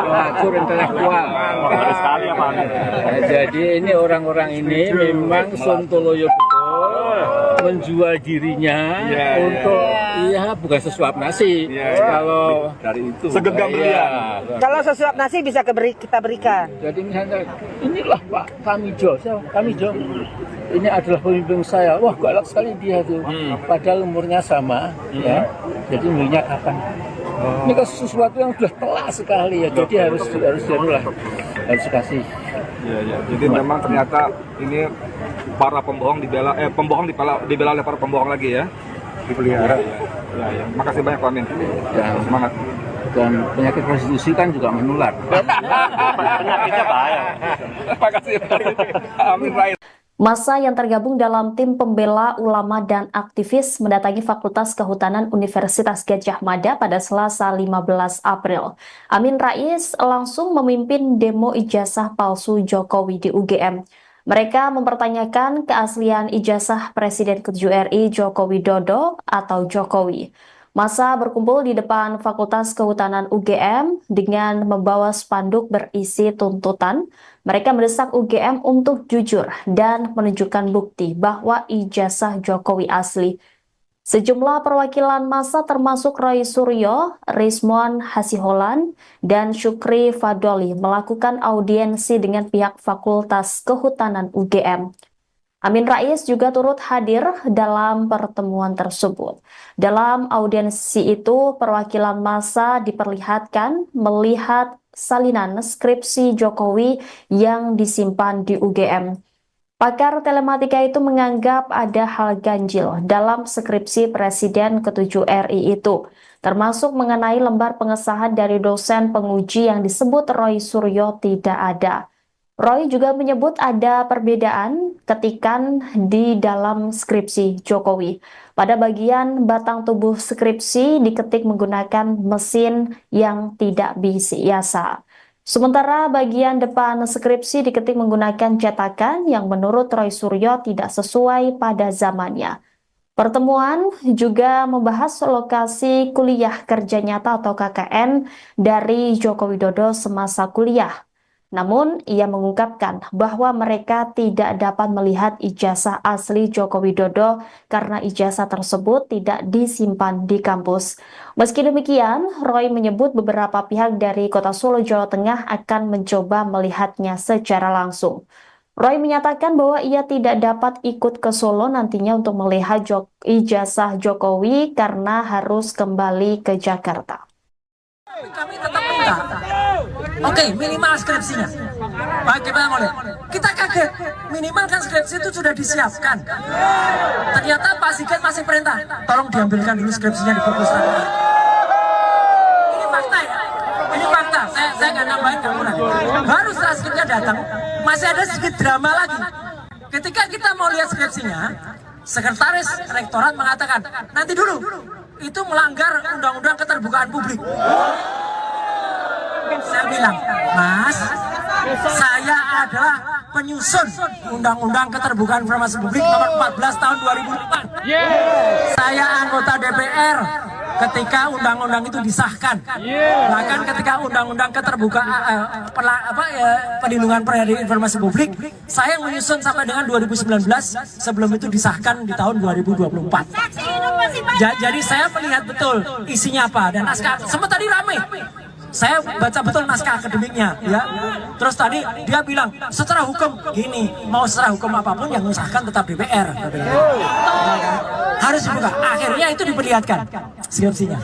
Speaker 3: Pelacur intelektual.
Speaker 6: Baru sekali ya Pak Amin.
Speaker 3: Jadi ini orang-orang ini memang sontoloyo betul menjual dirinya untuk bukan sesuap nasi. Kalau
Speaker 4: Dari itu segenggam brilian.
Speaker 5: Kalau sesuap nasi bisa kita berikan.
Speaker 3: jadi misalnya inilah Pak Kamijo, Kamijo ini adalah pemimpin saya. Wah galak sekali dia tuh. Padahal umurnya sama, ya. Jadi umurnya kapan? Ini kan sesuatu yang sudah telak sekali ya. Jadi harus dikasih.
Speaker 4: Iya. Jadi memang ternyata ini para pembohong dibela oleh para pembohong lagi ya. Dipelihara. Ya. Makasih banyak Pak Amin.
Speaker 3: Dan
Speaker 4: Semangat.
Speaker 3: dan penyakit prostitusi kan juga menular.
Speaker 6: Penyakitnya bahaya.
Speaker 4: Makasih. Amin Rais.
Speaker 1: Massa yang tergabung dalam tim pembela ulama dan aktivis mendatangi Fakultas Kehutanan Universitas Gadjah Mada pada Selasa 15 April. Amin Rais langsung memimpin demo ijazah palsu Jokowi di UGM. Mereka mempertanyakan keaslian ijazah Presiden ke-7 RI Joko Widodo atau Jokowi. Massa berkumpul di depan Fakultas Kehutanan UGM dengan membawa spanduk berisi tuntutan. Mereka mendesak UGM untuk jujur dan menunjukkan bukti bahwa ijazah Jokowi asli. Sejumlah perwakilan massa termasuk Roy Suryo, Rismon Hasiholan, dan Syukri Fadoli melakukan audiensi dengan pihak Fakultas Kehutanan UGM. Amin Rais juga turut hadir dalam pertemuan tersebut. Dalam audiensi itu, perwakilan massa diperlihatkan melihat salinan skripsi Jokowi yang disimpan di UGM. Pakar telematika itu menganggap ada hal ganjil dalam skripsi Presiden ke-7 RI itu, termasuk mengenai lembar pengesahan dari dosen penguji yang disebut Roy Suryo tidak ada. Roy juga menyebut ada perbedaan ketikan di dalam skripsi Jokowi. Pada bagian batang tubuh skripsi diketik menggunakan mesin yang tidak biasa. Sementara bagian depan skripsi diketik menggunakan cetakan yang menurut Roy Suryo tidak sesuai pada zamannya. Pertemuan juga membahas lokasi kuliah kerja nyata atau KKN dari Joko Widodo semasa kuliah. Namun, ia mengungkapkan bahwa mereka tidak dapat melihat ijazah asli Joko Widodo karena ijazah tersebut tidak disimpan di kampus. Meski demikian, Roy menyebut beberapa pihak dari Kota Solo, Jawa Tengah akan mencoba melihatnya secara langsung. Roy menyatakan bahwa ia tidak dapat ikut ke Solo nantinya untuk melihat ijazah Jokowi karena harus kembali ke Jakarta.
Speaker 2: Kami tetap minta Oke, minimal skripsinya. Bagaimana mau lihat? Kita kaget, minimal kan skripsi itu sudah disiapkan. Ternyata Pak Sigit masih perintah, tolong diambilkan dulu skripsinya di perpustakaan. Ini fakta ya, ini fakta. Saya nggak nambahin, nggak kurang. Baru setelah skripsinya datang, masih ada sedikit drama lagi. Ketika kita mau lihat skripsinya, sekretaris rektorat mengatakan, nanti dulu, itu melanggar undang-undang keterbukaan publik. Saya bilang, Mas, saya adalah penyusun undang-undang keterbukaan informasi publik nomor 14 tahun 2004. Saya anggota DPR ketika undang-undang itu disahkan. Bahkan ketika undang-undang keterbukaan perlindungan informasi publik, saya menyusun sampai dengan 2019 sebelum itu disahkan di tahun 2024. Jadi saya melihat betul isinya apa dan naskah. Sempat tadi ramai. Saya baca betul naskah akademiknya, ya. Terus tadi dia bilang secara hukum gini, mau secara hukum apapun yang mengesahkan tetap DPR. Harus dibuka. Akhirnya itu diperlihatkan skripsinya.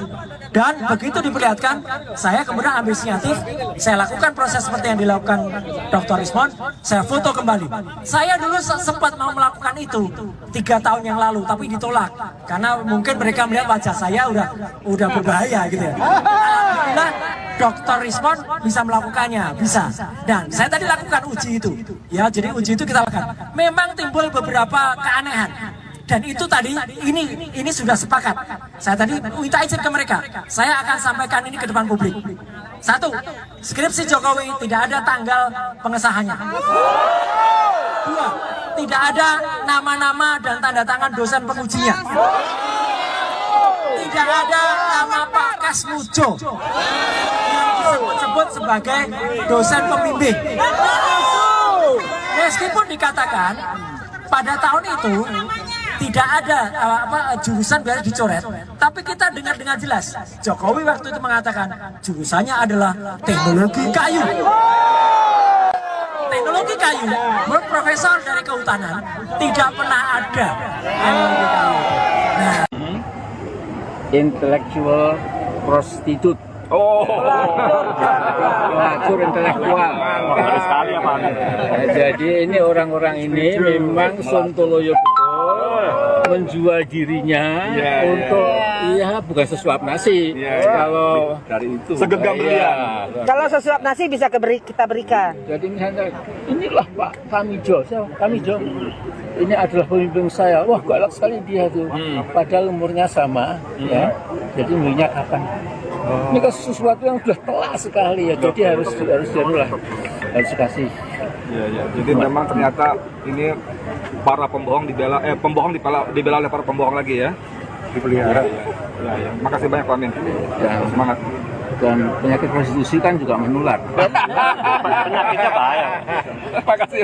Speaker 2: Dan begitu diperlihatkan, saya kemudian ambil inisiatif, saya lakukan proses seperti yang dilakukan Dr. Rismon, saya foto kembali. Saya dulu sempat mau melakukan itu 3 tahun yang lalu, tapi ditolak karena mungkin mereka melihat wajah saya udah berbahaya gitu ya. Alhamdulillah Dr. Rismon bisa melakukannya, bisa. Dan saya tadi lakukan uji itu, ya. Jadi uji itu kita lakukan. Memang timbul beberapa keanehan. Dan itu tadi ini sudah sepakat. Saya tadi minta izin ke mereka. Saya akan sampaikan ini ke depan publik. 1, skripsi Jokowi tidak ada tanggal pengesahannya. 2, tidak ada nama-nama dan tanda tangan dosen pengujinya. Tidak ada nama Pak Kasmujo yang disebut sebagai dosen pembimbing. Meskipun dikatakan pada tahun itu tidak ada jurusan biasa dicoret, tapi kita dengar dengan jelas Jokowi waktu itu mengatakan jurusannya adalah teknologi kayu. Teknologi kayu, menurut profesor dari kehutanan tidak pernah ada teknologi kayu. Nah,
Speaker 3: Intellectual prostitute. Pelacur intelektual.
Speaker 6: Baru sekali ya Pak.
Speaker 3: Jadi ini orang-orang ini memang sontoloyo betul menjual dirinya untuk bukan sesuap nasi. Kalau
Speaker 4: Dari itu segenggam beliau.
Speaker 5: Kalau sesuap nasi bisa kita berikan.
Speaker 3: jadi misalnya inilah Pak Kamijo, Kamijo ini adalah pemimpin saya. Wah galak sekali dia tuh. Padahal umurnya sama, ya. Jadi umurnya kapan? Ini kan sesuatu yang sudah telak sekali ya. Jadi harus dikasih.
Speaker 4: Ya. Jadi memang ternyata ini para pembohong dibela dibela oleh para pembohong lagi ya. Dipelihara. Ya. Makasih banyak Pak Amin.
Speaker 3: Ya,
Speaker 4: Semangat.
Speaker 3: Dan penyakit prostitusi kan juga menular.
Speaker 6: Penyakitnya bahaya.
Speaker 4: Makasih.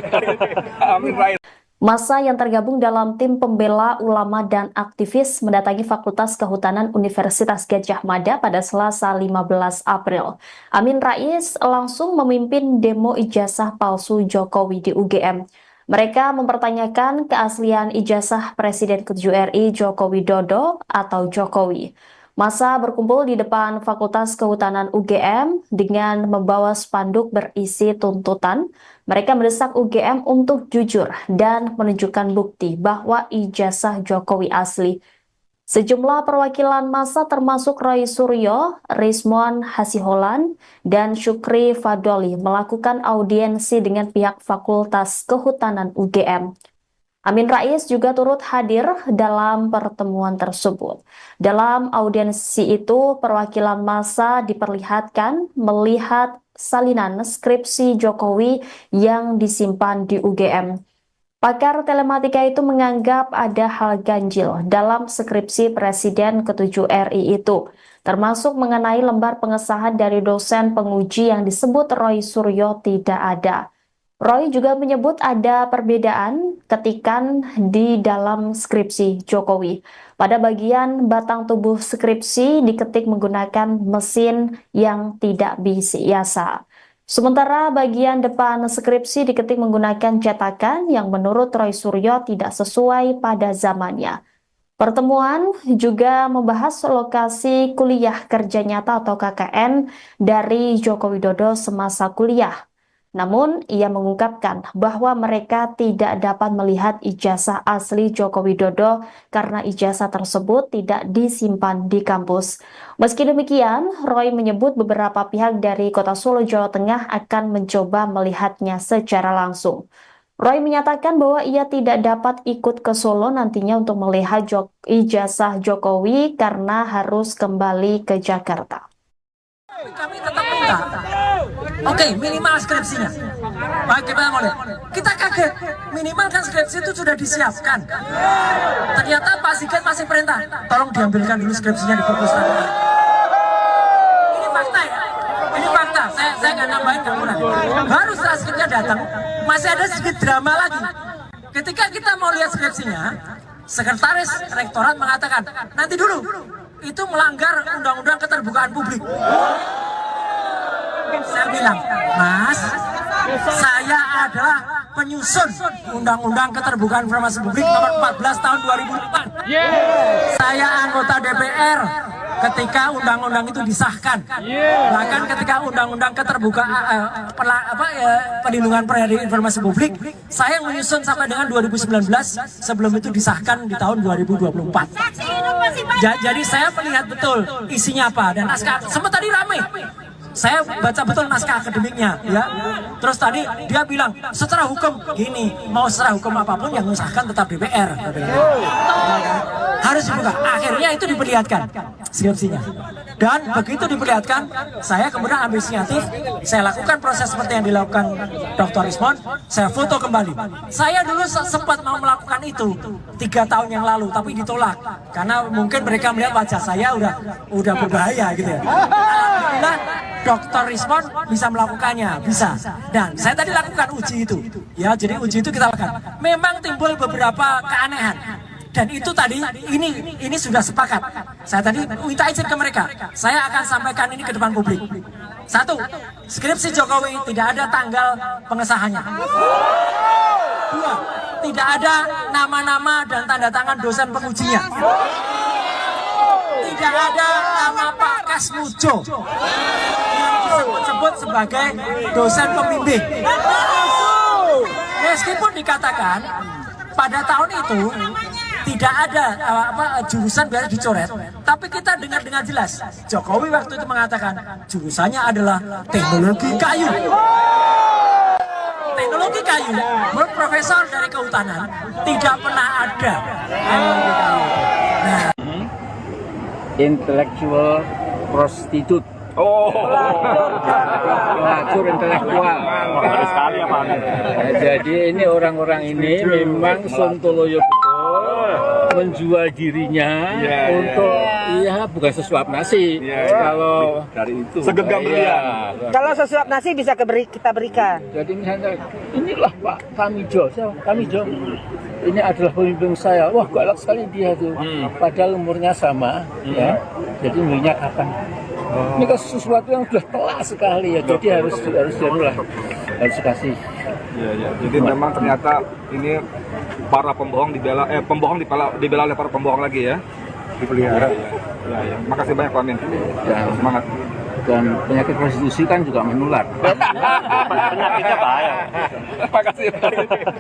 Speaker 4: Amin Rais.
Speaker 1: Massa yang tergabung dalam tim pembela ulama dan aktivis mendatangi Fakultas Kehutanan Universitas Gadjah Mada pada Selasa 15 April. Amin Rais langsung memimpin demo ijazah palsu Jokowi di UGM. Mereka mempertanyakan keaslian ijazah Presiden ke-7 RI Joko Widodo atau Jokowi. Massa berkumpul di depan Fakultas Kehutanan UGM dengan membawa spanduk berisi tuntutan. Mereka mendesak UGM untuk jujur dan menunjukkan bukti bahwa ijazah Jokowi asli. Sejumlah perwakilan massa termasuk Roy Suryo, Rismon Hasiholan, dan Syukri Fadoli melakukan audiensi dengan pihak Fakultas Kehutanan UGM. Amin Rais juga turut hadir dalam pertemuan tersebut. Dalam audiensi itu, perwakilan massa diperlihatkan melihat salinan skripsi Jokowi yang disimpan di UGM. Pakar telematika itu menganggap ada hal ganjil dalam skripsi Presiden ke-7 RI itu, termasuk mengenai lembar pengesahan dari dosen penguji yang disebut Roy Suryo tidak ada. Roy juga menyebut ada perbedaan ketikan di dalam skripsi Jokowi. Pada bagian batang tubuh skripsi diketik menggunakan mesin yang tidak biasa. Sementara bagian depan skripsi diketik menggunakan cetakan yang menurut Roy Suryo tidak sesuai pada zamannya. Pertemuan juga membahas lokasi kuliah kerja nyata atau KKN dari Joko Widodo semasa kuliah. Namun, ia mengungkapkan bahwa mereka tidak dapat melihat ijazah asli Joko Widodo karena ijazah tersebut tidak disimpan di kampus. Meski demikian, Roy menyebut beberapa pihak dari Kota Solo, Jawa Tengah akan mencoba melihatnya secara langsung. Roy menyatakan bahwa ia tidak dapat ikut ke Solo nantinya untuk melihat ijazah Jokowi karena harus kembali ke Jakarta.
Speaker 2: Kami tetap minta, oke, minimal skripsinya. Baik, kita mau lihat. Kita kaget, minimal kan skripsi itu sudah disiapkan. Ternyata Pak Sigit masih perintah, tolong diambilkan dulu skripsinya di perpustakaan. Ini fakta ya, ini fakta. Saya nggak nambahin, nggak kurang. Baru setelah skripsinya datang, masih ada sedikit drama lagi. Ketika kita mau lihat skripsinya, sekretaris rektorat mengatakan, nanti dulu, itu melanggar undang-undang keterbukaan publik. Saya bilang, Mas, saya adalah penyusun undang-undang keterbukaan informasi publik nomor 14 tahun 2004. Saya anggota DPR ketika undang-undang itu disahkan. Bahkan ketika undang-undang keterbukaan perlindungan informasi publik, saya menyusun sampai dengan 2019 sebelum itu disahkan di tahun 2024. Jadi saya melihat betul isinya apa dan naskah. Sempat tadi ramai. Saya baca betul naskah akademiknya, ya. Terus tadi dia bilang secara hukum gini, mau secara hukum apapun yang mengesahkan tetap DPR. Harus dibuka. Akhirnya itu diperlihatkan skripsinya. Dan begitu diperlihatkan, saya kemudian ambil inisiatif, saya lakukan proses seperti yang dilakukan Dr. Rismon, saya foto kembali. Saya dulu sempat mau melakukan itu 3 tahun yang lalu, tapi ditolak karena mungkin mereka melihat wajah saya udah berbahaya gitu ya. Alhamdulillah Dr. Rismon bisa melakukannya, bisa. Dan saya tadi lakukan uji itu. Ya, jadi uji itu kita lakukan. Memang timbul beberapa keanehan. Dan itu tadi, ini sudah sepakat. Saya tadi minta izin ke mereka. Saya akan sampaikan ini ke depan publik. 1, skripsi Jokowi tidak ada tanggal pengesahannya. 2, tidak ada nama-nama dan tanda tangan dosen pengujinya. Tidak ada nama Pak Kasmujo yang disebut sebagai dosen pembimbing. Meskipun dikatakan pada tahun itu tidak ada jurusan biasa dicoret, tapi kita dengar dengan jelas Jokowi waktu itu mengatakan jurusannya adalah teknologi kayu. Teknologi kayu, menurut profesor dari kehutanan tidak pernah ada teknologi kayu. Nah,
Speaker 3: Intellectual prostitute. Pelacur intelektual.
Speaker 6: Baru sekali ya Pak.
Speaker 3: Jadi ini orang-orang ini memang sontoloyo betul menjual dirinya untuk bukan sesuap nasi. Kalau
Speaker 4: Dari itu segenggam berlian.
Speaker 5: Kalau sesuap nasi bisa kita berikan.
Speaker 3: jadi misalnya inilah Pak Tamijo, Tamijo. Ini adalah pemimpin saya. Wah, galak sekali dia tuh. Padahal umurnya sama, ya. Jadi umurnya kapan? Ini kan sesuatu yang sudah telak sekali ya. Jadi harus dikasih.
Speaker 4: Iya. Jadi memang ternyata ini para pembohong dibela dibela oleh para pembohong lagi ya. Dipelihara. Ya. Makasih banyak Pak Amin.
Speaker 3: Ya,
Speaker 4: Semangat.
Speaker 3: dan penyakit prostitusi kan juga menular.
Speaker 6: Penyakitnya bahaya.
Speaker 4: Makasih.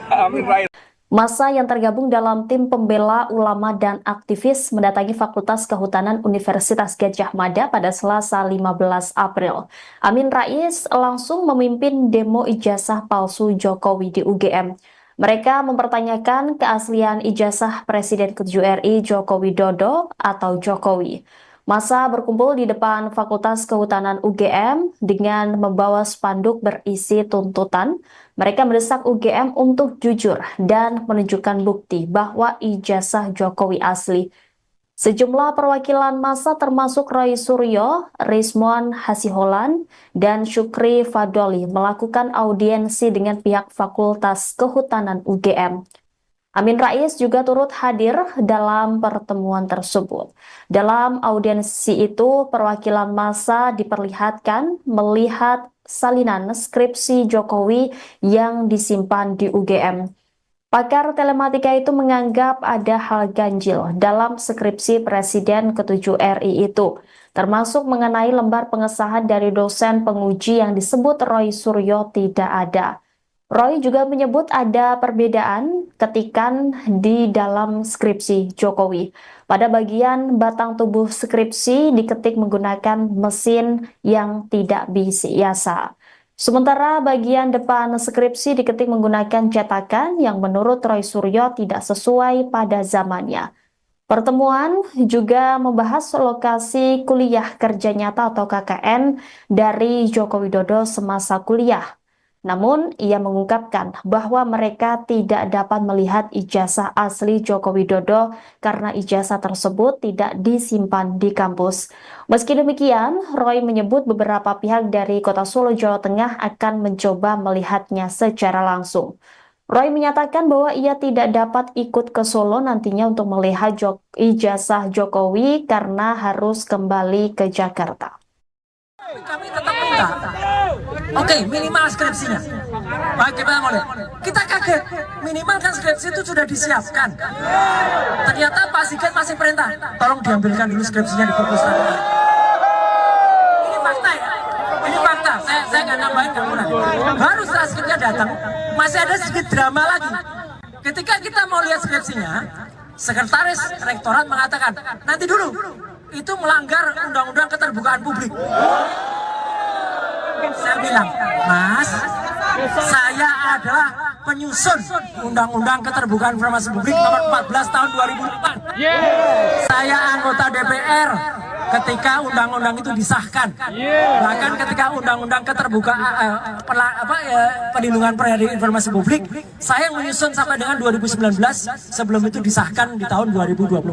Speaker 4: Amin Rais.
Speaker 1: Massa yang tergabung dalam tim pembela ulama dan aktivis mendatangi Fakultas Kehutanan Universitas Gadjah Mada pada Selasa 15 April. Amin Rais langsung memimpin demo ijazah palsu Jokowi di UGM. Mereka mempertanyakan keaslian ijazah Presiden ke-7 RI Joko Widodo atau Jokowi. Massa berkumpul di depan Fakultas Kehutanan UGM dengan membawa spanduk berisi tuntutan. Mereka mendesak UGM untuk jujur dan menunjukkan bukti bahwa ijazah Jokowi asli. Sejumlah perwakilan massa termasuk Roy Suryo, Rismon Hasiholan, dan Syukri Fadoli melakukan audiensi dengan pihak Fakultas Kehutanan UGM. Amin Rais juga turut hadir dalam pertemuan tersebut. Dalam audiensi itu, perwakilan massa diperlihatkan melihat salinan skripsi Jokowi yang disimpan di UGM. Pakar telematika itu menganggap ada hal ganjil dalam skripsi Presiden ke-7 RI itu, termasuk mengenai lembar pengesahan dari dosen penguji yang disebut Roy Suryo tidak ada. Roy juga menyebut ada perbedaan ketikan di dalam skripsi Jokowi. Pada bagian batang tubuh skripsi diketik menggunakan mesin yang tidak biasa. Sementara bagian depan skripsi diketik menggunakan cetakan yang menurut Roy Suryo tidak sesuai pada zamannya. Pertemuan juga membahas lokasi kuliah kerja nyata atau KKN dari Joko Widodo semasa kuliah. Namun, ia mengungkapkan bahwa mereka tidak dapat melihat ijazah asli Joko Widodo karena ijazah tersebut tidak disimpan di kampus. Meski demikian, Roy menyebut beberapa pihak dari Kota Solo, Jawa Tengah akan mencoba melihatnya secara langsung. Roy menyatakan bahwa ia tidak dapat ikut ke Solo nantinya untuk melihat ijazah Jokowi karena harus kembali ke Jakarta.
Speaker 2: Kami tetap minta, oke, minimal skripsinya. Baik, kita mau lihat. Kita kaget, minimal kan skripsi itu sudah disiapkan. Ternyata Pak Sigit masih perintah, tolong diambilkan dulu skripsinya di perpustakaan. Ini fakta ya, ini fakta. Saya nggak nambahin, nggak kurang. Baru setelah skripsinya datang, masih ada sedikit drama lagi. Ketika kita mau lihat skripsinya, sekretaris rektorat mengatakan, nanti dulu, itu melanggar undang-undang keterbukaan publik. Saya bilang, Mas, saya adalah penyusun undang-undang keterbukaan informasi publik nomor 14 tahun 2004. Saya anggota DPR ketika undang-undang itu disahkan. Bahkan ketika undang-undang keterbukaan perlindungan informasi publik, saya menyusun sampai dengan 2019 sebelum itu disahkan di tahun 2024.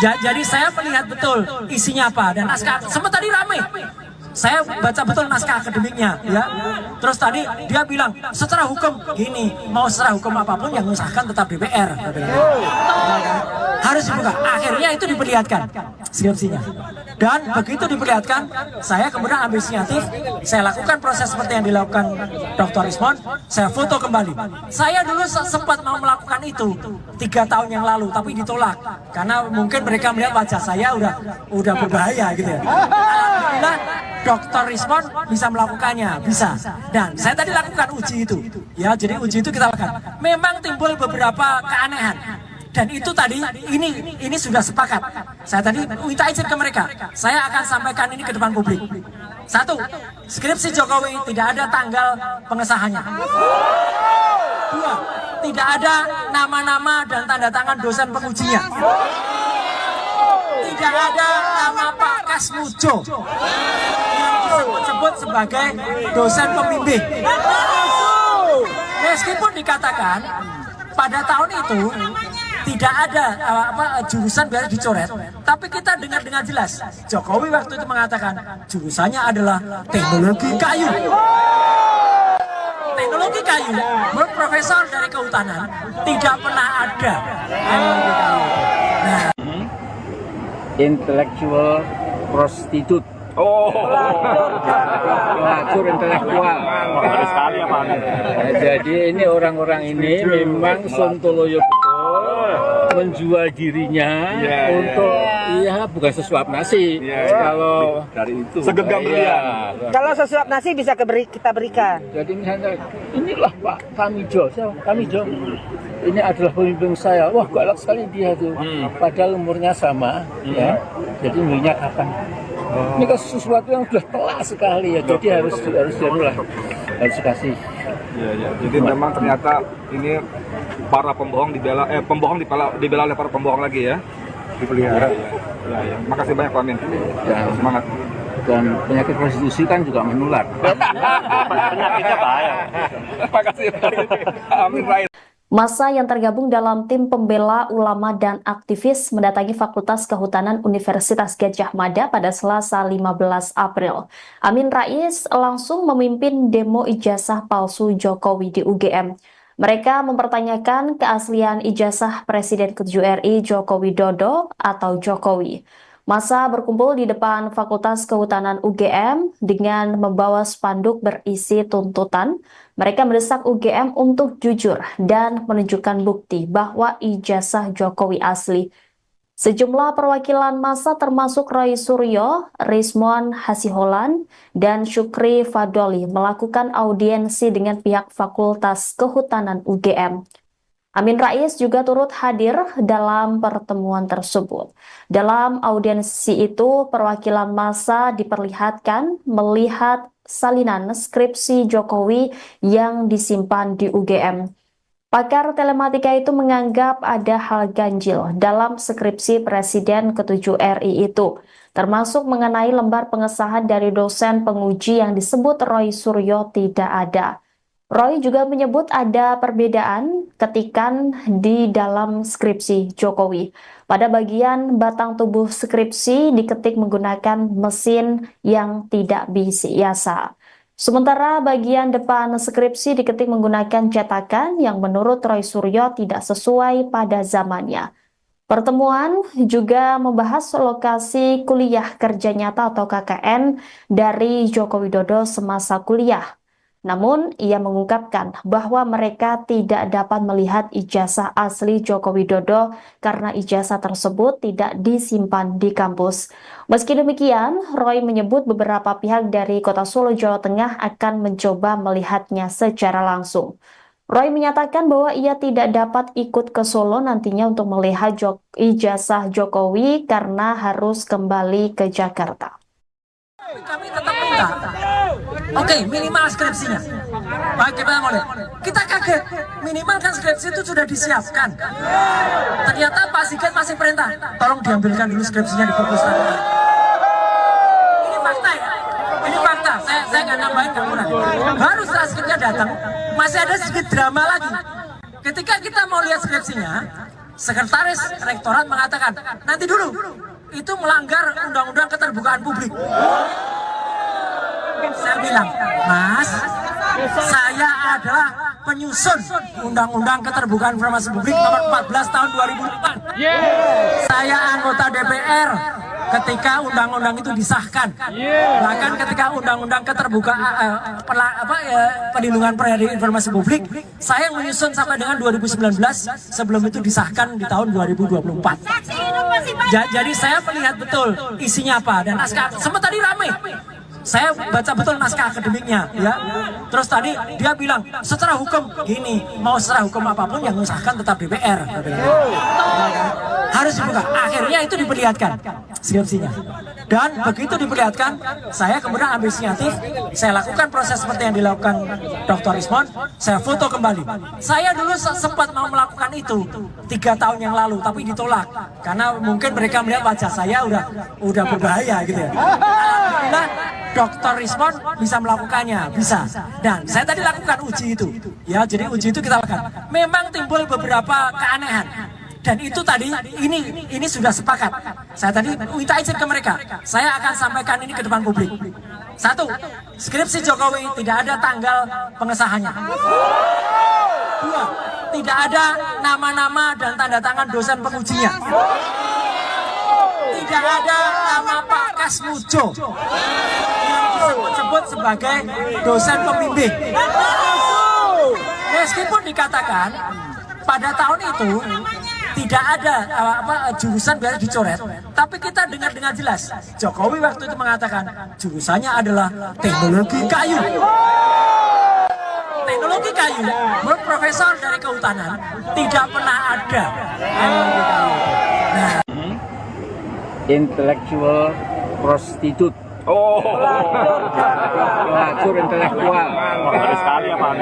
Speaker 2: Jadi saya melihat betul isinya apa dan naskah. Sempat tadi rame. Saya baca betul naskah akademiknya, ya. Terus tadi dia bilang secara hukum gini, mau secara hukum apapun yang mengesahkan tetap DPR. Harus dibuka. Akhirnya itu diperlihatkan skripsinya. Dan begitu diperlihatkan, saya kemudian ambil inisiatif, saya lakukan proses seperti yang dilakukan Dr. Rismon, saya foto kembali. Saya dulu sempat mau melakukan itu 3 tahun yang lalu, tapi ditolak karena mungkin mereka melihat wajah saya udah berbahaya gitu ya. Alhamdulillah Dr. Rismon bisa melakukannya, bisa. Dan saya tadi lakukan uji itu, ya. Jadi uji itu kita lakukan. Memang timbul beberapa keanehan. Dan itu tadi, ini sudah sepakat. Saya tadi minta izin ke mereka. Saya akan sampaikan ini ke depan publik. 1, skripsi Jokowi tidak ada tanggal pengesahannya. 2, tidak ada nama-nama dan tanda tangan dosen pengujinya. Tidak ada nama Pak Kasmujo yang disebut sebagai dosen pembimbing. Meskipun dikatakan pada tahun itu tidak ada jurusan biar dicoret, tapi kita dengar dengan jelas Jokowi waktu itu mengatakan jurusannya adalah teknologi kayu. Teknologi kayu, menurut profesor dari kehutanan tidak pernah ada teknologi kayu. Nah,
Speaker 3: Intellectual prostitute. Pelacur intelektual.
Speaker 6: Baru sekali ya Pak.
Speaker 3: Jadi ini orang-orang ini memang sontoloyo betul menjual dirinya untuk bukan sesuap nasi. Kalau
Speaker 4: Dari itu segenggam berlian.
Speaker 5: Kalau sesuap nasi bisa kita berikan.
Speaker 3: jadi misalnya inilah Pak Kamijo, Kamijo. Ini adalah pemimpin saya. Wah, galak sekali dia tuh. Padahal umurnya sama, ya. Jadi umurnya kapan? Ini kan sesuatu yang sudah telak sekali ya. Jadi harus dikasih.
Speaker 4: Iya. Jadi memang ternyata ini para pembohong dibela oleh para pembohong lagi ya. Dipelihara. Ya. Makasih banyak Pak Amin.
Speaker 3: Ya,
Speaker 4: Semangat.
Speaker 3: dan penyakit prostitusi kan juga menular.
Speaker 6: Penyakitnya bahaya.
Speaker 4: Makasih. Amin Rais.
Speaker 1: Massa yang tergabung dalam tim pembela ulama dan aktivis mendatangi Fakultas Kehutanan Universitas Gadjah Mada pada Selasa 15 April. Amin Rais langsung memimpin demo ijazah palsu Jokowi di UGM. Mereka mempertanyakan keaslian ijazah Presiden ke-7 RI Joko Widodo atau Jokowi. Massa berkumpul di depan Fakultas Kehutanan UGM dengan membawa spanduk berisi tuntutan. Mereka mendesak UGM untuk jujur dan menunjukkan bukti bahwa ijazah Jokowi asli. Sejumlah perwakilan massa termasuk Roy Suryo, Rizmon Hasiholan, dan Syukri Fadoli melakukan audiensi dengan pihak Fakultas Kehutanan UGM. Amin Rais juga turut hadir dalam pertemuan tersebut. Dalam audiensi itu, perwakilan massa diperlihatkan melihat salinan skripsi Jokowi yang disimpan di UGM. Pakar telematika itu menganggap ada hal ganjil dalam skripsi Presiden ke-7 RI itu, termasuk mengenai lembar pengesahan dari dosen penguji yang disebut Roy Suryo tidak ada. Roy juga menyebut ada perbedaan ketikan di dalam skripsi Jokowi. Pada bagian batang tubuh skripsi diketik menggunakan mesin yang tidak biasa. Sementara bagian depan skripsi diketik menggunakan cetakan yang menurut Roy Suryo tidak sesuai pada zamannya. Pertemuan juga membahas lokasi kuliah kerja nyata atau KKN dari Joko Widodo semasa kuliah. Namun, ia mengungkapkan bahwa mereka tidak dapat melihat ijazah asli Joko Widodo karena ijazah tersebut tidak disimpan di kampus. Meski demikian, Roy menyebut beberapa pihak dari Kota Solo, Jawa Tengah akan mencoba melihatnya secara langsung. Roy menyatakan bahwa ia tidak dapat ikut ke Solo nantinya untuk melihat ijazah Jokowi karena harus kembali ke Jakarta.
Speaker 2: Kami tetap minta, oke, minimal skripsinya. Baik, kita mau lihat. Kita kaget, minimal kan skripsi itu sudah disiapkan. Ternyata Pak Sigit masih perintah, tolong diambilkan dulu skripsinya di perpustakaan. Ini fakta ya, ini fakta. Saya nggak nambahin, nggak kurang. Baru setelah skripsinya datang, masih ada sedikit drama lagi. Ketika kita mau lihat skripsinya, sekretaris rektorat mengatakan, nanti dulu. Itu melanggar undang-undang keterbukaan publik. Saya bilang, Mas, saya adalah penyusun undang-undang keterbukaan informasi publik nomor 14 tahun 2004. Saya anggota DPR ketika undang-undang itu disahkan. Bahkan ketika undang-undang keterbukaan perlindungan informasi publik, saya menyusun sampai dengan 2019 sebelum itu disahkan di tahun 2024. Jadi saya melihat betul isinya apa dan naskah. Sempat tadi ramai. Saya baca betul naskah akademiknya, ya. Terus tadi dia bilang secara hukum gini, mau secara hukum apapun yang mengesahkan tetap DPR. Harus dibuka. Akhirnya itu diperlihatkan skripsinya. Dan begitu diperlihatkan, saya kemudian ambil inisiatif, saya lakukan proses seperti yang dilakukan Dr. Rizmon, saya foto kembali. Saya dulu sempat mau melakukan itu 3 tahun yang lalu, tapi ditolak karena mungkin mereka melihat wajah saya udah berbahaya gitu ya. Alhamdulillah Dr. Rizmon bisa melakukannya, bisa. Dan saya tadi lakukan uji itu, ya. Jadi uji itu kita lakukan. Memang timbul beberapa keanehan. Dan itu tadi, ini sudah sepakat. Saya tadi minta izin ke mereka. Saya akan sampaikan ini ke depan publik. 1, skripsi Jokowi tidak ada tanggal pengesahannya. 2, tidak ada nama-nama dan tanda tangan dosen pengujinya. Tidak ada nama Pak Kasmujo yang disebut sebagai dosen pembimbing. Meskipun dikatakan pada tahun itu tidak ada jurusan biasa dicoret, tapi kita dengar dengan jelas Jokowi waktu itu mengatakan jurusannya adalah teknologi kayu. Teknologi kayu, menurut profesor dari kehutanan tidak pernah ada. Nah,
Speaker 3: Intellectual prostitute. Pelacur intelektual.
Speaker 6: Baru sekali ya Pak.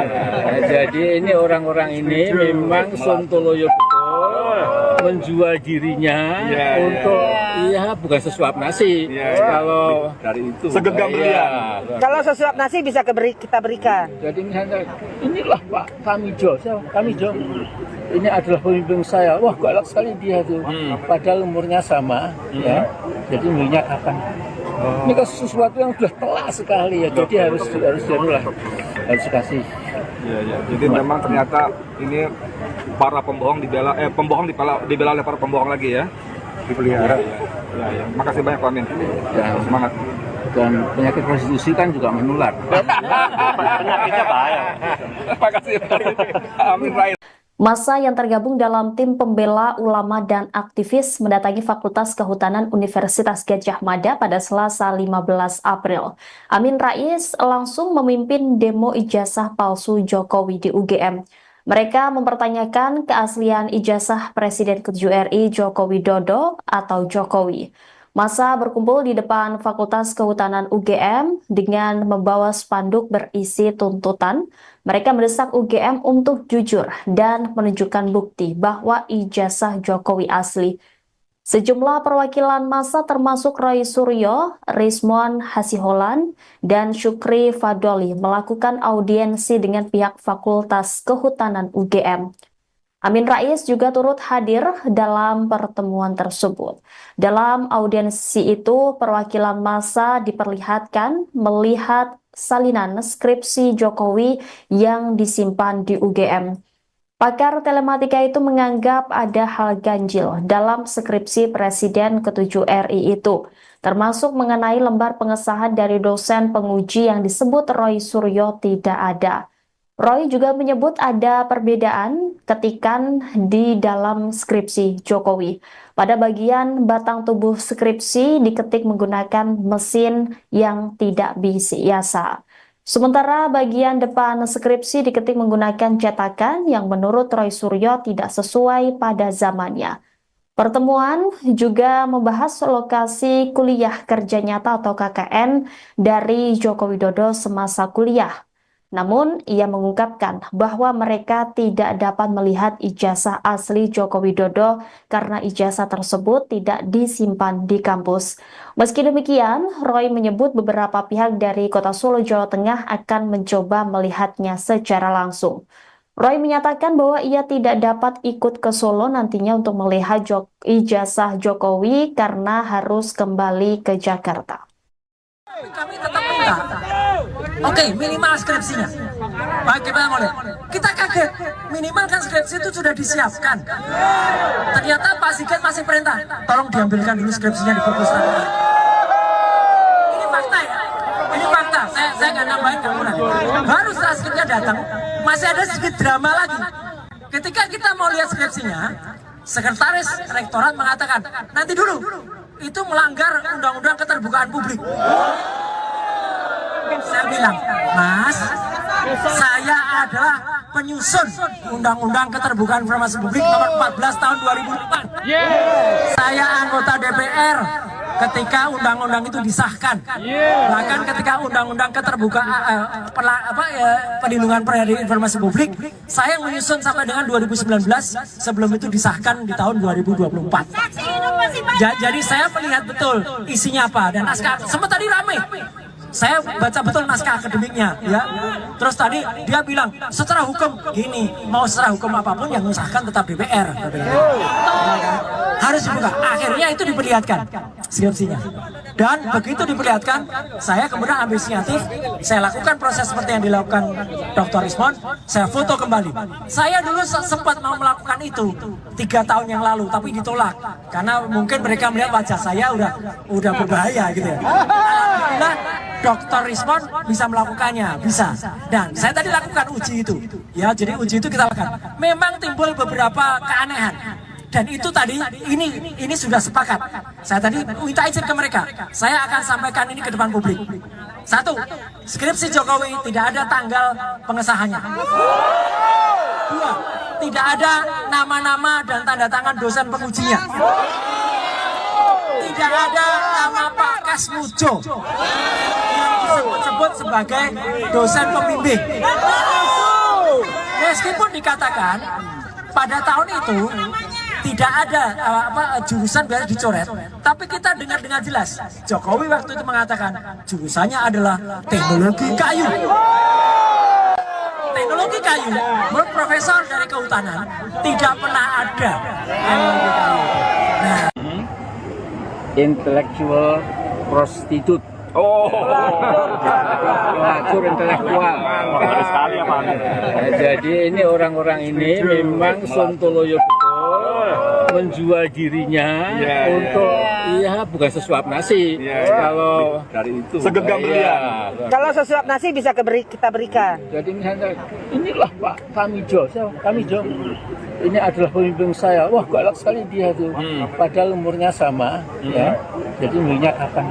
Speaker 3: Jadi ini orang-orang ini memang sontoloyo betul menjual dirinya untuk bukan sesuap nasi. Kalau
Speaker 4: Dari itu segenggam berlian.
Speaker 5: Kalau sesuap nasi bisa kita berikan.
Speaker 3: Jadi misalnya inilah Pak Kamijo, Kamijo. Ini adalah pemimpin saya. Wah, galak sekali dia tuh. Padahal umurnya sama, ya. Jadi umurnya kapan? Ini kan sesuatu yang sudah telak sekali ya. Jadi harus dikasih.
Speaker 4: Iya. Jadi memang ternyata ini para pembohong dibela oleh para pembohong lagi ya. dipelihara. Ya. Makasih banyak Pak Amin. Ya, semangat.
Speaker 3: Dan penyakit prostitusi kan juga menular.
Speaker 6: Penyakitnya bahaya.
Speaker 4: Makasih. Amin Rais.
Speaker 1: Massa yang tergabung dalam tim pembela ulama dan aktivis mendatangi Fakultas Kehutanan Universitas Gadjah Mada pada Selasa 15 April. Amin Rais langsung memimpin demo ijazah palsu Jokowi di UGM. Mereka mempertanyakan keaslian ijazah Presiden ke-7 RI Joko Widodo atau Jokowi. Massa berkumpul di depan Fakultas Kehutanan UGM dengan membawa spanduk berisi tuntutan. Mereka mendesak UGM untuk jujur dan menunjukkan bukti bahwa ijazah Jokowi asli. Sejumlah perwakilan massa termasuk Roy Suryo, Rizmon Hasiholan, dan Syukri Fadoli melakukan audiensi dengan pihak Fakultas Kehutanan UGM. Amin Rais juga turut hadir dalam pertemuan tersebut. Dalam audiensi itu, perwakilan massa diperlihatkan melihat salinan skripsi Jokowi yang disimpan di UGM. Pakar telematika itu menganggap ada hal ganjil dalam skripsi Presiden ke-7 RI itu, termasuk mengenai lembar pengesahan dari dosen penguji yang disebut Roy Suryo tidak ada. Roy juga menyebut ada perbedaan ketikan di dalam skripsi Jokowi. Pada bagian batang tubuh skripsi diketik menggunakan mesin yang tidak biasa. Sementara bagian depan skripsi diketik menggunakan cetakan yang menurut Roy Suryo tidak sesuai pada zamannya. Pertemuan juga membahas lokasi kuliah kerja nyata atau KKN dari Joko Widodo semasa kuliah. Namun, ia mengungkapkan bahwa mereka tidak dapat melihat ijazah asli Joko Widodo karena ijazah tersebut tidak disimpan di kampus. Meski demikian, Roy menyebut beberapa pihak dari Kota Solo, Jawa Tengah akan mencoba melihatnya secara langsung. Roy menyatakan bahwa ia tidak dapat ikut ke Solo nantinya untuk melihat ijazah Jokowi karena harus kembali ke Jakarta.
Speaker 2: Kami tetap minta, oke, minimal skripsinya. Baik, kita mulai. Kita kaget, minimal kan skripsi itu sudah disiapkan. Ternyata Pak Sigit masih perintah, tolong diambilkan dulu skripsinya di perpustakaan. Ini fakta ya, ini fakta. Saya nggak nambahin kamu lagi. Baru setelah skripsinya datang, masih ada sedikit drama lagi. Ketika kita mau lihat skripsinya, sekretaris rektorat mengatakan, nanti dulu. Itu melanggar undang-undang keterbukaan publik. Saya bilang, Mas, saya adalah penyusun undang-undang keterbukaan informasi publik nomor 14 tahun 2004. Saya anggota DPR ketika undang-undang itu disahkan. Bahkan ketika undang-undang keterbukaan perlindungan informasi publik, saya menyusun sampai dengan 2019 sebelum itu disahkan di tahun 2024. Jadi saya melihat betul isinya apa dan naskah. Sempat tadi rame. Saya baca betul naskah akademiknya, ya. Terus tadi dia bilang secara hukum gini, mau secara hukum apapun yang mengesahkan tetap DPR. Harus dibuka. Akhirnya itu diperlihatkan skripsinya. Dan begitu diperlihatkan, saya kemudian ambil inisiatif, saya lakukan proses seperti yang dilakukan Dr. Rizmon, saya foto kembali. Saya dulu sempat mau melakukan itu 3 tahun yang lalu, tapi ditolak karena mungkin mereka melihat wajah saya udah berbahaya gitu ya. Alhamdulillah Dr. Rizmon bisa melakukannya, bisa. Dan saya tadi lakukan uji itu, ya. Jadi uji itu kita lakukan. Memang timbul beberapa keanehan. Dan itu tadi, ini sudah sepakat. Saya tadi minta izin ke mereka. Saya akan sampaikan ini ke depan publik. 1, skripsi Jokowi tidak ada tanggal pengesahannya. 2, tidak ada nama-nama dan tanda tangan dosen pengujinya. Tidak ada nama Pak Kasmujo yang disebut-sebut sebagai dosen pembimbing. Meskipun dikatakan pada tahun itu tidak ada jurusan biasa dicoret, tapi kita dengar dengan jelas Jokowi waktu itu mengatakan jurusannya adalah teknologi kayu. Teknologi kayu, menurut profesor dari kehutanan tidak pernah ada teknologi kayu. Nah,
Speaker 3: Intellectual prostitute. Pelacur intelektual.
Speaker 6: Baru sekali ya Pak.
Speaker 3: Jadi ini orang-orang ini memang sontoloyo betul menjual dirinya
Speaker 4: Iya,
Speaker 3: untuk bukan sesuap nasi. Kalau
Speaker 4: dari itu segenggam
Speaker 3: iya.
Speaker 4: berlian.
Speaker 5: Kalau sesuap nasi bisa kita berikan.
Speaker 3: Jadi misalnya inilah Pak Tamijo, Tamijo. Ini adalah pemimpin saya. Wah, galak sekali dia tuh. Padahal umurnya sama, ya. Jadi umurnya kapan?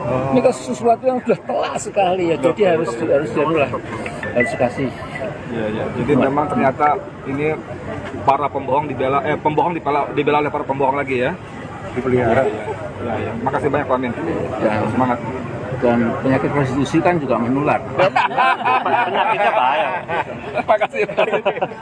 Speaker 3: Ini kan sesuatu yang sudah telak sekali ya. Jadi harus dikasih.
Speaker 4: Iya. Jadi memang ternyata ini para pembohong dibela dibela oleh para pembohong lagi ya. Dipelihara. Ya. Makasih banyak Pak Amin.
Speaker 3: Ya,
Speaker 4: Semangat.
Speaker 3: Dan penyakit prostitusi kan juga menular.
Speaker 6: Penyakitnya bahaya.
Speaker 4: Makasih.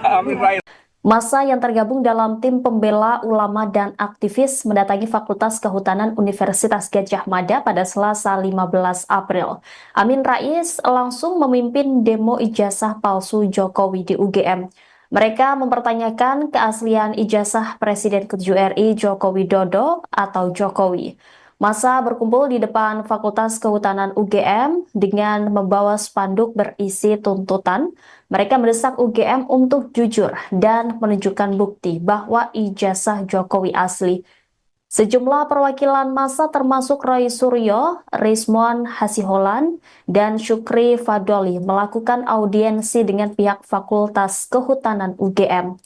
Speaker 4: Amin Rais.
Speaker 1: Massa yang tergabung dalam tim pembela ulama dan aktivis mendatangi Fakultas Kehutanan Universitas Gadjah Mada pada Selasa 15 April. Amin Rais langsung memimpin demo ijazah palsu Jokowi di UGM. Mereka mempertanyakan keaslian ijazah Presiden ke-7 RI Joko Widodo atau Jokowi. Massa berkumpul di depan Fakultas Kehutanan UGM dengan membawa spanduk berisi tuntutan. Mereka mendesak UGM untuk jujur dan menunjukkan bukti bahwa ijazah Jokowi asli. Sejumlah perwakilan massa termasuk Roy Suryo, Rizmon Hasiholan, dan Syukri Fadoli melakukan audiensi dengan pihak Fakultas Kehutanan UGM.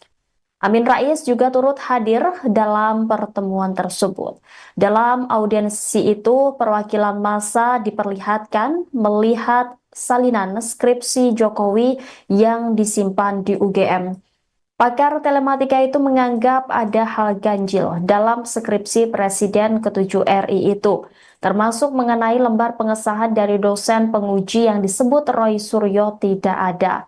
Speaker 1: Amin Rais juga turut hadir dalam pertemuan tersebut. Dalam audiensi itu, perwakilan massa diperlihatkan melihat salinan skripsi Jokowi yang disimpan di UGM. Pakar telematika itu menganggap ada hal ganjil dalam skripsi Presiden ke-7 RI itu, termasuk mengenai lembar pengesahan dari dosen penguji yang disebut Roy Suryo tidak ada.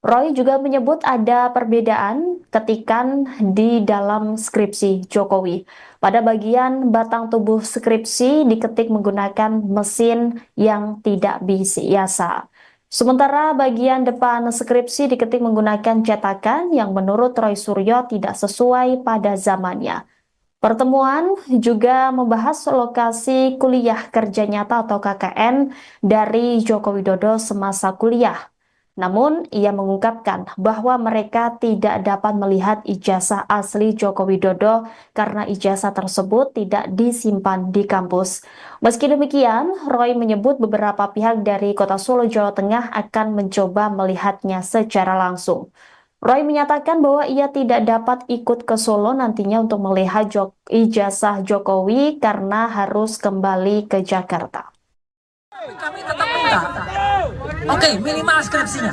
Speaker 1: Roy juga menyebut ada perbedaan ketikan di dalam skripsi Jokowi. Pada bagian batang tubuh skripsi diketik menggunakan mesin yang tidak biasa. Sementara bagian depan skripsi diketik menggunakan cetakan yang menurut Roy Suryo tidak sesuai pada zamannya. Pertemuan juga membahas lokasi kuliah kerja nyata atau KKN dari Joko Widodo semasa kuliah. Namun, ia mengungkapkan bahwa mereka tidak dapat melihat ijazah asli Joko Widodo karena ijazah tersebut tidak disimpan di kampus. Meski demikian, Roy menyebut beberapa pihak dari Kota Solo, Jawa Tengah akan mencoba melihatnya secara langsung. Roy menyatakan bahwa ia tidak dapat ikut ke Solo nantinya untuk melihat ijazah Jokowi karena harus kembali ke Jakarta.
Speaker 2: Kami tetap minta, oke, minimal skripsinya.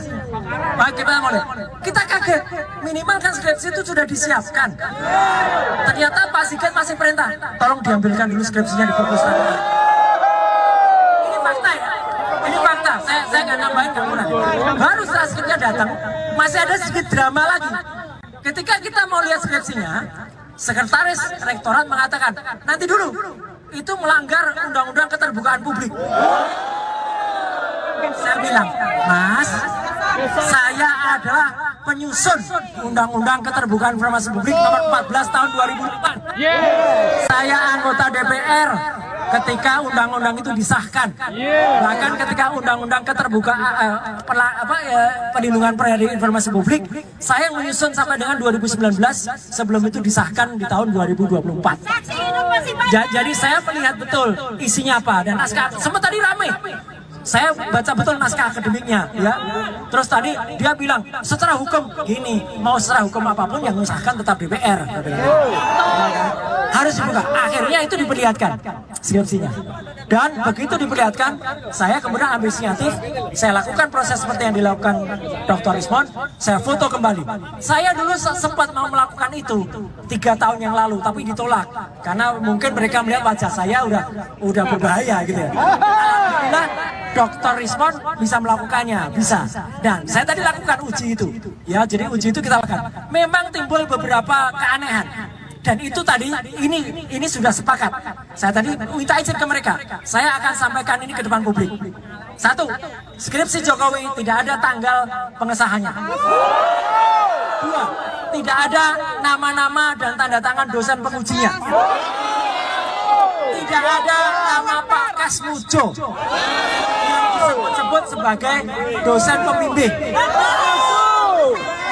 Speaker 2: Baik, kita mau lihat. Kita kaget, minimal kan skripsi itu sudah disiapkan. Ternyata Pak Sigit masih perintah, tolong diambilkan dulu skripsinya di perpustakaan. Ini fakta ya, ini fakta. Saya nggak nambahin, nggak kurang. Baru setelah skripsinya datang, masih ada sedikit drama lagi. Ketika kita mau lihat skripsinya, sekretaris rektorat mengatakan, nanti dulu. Itu melanggar undang-undang keterbukaan publik. Saya bilang, Mas, saya adalah penyusun undang-undang keterbukaan informasi publik nomor 14 tahun 2004. Saya anggota DPR ketika undang-undang itu disahkan. Bahkan ketika undang-undang keterbukaan perlindungan informasi publik, saya menyusun sampai dengan 2019 sebelum itu disahkan di tahun 2024. Jadi saya melihat betul isinya apa dan naskah. Sempat tadi ramai. Saya baca betul naskah akademiknya, ya. Terus tadi dia bilang secara hukum gini, mau secara hukum apapun yang mengesahkan tetap DPR. Harus dibuka. Akhirnya itu diperlihatkan skripsinya. Dan begitu diperlihatkan, saya kemudian ambil inisiatif, saya lakukan proses seperti yang dilakukan Dr. Rizmon, saya foto kembali. Saya dulu sempat mau melakukan itu 3 tahun yang lalu, tapi ditolak karena mungkin mereka melihat wajah saya udah berbahaya gitu ya. Alhamdulillah Dr. Rizmon bisa melakukannya, bisa. Dan saya tadi lakukan uji itu, ya. Jadi uji itu kita lakukan. Memang timbul beberapa keanehan. Dan itu tadi, ini sudah sepakat. Saya tadi minta izin ke mereka. Saya akan sampaikan ini ke depan publik. 1, skripsi Jokowi tidak ada tanggal pengesahannya. 2, tidak ada nama-nama dan tanda tangan dosen pengujinya. Tidak ada nama Pak Kasmujo yang disebut sebagai dosen pembimbing.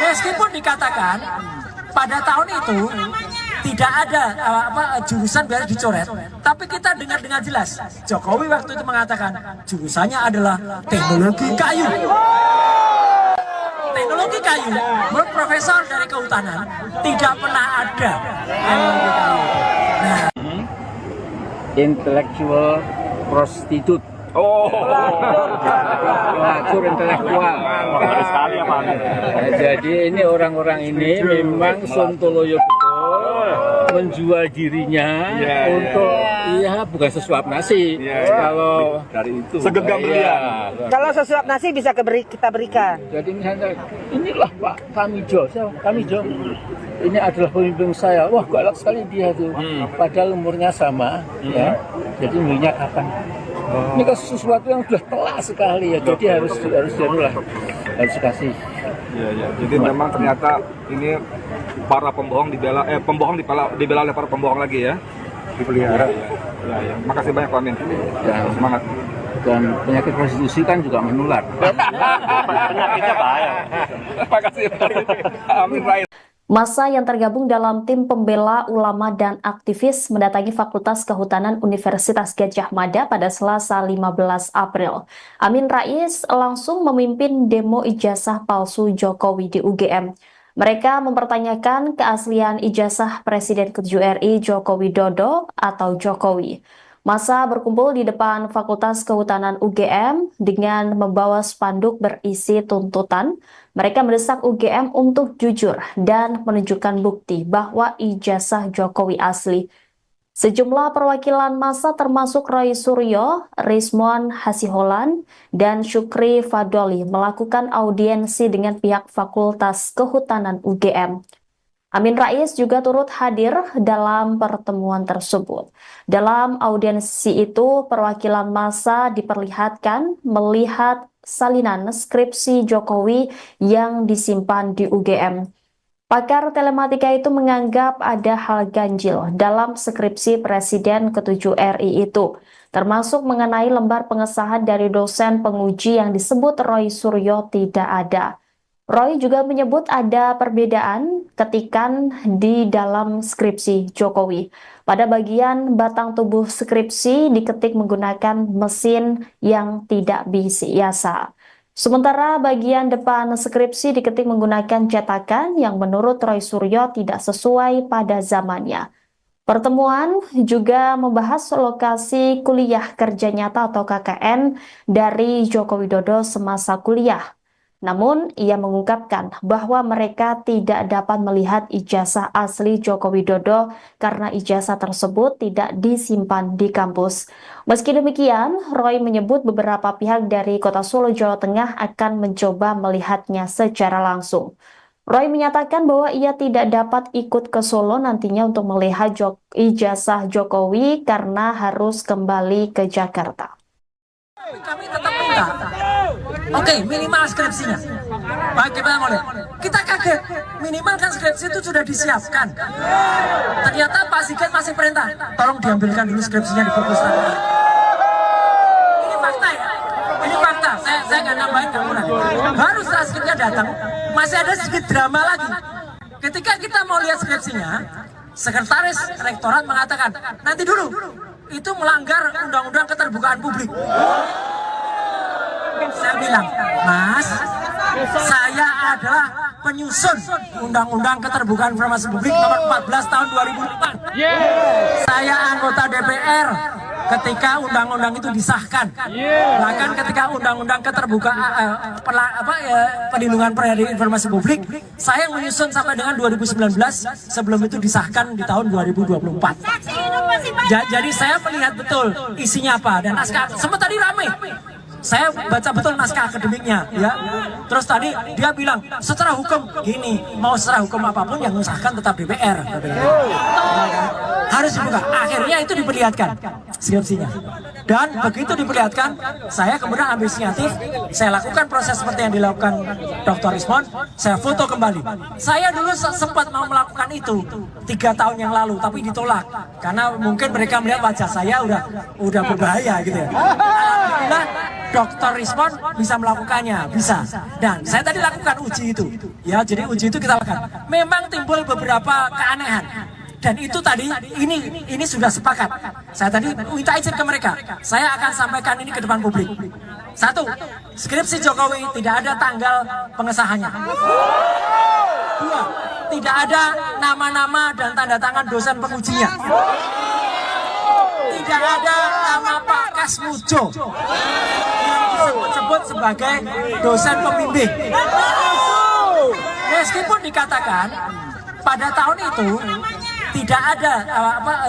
Speaker 2: Meskipun dikatakan pada tahun itu tidak ada jurusan biar dicoret, tapi kita dengar dengan jelas Jokowi waktu itu mengatakan jurusannya adalah teknologi kayu. Teknologi kayu, menurut profesor dari kehutanan tidak pernah ada teknologi kayu. Nah,
Speaker 3: Intellectual prostitute. Pelacur intelektual.
Speaker 6: Bagus sekali ya Pak.
Speaker 3: Jadi ini orang-orang ini memang sontoloyo betul, menjual dirinya untuk bukan sesuap nasi. Kalau
Speaker 4: Dari itu segenggam berlian.
Speaker 5: Kalau sesuap nasi bisa kita berikan.
Speaker 3: jadi misalnya inilah Pak Kamijo, Kamijo. Ini adalah pemimpin saya. Wah, galak sekali dia tuh. Padahal umurnya sama, ya. Jadi umurnya kapan? Ini kan sesuatu yang sudah telak sekali ya. Jadi harus dikasih.
Speaker 4: Iya. Jadi memang ternyata ini para pembohong dibela oleh para pembohong lagi ya. Dipelihara. Ya. Makasih banyak Pak Amin.
Speaker 3: Ya.
Speaker 4: Semangat.
Speaker 3: Dan penyakit prostitusi kan juga menular.
Speaker 6: Penyakitnya bahaya.
Speaker 4: Makasih. Amin Rais.
Speaker 1: Massa yang tergabung dalam tim pembela ulama dan aktivis mendatangi Fakultas Kehutanan Universitas Gadjah Mada pada Selasa 15 April. Amin Rais langsung memimpin demo ijazah palsu Jokowi di UGM. Mereka mempertanyakan keaslian ijazah Presiden ke-7 RI Joko Widodo atau Jokowi. Massa berkumpul di depan Fakultas Kehutanan UGM dengan membawa spanduk berisi tuntutan. Mereka mendesak UGM untuk jujur dan menunjukkan bukti bahwa ijazah Jokowi asli. Sejumlah perwakilan massa termasuk Roy Suryo, Rizmon Hasiholan, dan Syukri Fadoli melakukan audiensi dengan pihak Fakultas Kehutanan UGM. Amin Rais juga turut hadir dalam pertemuan tersebut. Dalam audiensi itu, perwakilan massa diperlihatkan melihat salinan skripsi Jokowi yang disimpan di UGM. Pakar telematika itu menganggap ada hal ganjil dalam skripsi Presiden ke-7 RI itu, termasuk mengenai lembar pengesahan dari dosen penguji yang disebut Roy Suryo tidak ada. Roy juga menyebut ada perbedaan ketikan di dalam skripsi Jokowi. Pada bagian batang tubuh skripsi diketik menggunakan mesin yang tidak biasa. Sementara bagian depan skripsi diketik menggunakan cetakan yang menurut Roy Suryo tidak sesuai pada zamannya. Pertemuan juga membahas lokasi kuliah kerja nyata atau KKN dari Joko Widodo semasa kuliah. Namun, ia mengungkapkan bahwa mereka tidak dapat melihat ijazah asli Joko Widodo karena ijazah tersebut tidak disimpan di kampus. Meski demikian, Roy menyebut beberapa pihak dari Kota Solo, Jawa Tengah akan mencoba melihatnya secara langsung. Roy menyatakan bahwa ia tidak dapat ikut ke Solo nantinya untuk melihat ijazah Jokowi karena harus kembali ke Jakarta.
Speaker 2: kami tetap minta, oke, minimal skripsinya. Baik, kita mau lihat. Kita kaget, minimal kan skripsi itu sudah disiapkan. Ternyata Pak Sigit masih perintah, tolong diambilkan dulu skripsinya di perpustakaan. Ini fakta ya, ini fakta. Saya nggak nambahin, nggak kurang. Baru setelah skripsinya datang, masih ada sedikit drama lagi. Ketika kita mau lihat skripsinya, sekretaris rektorat mengatakan, nanti dulu, itu melanggar undang-undang keterbukaan publik. Saya bilang, Mas, saya adalah penyusun undang-undang keterbukaan informasi publik nomor 14 tahun 2004. Saya anggota DPR ketika undang-undang itu disahkan. Bahkan ketika undang-undang keterbukaan perlindungan informasi publik, saya menyusun sampai dengan 2019, sebelum itu disahkan di tahun 2024. Jadi saya melihat betul isinya apa, dan naskah sempat tadi ramai. Saya baca betul naskah akademiknya, ya. Terus tadi dia bilang secara hukum gini, mau secara hukum apapun yang mengesahkan tetap DPR. Harus dibuka. Akhirnya itu diperlihatkan skripsinya. Dan begitu diperlihatkan, saya kemudian ambil inisiatif, saya lakukan proses seperti yang dilakukan Dr. Rizmon, saya foto kembali. Saya dulu sempat mau melakukan itu 3 tahun yang lalu, tapi ditolak karena mungkin mereka melihat wajah saya udah berbahaya gitu ya. Alhamdulillah Dr. Rizmon bisa melakukannya, bisa. Dan saya tadi lakukan uji itu. Ya, jadi uji itu kita lakukan. Memang timbul beberapa keanehan. Dan itu tadi ini sudah sepakat. Saya tadi minta izin ke mereka. Saya akan sampaikan ini ke depan publik. Satu, skripsi Jokowi tidak ada tanggal pengesahannya. Dua, tidak ada nama-nama dan tanda tangan dosen pengujinya. Tidak ada nama Pak Kasmujo yang disebut sebagai dosen pembimbing. Meskipun dikatakan pada tahun itu tidak ada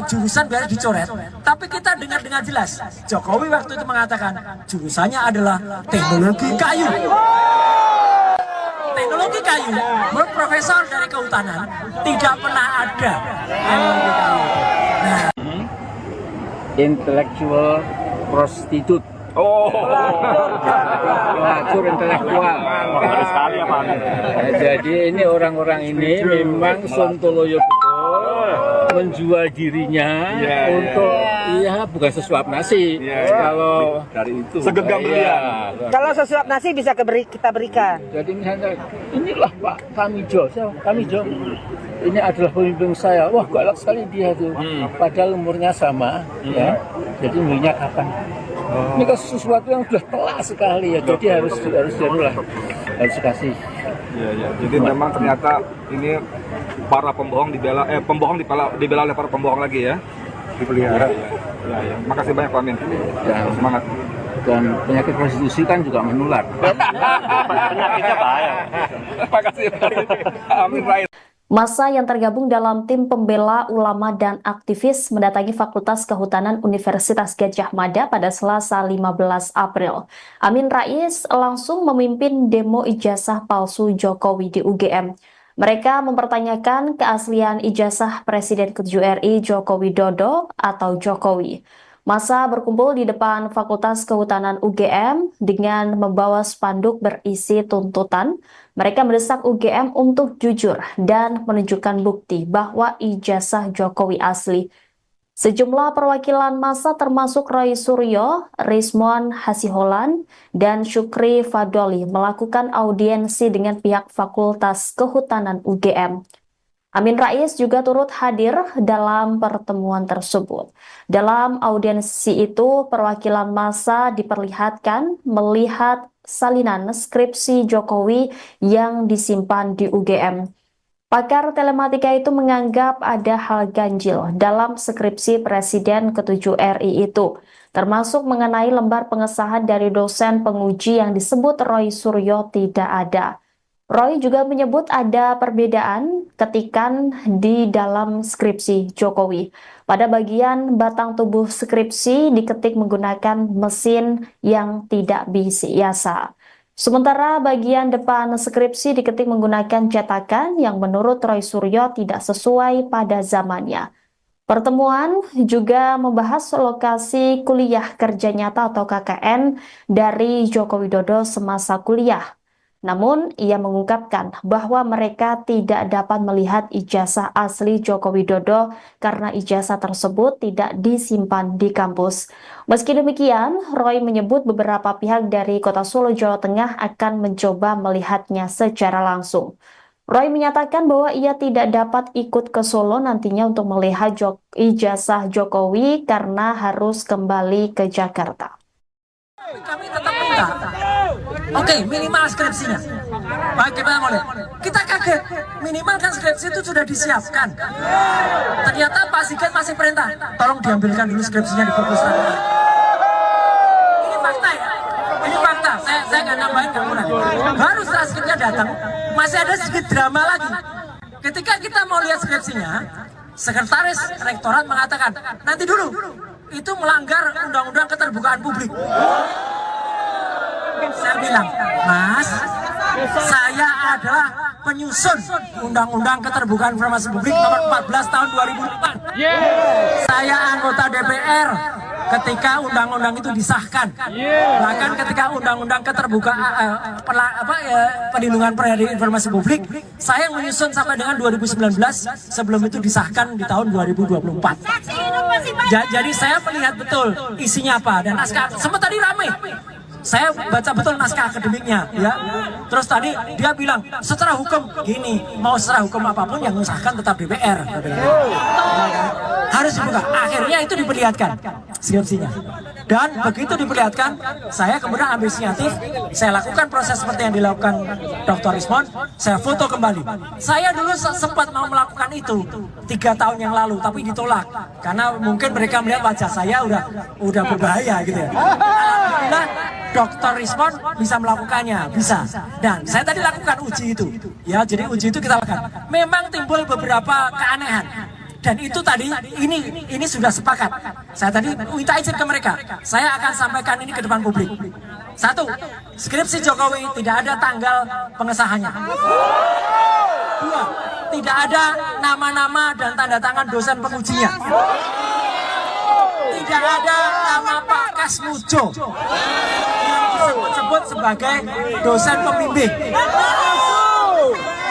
Speaker 2: jurusan biar dicoret, tapi kita dengar dengan jelas Jokowi waktu itu mengatakan jurusannya adalah teknologi kayu. Teknologi kayu, menurut profesor dari kehutanan tidak pernah ada teknologi kayu. Nah,
Speaker 3: Intellectual prostitute. Pelacur intelektual.
Speaker 6: Baru sekali ya Pak Amin.
Speaker 3: Jadi ini orang-orang ini memang sontoloyo betul menjual dirinya untuk bukan sesuap nasi. Kalau
Speaker 6: Dari itu.
Speaker 4: Segenggam berlian.
Speaker 5: Kalau sesuap nasi bisa kita berikan.
Speaker 3: jadi misalnya inilah Pak Kamijo, Kamijo. Ini adalah pemimpin saya. Wah, galak sekali dia tuh. Padahal umurnya sama, ya. Jadi umurnya kapan? Ini kan sesuatu yang sudah telak sekali ya. Jadi harus dikasih.
Speaker 4: Iya. Jadi memang ternyata ini para pembohong dibela oleh para pembohong lagi ya. Dipelihara. Ya. Makasih banyak Pak Amin.
Speaker 3: Dan
Speaker 4: Semangat.
Speaker 3: dan penyakit prostitusi kan juga menular.
Speaker 6: Penyakitnya bahaya.
Speaker 4: Makasih. Amin Rais.
Speaker 1: Massa yang tergabung dalam tim pembela ulama dan aktivis mendatangi Fakultas Kehutanan Universitas Gadjah Mada pada Selasa 15 April. Amin Rais langsung memimpin demo ijazah palsu Jokowi di UGM. Mereka mempertanyakan keaslian ijazah Presiden ke-7 RI Joko Widodo atau Jokowi. Massa berkumpul di depan Fakultas Kehutanan UGM dengan membawa spanduk berisi tuntutan. Mereka mendesak UGM untuk jujur dan menunjukkan bukti bahwa ijazah Jokowi asli. Sejumlah perwakilan massa termasuk Roy Suryo, Rizmon Hasiholan, dan Syukri Fadoli melakukan audiensi dengan pihak Fakultas Kehutanan UGM. Amin Rais juga turut hadir dalam pertemuan tersebut. Dalam audiensi itu, perwakilan massa diperlihatkan melihat salinan skripsi Jokowi yang disimpan di UGM. Pakar telematika itu menganggap ada hal ganjil dalam skripsi Presiden ke-7 RI itu, termasuk mengenai lembar pengesahan dari dosen penguji yang disebut Roy Suryo tidak ada. Roy juga menyebut ada perbedaan ketikan di dalam skripsi Jokowi. Pada bagian batang tubuh skripsi diketik menggunakan mesin yang tidak biasa. Sementara bagian depan skripsi diketik menggunakan cetakan yang menurut Roy Suryo tidak sesuai pada zamannya. Pertemuan juga membahas lokasi kuliah kerja nyata atau KKN dari Joko Widodo semasa kuliah. Namun, ia mengungkapkan bahwa mereka tidak dapat melihat ijazah asli Joko Widodo karena ijazah tersebut tidak disimpan di kampus. Meski demikian, Roy menyebut beberapa pihak dari Kota Solo, Jawa Tengah akan mencoba melihatnya secara langsung. Roy menyatakan bahwa ia tidak dapat ikut ke Solo nantinya untuk melihat ijazah Jokowi karena harus kembali ke Jakarta.
Speaker 2: kami tetap minta, oke, minimal skripsinya. Baik, kita mau lihat. Kita kaget, minimal kan skripsi itu sudah disiapkan. Ternyata Pak Sigit masih perintah, tolong diambilkan dulu skripsinya di perpustakaan. Ini fakta ya, ini fakta. Saya nggak nambahin, nggak kurang. Baru setelah skripsinya datang, masih ada sedikit drama lagi. Ketika kita mau lihat skripsinya, sekretaris rektorat mengatakan, nanti dulu, itu melanggar undang-undang keterbukaan publik. Saya bilang, Mas, saya adalah penyusun undang-undang keterbukaan informasi publik nomor 14 tahun 2004. Saya anggota DPR ketika undang-undang itu disahkan. Bahkan ketika undang-undang keterbukaan perlindungan informasi publik, saya menyusun sampai dengan 2019 sebelum itu disahkan di tahun 2024. Jadi saya melihat betul isinya apa dan naskah. Sempat tadi ramai. Saya baca betul naskah akademiknya, ya. Terus tadi dia bilang secara hukum gini, mau secara hukum apapun yang mengesahkan tetap DPR. Harus dibuka. Akhirnya itu diperlihatkan skripsinya. Dan begitu diperlihatkan, saya kemudian ambil inisiatif, saya lakukan proses seperti yang dilakukan Dr. Rismon, saya foto kembali. Saya dulu sempat mau melakukan itu 3 tahun yang lalu, tapi ditolak karena mungkin mereka melihat wajah saya udah berbahaya gitu ya. Alhamdulillah Dr. Rismon bisa melakukannya, bisa. Dan saya tadi lakukan uji itu, ya. Jadi uji itu kita lakukan. Memang timbul beberapa keanehan. Dan itu tadi, ini sudah sepakat. Saya tadi minta izin ke mereka. Saya akan sampaikan ini ke depan publik. 1, skripsi Jokowi tidak ada tanggal pengesahannya. 2, tidak ada nama-nama dan tanda tangan dosen pengujinya. Tidak ada nama Pak Kasmujo yang disebut sebagai dosen pembimbing.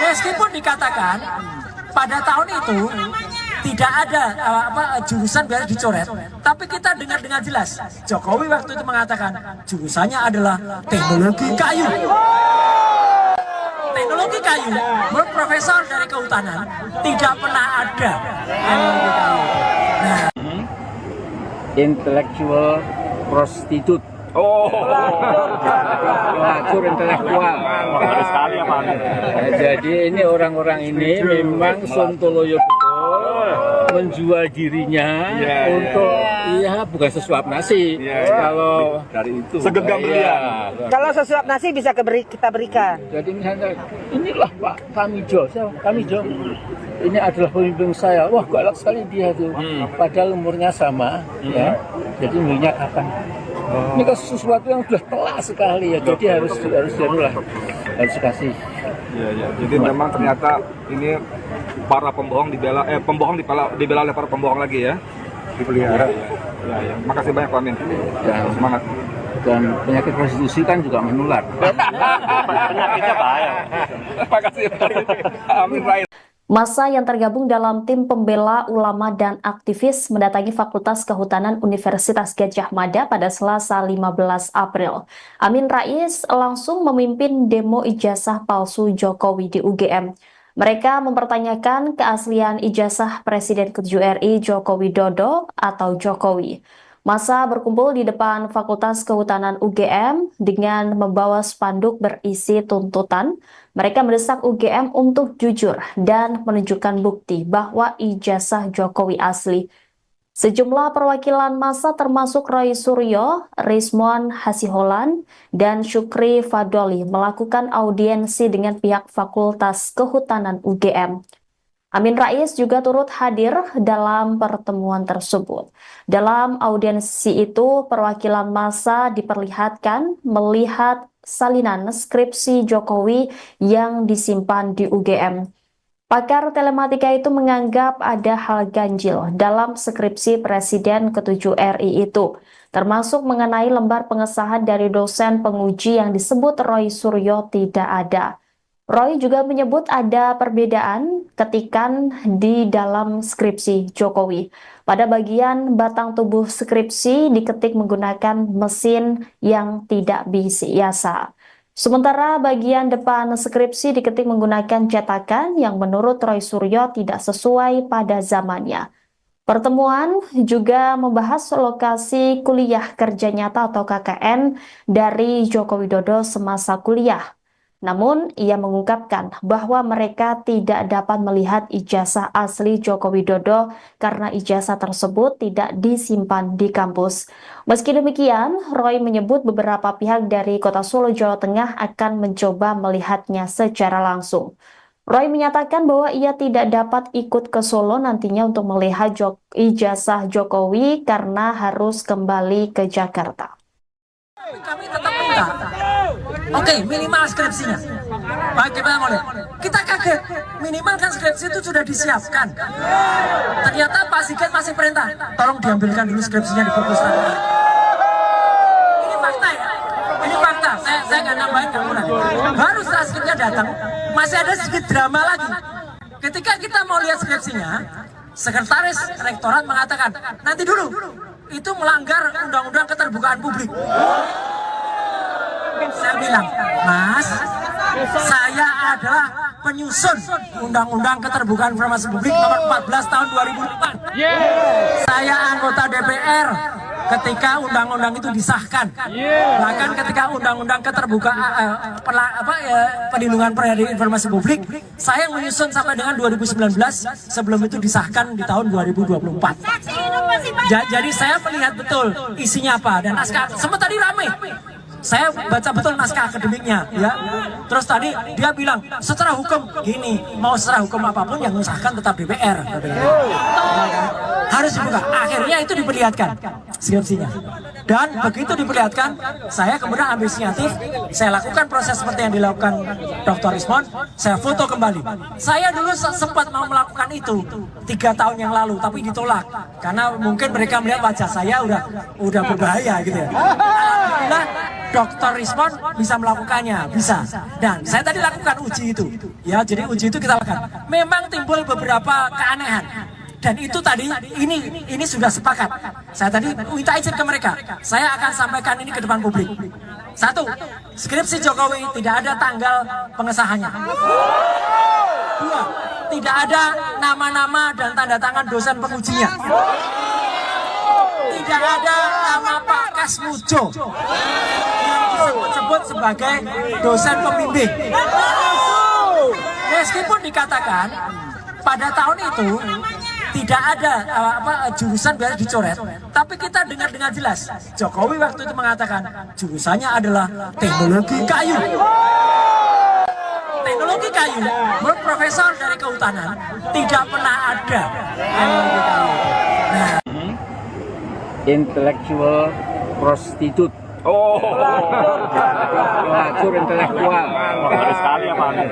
Speaker 2: Meskipun dikatakan pada tahun itu tidak ada jurusan biar dicoret, tapi kita dengar dengan jelas Jokowi waktu itu mengatakan jurusannya adalah teknologi kayu. Teknologi kayu, menurut profesor dari kehutanan tidak pernah ada teknologi kayu. Nah,
Speaker 3: Intellectual prostitute. Pelacur intelektual.
Speaker 6: Baru sekali ya Pak.
Speaker 3: Jadi ini orang-orang ini memang sontoloyo betul menjual dirinya untuk bukan sesuap nasi. Kalau
Speaker 4: Dari itu segenggam berlian.
Speaker 5: Kalau sesuap nasi bisa kita berikan.
Speaker 3: jadi misalnya inilah Pak Kamijo, Kamijo. Ini adalah pemimpin saya. Wah, galak sekali dia tuh. Padahal umurnya sama, ya. Jadi umurnya kapan? Ini kan sesuatu yang sudah telak sekali ya. Jadi harus dikasih.
Speaker 4: Iya. Jadi memang ternyata ini para pembohong dibela oleh para pembohong lagi ya. Dipelihara. Ya. Makasih banyak Pak Amin. Semangat.
Speaker 3: Dan penyakit prostitusi kan juga menular.
Speaker 6: Penyakitnya bahaya.
Speaker 4: Makasih. Amin Rais.
Speaker 1: Massa yang tergabung dalam tim pembela ulama dan aktivis mendatangi Fakultas Kehutanan Universitas Gadjah Mada pada Selasa 15 April. Amin Rais langsung memimpin demo ijazah palsu Jokowi di UGM. Mereka mempertanyakan keaslian ijazah Presiden ke-7 RI Joko Widodo atau Jokowi. Massa berkumpul di depan Fakultas Kehutanan UGM dengan membawa spanduk berisi tuntutan. Mereka mendesak UGM untuk jujur dan menunjukkan bukti bahwa ijazah Jokowi asli. Sejumlah perwakilan massa termasuk Roy Suryo, Rismon Hasiholan, dan Syukri Fadoli melakukan audiensi dengan pihak Fakultas Kehutanan UGM. Amin Rais juga turut hadir dalam pertemuan tersebut. Dalam audiensi itu, perwakilan massa diperlihatkan melihat salinan skripsi Jokowi yang disimpan di UGM. Pakar telematika itu menganggap ada hal ganjil dalam skripsi Presiden ke-7 RI itu, termasuk mengenai lembar pengesahan dari dosen penguji yang disebut Roy Suryo tidak ada. Roy juga menyebut ada perbedaan ketikan di dalam skripsi Jokowi. Pada bagian batang tubuh skripsi diketik menggunakan mesin yang tidak biasa. Sementara bagian depan skripsi diketik menggunakan cetakan yang menurut Roy Suryo tidak sesuai pada zamannya. Pertemuan juga membahas lokasi kuliah kerja nyata atau KKN dari Joko Widodo semasa kuliah. Namun, ia mengungkapkan bahwa mereka tidak dapat melihat ijazah asli Joko Widodo karena ijazah tersebut tidak disimpan di kampus. Meski demikian, Roy menyebut beberapa pihak dari Kota Solo, Jawa Tengah akan mencoba melihatnya secara langsung. Roy menyatakan bahwa ia tidak dapat ikut ke Solo nantinya untuk melihat ijazah Jokowi karena harus kembali ke Jakarta.
Speaker 2: Kami tetap minta, oke, minimal skripsinya. Baik, kita kaget, minimal kan skripsi itu sudah disiapkan. Ternyata Pak Sigit masih perintah, tolong diambilkan dulu skripsinya di perpustakaan. Ini fakta ya, ini fakta. Saya nggak nambahin, nggak kurang. Baru setelah skripsinya datang, masih ada sedikit drama lagi. Ketika kita mau lihat skripsinya, sekretaris rektorat mengatakan, nanti dulu, itu melanggar undang-undang keterbukaan publik. Saya bilang, Mas, saya adalah penyusun Undang-Undang Keterbukaan Informasi Publik nomor 14 tahun 2004. Saya anggota DPR ketika undang-undang itu disahkan. Bahkan ketika undang-undang keterbukaan perlindungan informasi publik, saya menyusun sampai dengan 2019 sebelum itu disahkan di tahun 2024. Jadi saya melihat betul isinya apa dan naskah. Sempat tadi ramai. Saya baca betul naskah akademiknya, ya. Terus tadi dia bilang secara hukum gini, mau secara hukum apapun yang mengesahkan tetap DPR. Harus dibuka. Akhirnya itu diperlihatkan skripsinya. Dan begitu diperlihatkan, saya kemudian ambil inisiatif, saya lakukan proses seperti yang dilakukan Dr. Rismon, saya foto kembali. Saya dulu sempat mau melakukan itu 3 tahun yang lalu, tapi ditolak karena mungkin mereka melihat wajah saya udah berbahaya gitu ya. Alhamdulillah Dr. Rismon bisa melakukannya, bisa. Dan saya tadi lakukan uji itu, ya. Jadi uji itu kita lakukan. Memang timbul beberapa keanehan. Dan itu tadi ini sudah sepakat. Saya tadi minta izin ke mereka. Saya akan sampaikan ini ke depan publik. 1, skripsi Jokowi tidak ada tanggal pengesahannya. 2, tidak ada nama-nama dan tanda tangan dosen pengujinya. Tidak ada nama Pak Kasmujo yang disebut sebagai dosen pembimbing. Meskipun dikatakan pada tahun itu tidak ada jurusan biasa dicoret, tapi kita dengar dengan jelas Jokowi waktu itu mengatakan jurusannya adalah teknologi kayu. Teknologi kayu, menurut profesor dari kehutanan tidak pernah ada. Nah,
Speaker 3: Intellectual prostitute. Pelacur intelektual.
Speaker 6: Baru sekali ya Pak Amin.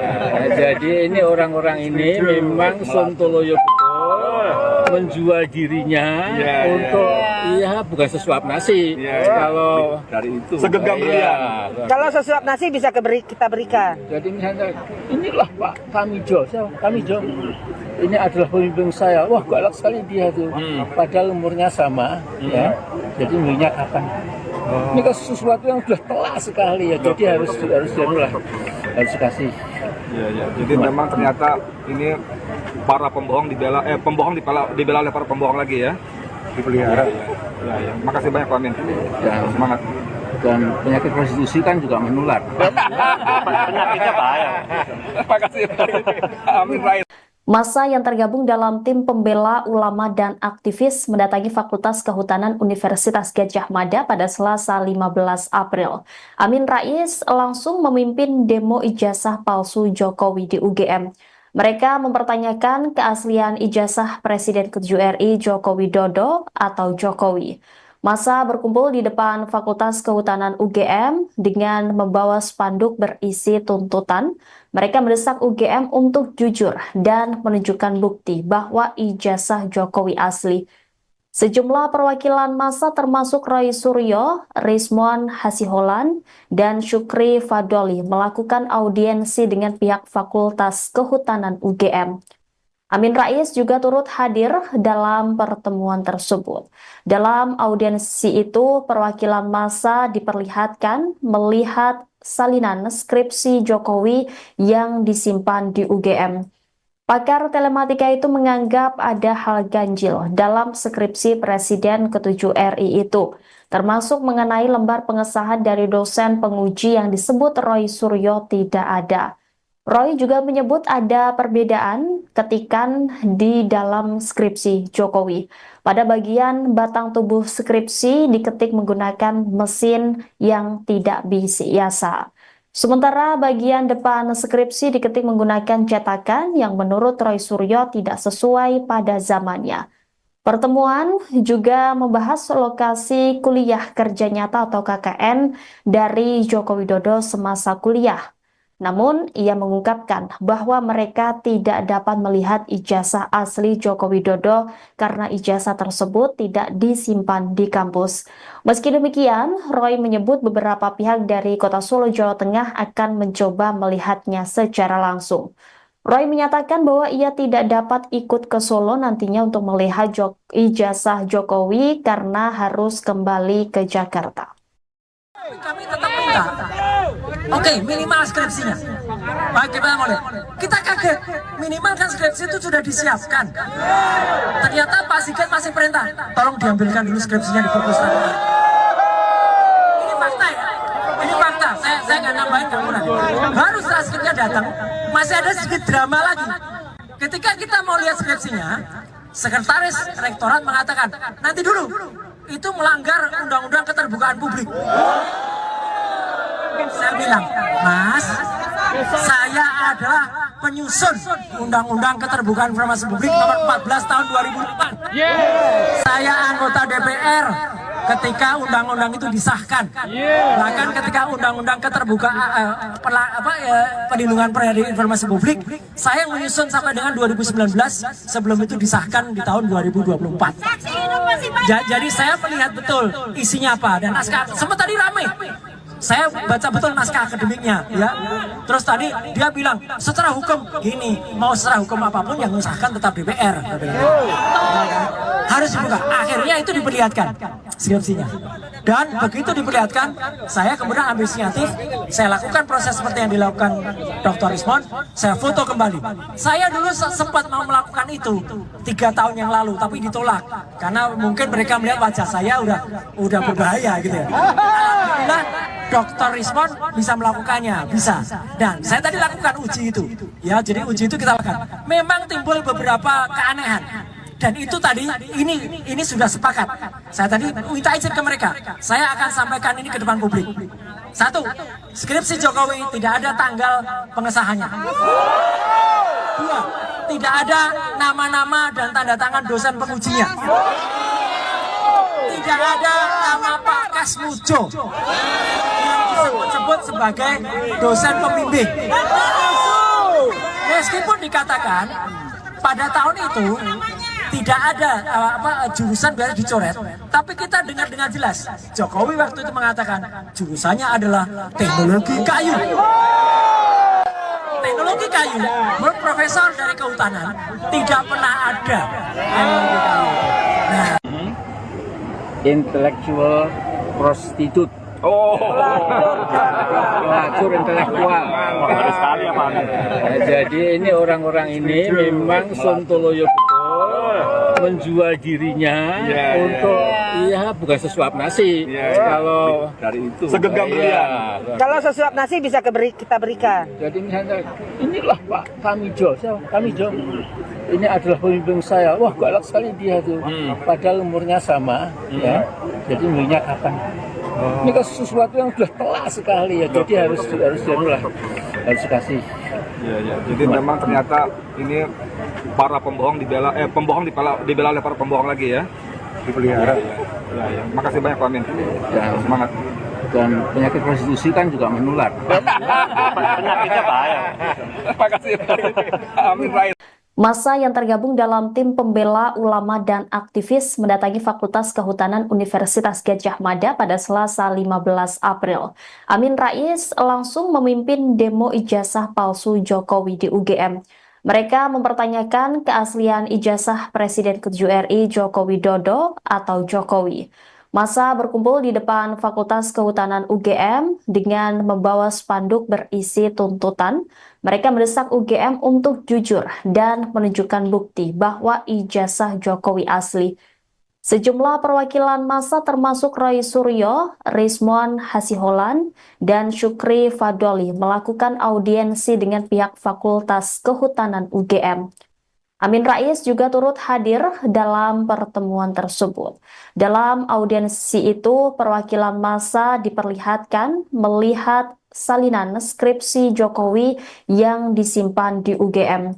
Speaker 3: Jadi ini orang-orang ini memang sontoloyo betul menjual dirinya untuk bukan sesuap nasi. Kalau
Speaker 4: Dari itu segenggam berlian.
Speaker 5: Kalau sesuap nasi bisa kita berikan.
Speaker 3: jadi misalnya inilah Pak Kamijo, Kamijo. Ini adalah pemimpin saya. Wah, galak sekali dia tuh. Padahal umurnya sama, ya. Jadi umurnya kapan? Ini kan sesuatu yang sudah telak sekali ya. Jadi harus dikasih.
Speaker 4: Iya. Jadi memang ternyata ini para pembohong dibela oleh para pembohong lagi ya. Dipelihara. Ya. Makasih banyak Pak Amin.
Speaker 3: Dan
Speaker 4: Semangat.
Speaker 3: Dan penyakit prostitusi kan juga menular.
Speaker 6: Penyakitnya bahaya.
Speaker 4: Makasih. Amin Rais.
Speaker 1: Massa yang tergabung dalam tim pembela ulama dan aktivis mendatangi Fakultas Kehutanan Universitas Gadjah Mada pada Selasa 15 April. Amin Rais langsung memimpin demo ijazah palsu Jokowi di UGM. Mereka mempertanyakan keaslian ijazah Presiden ke-7 RI Joko Widodo atau Jokowi. Massa berkumpul di depan Fakultas Kehutanan UGM dengan membawa spanduk berisi tuntutan. Mereka mendesak UGM untuk jujur dan menunjukkan bukti bahwa ijazah Jokowi asli. Sejumlah perwakilan massa termasuk Roy Suryo, Rismon Hasiholan, dan Syukri Fadoli melakukan audiensi dengan pihak Fakultas Kehutanan UGM. Amin Rais juga turut hadir dalam pertemuan tersebut. Dalam audiensi itu, perwakilan massa diperlihatkan melihat salinan skripsi Jokowi yang disimpan di UGM. Pakar telematika itu menganggap ada hal ganjil dalam skripsi Presiden ke-7 RI itu, termasuk mengenai lembar pengesahan dari dosen penguji yang disebut Roy Suryo tidak ada. Roy juga menyebut ada perbedaan ketikan di dalam skripsi Jokowi. Pada bagian batang tubuh skripsi diketik menggunakan mesin yang tidak biasa. Sementara bagian depan skripsi diketik menggunakan cetakan yang menurut Roy Suryo tidak sesuai pada zamannya. Pertemuan juga membahas lokasi kuliah kerja nyata atau KKN dari Joko Widodo semasa kuliah. Namun, ia mengungkapkan bahwa mereka tidak dapat melihat ijazah asli Joko Widodo karena ijazah tersebut tidak disimpan di kampus. Meski demikian, Roy menyebut beberapa pihak dari Kota Solo, Jawa Tengah akan mencoba melihatnya secara langsung. Roy menyatakan bahwa ia tidak dapat ikut ke Solo nantinya untuk melihat ijazah Jokowi karena harus kembali ke Jakarta.
Speaker 2: Kami tetap minta, oke, minimal skripsinya. Baik, kita mau lihat. Kita kaget, minimal kan skripsi itu sudah disiapkan. Ternyata Pak Sigit masih perintah, tolong diambilkan dulu skripsinya di perpustakaan. Ini fakta ya, ini fakta. Saya nggak nambahin, nggak kurang. Baru setelah skripsinya datang, masih ada sedikit drama lagi. Ketika kita mau lihat skripsinya, sekretaris rektorat mengatakan, nanti dulu, itu melanggar undang-undang keterbukaan publik. Saya bilang, Mas, saya adalah penyusun undang-undang keterbukaan informasi publik nomor 14 tahun 2004. Saya anggota DPR ketika undang-undang itu disahkan. Bahkan ketika undang-undang keterbukaan perlindungan informasi publik, saya menyusun sampai dengan 2019 sebelum itu disahkan di tahun 2024. Jadi saya melihat betul isinya apa dan naskah. Sempat tadi ramai. Saya baca betul naskah akademiknya, ya. Terus tadi dia bilang secara hukum gini, mau secara hukum apapun yang mengesahkan tetap DPR. Harus dibuka. Akhirnya itu diperlihatkan skripsinya. Dan begitu diperlihatkan, saya kemudian ambil inisiatif, saya lakukan proses seperti yang dilakukan Dr. Rismon, saya foto kembali. Saya dulu sempat mau melakukan itu 3 tahun yang lalu, tapi ditolak karena mungkin mereka melihat wajah saya udah berbahaya gitu ya. Alhamdulillah Dr. Rismon bisa melakukannya, bisa. Dan saya tadi lakukan uji itu, ya. Jadi uji itu kita lakukan. Memang timbul beberapa keanehan. Dan itu tadi, ini sudah sepakat. Saya tadi minta izin ke mereka. Saya akan sampaikan ini ke depan publik. 1, skripsi Jokowi tidak ada tanggal pengesahannya. 2, tidak ada nama-nama dan tanda tangan dosen pengujinya. Tidak ada nama Pak Kasmujo yang disebut sebagai dosen pembimbing. Meskipun dikatakan pada tahun itu tidak ada jurusan biasa dicoret, tapi kita dengar dengan jelas Jokowi waktu itu mengatakan jurusannya adalah teknologi kayu. Teknologi kayu, menurut profesor dari kehutanan tidak pernah ada teknologi kayu. Nah,
Speaker 3: Intellectual prostitute. Pelacur intelektual.
Speaker 6: Baru sekali ya Pak.
Speaker 3: Jadi ini orang-orang ini memang sontoloyo betul menjual dirinya untuk bukan sesuap nasi. Kalau
Speaker 4: Dari itu segenggam beliau.
Speaker 5: Kalau sesuap nasi bisa kita berikan.
Speaker 3: jadi misalnya inilah Pak Kamijo, Kamijo ini adalah pemimpin saya. Wah, galak sekali dia tuh. Padahal umurnya sama, ya. Jadi umurnya kapan? Ini kan sesuatu yang sudah telak sekali ya. Jadi harus dikasih.
Speaker 4: Iya. Jadi memang ternyata ini para pembohong dibela oleh para pembohong lagi ya. Dipelihara. Ya. Makasih banyak Pak Amin.
Speaker 3: Dan
Speaker 4: Semangat.
Speaker 3: Dan penyakit prostitusi kan juga menular.
Speaker 6: Penyakitnya bahaya.
Speaker 4: Makasih. Amin Rais.
Speaker 1: Massa yang tergabung dalam tim pembela ulama dan aktivis mendatangi Fakultas Kehutanan Universitas Gadjah Mada pada Selasa 15 April. Amin Rais langsung memimpin demo ijazah palsu Jokowi di UGM. Mereka mempertanyakan keaslian ijazah Presiden ke-7 RI Joko Widodo atau Jokowi. Massa berkumpul di depan Fakultas Kehutanan UGM dengan membawa spanduk berisi tuntutan. Mereka mendesak UGM untuk jujur dan menunjukkan bukti bahwa ijazah Jokowi asli. Sejumlah perwakilan massa termasuk Roy Suryo, Rismon Hasiholan, dan Syukri Fadoli melakukan audiensi dengan pihak Fakultas Kehutanan UGM. Amin Rais juga turut hadir dalam pertemuan tersebut. Dalam audiensi itu, perwakilan massa diperlihatkan melihat salinan skripsi Jokowi yang disimpan di UGM.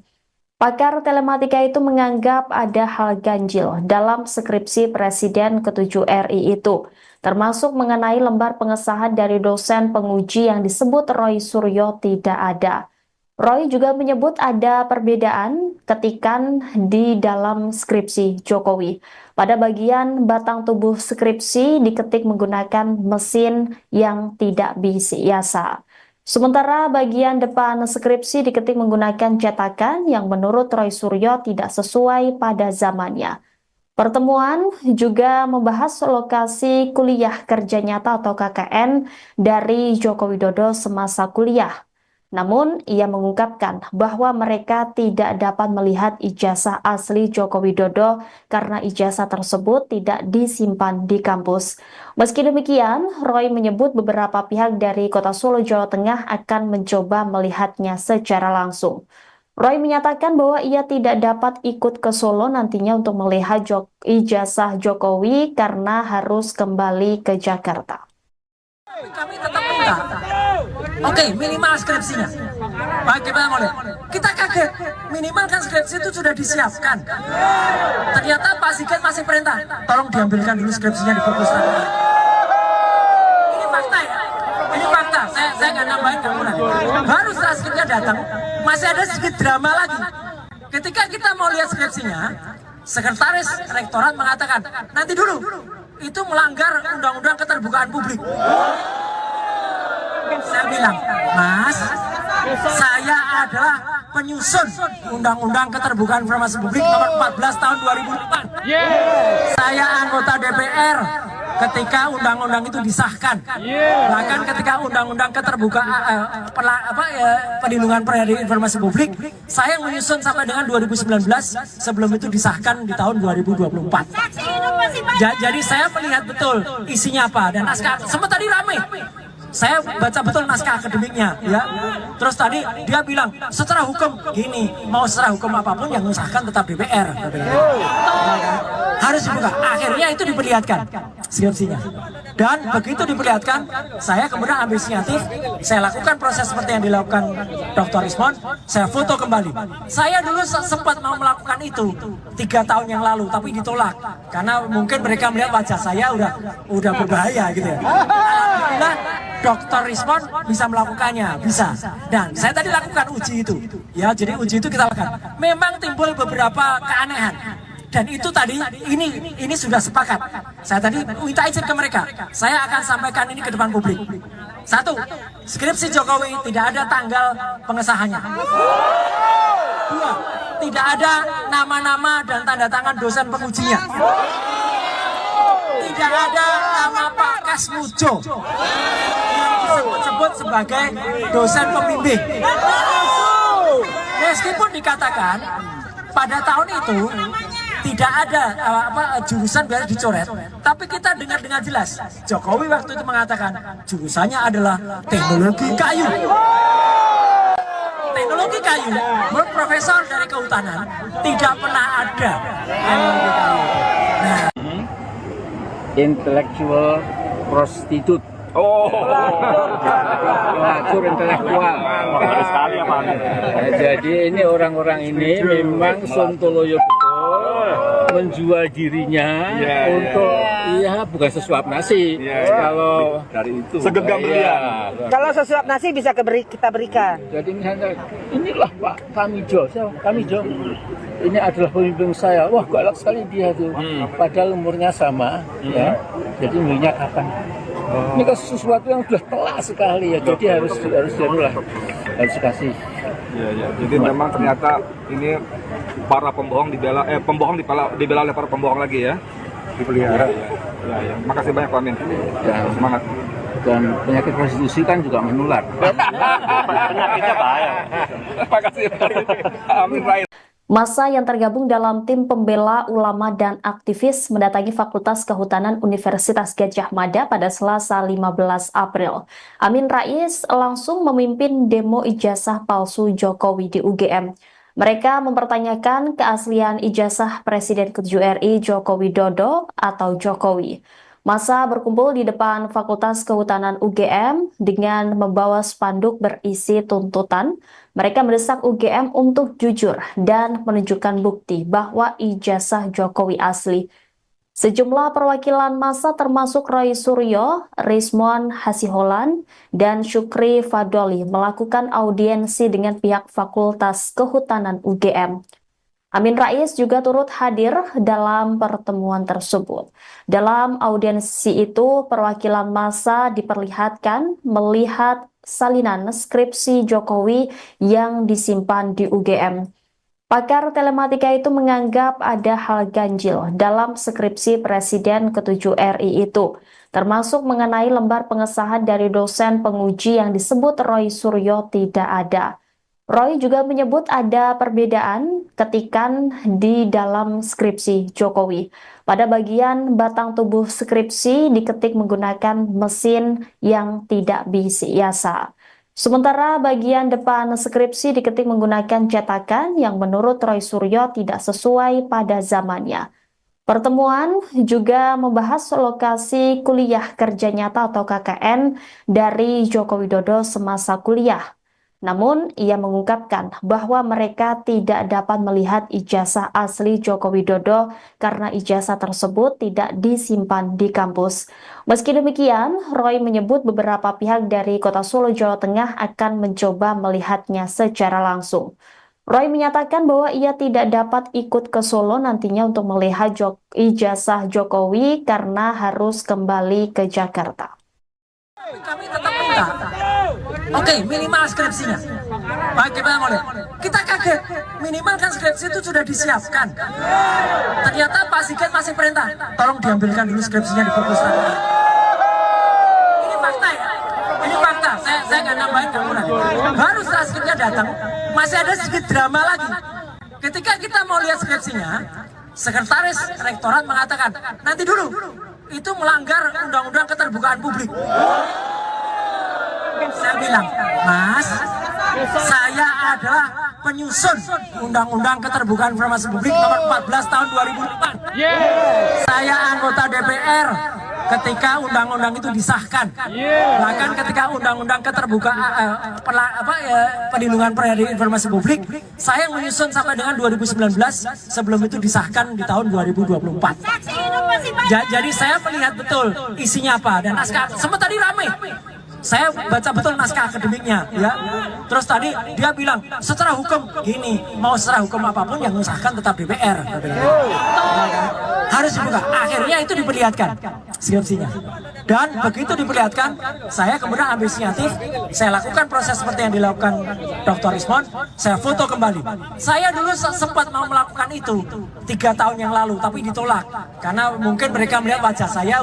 Speaker 1: Pakar telematika itu menganggap ada hal ganjil dalam skripsi Presiden ke-7 RI itu, termasuk mengenai lembar pengesahan dari dosen penguji yang disebut Roy Suryo tidak ada. Roy juga menyebut ada perbedaan ketikan di dalam skripsi Jokowi. Pada bagian batang tubuh skripsi diketik menggunakan mesin yang tidak biasa. Sementara bagian depan skripsi diketik menggunakan cetakan yang menurut Roy Suryo tidak sesuai pada zamannya. Pertemuan juga membahas lokasi kuliah kerja nyata atau KKN dari Joko Widodo semasa kuliah. Namun, ia mengungkapkan bahwa mereka tidak dapat melihat ijazah asli Joko Widodo karena ijazah tersebut tidak disimpan di kampus. Meski demikian, Roy menyebut beberapa pihak dari Kota Solo, Jawa Tengah akan mencoba melihatnya secara langsung. Roy menyatakan bahwa ia tidak dapat ikut ke Solo nantinya untuk melihat ijazah Jokowi karena harus kembali ke Jakarta.
Speaker 2: Kami tetap minta, oke, minimal skripsinya. Bagaimana model? Kita kaget, minimal kan skripsi itu sudah disiapkan. Ternyata Pak Sigit masih perintah, tolong diambilkan dulu skripsinya di perpus. Ini fakta ya, ini fakta. Saya nggak nambahin, nggak mulai. Baru setelah skripsinya datang, masih ada sedikit drama lagi. Ketika kita mau lihat skripsinya, sekretaris rektorat mengatakan, nanti dulu, itu melanggar undang-undang keterbukaan publik. Saya bilang, Mas, saya adalah penyusun undang-undang keterbukaan informasi publik nomor 14 tahun 2004. Saya anggota DPR ketika undang-undang itu disahkan. Bahkan ketika undang-undang keterbukaan perlindungan informasi publik, saya menyusun sampai dengan 2019 sebelum itu disahkan di tahun 2024. Jadi saya melihat betul isinya apa dan naskah. Sempat tadi ramai. Saya baca betul naskah akademiknya, ya. Terus tadi dia bilang secara hukum gini, mau secara hukum apapun yang mengesahkan tetap DPR. Harus dibuka. Akhirnya itu diperlihatkan skripsinya. Dan begitu diperlihatkan, saya kemudian ambil inisiatif, saya lakukan proses seperti yang dilakukan Dr. Rismon, saya foto kembali. Saya dulu sempat mau melakukan itu 3 tahun yang lalu, tapi ditolak karena mungkin mereka melihat wajah saya udah berbahaya gitu ya. Alhamdulillah Dr. Rismon bisa melakukannya, bisa. Dan saya tadi lakukan uji itu. Ya, jadi uji itu kita lakukan. Memang timbul beberapa keanehan. Dan itu tadi, ini sudah sepakat. Saya tadi minta izin ke mereka. Saya akan sampaikan ini ke depan publik. 1, skripsi Jokowi tidak ada tanggal pengesahannya. 2, tidak ada nama-nama dan tanda tangan dosen pengujinya. Tidak ada nama Pak Kasmujo yang disebut sebagai dosen pembimbing. Meskipun dikatakan pada tahun itu tidak ada jurusan biasa dicoret, tapi kita dengar dengan jelas Jokowi waktu itu mengatakan jurusannya adalah teknologi kayu. Teknologi kayu, menurut profesor dari kehutanan tidak pernah ada teknologi kayu. Nah,
Speaker 3: Intellectual prostitute. Pelacur intelektual.
Speaker 6: Baru sekali ya Pak.
Speaker 3: Jadi ini orang-orang ini memang sontoloyo betul menjual dirinya untuk bukan sesuap nasi. Kalau
Speaker 4: Dari itu segenggam berlian.
Speaker 5: Kalau sesuap nasi bisa kita berikan.
Speaker 3: jadi misalnya inilah Pak Kamijo, Kamijo ini adalah pemimpin saya. Wah, galak sekali dia tuh. Padahal umurnya sama, ya. Jadi umurnya kapan? Ini kan sesuatu yang sudah telak sekali ya. Jadi harus dikasih.
Speaker 4: Ya. Jadi memang ternyata ini para pembohong dibela dibela oleh para pembohong lagi ya. Dipelihara. Ya. Makasih banyak Pak Amin.
Speaker 3: Dan
Speaker 4: Semangat.
Speaker 3: Dan penyakit prostitusi kan juga menular.
Speaker 6: Penyakitnya bahaya.
Speaker 4: Makasih. Amin Rais.
Speaker 1: Massa yang tergabung dalam tim pembela ulama dan aktivis mendatangi Fakultas Kehutanan Universitas Gadjah Mada pada Selasa 15 April. Amin Rais langsung memimpin demo ijazah palsu Jokowi di UGM. Mereka mempertanyakan keaslian ijazah Presiden ke-7 RI Joko Widodo atau Jokowi. Massa berkumpul di depan Fakultas Kehutanan UGM dengan membawa spanduk berisi tuntutan. Mereka mendesak UGM untuk jujur dan menunjukkan bukti bahwa ijazah Jokowi asli. Sejumlah perwakilan massa termasuk Roy Suryo, Rismon Hasiholan, dan Syukri Fadoli melakukan audiensi dengan pihak Fakultas Kehutanan UGM. Amin Rais juga turut hadir dalam pertemuan tersebut. Dalam audiensi itu, perwakilan massa diperlihatkan melihat salinan skripsi Jokowi yang disimpan di UGM. Pakar telematika itu menganggap ada hal ganjil dalam skripsi Presiden ke-7 RI itu, termasuk mengenai lembar pengesahan dari dosen penguji yang disebut Roy Suryo tidak ada. Roy juga menyebut ada perbedaan ketikan di dalam skripsi Jokowi. Pada bagian batang tubuh skripsi diketik menggunakan mesin yang tidak biasa. Sementara bagian depan skripsi diketik menggunakan cetakan yang menurut Roy Suryo tidak sesuai pada zamannya. Pertemuan juga membahas lokasi kuliah kerja nyata atau KKN dari Joko Widodo semasa kuliah. Namun, ia mengungkapkan bahwa mereka tidak dapat melihat ijazah asli Joko Widodo karena ijazah tersebut tidak disimpan di kampus. Meski demikian, Roy menyebut beberapa pihak dari Kota Solo, Jawa Tengah akan mencoba melihatnya secara langsung. Roy menyatakan bahwa ia tidak dapat ikut ke Solo nantinya untuk melihat ijazah Jokowi karena harus kembali ke Jakarta.
Speaker 2: Kami tetap minta, oke, minimal skripsinya. Baik, kita mau lihat. Kita kaget, minimal kan skripsi itu sudah disiapkan. Ternyata Pak Sigit masih perintah, tolong diambilkan dulu skripsinya di perpustakaan. Ini fakta ya, ini fakta. Saya nggak nambahin, nggak kurang. Baru setelah skripsinya datang, masih ada sedikit drama lagi. Ketika kita mau lihat skripsinya, sekretaris rektorat mengatakan, nanti dulu, itu melanggar undang-undang keterbukaan publik. Saya bilang, Mas, saya adalah penyusun undang-undang keterbukaan informasi publik nomor 14 tahun 2004. Saya anggota DPR ketika undang-undang itu disahkan. Bahkan ketika undang-undang keterbukaan perlindungan informasi publik, saya menyusun sampai dengan 2019 sebelum itu disahkan di tahun 2024. Jadi saya melihat betul isinya apa dan naskah. Sempat tadi ramai. Saya baca betul naskah akademiknya, ya. Terus tadi dia bilang secara hukum gini, mau secara hukum apapun yang mengesahkan tetap DPR. Harus dibuka. Akhirnya itu diperlihatkan skripsinya. Dan begitu diperlihatkan, saya kemudian ambil inisiatif, saya lakukan proses seperti yang dilakukan Dr. Rismon, saya foto kembali. Saya dulu sempat mau melakukan itu 3 tahun yang lalu, tapi ditolak karena mungkin mereka melihat wajah saya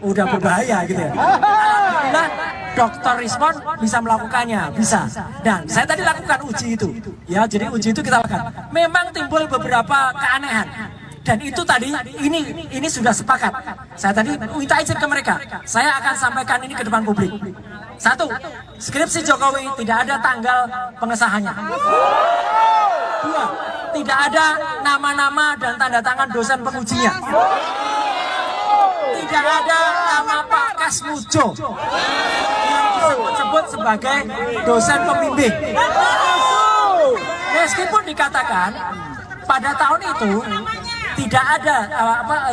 Speaker 2: udah berbahaya gitu ya. Alhamdulillah Dr. Rismon bisa melakukannya, bisa. Dan saya tadi lakukan uji itu, ya. Jadi uji itu kita lakukan. Memang timbul beberapa keanehan. Dan itu tadi, ini sudah sepakat. Saya tadi minta izin ke mereka. Saya akan sampaikan ini ke depan publik. 1, skripsi Jokowi tidak ada tanggal pengesahannya. 2, tidak ada nama-nama dan tanda tangan dosen pengujinya. Tidak ada nama Pak Kasmujo yang disebut sebagai dosen pembimbing. Meskipun dikatakan pada tahun itu tidak ada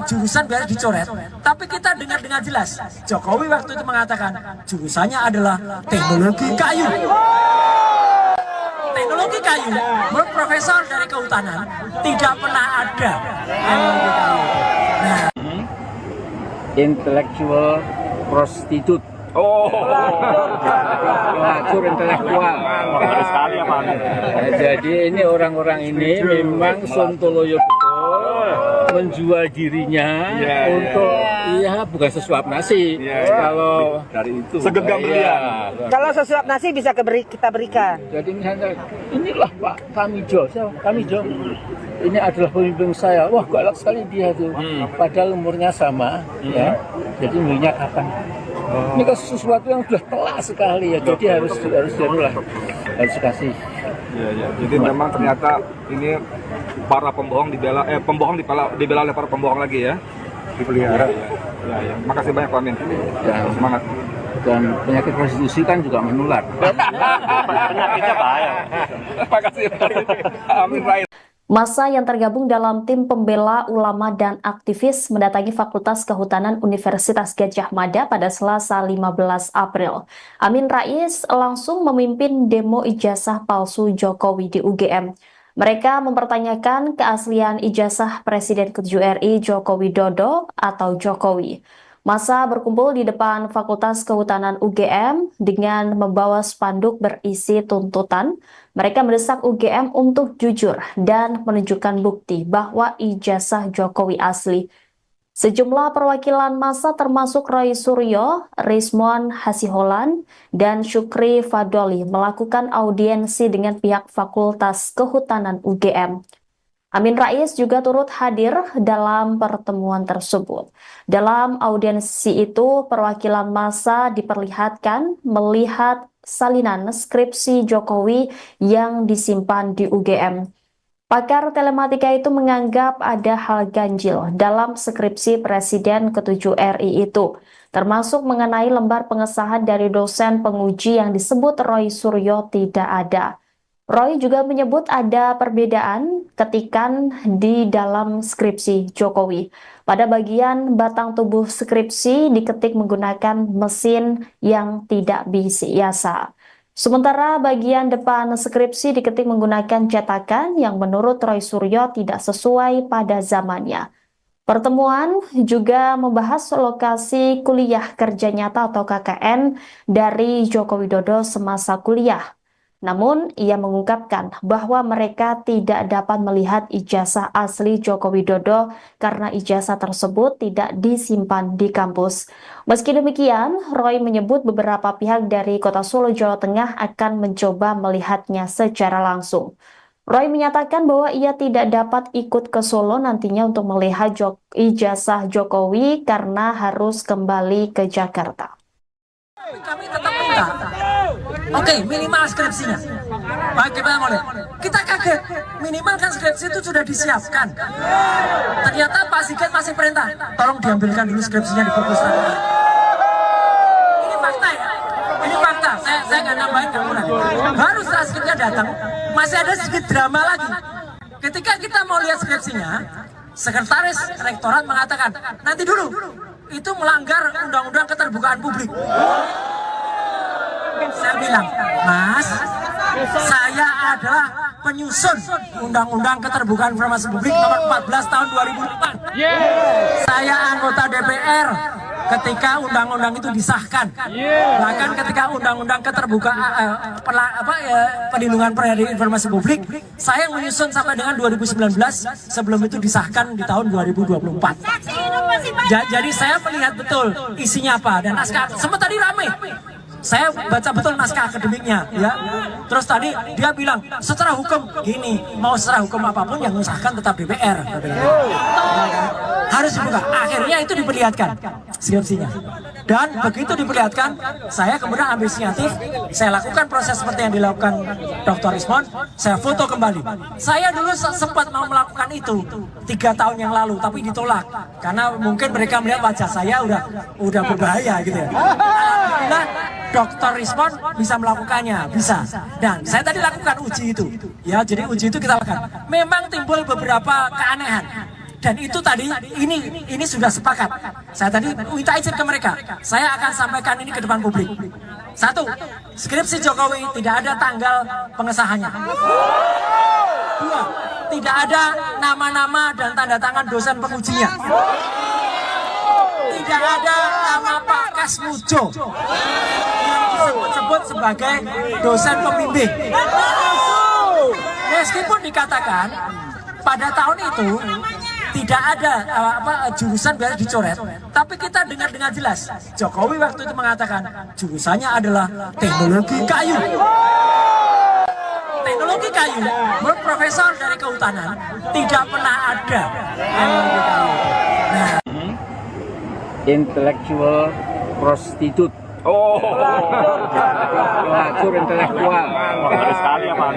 Speaker 2: jurusan biasa dicoret, tapi kita dengar dengan jelas Jokowi waktu itu mengatakan jurusannya adalah teknologi kayu. Teknologi kayu, menurut profesor dari kehutanan tidak pernah ada. Nah,
Speaker 3: Intellectual prostitute. Pelacur intelektual.
Speaker 6: Baru sekali ya Pak.
Speaker 3: Jadi ini orang-orang ini memang sontoloyo betul menjual dirinya untuk bukan sesuap nasi. Kalau
Speaker 4: Dari itu segenggam berlian.
Speaker 5: Kalau sesuap nasi bisa kita berikan.
Speaker 3: jadi misalnya inilah Pak Kamijo, Kamijo. Ini adalah pemimpin saya. Wah, galak sekali dia tuh. Padahal umurnya sama, ya. Jadi umurnya kapan? Ini kan sesuatu yang sudah telak sekali ya. Jadi harus dikasih.
Speaker 4: Ya. Jadi memang ternyata ini para pembohong dibela oleh para pembohong lagi ya. Dipelihara. Ya. Makasih banyak Pak Amin.
Speaker 3: Ya,
Speaker 4: Semangat.
Speaker 3: Dan penyakit prostitusi kan juga menular.
Speaker 6: Penyakitnya bahaya.
Speaker 4: Makasih. Amin Rais.
Speaker 1: Massa yang tergabung dalam tim pembela ulama dan aktivis mendatangi Fakultas Kehutanan Universitas Gadjah Mada pada Selasa 15 April. Amin Rais langsung memimpin demo ijazah palsu Jokowi di UGM. Mereka mempertanyakan keaslian ijazah Presiden ke-7 RI Joko Widodo atau Jokowi. Massa berkumpul di depan Fakultas Kehutanan UGM dengan membawa spanduk berisi tuntutan. Mereka mendesak UGM untuk jujur dan menunjukkan bukti bahwa ijazah Jokowi asli. Sejumlah perwakilan massa termasuk Roy Suryo, Rizmon Hasiholan, dan Syukri Fadoli melakukan audiensi dengan pihak Fakultas Kehutanan UGM. Amin Rais juga turut hadir dalam pertemuan tersebut. Dalam audiensi itu, perwakilan massa diperlihatkan melihat salinan skripsi Jokowi yang disimpan di UGM. Pakar telematika itu menganggap ada hal ganjil dalam skripsi Presiden ke-7 RI itu, termasuk mengenai lembar pengesahan dari dosen penguji yang disebut Roy Suryo tidak ada. Roy juga menyebut ada perbedaan ketikan di dalam skripsi Jokowi. Pada bagian batang tubuh skripsi diketik menggunakan mesin yang tidak biasa. Sementara bagian depan skripsi diketik menggunakan cetakan yang menurut Roy Suryo tidak sesuai pada zamannya. Pertemuan juga membahas lokasi kuliah kerja nyata atau KKN dari Joko Widodo semasa kuliah. Namun, ia mengungkapkan bahwa mereka tidak dapat melihat ijazah asli Joko Widodo karena ijazah tersebut tidak disimpan di kampus. Meski demikian, Roy menyebut beberapa pihak dari Kota Solo, Jawa Tengah akan mencoba melihatnya secara langsung. Roy menyatakan bahwa ia tidak dapat ikut ke Solo nantinya untuk melihat ijazah Jokowi karena harus kembali ke Jakarta.
Speaker 2: Kami tetap minta, oke, minimal skripsinya. Baik, kita mau lihat. Kita kaget, minimal kan skripsi itu sudah disiapkan. Ternyata Pak Sigit masih perintah, tolong diambilkan dulu skripsinya di perpustakaan. Ini fakta ya, ini fakta. Saya nggak nambahin, nggak kurang. Baru setelah skripsinya datang, masih ada sedikit drama lagi. Ketika kita mau lihat skripsinya, sekretaris rektorat mengatakan, nanti dulu. Itu melanggar undang-undang keterbukaan publik. Saya bilang, Mas, saya adalah penyusun undang-undang keterbukaan informasi publik nomor 14 tahun 2004. Saya anggota DPR ketika undang-undang itu disahkan. Bahkan ketika undang-undang keterbukaan perlindungan informasi publik, saya menyusun sampai dengan 2019 sebelum itu disahkan di tahun 2024. Jadi saya melihat betul isinya apa dan naskah. Sempat tadi ramai. Saya baca betul naskah akademiknya, ya. Terus tadi dia bilang secara hukum gini, mau secara hukum apapun yang mengesahkan tetap DPR. Harus dibuka. Akhirnya itu diperlihatkan skripsinya. Dan begitu diperlihatkan, saya kemudian ambil inisiatif, saya lakukan proses seperti yang dilakukan Dr. Rizmon, saya foto kembali. Saya dulu sempat mau melakukan itu 3 tahun yang lalu, tapi ditolak karena mungkin mereka melihat wajah saya udah berbahaya gitu ya. Alhamdulillah Dr. Rizmon bisa melakukannya, bisa. Dan saya tadi lakukan uji itu, ya. Jadi uji itu kita lakukan. Memang timbul beberapa keanehan. Dan itu tadi, ini sudah sepakat. Saya tadi minta izin ke mereka. Saya akan sampaikan ini ke depan publik. 1, skripsi Jokowi tidak ada tanggal pengesahannya. 2, tidak ada nama-nama dan tanda tangan dosen pengujinya. Tidak ada nama Pak Kasmujo yang disebut sebagai dosen pembimbing. Meskipun dikatakan pada tahun itu tidak ada jurusan biasa dicoret, tapi kita dengar dengan jelas Jokowi waktu itu mengatakan jurusannya adalah teknologi kayu. Teknologi kayu, menurut profesor dari kehutanan tidak pernah ada. Nah,
Speaker 3: Intellectual prostitute. Pelacur intelektual.
Speaker 6: Baru sekali ya Pak.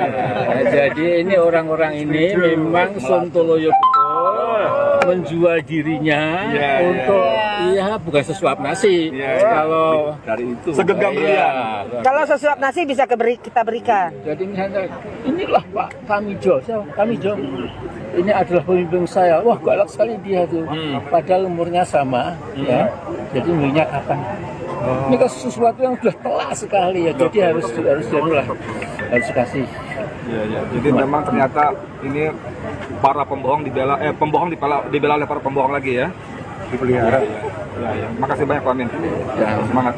Speaker 3: Jadi ini orang-orang ini memang sontoloyo betul menjual dirinya untuk bukan sesuap nasi. Kalau
Speaker 4: Dari itu segenggam belian.
Speaker 5: Kalau sesuap nasi bisa kita berikan.
Speaker 3: jadi misalnya inilah Pak Kamijo, Kamijo. Ini adalah pemimpin saya. Wah, galak sekali dia tuh. Padahal umurnya sama, ya. Jadi umurnya kapan? Ini kan sesuatu yang sudah telak sekali ya. Jadi harus dikasih.
Speaker 4: Iya. Jadi memang ternyata ini para pembohong dibela oleh para pembohong lagi ya. dipelihara. Ya. Makasih banyak Pak Amin. Ya, semangat.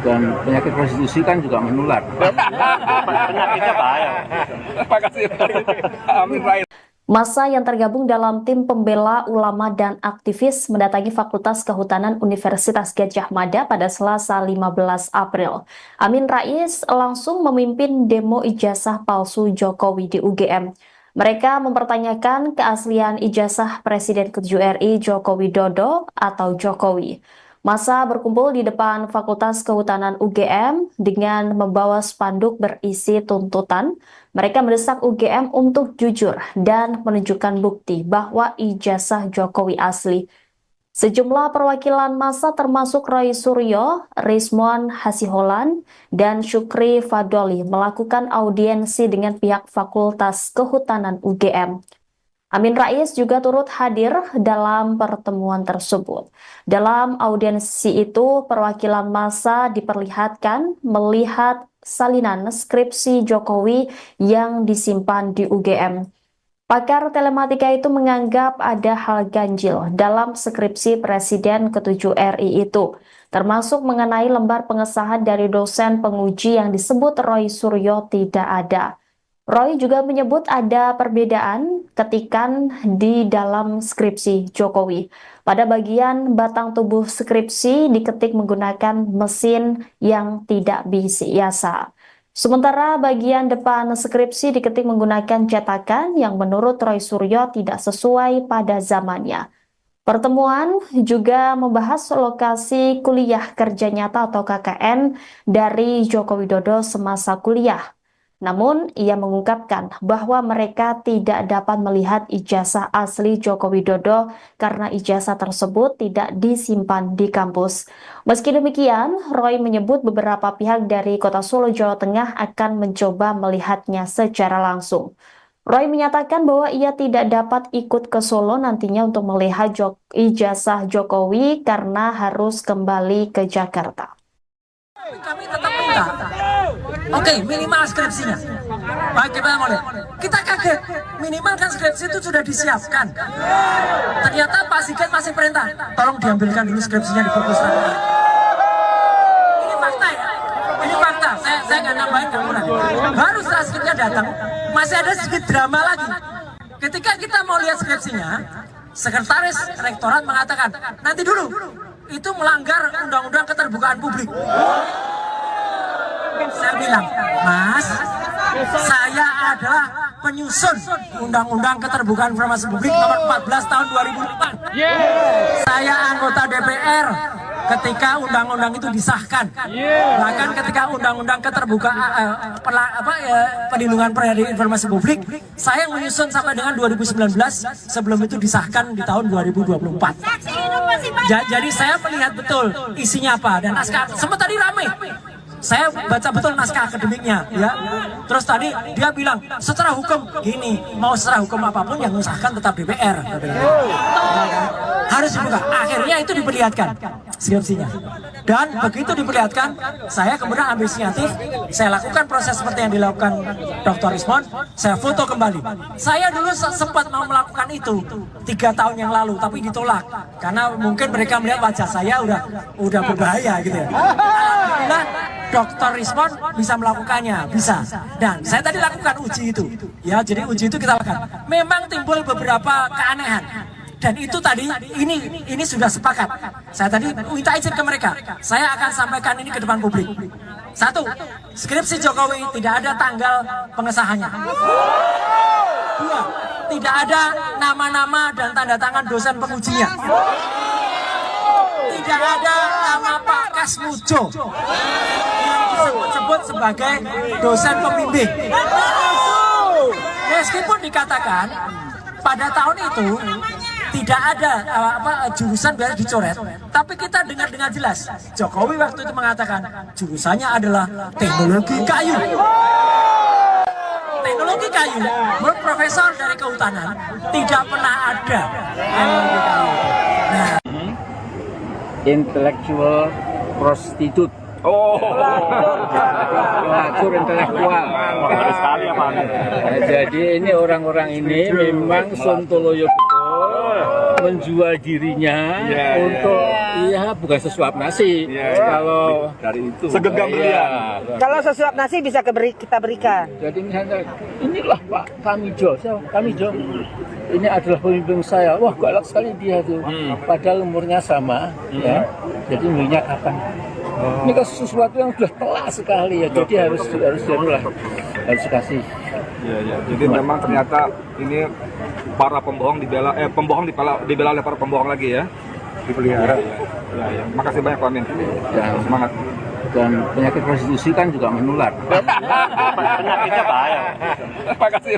Speaker 3: Dan penyakit prostitusi kan juga menular.
Speaker 6: Penyakitnya bahaya.
Speaker 4: Makasih. Amin Rais.
Speaker 1: Massa yang tergabung dalam tim pembela ulama dan aktivis mendatangi Fakultas Kehutanan Universitas Gadjah Mada pada Selasa 15 April. Amin Rais langsung memimpin demo ijazah palsu Jokowi di UGM. Mereka mempertanyakan keaslian ijazah Presiden ke-7 RI Joko Widodo atau Jokowi. Massa berkumpul di depan Fakultas Kehutanan UGM dengan membawa spanduk berisi tuntutan. Mereka mendesak UGM untuk jujur dan menunjukkan bukti bahwa ijazah Jokowi asli. Sejumlah perwakilan massa termasuk Roy Suryo, Rizmon Hasiholan, dan Syukri Fadoli melakukan audiensi dengan pihak Fakultas Kehutanan UGM. Amin Rais juga turut hadir dalam pertemuan tersebut. Dalam audiensi itu, perwakilan massa diperlihatkan melihat salinan skripsi Jokowi yang disimpan di UGM. Pakar telematika itu menganggap ada hal ganjil dalam skripsi Presiden ke-7 RI itu, termasuk mengenai lembar pengesahan dari dosen penguji yang disebut Roy Suryo tidak ada. Roy juga menyebut ada perbedaan ketikan di dalam skripsi Jokowi. Pada bagian batang tubuh skripsi diketik menggunakan mesin yang tidak biasa. Sementara bagian depan skripsi diketik menggunakan cetakan yang menurut Roy Suryo tidak sesuai pada zamannya. Pertemuan juga membahas lokasi kuliah kerja nyata atau KKN dari Joko Widodo semasa kuliah. Namun, ia mengungkapkan bahwa mereka tidak dapat melihat ijazah asli Joko Widodo karena ijazah tersebut tidak disimpan di kampus. Meski demikian, Roy menyebut beberapa pihak dari Kota Solo, Jawa Tengah akan mencoba melihatnya secara langsung. Roy menyatakan bahwa ia tidak dapat ikut ke Solo nantinya untuk melihat ijazah Jokowi karena harus kembali ke Jakarta.
Speaker 2: Kami tetap minta, oke, minimal skripsinya. Baik, kita mau lihat. Kita kaget, minimal kan skripsi itu sudah disiapkan. Ternyata Pak Sigit masih perintah, tolong diambilkan dulu skripsinya di perpustakaan. Ini fakta ya, ini fakta. Saya nggak nambahin, nggak kurang. Baru setelah skripsinya datang, masih ada sedikit drama lagi. Ketika kita mau lihat skripsinya, sekretaris rektorat mengatakan, nanti dulu, itu melanggar undang-undang keterbukaan publik. Saya bilang, Mas, saya adalah penyusun undang-undang keterbukaan informasi publik nomor 14 tahun 2004. Saya anggota DPR ketika undang-undang itu disahkan. Bahkan ketika undang-undang keterbukaan perlindungan informasi publik, saya menyusun sampai dengan 2019 sebelum itu disahkan di tahun 2024. Jadi saya melihat betul isinya apa dan naskah. Sempat tadi ramai. Saya baca betul naskah akademiknya, ya. Terus tadi dia bilang secara hukum gini, mau secara hukum apapun yang mengesahkan tetap DPR. Harus dibuka. Akhirnya itu diperlihatkan skripsinya. Dan begitu diperlihatkan, saya kemudian ambil inisiatif, saya lakukan proses seperti yang dilakukan Dr. Rizmon, saya foto kembali. Saya dulu sempat mau melakukan itu 3 tahun yang lalu, tapi ditolak karena mungkin mereka melihat wajah saya udah berbahaya gitu ya. Alhamdulillah Dr. Rizmon bisa melakukannya, bisa. Dan saya tadi lakukan uji itu. Ya, jadi uji itu kita lakukan. Memang timbul beberapa keanehan. Dan itu tadi, ini sudah sepakat. Saya tadi minta izin ke mereka. Saya akan sampaikan ini ke depan publik. 1, skripsi Jokowi tidak ada tanggal pengesahannya. 2, tidak ada nama-nama dan tanda tangan dosen pengujinya. Tidak ada nama Pak Kasmujo yang disebut-sebut sebagai dosen pembimbing. Meskipun dikatakan pada tahun itu tidak ada jurusan biasa dicoret, tapi kita dengar dengan jelas Jokowi waktu itu mengatakan jurusannya adalah teknologi kayu. Teknologi kayu, menurut profesor dari kehutanan tidak pernah ada teknologi kayu. Nah,
Speaker 3: Intellectual prostitute. Pelacur intelektual.
Speaker 6: Baru sekali ya Pak.
Speaker 3: Jadi ini orang-orang ini memang sontoloyo betul. menjual dirinya untuk bukan sesuap nasi. Kalau
Speaker 4: dari itu segenggam
Speaker 3: iya.
Speaker 5: Kalau sesuap nasi bisa kita berikan.
Speaker 3: Jadi misalnya inilah Pak Kamijo, Kamijo. Ini adalah pemimpin saya. Wah, galak sekali dia tuh. Padahal umurnya sama, ya. Jadi umurnya kapan? Ini kan sesuatu yang sudah telak sekali ya. Jadi harus dikasih.
Speaker 4: Ya. Jadi memang ternyata ini para pembohong dibela oleh para pembohong lagi ya. Dipelihara. Ya. Makasih banyak Pak Amin.
Speaker 3: Ya,
Speaker 4: Semangat.
Speaker 3: Dan penyakit prostitusi kan juga menular.
Speaker 6: Penyakitnya bahaya.
Speaker 4: Makasih.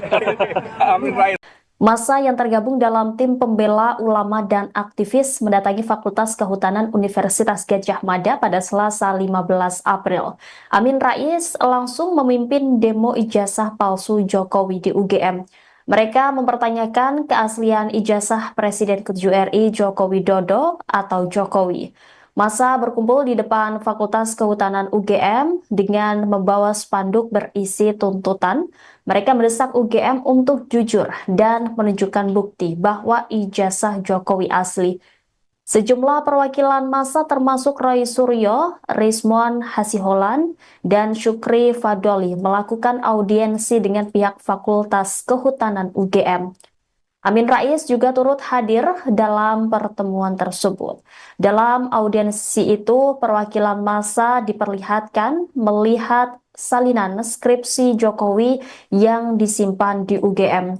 Speaker 4: Amin Rais.
Speaker 1: Massa yang tergabung dalam tim pembela ulama dan aktivis mendatangi Fakultas Kehutanan Universitas Gadjah Mada pada Selasa 15 April. Amin Rais langsung memimpin demo ijazah palsu Jokowi di UGM. Mereka mempertanyakan keaslian ijazah Presiden ke-7 RI Joko Widodo atau Jokowi. Massa berkumpul di depan Fakultas Kehutanan UGM dengan membawa spanduk berisi tuntutan. Mereka mendesak UGM untuk jujur dan menunjukkan bukti bahwa ijazah Jokowi asli. Sejumlah perwakilan massa termasuk Roy Suryo, Rizmon Hasiholan, dan Syukri Fadoli melakukan audiensi dengan pihak Fakultas Kehutanan UGM. Amin Rais juga turut hadir dalam pertemuan tersebut. Dalam audiensi itu, perwakilan massa diperlihatkan melihat salinan skripsi Jokowi yang disimpan di UGM.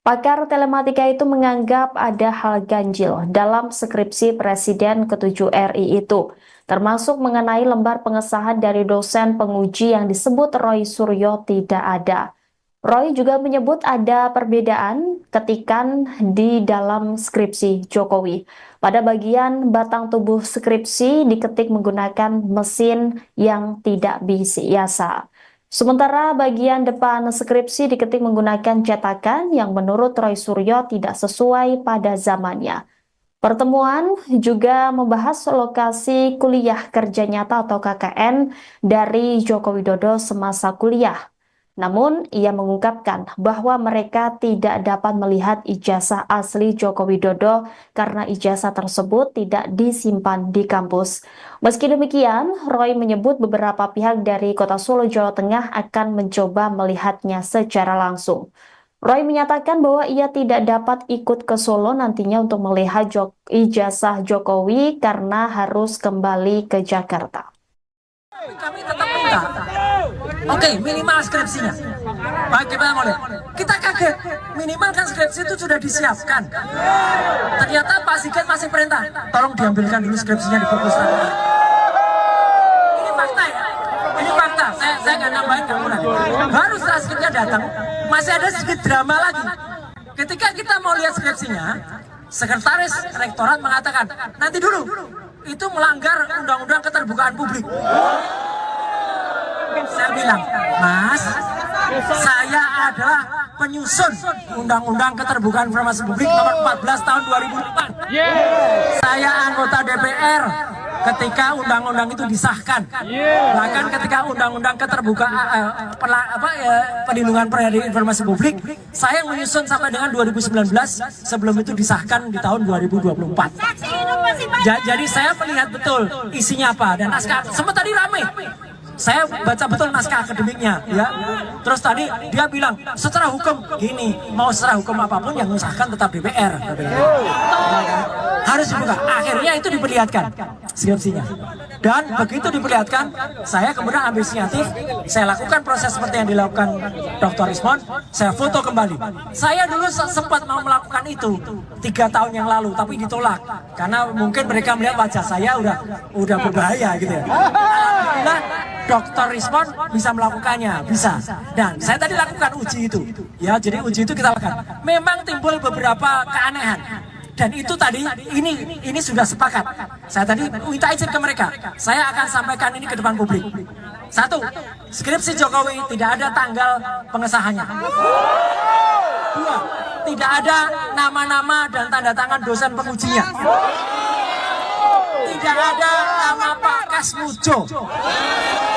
Speaker 1: Pakar telematika itu menganggap ada hal ganjil dalam skripsi Presiden ke-7 RI itu, termasuk mengenai lembar pengesahan dari dosen penguji yang disebut Roy Suryo tidak ada. Roy juga menyebut ada perbedaan ketikan di dalam skripsi Jokowi. Pada bagian batang tubuh skripsi diketik menggunakan mesin yang tidak biasa. Sementara bagian depan skripsi diketik menggunakan cetakan yang menurut Roy Suryo tidak sesuai pada zamannya. Pertemuan juga membahas lokasi kuliah kerja nyata atau KKN dari Joko Widodo semasa kuliah. Namun, ia mengungkapkan bahwa mereka tidak dapat melihat ijazah asli Joko Widodo karena ijazah tersebut tidak disimpan di kampus. Meski demikian, Roy menyebut beberapa pihak dari Kota Solo, Jawa Tengah akan mencoba melihatnya secara langsung. Roy menyatakan bahwa ia tidak dapat ikut ke Solo nantinya untuk melihat ijazah Jokowi karena harus kembali ke Jakarta.
Speaker 2: Kami tetap minta, oke, minimal skripsinya. Baik, kita mau lihat. Kita kaget, minimal kan skripsi itu sudah disiapkan. Ternyata Pak Sigit masih perintah, tolong diambilkan dulu skripsinya di perpustakaan. Ini fakta ya, ini fakta. Saya nggak nambahin, nggak mulai. Baru setelah skripsinya datang, masih ada sedikit drama lagi. Ketika kita mau lihat skripsinya, sekretaris rektorat mengatakan, nanti dulu. Itu melanggar undang-undang keterbukaan publik. Saya bilang, Mas, saya adalah penyusun undang-undang keterbukaan informasi publik nomor 14 tahun 2004. Saya anggota DPR ketika undang-undang itu disahkan. Bahkan ketika undang-undang keterbukaan perlindungan informasi publik, saya menyusun sampai dengan 2019 sebelum itu disahkan di tahun 2024. Jadi saya melihat betul isinya apa dan naskah. Sempat tadi ramai. Saya baca betul naskah akademiknya, ya. Terus tadi dia bilang secara hukum gini, mau secara hukum apapun yang mengesahkan tetap DPR. Harus dibuka. Akhirnya itu diperlihatkan skripsinya. Dan begitu diperlihatkan, saya kemudian ambil inisiatif, saya lakukan proses seperti yang dilakukan Dr. Rizmon, saya foto kembali. Saya dulu sempat mau melakukan itu 3 tahun yang lalu, tapi ditolak karena mungkin mereka melihat wajah saya udah berbahaya gitu ya. Alhamdulillah Dr. Rizmon bisa melakukannya, bisa. Dan saya tadi lakukan uji itu, ya. Jadi uji itu kita lakukan. Memang timbul beberapa keanehan. Dan itu tadi, ini sudah sepakat. Saya tadi minta izin ke mereka. Saya akan sampaikan ini ke depan publik. 1, skripsi Jokowi tidak ada tanggal pengesahannya. 2, tidak ada nama-nama dan tanda tangan dosen pengujinya. Tidak ada nama Pak Kasmujo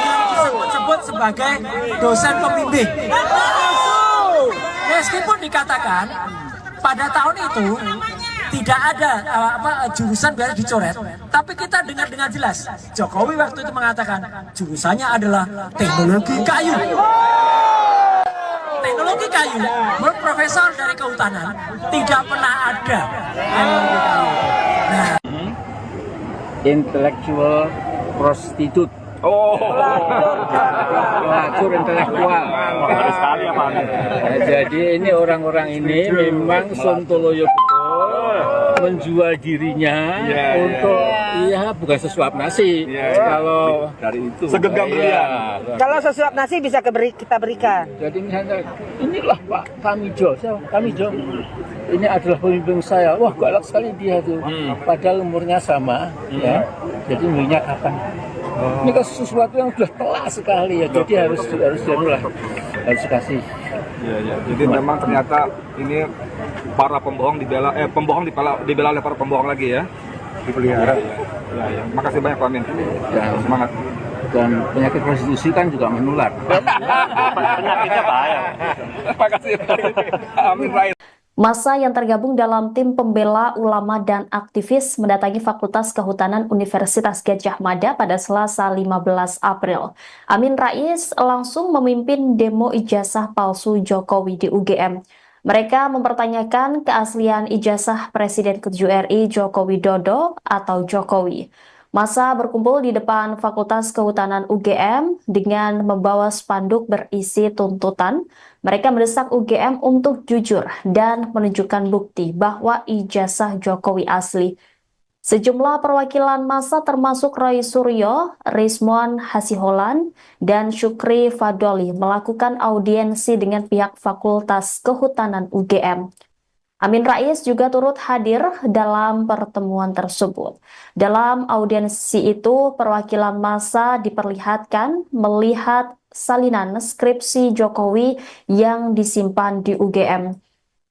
Speaker 2: yang disebut-sebut sebagai dosen pembimbing. Meskipun dikatakan pada tahun itu tidak ada jurusan biar dicoret, tapi kita dengar dengan jelas Jokowi waktu itu mengatakan jurusannya adalah teknologi kayu. Teknologi kayu, menurut profesor dari kehutanan tidak pernah ada teknologi kayu. Nah,
Speaker 3: Intellectual prostitute. Pelacur intelektual.
Speaker 6: Bagus sekali ya Pak.
Speaker 3: Jadi ini orang-orang ini memang sontoloyo betul, menjual dirinya untuk bukan sesuap nasi. Kalau
Speaker 4: Dari itu segenggam berlian.
Speaker 5: Kalau sesuap nasi bisa kita berikan.
Speaker 3: jadi misalnya inilah Pak Tamijo, Tamijo. Ini adalah pemimpin saya. Wah, galak sekali dia tuh. Padahal umurnya sama, ya. Jadi umurnya kapan? Ini kan sesuatu yang sudah telak sekali ya. Jadi harus dikasih.
Speaker 4: Iya. Jadi memang ternyata ini para pembohong dibela oleh para pembohong lagi ya. Dipelihara. Ya. Makasih banyak Pak Amin.
Speaker 3: Dan
Speaker 4: Semangat.
Speaker 3: Dan penyakit prostitusi kan juga menular.
Speaker 6: Penyakitnya bahaya.
Speaker 4: Makasih. Amin Rais.
Speaker 1: Massa yang tergabung dalam tim pembela ulama dan aktivis mendatangi Fakultas Kehutanan Universitas Gadjah Mada pada Selasa 15 April. Amin Rais langsung memimpin demo ijazah palsu Jokowi di UGM. Mereka mempertanyakan keaslian ijazah Presiden ke-7 RI Joko Widodo atau Jokowi. Massa berkumpul di depan Fakultas Kehutanan UGM dengan membawa spanduk berisi tuntutan. Mereka mendesak UGM untuk jujur dan menunjukkan bukti bahwa ijazah Jokowi asli. Sejumlah perwakilan massa termasuk Roy Suryo, Rizmon Hasiholan, dan Syukri Fadoli melakukan audiensi dengan pihak Fakultas Kehutanan UGM. Amin Rais juga turut hadir dalam pertemuan tersebut. Dalam audiensi itu, perwakilan massa diperlihatkan melihat salinan skripsi Jokowi yang disimpan di UGM.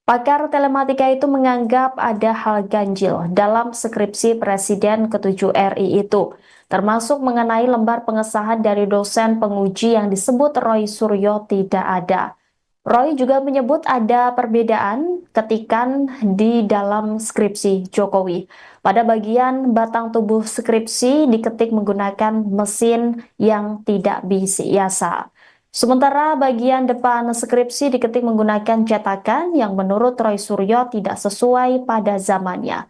Speaker 1: Pakar telematika itu menganggap ada hal ganjil dalam skripsi Presiden ke-7 RI itu, termasuk mengenai lembar pengesahan dari dosen penguji yang disebut Roy Suryo tidak ada. Roy juga menyebut ada perbedaan ketikan di dalam skripsi Jokowi. Pada bagian batang tubuh skripsi diketik menggunakan mesin yang tidak biasa. Sementara bagian depan skripsi diketik menggunakan cetakan yang menurut Roy Suryo tidak sesuai pada zamannya.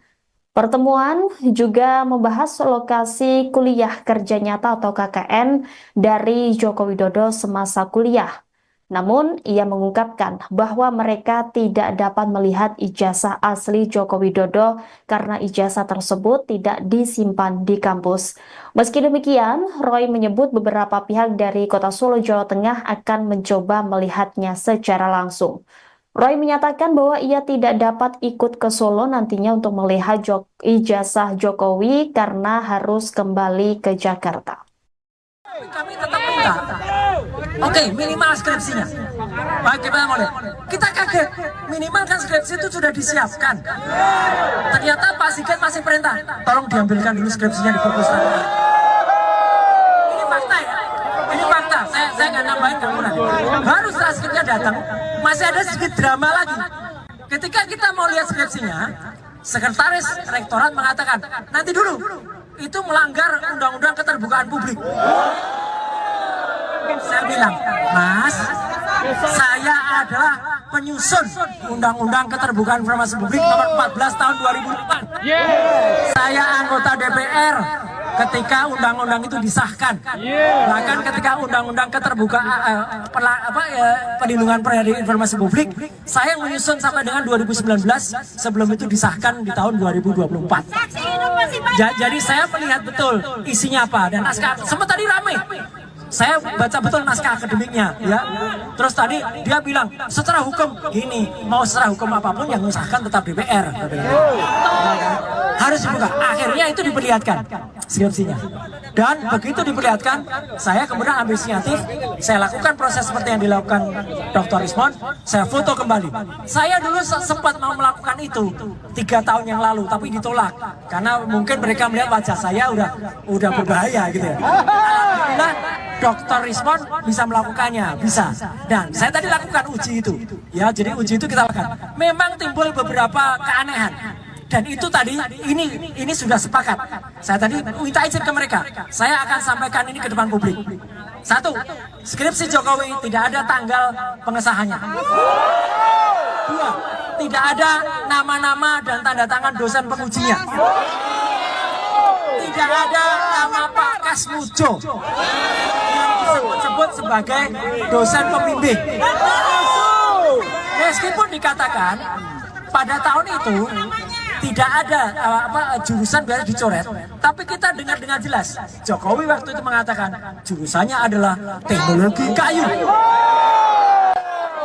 Speaker 1: Pertemuan juga membahas lokasi kuliah kerja nyata atau KKN dari Joko Widodo semasa kuliah. Namun, ia mengungkapkan bahwa mereka tidak dapat melihat ijazah asli Joko Widodo karena ijazah tersebut tidak disimpan di kampus. Meski demikian, Roy menyebut beberapa pihak dari Kota Solo, Jawa Tengah akan mencoba melihatnya secara langsung. Roy menyatakan bahwa ia tidak dapat ikut ke Solo nantinya untuk melihat ijazah Jokowi karena harus kembali ke Jakarta.
Speaker 2: kami tetap minta, oke, minimal skripsinya. Bagaimana mau lihat? Kita kaget, minimal kan skripsi itu sudah disiapkan. Ternyata Pak Sigit masih perintah, tolong diambilkan dulu skripsinya di perpustakaan. Ini fakta ya, ini fakta. Saya nggak nambahin, nggak kurang. Baru setelah skripsinya datang, masih ada sedikit drama lagi. Ketika kita mau lihat skripsinya, sekretaris rektorat mengatakan, nanti dulu, itu melanggar undang-undang keterbukaan publik. Saya bilang, Mas, saya adalah penyusun undang-undang keterbukaan informasi publik nomor 14 tahun 2004. Saya anggota DPR ketika undang-undang itu disahkan. Bahkan ketika undang-undang keterbukaan perlindungan informasi publik, saya menyusun sampai dengan 2019 sebelum itu disahkan di tahun 2024. Jadi saya melihat betul isinya apa dan naskah. Sempat tadi ramai. Saya baca betul naskah akademiknya, ya. Terus tadi dia bilang secara hukum gini, mau secara hukum apapun yang mengesahkan tetap DPR. Harus dibuka. Akhirnya itu diperlihatkan skripsinya. Dan begitu diperlihatkan, saya kemudian ambil inisiatif, saya lakukan proses seperti yang dilakukan Dr. Rizmon, saya foto kembali. Saya dulu sempat mau melakukan itu 3 tahun yang lalu, tapi ditolak karena mungkin mereka melihat wajah saya udah berbahaya gitu ya. Alhamdulillah Dr. Rizmon bisa melakukannya, bisa. Dan saya tadi lakukan uji itu, ya. Jadi uji itu kita lakukan. Memang timbul beberapa keanehan. Dan itu tadi ini sudah sepakat. Saya tadi minta izin ke mereka. Saya akan sampaikan ini ke depan publik. Satu, skripsi Jokowi tidak ada tanggal pengesahannya. Dua, tidak ada nama-nama dan tanda tangan dosen pengujinya. Tidak ada nama Pak Kasmujo yang disebut-sebut sebagai dosen pembimbing. Meskipun dikatakan pada tahun itu tidak ada jurusan biasa dicoret, tapi kita dengar dengan jelas Jokowi waktu itu mengatakan jurusannya adalah teknologi kayu.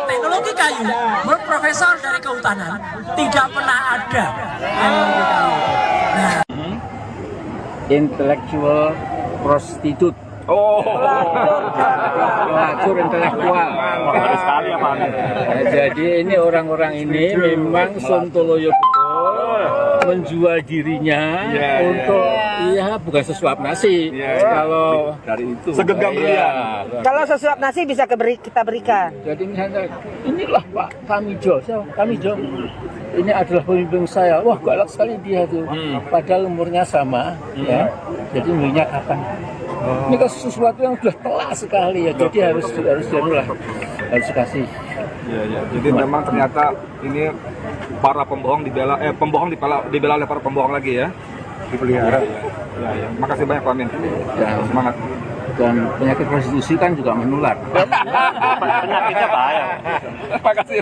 Speaker 2: Teknologi kayu, menurut profesor dari kehutanan tidak pernah ada. Nah,
Speaker 3: Intellectual prostitute. Pelacur intelektual.
Speaker 6: Baru sekali ya Pak Amin.
Speaker 3: Jadi ini orang-orang ini memang sontoloyo betul menjual dirinya untuk bukan sesuap nasi. Kalau
Speaker 6: Dari itu.
Speaker 4: Segenggam berlian.
Speaker 5: Kalau sesuap nasi bisa kita berikan.
Speaker 3: jadi misalnya inilah Pak Kamijo, Kamijo ini adalah pemimpin saya. Wah galak sekali dia tuh. Padahal umurnya sama, ya. Jadi umurnya kapan? Ini kan sesuatu yang sudah telak sekali ya. Jadi harus dikasih.
Speaker 4: Iya. Jadi memang ternyata ini para pembohong dibela oleh para pembohong lagi ya. Dipelihara. Ya. Makasih banyak Pak Amin.
Speaker 3: Ya.
Speaker 4: Semangat.
Speaker 3: Dan penyakit prostitusi kan juga menular.
Speaker 6: Penyakitnya bahaya.
Speaker 4: Makasih.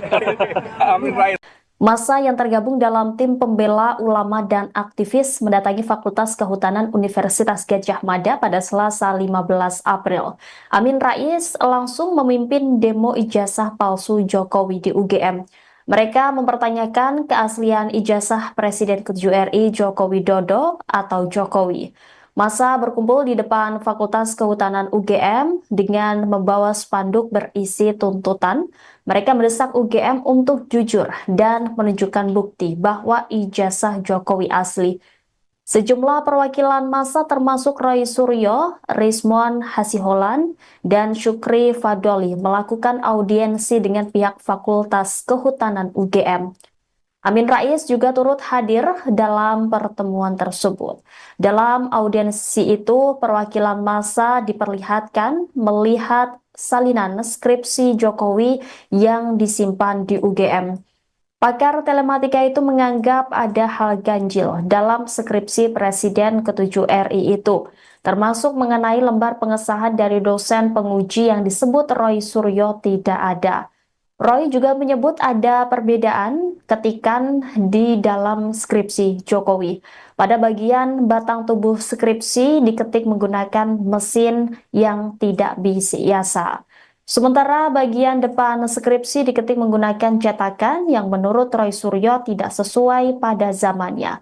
Speaker 4: Amin Rais.
Speaker 1: Massa yang tergabung dalam tim pembela ulama dan aktivis mendatangi Fakultas Kehutanan Universitas Gadjah Mada pada Selasa 15 April. Amin Rais langsung memimpin demo ijazah palsu Jokowi di UGM. Mereka mempertanyakan keaslian ijazah Presiden ke-7 RI Joko Widodo atau Jokowi. Massa berkumpul di depan Fakultas Kehutanan UGM dengan membawa spanduk berisi tuntutan. Mereka mendesak UGM untuk jujur dan menunjukkan bukti bahwa ijazah Jokowi asli. Sejumlah perwakilan massa termasuk Roy Suryo, Rizmon Hasiholan, dan Syukri Fadoli melakukan audiensi dengan pihak Fakultas Kehutanan UGM. Amin Rais juga turut hadir dalam pertemuan tersebut. Dalam audiensi itu, perwakilan massa diperlihatkan melihat salinan skripsi Jokowi yang disimpan di UGM. Pakar telematika itu menganggap ada hal ganjil dalam skripsi Presiden ke-7 RI itu, termasuk mengenai lembar pengesahan dari dosen penguji yang disebut Roy Suryo tidak ada. Roy juga menyebut ada perbedaan ketikan di dalam skripsi Jokowi. Pada bagian batang tubuh skripsi diketik menggunakan mesin yang tidak biasa. Sementara bagian depan skripsi diketik menggunakan cetakan yang menurut Roy Suryo tidak sesuai pada zamannya.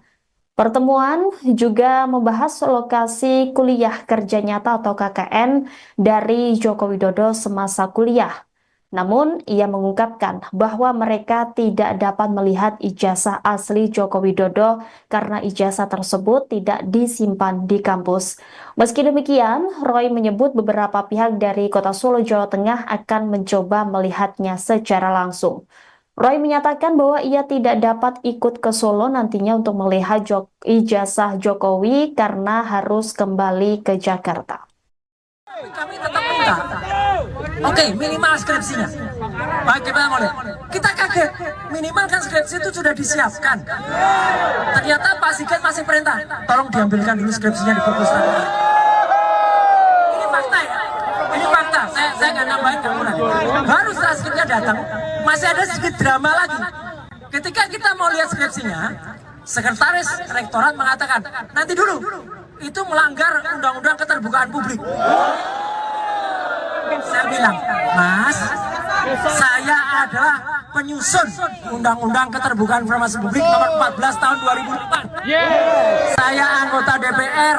Speaker 1: Pertemuan juga membahas lokasi kuliah kerja nyata atau KKN dari Joko Widodo semasa kuliah. Namun, ia mengungkapkan bahwa mereka tidak dapat melihat ijazah asli Joko Widodo karena ijazah tersebut tidak disimpan di kampus. Meski demikian, Roy menyebut beberapa pihak dari Kota Solo, Jawa Tengah akan mencoba melihatnya secara langsung. Roy menyatakan bahwa ia tidak dapat ikut ke Solo nantinya untuk melihat ijazah Jokowi karena harus kembali ke Jakarta.
Speaker 2: kami tetap minta, oke, minimal skripsinya. Baik, kita mau lihat. Kita kaget, minimal kan skripsi itu sudah disiapkan. Ternyata Pak Sigit masih perintah, tolong diambilkan dulu skripsinya di perpustakaan. Ini fakta ya, ini fakta. Saya nggak nambahin kamu lagi. Baru setelah skripsinya datang, masih ada sedikit drama lagi. Ketika kita mau lihat skripsinya, sekretaris rektorat mengatakan, nanti dulu, itu melanggar undang-undang keterbukaan publik. Saya bilang, Mas, saya adalah penyusun undang-undang keterbukaan informasi publik nomor 14 tahun 2004. Saya anggota DPR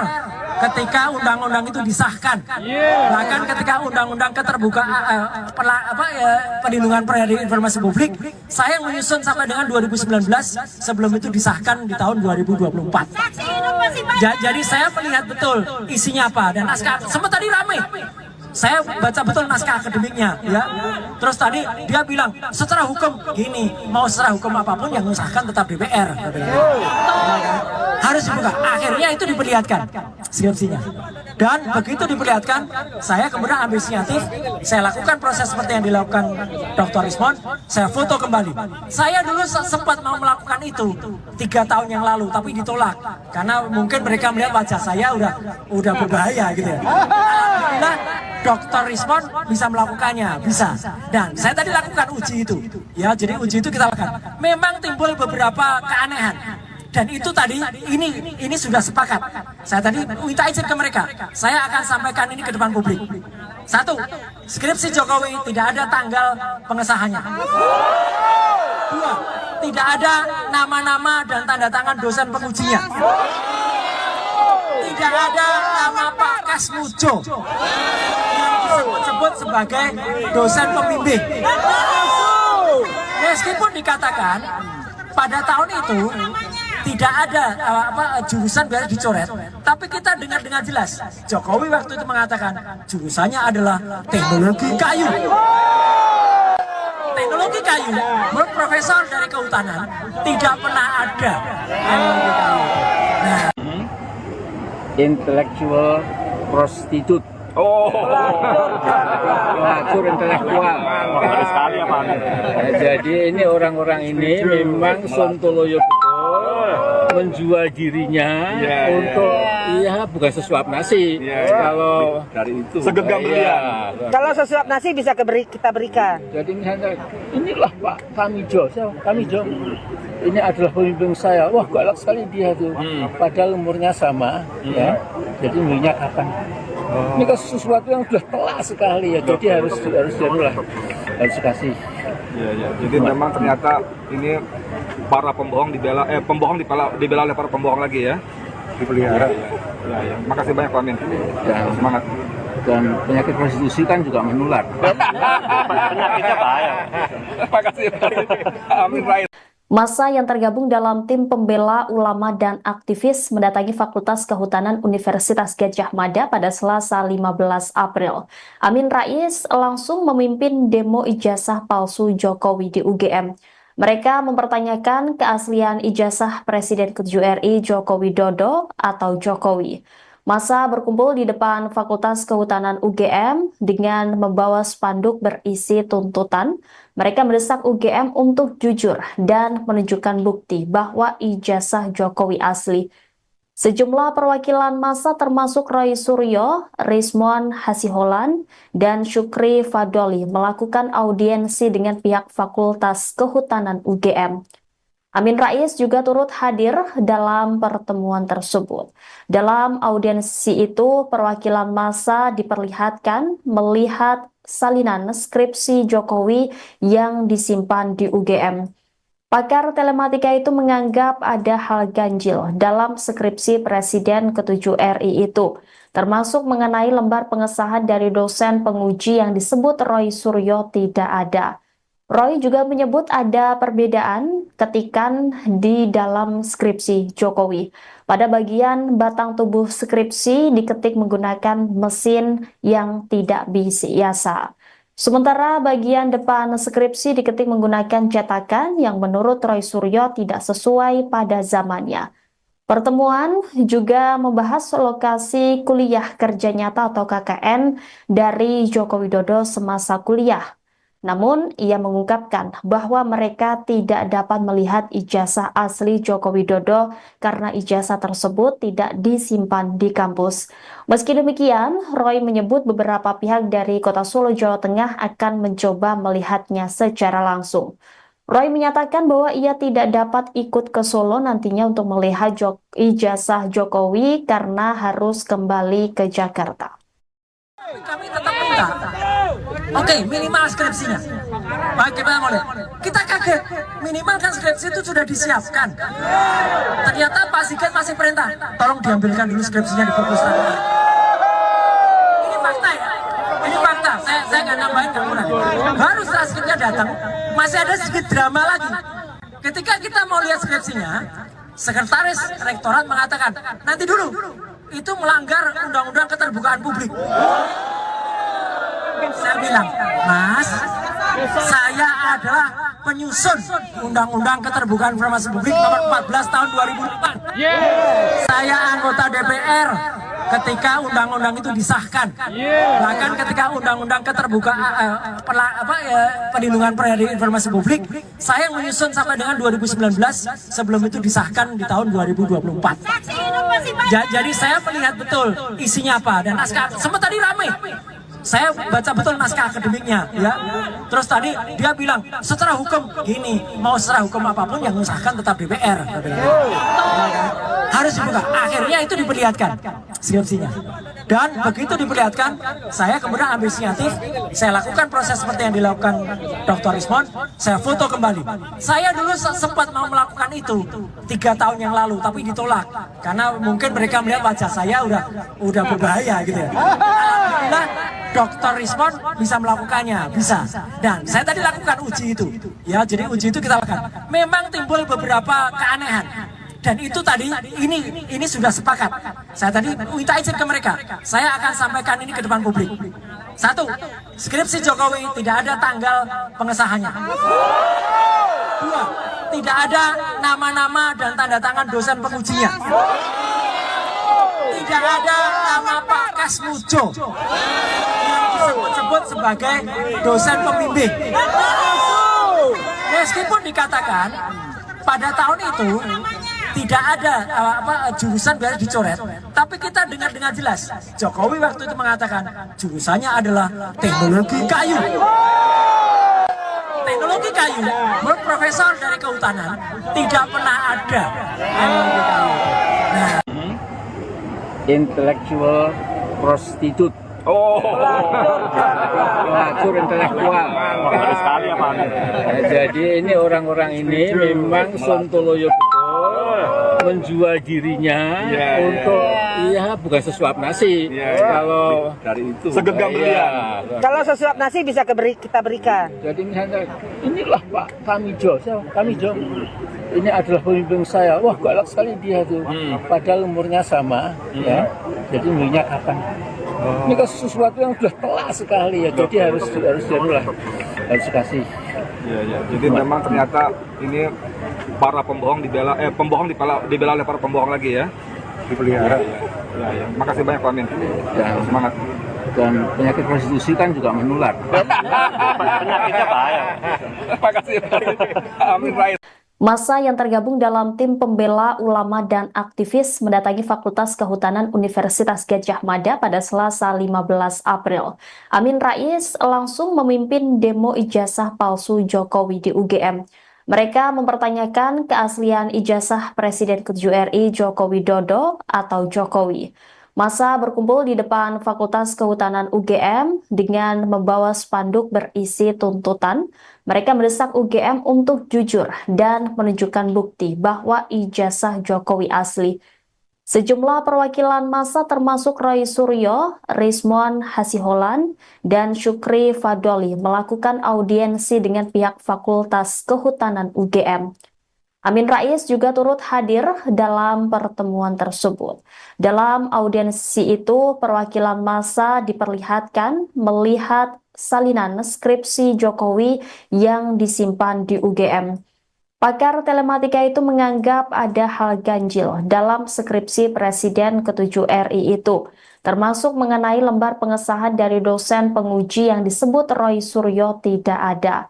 Speaker 2: ketika undang-undang itu disahkan. Bahkan ketika undang-undang keterbukaan perlindungan informasi publik, saya menyusun sampai dengan 2019 sebelum itu disahkan di tahun 2024. Jadi saya melihat betul isinya apa dan naskah. Sempat tadi ramai. Saya baca betul naskah akademiknya, ya. Terus tadi dia bilang secara hukum gini, mau secara hukum apapun yang mengesahkan tetap DPR. Harus dibuka. Akhirnya itu diperlihatkan skripsinya. Dan begitu diperlihatkan, saya kemudian ambil inisiatif, saya lakukan proses seperti yang dilakukan Dr. Rismon, saya foto kembali. Saya dulu sempat mau melakukan itu 3 tahun yang lalu, tapi ditolak karena mungkin mereka melihat wajah saya udah berbahaya gitu ya. Alhamdulillah Dr. Rismon bisa melakukannya, bisa. Dan saya tadi lakukan uji itu, ya. Jadi uji itu kita lakukan. Memang timbul beberapa keanehan. Dan itu tadi, ini sudah sepakat. Saya tadi minta izin ke mereka. Saya akan sampaikan ini ke depan publik. 1, skripsi Jokowi tidak ada tanggal pengesahannya. 2, tidak ada nama-nama dan tanda tangan dosen pengujinya. Tidak ada nama Pak Kasmujo yang disebut sebagai dosen pembimbing. Meskipun dikatakan pada tahun itu tidak ada jurusan biar dicoret, tapi kita dengar dengan jelas Jokowi waktu itu mengatakan jurusannya adalah teknologi kayu. Teknologi kayu, menurut profesor dari kehutanan tidak pernah ada teknologi kayu. Nah,
Speaker 3: Intellectual prostitute. Pelacur intelektual.
Speaker 6: Baru sekali ya Pak Amin.
Speaker 3: Jadi ini orang-orang ini memang sontoloyo betul menjual dirinya untuk bukan sesuap nasi. Kalau
Speaker 6: Dari itu.
Speaker 4: Segenggam belian.
Speaker 5: Kalau sesuap nasi bisa kita berikan.
Speaker 3: jadi misalnya inilah Pak Kamijo, Kamijo ini adalah pemimpin saya. Wah galak sekali dia tuh. Padahal umurnya sama, ya. Jadi umurnya kapan? Ini kan sesuatu yang sudah telak sekali ya. Jadi harus dikasih.
Speaker 4: Iya. Jadi memang ternyata ini para pembohong dibela oleh para pembohong lagi ya. Dipelihara. Ya. Makasih banyak Pak Amin. Semangat.
Speaker 3: Dan penyakit prostitusi kan juga menular.
Speaker 6: Penyakitnya bahaya.
Speaker 4: Makasih. Amin Rais.
Speaker 1: Massa yang tergabung dalam tim pembela ulama dan aktivis mendatangi Fakultas Kehutanan Universitas Gadjah Mada pada Selasa 15 April. Amin Rais langsung memimpin demo ijazah palsu Jokowi di UGM. Mereka mempertanyakan keaslian ijazah Presiden ke-7 RI Joko Widodo atau Jokowi. Massa berkumpul di depan Fakultas Kehutanan UGM dengan membawa spanduk berisi tuntutan. Mereka mendesak UGM untuk jujur dan menunjukkan bukti bahwa ijazah Jokowi asli. Sejumlah perwakilan massa termasuk Roy Suryo, Rismon Hasiholan, dan Syukri Fadoli melakukan audiensi dengan pihak Fakultas Kehutanan UGM. Amin Rais juga turut hadir dalam pertemuan tersebut. Dalam audiensi itu, perwakilan massa diperlihatkan melihat salinan skripsi Jokowi yang disimpan di UGM. Pakar telematika itu menganggap ada hal ganjil dalam skripsi Presiden ke-7 RI itu, termasuk mengenai lembar pengesahan dari dosen penguji yang disebut Roy Suryo tidak ada. Roy juga menyebut ada perbedaan ketikan di dalam skripsi Jokowi. Pada bagian batang tubuh skripsi diketik menggunakan mesin yang tidak biasa. Sementara bagian depan skripsi diketik menggunakan cetakan yang menurut Roy Suryo tidak sesuai pada zamannya. Pertemuan juga membahas lokasi kuliah kerja nyata atau KKN dari Joko Widodo semasa kuliah. Namun, ia mengungkapkan bahwa mereka tidak dapat melihat ijazah asli Joko Widodo karena ijazah tersebut tidak disimpan di kampus. Meski demikian, Roy menyebut beberapa pihak dari Kota Solo, Jawa Tengah akan mencoba melihatnya secara langsung. Roy menyatakan bahwa ia tidak dapat ikut ke Solo nantinya untuk melihat ijazah Jokowi karena harus kembali ke Jakarta.
Speaker 2: Kami tetap minta, oke, minimal skripsinya. Baik, kita mau lihat. Kita kaget, minimal kan skripsi itu sudah disiapkan. Ternyata Pak Sigit masih perintah, tolong diambilkan dulu skripsinya di perpustakaan. Ini fakta ya, ini fakta. Saya nggak nambahin, nggak kurang. Baru setelah skripsinya datang, masih ada sedikit drama lagi. Ketika kita mau lihat skripsinya, sekretaris rektorat mengatakan, nanti dulu. Itu melanggar undang-undang keterbukaan publik. Saya bilang, Mas, saya adalah penyusun Undang-Undang Keterbukaan Informasi Publik nomor 14 tahun 2004. Saya anggota DPR ketika undang-undang itu disahkan. Bahkan ketika undang-undang keterbukaan perlindungan informasi publik, saya menyusun sampai dengan 2019 sebelum itu disahkan di tahun 2024. Jadi saya melihat betul isinya apa dan naskah. Sempat tadi ramai. Saya baca betul naskah akademiknya, ya. Terus tadi dia bilang secara hukum gini, mau secara hukum apapun yang mengesahkan tetap DPR. Harus dibuka. Akhirnya itu diperlihatkan skripsinya. Dan begitu diperlihatkan, saya kemudian ambil inisiatif, saya lakukan proses seperti yang dilakukan Dr. Rismon, saya foto kembali. Saya dulu sempat mau melakukan itu 3 tahun yang lalu, tapi ditolak karena mungkin mereka melihat wajah saya udah berbahaya gitu ya. Alhamdulillah Dr. Rismon bisa melakukannya, bisa. Dan saya tadi lakukan uji itu, ya. Jadi uji itu kita lakukan. Memang timbul beberapa keanehan. Dan itu tadi ini sudah sepakat. Saya tadi minta izin ke mereka. Saya akan sampaikan ini ke depan publik. 1, skripsi Jokowi tidak ada tanggal pengesahannya. 2, tidak ada nama-nama dan tanda tangan dosen pengujinya. Tidak ada nama Pak Kasmujo yang disebut-sebut sebagai dosen pembimbing. Meskipun dikatakan pada tahun itu tidak ada jurusan biasa dicoret, tapi kita dengar dengan jelas Jokowi waktu itu mengatakan jurusannya adalah teknologi kayu. Teknologi kayu, menurut profesor dari kehutanan tidak pernah ada teknologi kayu. Nah,
Speaker 3: Intellectual prostitute. Pelacur intelektual.
Speaker 6: Baru sekali ya Pak Amin.
Speaker 3: Jadi ini orang-orang ini memang sontoloyo betul menjual dirinya untuk bukan sesuap nasi. Kalau
Speaker 4: Dari itu segenggam beliau.
Speaker 5: Kalau sesuap nasi bisa kita berikan.
Speaker 3: jadi misalnya inilah Pak Kamijo, Kamijo ini adalah pemimpin saya. Wah galak sekali dia tuh. Padahal umurnya sama, ya. Jadi umurnya kapan? Ini kan sesuatu yang sudah telak sekali ya. Jadi harus dikasih.
Speaker 4: Iya. Jadi memang ternyata ini para pembohong dibela oleh para pembohong lagi ya. Dipelihara. Ya. Makasih banyak Pak Amin.
Speaker 3: Dan
Speaker 4: Semangat.
Speaker 3: Dan penyakit prostitusi kan juga menular.
Speaker 6: Penyakitnya bahaya.
Speaker 4: Makasih. Amin Rais.
Speaker 1: Massa yang tergabung dalam tim pembela ulama dan aktivis mendatangi Fakultas Kehutanan Universitas Gadjah Mada pada Selasa 15 April. Amin Rais langsung memimpin demo ijazah palsu Jokowi di UGM. Mereka mempertanyakan keaslian ijazah Presiden ke-7 RI Joko Widodo atau Jokowi. Massa berkumpul di depan Fakultas Kehutanan UGM dengan membawa spanduk berisi tuntutan. Mereka mendesak UGM untuk jujur dan menunjukkan bukti bahwa ijazah Jokowi asli. Sejumlah perwakilan massa termasuk Roy Suryo, Rismon Hasiholan, dan Syukri Fadoli melakukan audiensi dengan pihak Fakultas Kehutanan UGM. Amin Rais juga turut hadir dalam pertemuan tersebut. Dalam audiensi itu, perwakilan massa diperlihatkan melihat salinan skripsi Jokowi yang disimpan di UGM. Pakar telematika itu menganggap ada hal ganjil dalam skripsi Presiden ke-7 RI itu, termasuk mengenai lembar pengesahan dari dosen penguji yang disebut Roy Suryo tidak ada.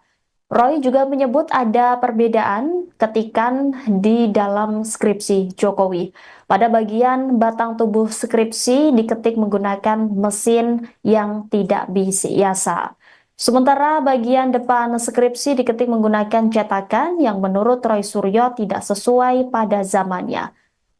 Speaker 1: Roy juga menyebut ada perbedaan ketikan di dalam skripsi Jokowi. Pada bagian batang tubuh skripsi diketik menggunakan mesin yang tidak biasa. Sementara bagian depan skripsi diketik menggunakan cetakan yang menurut Roy Suryo tidak sesuai pada zamannya.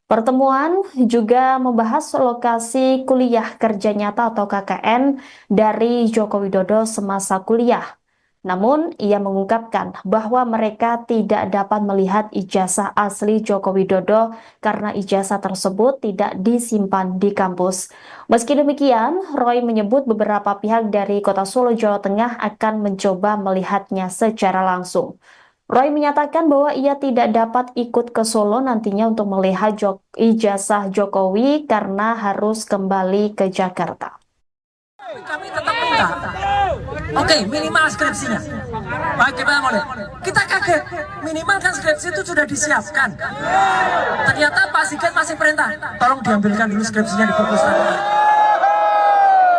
Speaker 1: Pertemuan juga membahas lokasi kuliah kerja nyata atau KKN dari Joko Widodo semasa kuliah. Namun, ia mengungkapkan bahwa mereka tidak dapat melihat ijazah asli Joko Widodo karena ijazah tersebut tidak disimpan di kampus. Meski demikian, Roy menyebut beberapa pihak dari Kota Solo, Jawa Tengah akan mencoba melihatnya secara langsung. Roy menyatakan bahwa ia tidak dapat ikut ke Solo nantinya untuk melihat ijazah Jokowi karena harus kembali ke Jakarta.
Speaker 2: Kami tetap minta, oke, minimal skripsinya. Baik, kita mau lihat. Kita kaget, minimal kan skripsi itu sudah disiapkan. Ternyata Pak Sigit masih perintah, tolong diambilkan dulu skripsinya di perpus.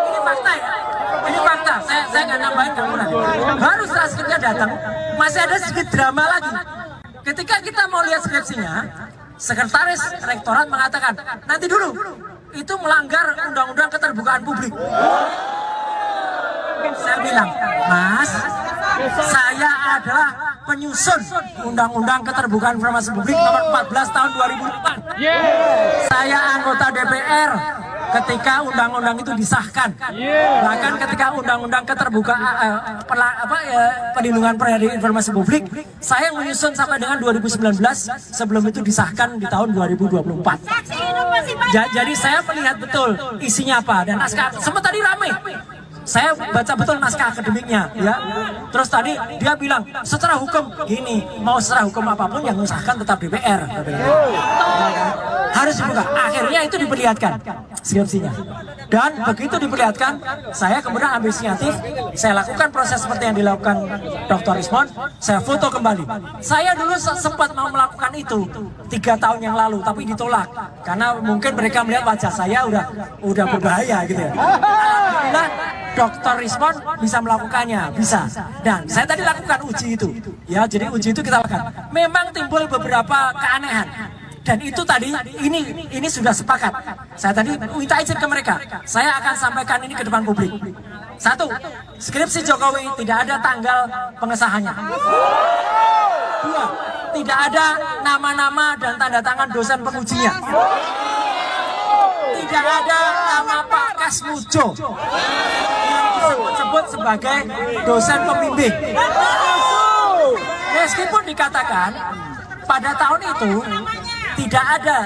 Speaker 2: Ini fakta ya, ini fakta. Saya nggak nambahin, nggak kurang. Baru setelah skripsinya datang, masih ada sedikit drama lagi. Ketika kita mau lihat skripsinya, sekretaris rektorat mengatakan, nanti dulu, itu melanggar undang-undang keterbukaan publik. Saya bilang, Mas, saya adalah penyusun undang-undang keterbukaan informasi publik nomor 14 tahun 2004. Saya anggota DPR ketika undang-undang itu disahkan. Bahkan ketika undang-undang keterbukaan perlindungan informasi publik, saya menyusun sampai dengan 2019 sebelum itu disahkan di tahun 2024. Jadi saya melihat betul isinya apa dan naskah. Sempat tadi ramai. Saya baca betul naskah akademiknya, ya. Terus tadi dia bilang secara hukum gini, mau secara hukum apapun yang mengesahkan tetap DPR. Harus dibuka. Akhirnya itu diperlihatkan skripsinya. Dan begitu diperlihatkan, saya kemudian ambil inisiatif, saya lakukan proses seperti yang dilakukan Dr. Rismon, saya foto kembali. Saya dulu sempat mau melakukan itu 3 tahun yang lalu, tapi ditolak karena mungkin mereka melihat wajah saya udah berbahaya gitu ya. Alhamdulillah Dr. Rismon bisa melakukannya, bisa. Dan saya tadi lakukan uji itu, ya. Jadi uji itu kita lakukan. Memang timbul beberapa keanehan. Dan itu tadi, ini sudah sepakat. Saya tadi minta izin ke mereka. Saya akan sampaikan ini ke depan publik. 1, skripsi Jokowi tidak ada tanggal pengesahannya. 2, tidak ada nama-nama dan tanda tangan dosen pengujinya. Tidak ada nama Pak Kasmujo yang disebut sebagai dosen pembimbing. Meskipun dikatakan pada tahun itu tidak ada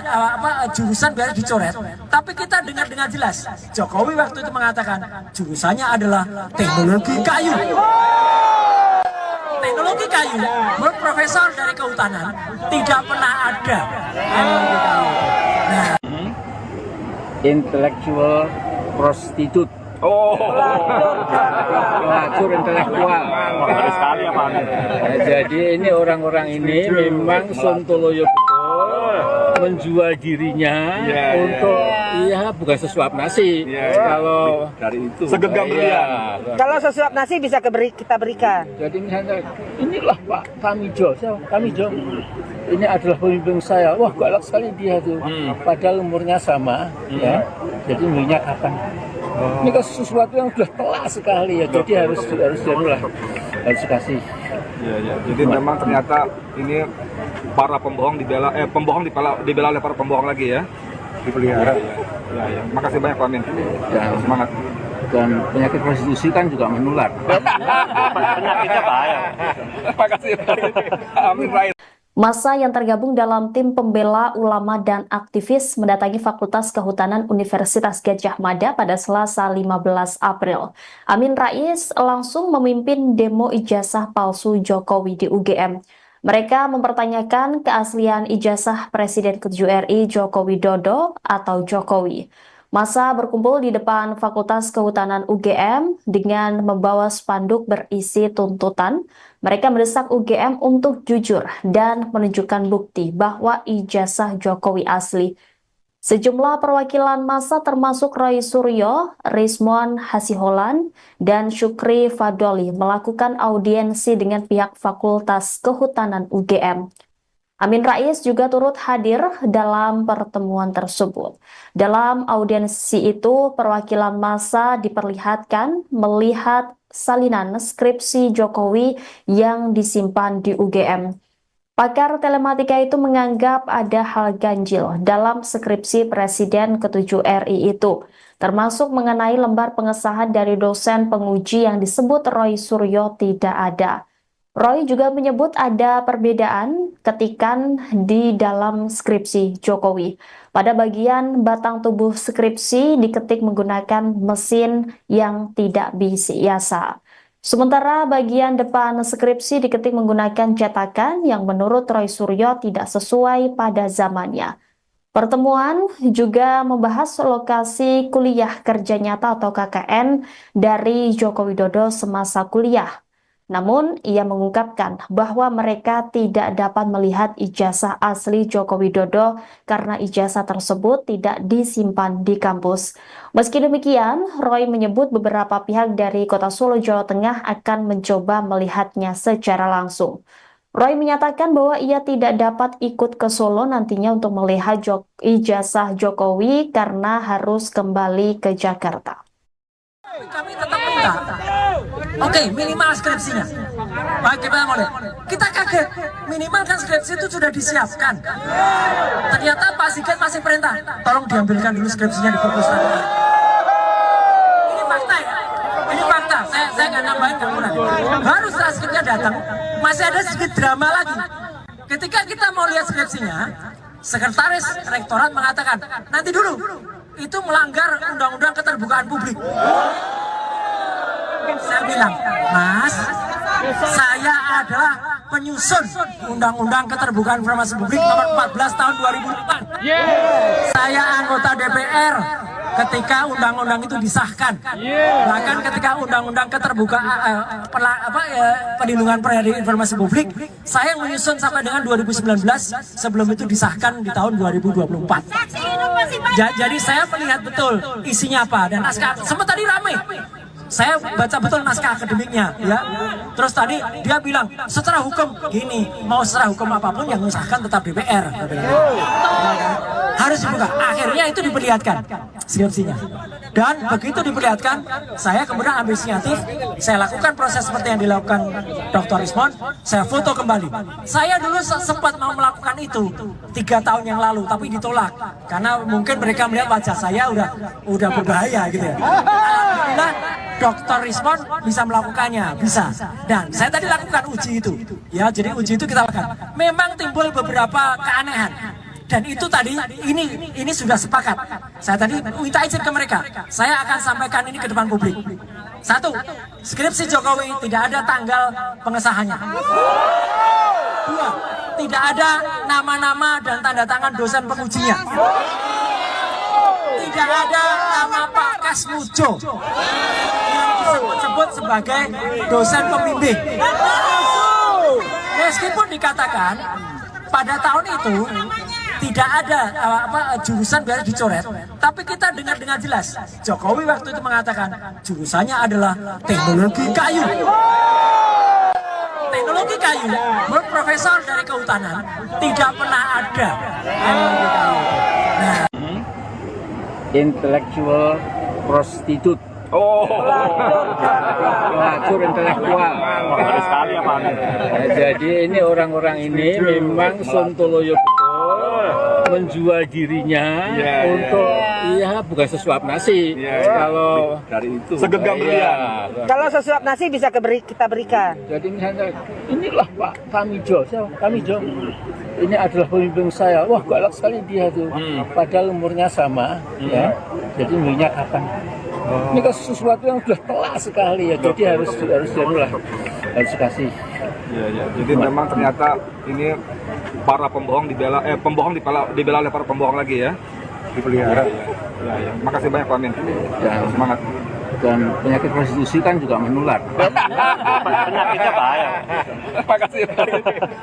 Speaker 2: jurusan biasa dicoret, tapi kita dengar dengan jelas Jokowi waktu itu mengatakan jurusannya adalah teknologi kayu. Teknologi kayu, menurut profesor dari kehutanan tidak pernah ada. Nah,
Speaker 3: Intellectual prostitute. Pelacur intelektual.
Speaker 6: Baru sekali ya Pak.
Speaker 3: Jadi ini orang-orang ini memang sontoloyo betul menjual dirinya untuk bukan sesuap nasi. Kalau
Speaker 6: Dari itu.
Speaker 4: Segenggam berlian.
Speaker 5: Kalau sesuap nasi bisa kita berikan.
Speaker 3: jadi misalnya inilah Pak Kamijo, Kamijo ini adalah pemimpin saya. Wah, galak sekali dia tuh. Padahal umurnya sama, ya. Jadi umurnya kapan? Ini kan sesuatu yang sudah telak sekali ya. Jadi harus dikasih.
Speaker 4: Iya. Jadi memang ternyata ini para pembohong dibela oleh para pembohong lagi ya. Dipelihara. Ya. Makasih banyak Pak Amin. Semangat.
Speaker 3: Dan penyakit prostitusi kan juga menular.
Speaker 6: Penyakitnya bahaya.
Speaker 4: Makasih. Amin Rais.
Speaker 1: Massa yang tergabung dalam tim pembela ulama dan aktivis mendatangi Fakultas Kehutanan Universitas Gadjah Mada pada Selasa 15 April. Amin Rais langsung memimpin demo ijazah palsu Jokowi di UGM. Mereka mempertanyakan keaslian ijazah Presiden ke-7 RI Joko Widodo atau Jokowi. Massa berkumpul di depan Fakultas Kehutanan UGM dengan membawa spanduk berisi tuntutan. Mereka mendesak UGM untuk jujur dan menunjukkan bukti bahwa ijazah Jokowi asli. Sejumlah perwakilan massa termasuk Roy Suryo, Rismon Hasiholan, dan Syukri Fadoli melakukan audiensi dengan pihak Fakultas Kehutanan UGM. Amin Rais juga turut hadir dalam pertemuan tersebut. Dalam audiensi itu, perwakilan massa diperlihatkan melihat salinan skripsi Jokowi yang disimpan di UGM. Pakar telematika itu menganggap ada hal ganjil dalam skripsi Presiden ke-7 RI itu, termasuk mengenai lembar pengesahan dari dosen penguji yang disebut Roy Suryo tidak ada. Roy juga menyebut ada perbedaan ketikan di dalam skripsi Jokowi. Pada bagian batang tubuh skripsi diketik menggunakan mesin yang tidak biasa. Sementara bagian depan skripsi diketik menggunakan cetakan yang menurut Roy Suryo tidak sesuai pada zamannya. Pertemuan juga membahas lokasi kuliah kerja nyata atau KKN dari Joko Widodo semasa kuliah. Namun, ia mengungkapkan bahwa mereka tidak dapat melihat ijazah asli Joko Widodo karena ijazah tersebut tidak disimpan di kampus. Meski demikian, Roy menyebut beberapa pihak dari Kota Solo, Jawa Tengah akan mencoba melihatnya secara langsung. Roy menyatakan bahwa ia tidak dapat ikut ke Solo nantinya untuk melihat ijazah Jokowi karena harus kembali ke Jakarta.
Speaker 2: Kami tetap minta, oke, minimal skripsinya. Bagaimana boleh? Kita kaget, minimal kan skripsi itu sudah disiapkan. Ternyata Pak Sigit masih perintah, tolong diambilkan dulu skripsinya di perpustakaan. Ini fakta ya, ini fakta. Saya nggak nambahin, nggak kurang. Baru setelah skripsinya datang, masih ada sedikit drama lagi. Ketika kita mau lihat skripsinya, sekretaris rektorat mengatakan, nanti dulu, itu melanggar undang-undang keterbukaan publik. Saya bilang, Mas, saya adalah penyusun undang-undang keterbukaan informasi publik nomor 14 tahun 2004. Saya anggota DPR ketika undang-undang itu disahkan. Bahkan ketika undang-undang keterbukaan perlindungan informasi publik, saya menyusun sampai dengan 2019 sebelum itu disahkan di tahun 2024. Jadi saya melihat betul isinya apa dan naskah. Sempat tadi ramai. Saya baca betul naskah akademiknya, ya. Terus tadi dia bilang secara hukum gini, mau secara hukum apapun yang disahkan tetap DPR. Harus dibuka. Akhirnya itu diperlihatkan skripsinya. Dan begitu diperlihatkan, saya kemudian ambil inisiatif, saya lakukan proses seperti yang dilakukan Dr. Rismon, saya foto kembali. Saya dulu sempat mau melakukan itu 3 tahun yang lalu, tapi ditolak karena mungkin mereka melihat wajah saya udah berbahaya gitu ya. Alhamdulillah Dr. Rismon bisa melakukannya, bisa. Dan saya tadi lakukan uji itu, ya. Jadi uji itu kita lakukan. Memang timbul beberapa keanehan. Dan itu tadi, ini sudah sepakat. Saya tadi minta izin ke mereka. Saya akan sampaikan ini ke depan publik. 1, skripsi Jokowi tidak ada tanggal pengesahannya. 2, tidak ada nama-nama dan tanda tangan dosen pengujinya. Tidak ada nama Pak Kasmujo yang disebut-sebut sebagai dosen pembimbing. Meskipun dikatakan pada tahun itu tidak ada jurusan biasa dicoret, tapi kita dengar dengan jelas Jokowi waktu itu mengatakan jurusannya adalah teknologi kayu. Teknologi kayu, menurut profesor dari kehutanan tidak pernah ada. Nah,
Speaker 3: Intellectual prostitute. Pelacur intelektual.
Speaker 6: Baru sekali ya Pak Amin.
Speaker 3: Jadi ini orang-orang ini memang sontoloyo betul menjual dirinya untuk bukan sesuap nasi. Kalau
Speaker 6: Dari itu.
Speaker 4: Segenggam berlian.
Speaker 5: Kalau sesuap nasi bisa kita berikan.
Speaker 3: jadi misalnya inilah Pak Tamijo, Tamijo. Ini adalah pemimpin saya. Wah, galak sekali dia tuh. Padahal umurnya sama, ya. Jadi umurnya kapan? Ini kan sesuatu yang sudah telak sekali ya. Jadi harus dikasih.
Speaker 4: Iya. Jadi memang ternyata ini para pembohong dibela oleh para pembohong lagi ya. Dipelihara. Ya. Makasih banyak Pak Amin.
Speaker 3: Dan
Speaker 4: Semangat.
Speaker 3: Dan penyakit prostitusi kan juga menular.
Speaker 6: Penyakitnya bahaya.
Speaker 4: Makasih.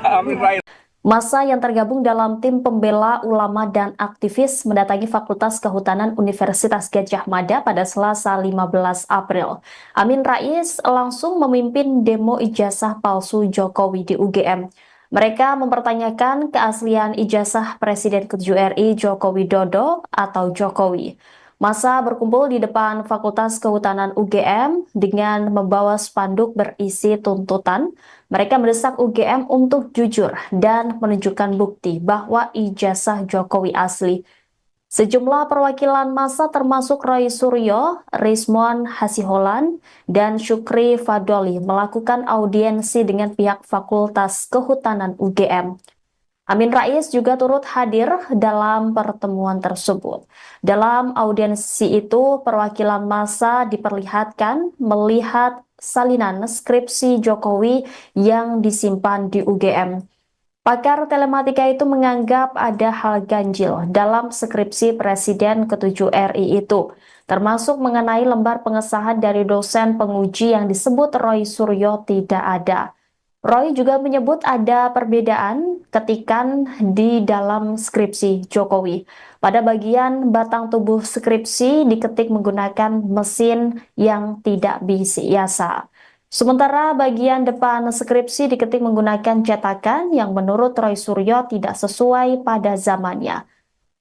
Speaker 4: Amin Rais.
Speaker 1: Massa yang tergabung dalam tim pembela ulama dan aktivis mendatangi Fakultas Kehutanan Universitas Gadjah Mada pada Selasa 15 April. Amin Rais langsung memimpin demo ijazah palsu Jokowi di UGM. Mereka mempertanyakan keaslian ijazah Presiden ke-7 RI Joko Widodo atau Jokowi. Massa berkumpul di depan Fakultas Kehutanan UGM dengan membawa spanduk berisi tuntutan. Mereka mendesak UGM untuk jujur dan menunjukkan bukti bahwa ijazah Jokowi asli. Sejumlah perwakilan massa termasuk Roy Suryo, Rismon Hasiholan, dan Syukri Fadoli melakukan audiensi dengan pihak Fakultas Kehutanan UGM. Amin Rais juga turut hadir dalam pertemuan tersebut. Dalam audiensi itu, perwakilan massa diperlihatkan melihat salinan skripsi Jokowi yang disimpan di UGM. Pakar telematika itu menganggap ada hal ganjil dalam skripsi Presiden ke-7 RI itu, termasuk mengenai lembar pengesahan dari dosen penguji yang disebut Roy Suryo tidak ada. Roy juga menyebut ada perbedaan ketikan di dalam skripsi Jokowi. Pada bagian batang tubuh skripsi diketik menggunakan mesin yang tidak biasa. Sementara bagian depan skripsi diketik menggunakan cetakan yang menurut Roy Suryo tidak sesuai pada zamannya.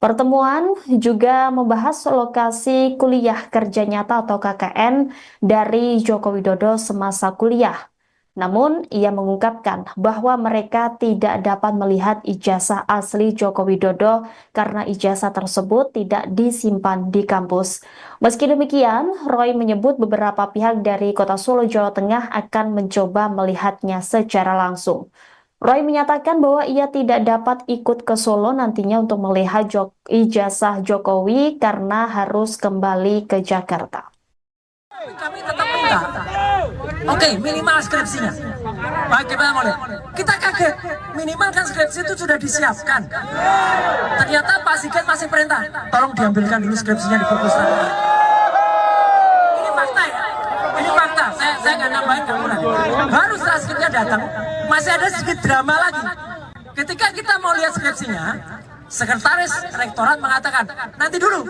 Speaker 1: Pertemuan juga membahas lokasi kuliah kerja nyata atau KKN dari Joko Widodo semasa kuliah. Namun, ia mengungkapkan bahwa mereka tidak dapat melihat ijazah asli Joko Widodo karena ijazah tersebut tidak disimpan di kampus. Meski demikian, Roy menyebut beberapa pihak dari Kota Solo, Jawa Tengah akan mencoba melihatnya secara langsung. Roy menyatakan bahwa ia tidak dapat ikut ke Solo nantinya untuk melihat ijazah Jokowi karena harus kembali ke Jakarta.
Speaker 2: Kami tetap minta, oke, minimal skripsinya. Bagaimana mau lihat? Kita kaget, minimal kan skripsi itu sudah disiapkan. Ternyata Pak Sigit masih perintah, tolong diambilkan dulu skripsinya di perpustakaan. Ini fakta ya, ini fakta. Saya nggak nambahin, nggak kurang. Baru setelah skripsinya datang, masih ada sedikit drama lagi. Ketika kita mau lihat skripsinya, sekretaris rektorat mengatakan, nanti dulu,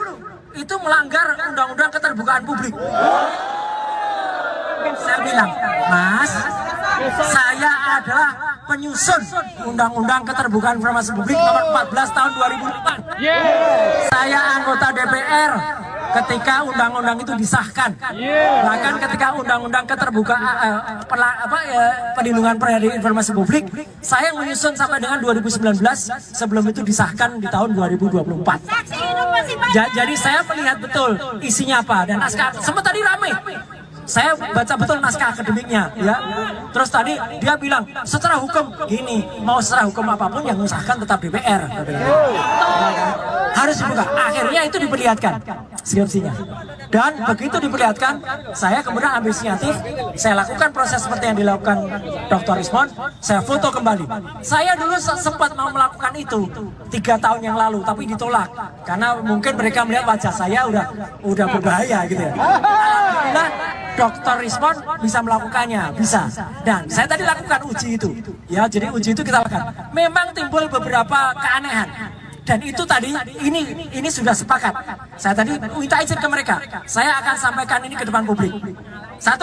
Speaker 2: itu melanggar undang-undang keterbukaan publik. Saya bilang, Mas, saya adalah penyusun undang-undang keterbukaan informasi publik nomor 14 tahun 2004. Saya anggota DPR ketika undang-undang itu disahkan. Bahkan ketika undang-undang keterbukaan perlindungan informasi publik, saya menyusun sampai dengan 2019 sebelum itu disahkan di tahun 2024. Jadi saya melihat betul isinya apa dan naskah. Sempat tadi ramai. Saya baca betul naskah akademiknya, ya. Terus tadi dia bilang secara hukum gini, mau secara hukum apapun yang mengesahkan tetap DPR. Harus dibuka. Akhirnya itu diperlihatkan skripsinya. Dan begitu diperlihatkan, saya kemudian ambil inisiatif, saya lakukan proses seperti yang dilakukan Dr. Rismon, saya foto kembali. Saya dulu sempat mau melakukan itu 3 tahun yang lalu, tapi ditolak karena mungkin mereka melihat wajah saya udah berbahaya gitu ya. Alhamdulillah Dr. Rismon bisa melakukannya, bisa. Dan saya tadi lakukan uji itu, ya. Jadi uji itu kita lakukan. Memang timbul beberapa keanehan. Dan itu tadi, ini sudah sepakat. Saya tadi minta izin ke mereka. Saya akan sampaikan ini ke depan publik. 1,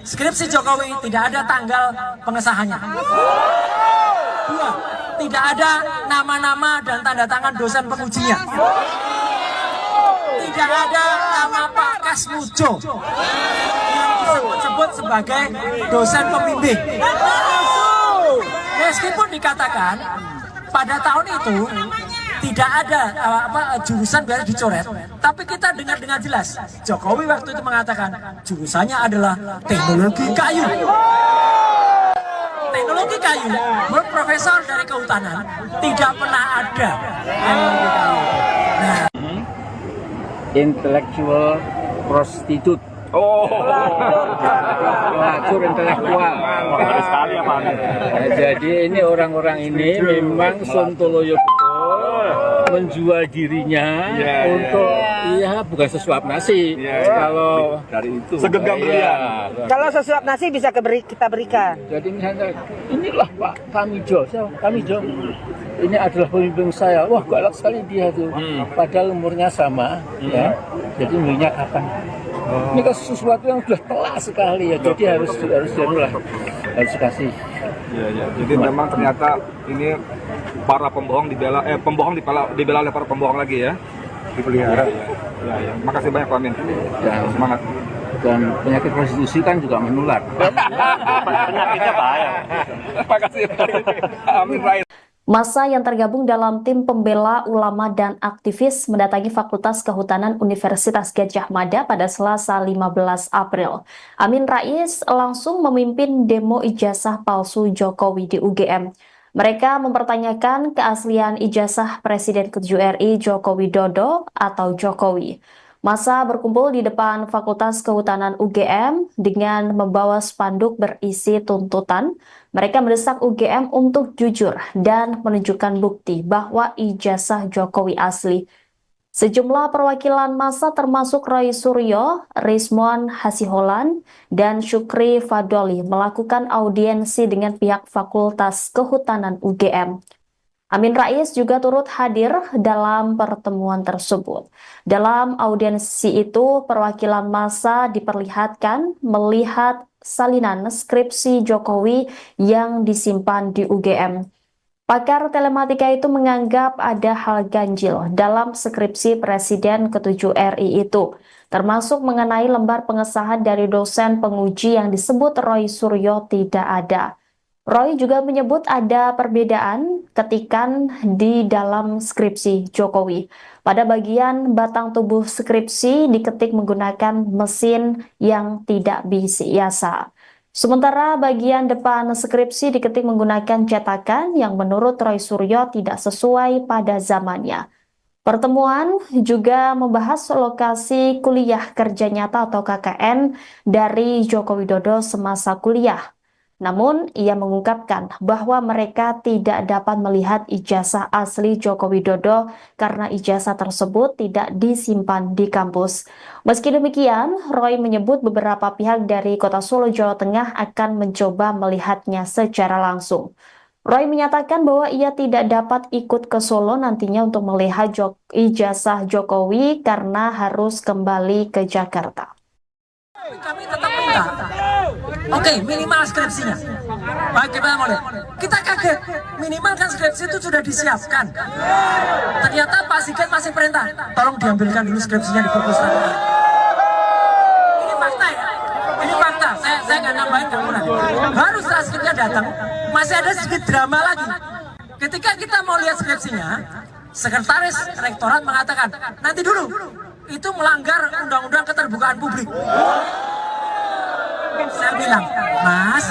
Speaker 2: skripsi Jokowi tidak ada tanggal pengesahannya. 2, tidak ada nama-nama dan tanda tangan dosen pengujinya. Tidak ada nama Pak Kasmujo yang disebut sebagai dosen pembimbing. Meskipun dikatakan pada tahun itu tidak ada jurusan biasa dicoret, tapi kita dengar dengan jelas Jokowi waktu itu mengatakan jurusannya adalah teknologi kayu. Teknologi kayu, menurut profesor dari kehutanan tidak pernah ada teknologi kayu. Nah,
Speaker 3: Intellectual prostitute. Pelacur intelektual.
Speaker 6: Baru sekali ya Pak.
Speaker 3: Jadi ini orang-orang ini memang sontoloyo betul menjual dirinya untuk bukan sesuap nasi. Kalau
Speaker 6: Dari itu.
Speaker 4: Segenggam berlian.
Speaker 5: Kalau sesuap nasi bisa kita berikan.
Speaker 3: jadi misalnya inilah Pak Kamijo, Kamijo ini adalah pemimpin saya. Wah, galak sekali dia tuh. Padahal umurnya sama, ya. Jadi umurnya kapan? Ini kan sesuatu yang sudah telak sekali ya. Jadi harus dikasih.
Speaker 4: Iya. Jadi memang ternyata ini para pembohong dibela oleh para pembohong lagi ya. Dipelihara. Ya. Makasih banyak Pak Amin.
Speaker 3: Dan
Speaker 4: Semangat.
Speaker 3: Dan penyakit prostitusi kan juga menular.
Speaker 6: Penyakitnya bahaya.
Speaker 4: Makasih. Amin Rais.
Speaker 1: Massa yang tergabung dalam tim pembela ulama dan aktivis mendatangi Fakultas Kehutanan Universitas Gadjah Mada pada Selasa 15 April. Amin Rais langsung memimpin demo ijazah palsu Jokowi di UGM. Mereka mempertanyakan keaslian ijazah Presiden ke-7 RI Joko Widodo atau Jokowi. Massa berkumpul di depan Fakultas Kehutanan UGM dengan membawa spanduk berisi tuntutan. Mereka mendesak UGM untuk jujur dan menunjukkan bukti bahwa ijazah Jokowi asli. Sejumlah perwakilan massa termasuk Roy Suryo, Rizmon Hasiholan, dan Syukri Fadoli melakukan audiensi dengan pihak Fakultas Kehutanan UGM. Amin Rais juga turut hadir dalam pertemuan tersebut. Dalam audiensi itu, perwakilan massa diperlihatkan melihat salinan skripsi Jokowi yang disimpan di UGM. Pakar telematika itu menganggap ada hal ganjil dalam skripsi Presiden ke-7 RI itu, termasuk mengenai lembar pengesahan dari dosen penguji yang disebut Roy Suryo tidak ada. Roy juga menyebut ada perbedaan ketikan di dalam skripsi Jokowi. Pada bagian batang tubuh skripsi diketik menggunakan mesin yang tidak biasa. Sementara bagian depan skripsi diketik menggunakan cetakan yang menurut Roy Suryo tidak sesuai pada zamannya. Pertemuan juga membahas lokasi kuliah kerja nyata atau KKN dari Joko Widodo semasa kuliah. Namun, ia mengungkapkan bahwa mereka tidak dapat melihat ijazah asli Joko Widodo karena ijazah tersebut tidak disimpan di kampus. Meski demikian, Roy menyebut beberapa pihak dari Kota Solo, Jawa Tengah akan mencoba melihatnya secara langsung. Roy menyatakan bahwa ia tidak dapat ikut ke Solo nantinya untuk melihat ijazah Jokowi karena harus kembali ke Jakarta.
Speaker 2: Kami tetap minta, oke, minimal skripsinya. Baik, kita mau lihat. Kita kaget, minimal kan skripsi itu sudah disiapkan. Ternyata Pak Sigit masih perintah, tolong diambilkan dulu skripsinya di perpustakaan. Ini fakta ya, ini fakta. Saya nggak nambahin kamu lagi. Baru setelah skripsinya datang, masih ada sedikit drama lagi. Ketika kita mau lihat skripsinya, sekretaris rektorat mengatakan, nanti dulu. Itu melanggar undang-undang keterbukaan publik. Saya bilang, Mas,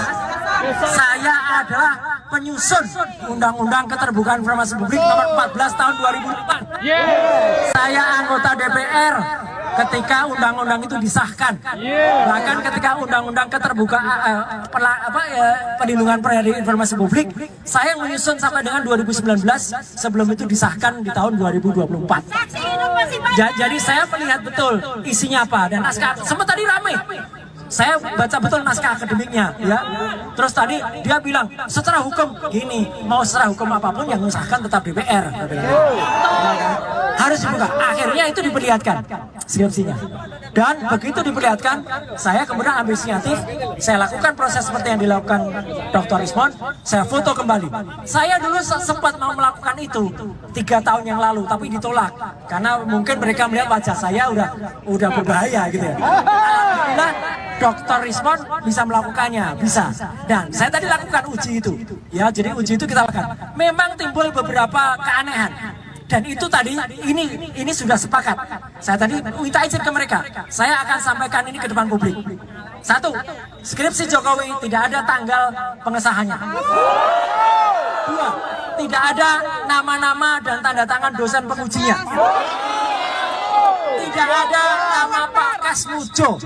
Speaker 2: saya adalah penyusun undang-undang keterbukaan informasi publik nomor 14 tahun 2004. Saya anggota DPR ketika undang-undang itu disahkan. Bahkan ketika undang-undang keterbukaan perlindungan informasi publik, saya menyusun sampai dengan 2019 sebelum itu disahkan di tahun 2024. Jadi saya melihat betul isinya apa dan naskah. Sempat tadi ramai. Saya baca betul naskah akademiknya, ya. Terus tadi dia bilang secara hukum gini, mau secara hukum apapun yang mengesahkan tetap DPR. Harus dibuka. Akhirnya itu diperlihatkan skripsinya. Dan begitu diperlihatkan, saya kemudian ambil inisiatif, saya lakukan proses seperti yang dilakukan Dr. Rizmon, saya foto kembali. Saya dulu sempat mau melakukan itu 3 tahun yang lalu, tapi ditolak karena mungkin mereka melihat wajah saya udah berbahaya gitu ya. Alhamdulillah Dr. Rizmon bisa melakukannya, bisa. Dan saya tadi lakukan uji itu, ya. Jadi uji itu kita lakukan. Memang timbul beberapa keanehan. Dan itu tadi, ini sudah sepakat. Saya tadi minta izin ke mereka. Saya akan sampaikan ini ke depan publik. 1, skripsi Jokowi tidak ada tanggal pengesahannya. 2, tidak ada nama-nama dan tanda tangan dosen pengujinya. Tidak ada nama Pak Kasmujo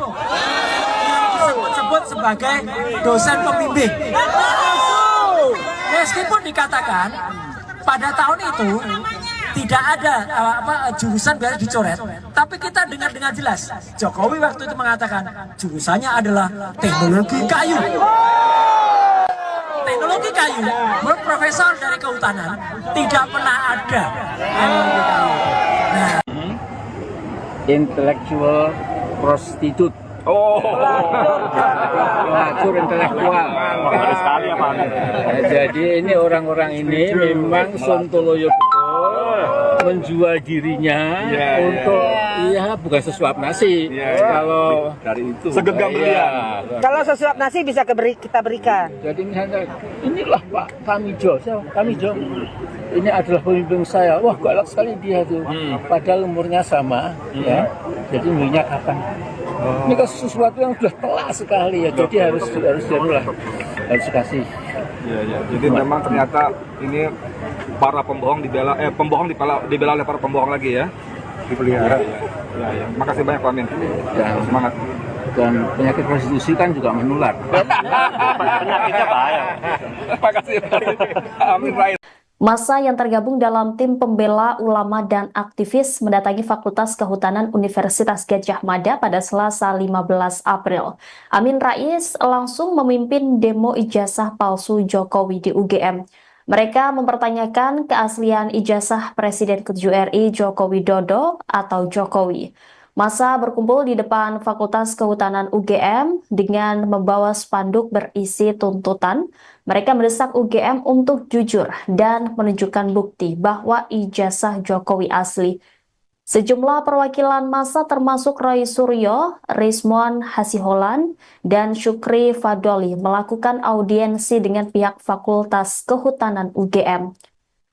Speaker 2: yang disebut sebagai dosen pembimbing. Meskipun dikatakan pada tahun itu tidak ada jurusan biasa dicoret, tapi kita dengar dengan jelas Jokowi waktu itu mengatakan jurusannya adalah teknologi kayu. Teknologi kayu, menurut profesor dari kehutanan tidak pernah ada teknologi kayu. Nah,
Speaker 3: Intellectual prostitute. Pelacur intelektual.
Speaker 6: Baru sekali ya Pak.
Speaker 3: Jadi ini orang-orang ini memang sontoloyo betul menjual dirinya untuk bukan sesuap nasi. Kalau
Speaker 6: Dari itu segenggam belian.
Speaker 5: Kalau sesuap nasi bisa kita berikan.
Speaker 3: Jadi misalnya inilah Pak Kamijo, Kamijo. Ini adalah pemimpin saya. Wah, galak sekali dia tuh. Padahal umurnya sama, ya. Jadi umurnya kapan? Ini kan sesuatu yang sudah telak sekali ya. Jadi harus dikasih.
Speaker 4: Iya. Jadi memang ternyata ini para pembohong dibela oleh para pembohong lagi ya. Dipelihara. Ya. Makasih banyak Pak Amin.
Speaker 3: Dan
Speaker 4: Semangat.
Speaker 3: dan penyakit prostitusi kan juga menular.
Speaker 6: Penyakitnya bahaya.
Speaker 4: Makasih. Amin Rais.
Speaker 1: Massa yang tergabung dalam tim pembela ulama dan aktivis mendatangi Fakultas Kehutanan Universitas Gadjah Mada pada Selasa 15 April. Amin Rais langsung memimpin demo ijazah palsu Jokowi di UGM. Mereka mempertanyakan keaslian ijazah Presiden ke-7 RI Joko Widodo atau Jokowi. Massa berkumpul di depan Fakultas Kehutanan UGM dengan membawa spanduk berisi tuntutan. Mereka mendesak UGM untuk jujur dan menunjukkan bukti bahwa ijazah Jokowi asli. Sejumlah perwakilan massa termasuk Roy Suryo, Rizmon Hasiholan, dan Syukri Fadoli melakukan audiensi dengan pihak Fakultas Kehutanan UGM.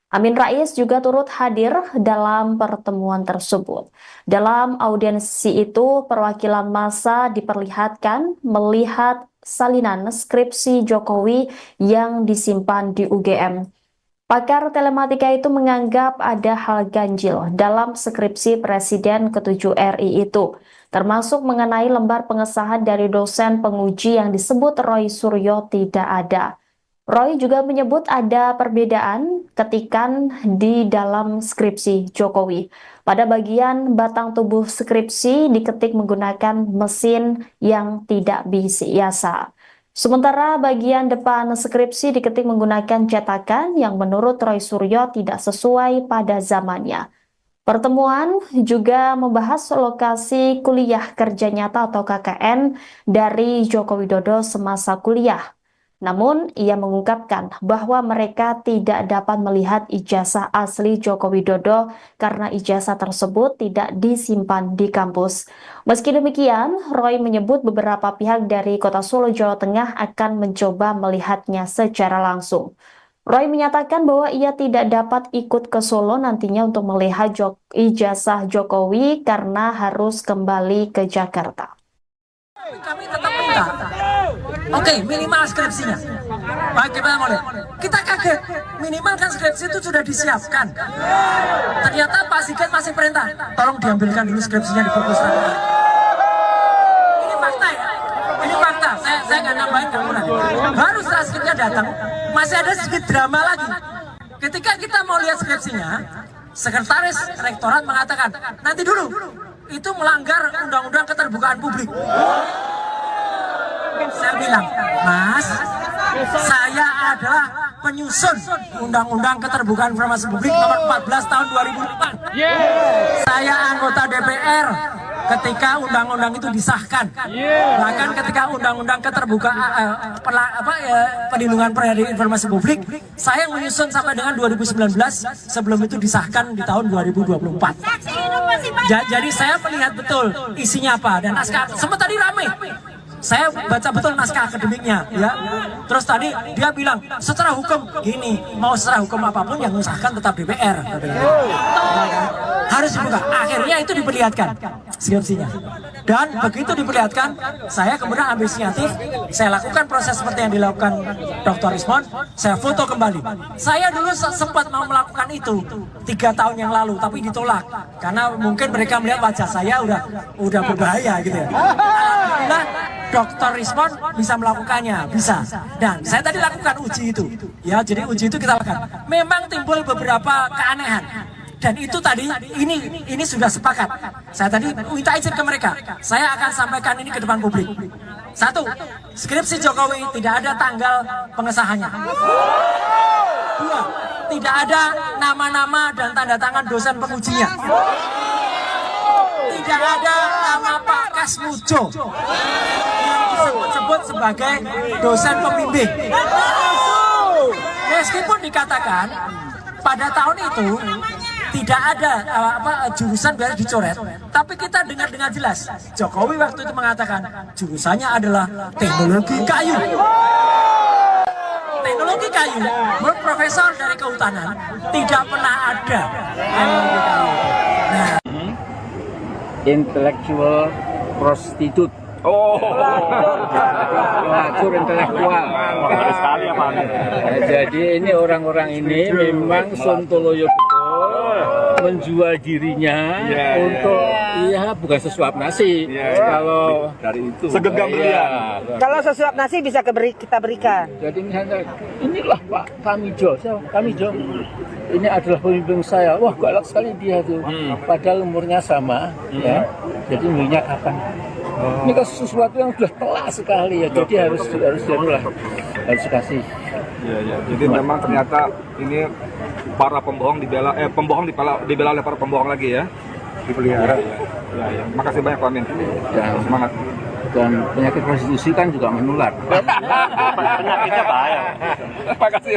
Speaker 1: Amin Rais juga turut hadir dalam pertemuan tersebut. Dalam audiensi itu, perwakilan massa diperlihatkan melihat salinan skripsi Jokowi yang disimpan di UGM. Pakar telematika itu menganggap ada hal ganjil dalam skripsi Presiden ke-7 RI itu, termasuk mengenai lembar pengesahan dari dosen penguji yang disebut Roy Suryo tidak ada. Roy juga menyebut ada perbedaan ketikan di dalam skripsi Jokowi. Pada bagian batang tubuh skripsi diketik menggunakan mesin yang tidak biasa. Sementara bagian depan skripsi diketik menggunakan cetakan yang menurut Roy Suryo tidak sesuai pada zamannya. Pertemuan juga membahas lokasi kuliah kerja nyata atau KKN dari Joko Widodo semasa kuliah. Namun, ia mengungkapkan bahwa mereka tidak dapat melihat ijazah asli Joko Widodo karena ijazah tersebut tidak disimpan di kampus. Meski demikian, Roy menyebut beberapa pihak dari Kota Solo, Jawa Tengah akan mencoba melihatnya secara langsung. Roy menyatakan bahwa ia tidak dapat ikut ke Solo nantinya untuk melihat ijazah Jokowi karena harus kembali ke Jakarta.
Speaker 2: Kami tetap minta, oke, minimal skripsinya. Baik, kita mau lihat. Kita kaget, minimal kan skripsi itu sudah disiapkan. Ternyata Pak Sigit masih perintah, tolong diambilkan dulu skripsinya di perpus. Ini fakta ya, ini fakta. Saya nggak nambahin, nggak kurang. Baru setelah skripsinya datang, masih ada sedikit drama lagi. Ketika kita mau lihat skripsinya, sekretaris rektorat mengatakan, nanti dulu, itu melanggar undang-undang keterbukaan publik. Saya bilang, Mas, saya adalah penyusun undang-undang keterbukaan informasi publik nomor 14 tahun 2004. Saya anggota DPR ketika undang-undang itu disahkan. Bahkan ketika undang-undang keterbukaan perlindungan informasi publik, saya menyusun sampai dengan 2019 sebelum itu disahkan di tahun 2024. Jadi saya melihat betul isinya apa dan naskah. Sempat tadi ramai. Saya baca betul naskah akademiknya, ya. Terus tadi dia bilang secara hukum gini, mau secara hukum apapun yang mengesahkan tetap DPR. Harus dibuka. Akhirnya itu diperlihatkan skripsinya. Dan begitu diperlihatkan, saya kemudian ambil inisiatif, saya lakukan proses seperti yang dilakukan Dr. Rizmon, saya foto kembali. Saya dulu sempat mau melakukan itu 3 tahun yang lalu, tapi ditolak karena mungkin mereka melihat wajah saya udah berbahaya gitu ya. Alhamdulillah Dr. Rizmon bisa melakukannya, bisa. Dan saya tadi lakukan uji itu, ya. Jadi uji itu kita lakukan. Memang timbul beberapa keanehan. Dan itu tadi, ini sudah sepakat. Saya tadi minta izin ke mereka. Saya akan sampaikan ini ke depan publik. 1, skripsi Jokowi tidak ada tanggal pengesahannya. 2, tidak ada nama-nama dan tanda tangan dosen pengujinya. Tidak ada nama Pak Kasmujo yang disebut-sebut sebagai dosen pembimbing. Meskipun dikatakan pada tahun itu tidak ada jurusan biasa dicoret, tapi kita dengar dengan jelas Jokowi waktu itu mengatakan jurusannya adalah teknologi kayu. Teknologi kayu, menurut profesor dari kehutanan tidak pernah ada. Nah,
Speaker 3: Intellectual prostitute. Pelacur intelektual.
Speaker 6: Ada sekali ya Pak.
Speaker 3: Jadi ini orang-orang ini memang sontoloyo betul menjual dirinya untuk Iya, bukan sesuap nasi. Kalau
Speaker 4: Dari itu. Segenggam
Speaker 3: iya.
Speaker 4: berlian.
Speaker 5: Kalau sesuap nasi bisa kita berikan.
Speaker 3: Jadi misalnya, inilah Pak Tamijo, Tamijo. Ini adalah pemimpin saya. Wah, galak sekali dia tuh. Padahal umurnya sama, ya. Jadi minyak kapan? Ini kan sesuatu yang sudah telak sekali ya. Jadi harus dikasih.
Speaker 4: Iya. Jadi memang ternyata ini para pembohong dibela oleh para pembohong lagi ya. Dipelihara. Iya. Makasih banyak Pak Amin.
Speaker 3: Dan
Speaker 4: Semangat.
Speaker 3: dan penyakit prostitusi kan juga menular.
Speaker 6: Penyakitnya bahaya.
Speaker 4: Makasih.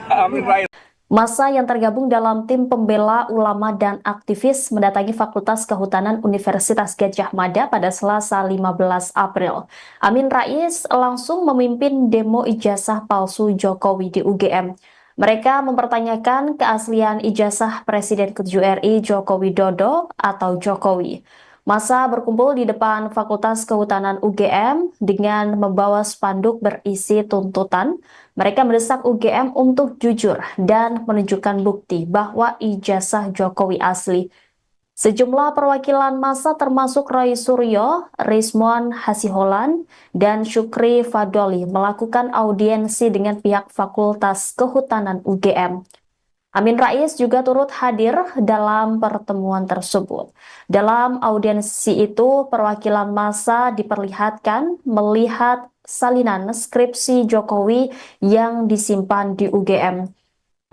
Speaker 4: Amin Rais.
Speaker 1: Massa yang tergabung dalam tim pembela ulama dan aktivis mendatangi Fakultas Kehutanan Universitas Gadjah Mada pada Selasa 15 April. Amin Rais langsung memimpin demo ijazah palsu Jokowi di UGM. Mereka mempertanyakan keaslian ijazah Presiden ke-7 RI Joko Widodo atau Jokowi. Massa berkumpul di depan Fakultas Kehutanan UGM dengan membawa spanduk berisi tuntutan. Mereka mendesak UGM untuk jujur dan menunjukkan bukti bahwa ijazah Jokowi asli. Sejumlah perwakilan massa termasuk Roy Suryo, Rizmon Hasiholan, dan Syukri Fadoli melakukan audiensi dengan pihak Fakultas Kehutanan UGM. Amin Rais juga turut hadir dalam pertemuan tersebut. Dalam audiensi itu, perwakilan massa diperlihatkan melihat salinan skripsi Jokowi yang disimpan di UGM.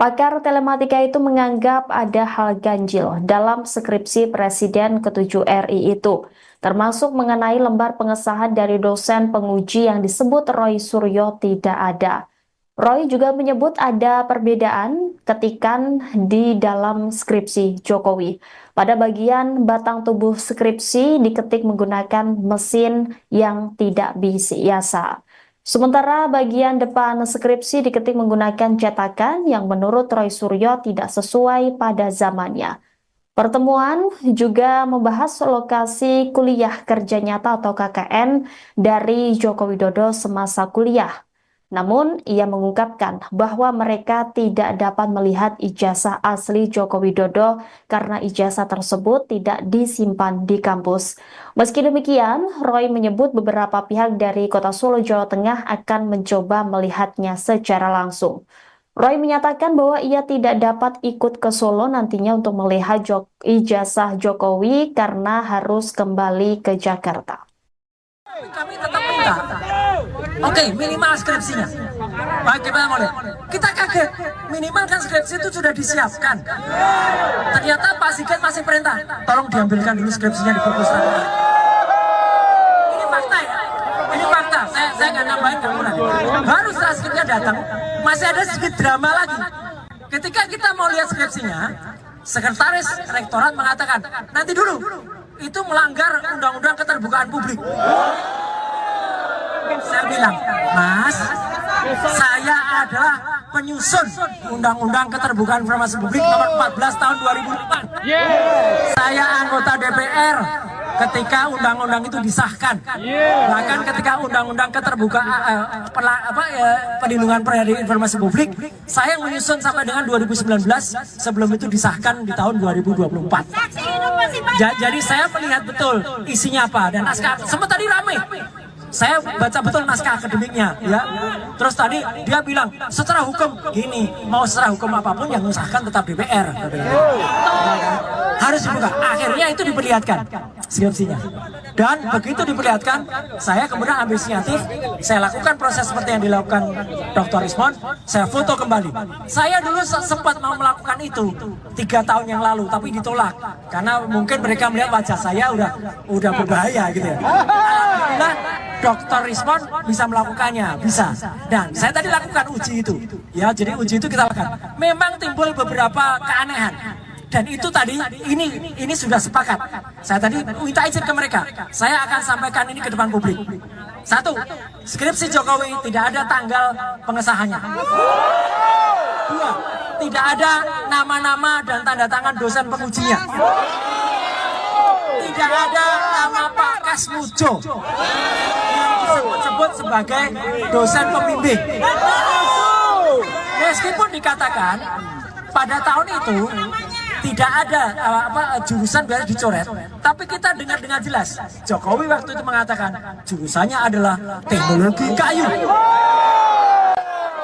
Speaker 1: Pakar telematika itu menganggap ada hal ganjil dalam skripsi Presiden ke-7 RI itu, termasuk mengenai lembar pengesahan dari dosen penguji yang disebut Roy Suryo tidak ada. Roy juga menyebut ada perbedaan ketikan di dalam skripsi Jokowi. Pada bagian batang tubuh skripsi diketik menggunakan mesin yang tidak biasa. Sementara bagian depan skripsi diketik menggunakan cetakan yang menurut Roy Suryo tidak sesuai pada zamannya. Pertemuan juga membahas lokasi kuliah kerja nyata atau KKN dari Joko Widodo semasa kuliah. Namun, ia mengungkapkan bahwa mereka tidak dapat melihat ijazah asli Joko Widodo karena ijazah tersebut tidak disimpan di kampus. Meski demikian, Roy menyebut beberapa pihak dari Kota Solo, Jawa Tengah akan mencoba melihatnya secara langsung. Roy menyatakan bahwa ia tidak dapat ikut ke Solo nantinya untuk melihat ijazah Jokowi karena harus kembali ke Jakarta.
Speaker 2: Kami tetap minta, oke, minimal skripsinya. Baik, kita mau lihat. Kita kaget, minimal kan skripsi itu sudah disiapkan. Ternyata Pak Sigit masih perintah, tolong diambilkan dulu skripsinya di perpustakaan. Ini fakta ya, ini fakta. Saya nggak nambahin kamu lagi. Baru setelah skripsinya datang, masih ada sedikit drama lagi. Ketika kita mau lihat skripsinya, sekretaris rektorat mengatakan, nanti dulu. Itu melanggar undang-undang keterbukaan publik. Saya bilang, Mas, saya adalah penyusun undang-undang keterbukaan informasi publik nomor 14 tahun 2004. Saya anggota DPR ketika undang-undang itu disahkan. Bahkan ketika undang-undang keterbukaan perlindungan informasi publik, saya menyusun sampai dengan 2019 sebelum itu disahkan di tahun 2024. Jadi saya melihat betul isinya apa dan naskah. Sempat tadi ramai. Saya baca betul naskah akademiknya, ya. Terus tadi dia bilang secara hukum gini, mau secara hukum apapun yang mengesahkan tetap DPR. Harus dibuka. Akhirnya itu diperlihatkan skripsinya. Dan begitu diperlihatkan, saya kemudian ambil inisiatif, saya lakukan proses seperti yang dilakukan Dr. Rizmon, saya foto kembali. Saya dulu sempat mau melakukan itu 3 tahun yang lalu, tapi ditolak karena mungkin mereka melihat wajah saya udah berbahaya gitu ya. Alhamdulillah Dr. Rizmon bisa melakukannya, bisa. Dan saya tadi lakukan uji itu, ya. Jadi uji itu kita lakukan. Memang timbul beberapa keanehan. Dan itu tadi, ini sudah sepakat. Saya tadi minta izin ke mereka. Saya akan sampaikan ini ke depan publik. 1, skripsi Jokowi tidak ada tanggal pengesahannya. 2, tidak ada nama-nama dan tanda tangan dosen pengujinya. Tidak ada nama Pak Kasmujo yang disebut-sebut sebagai dosen pembimbing. Meskipun dikatakan pada tahun itu tidak ada jurusan biar dicoret, tapi kita dengar dengan jelas Jokowi waktu itu mengatakan jurusannya adalah teknologi kayu.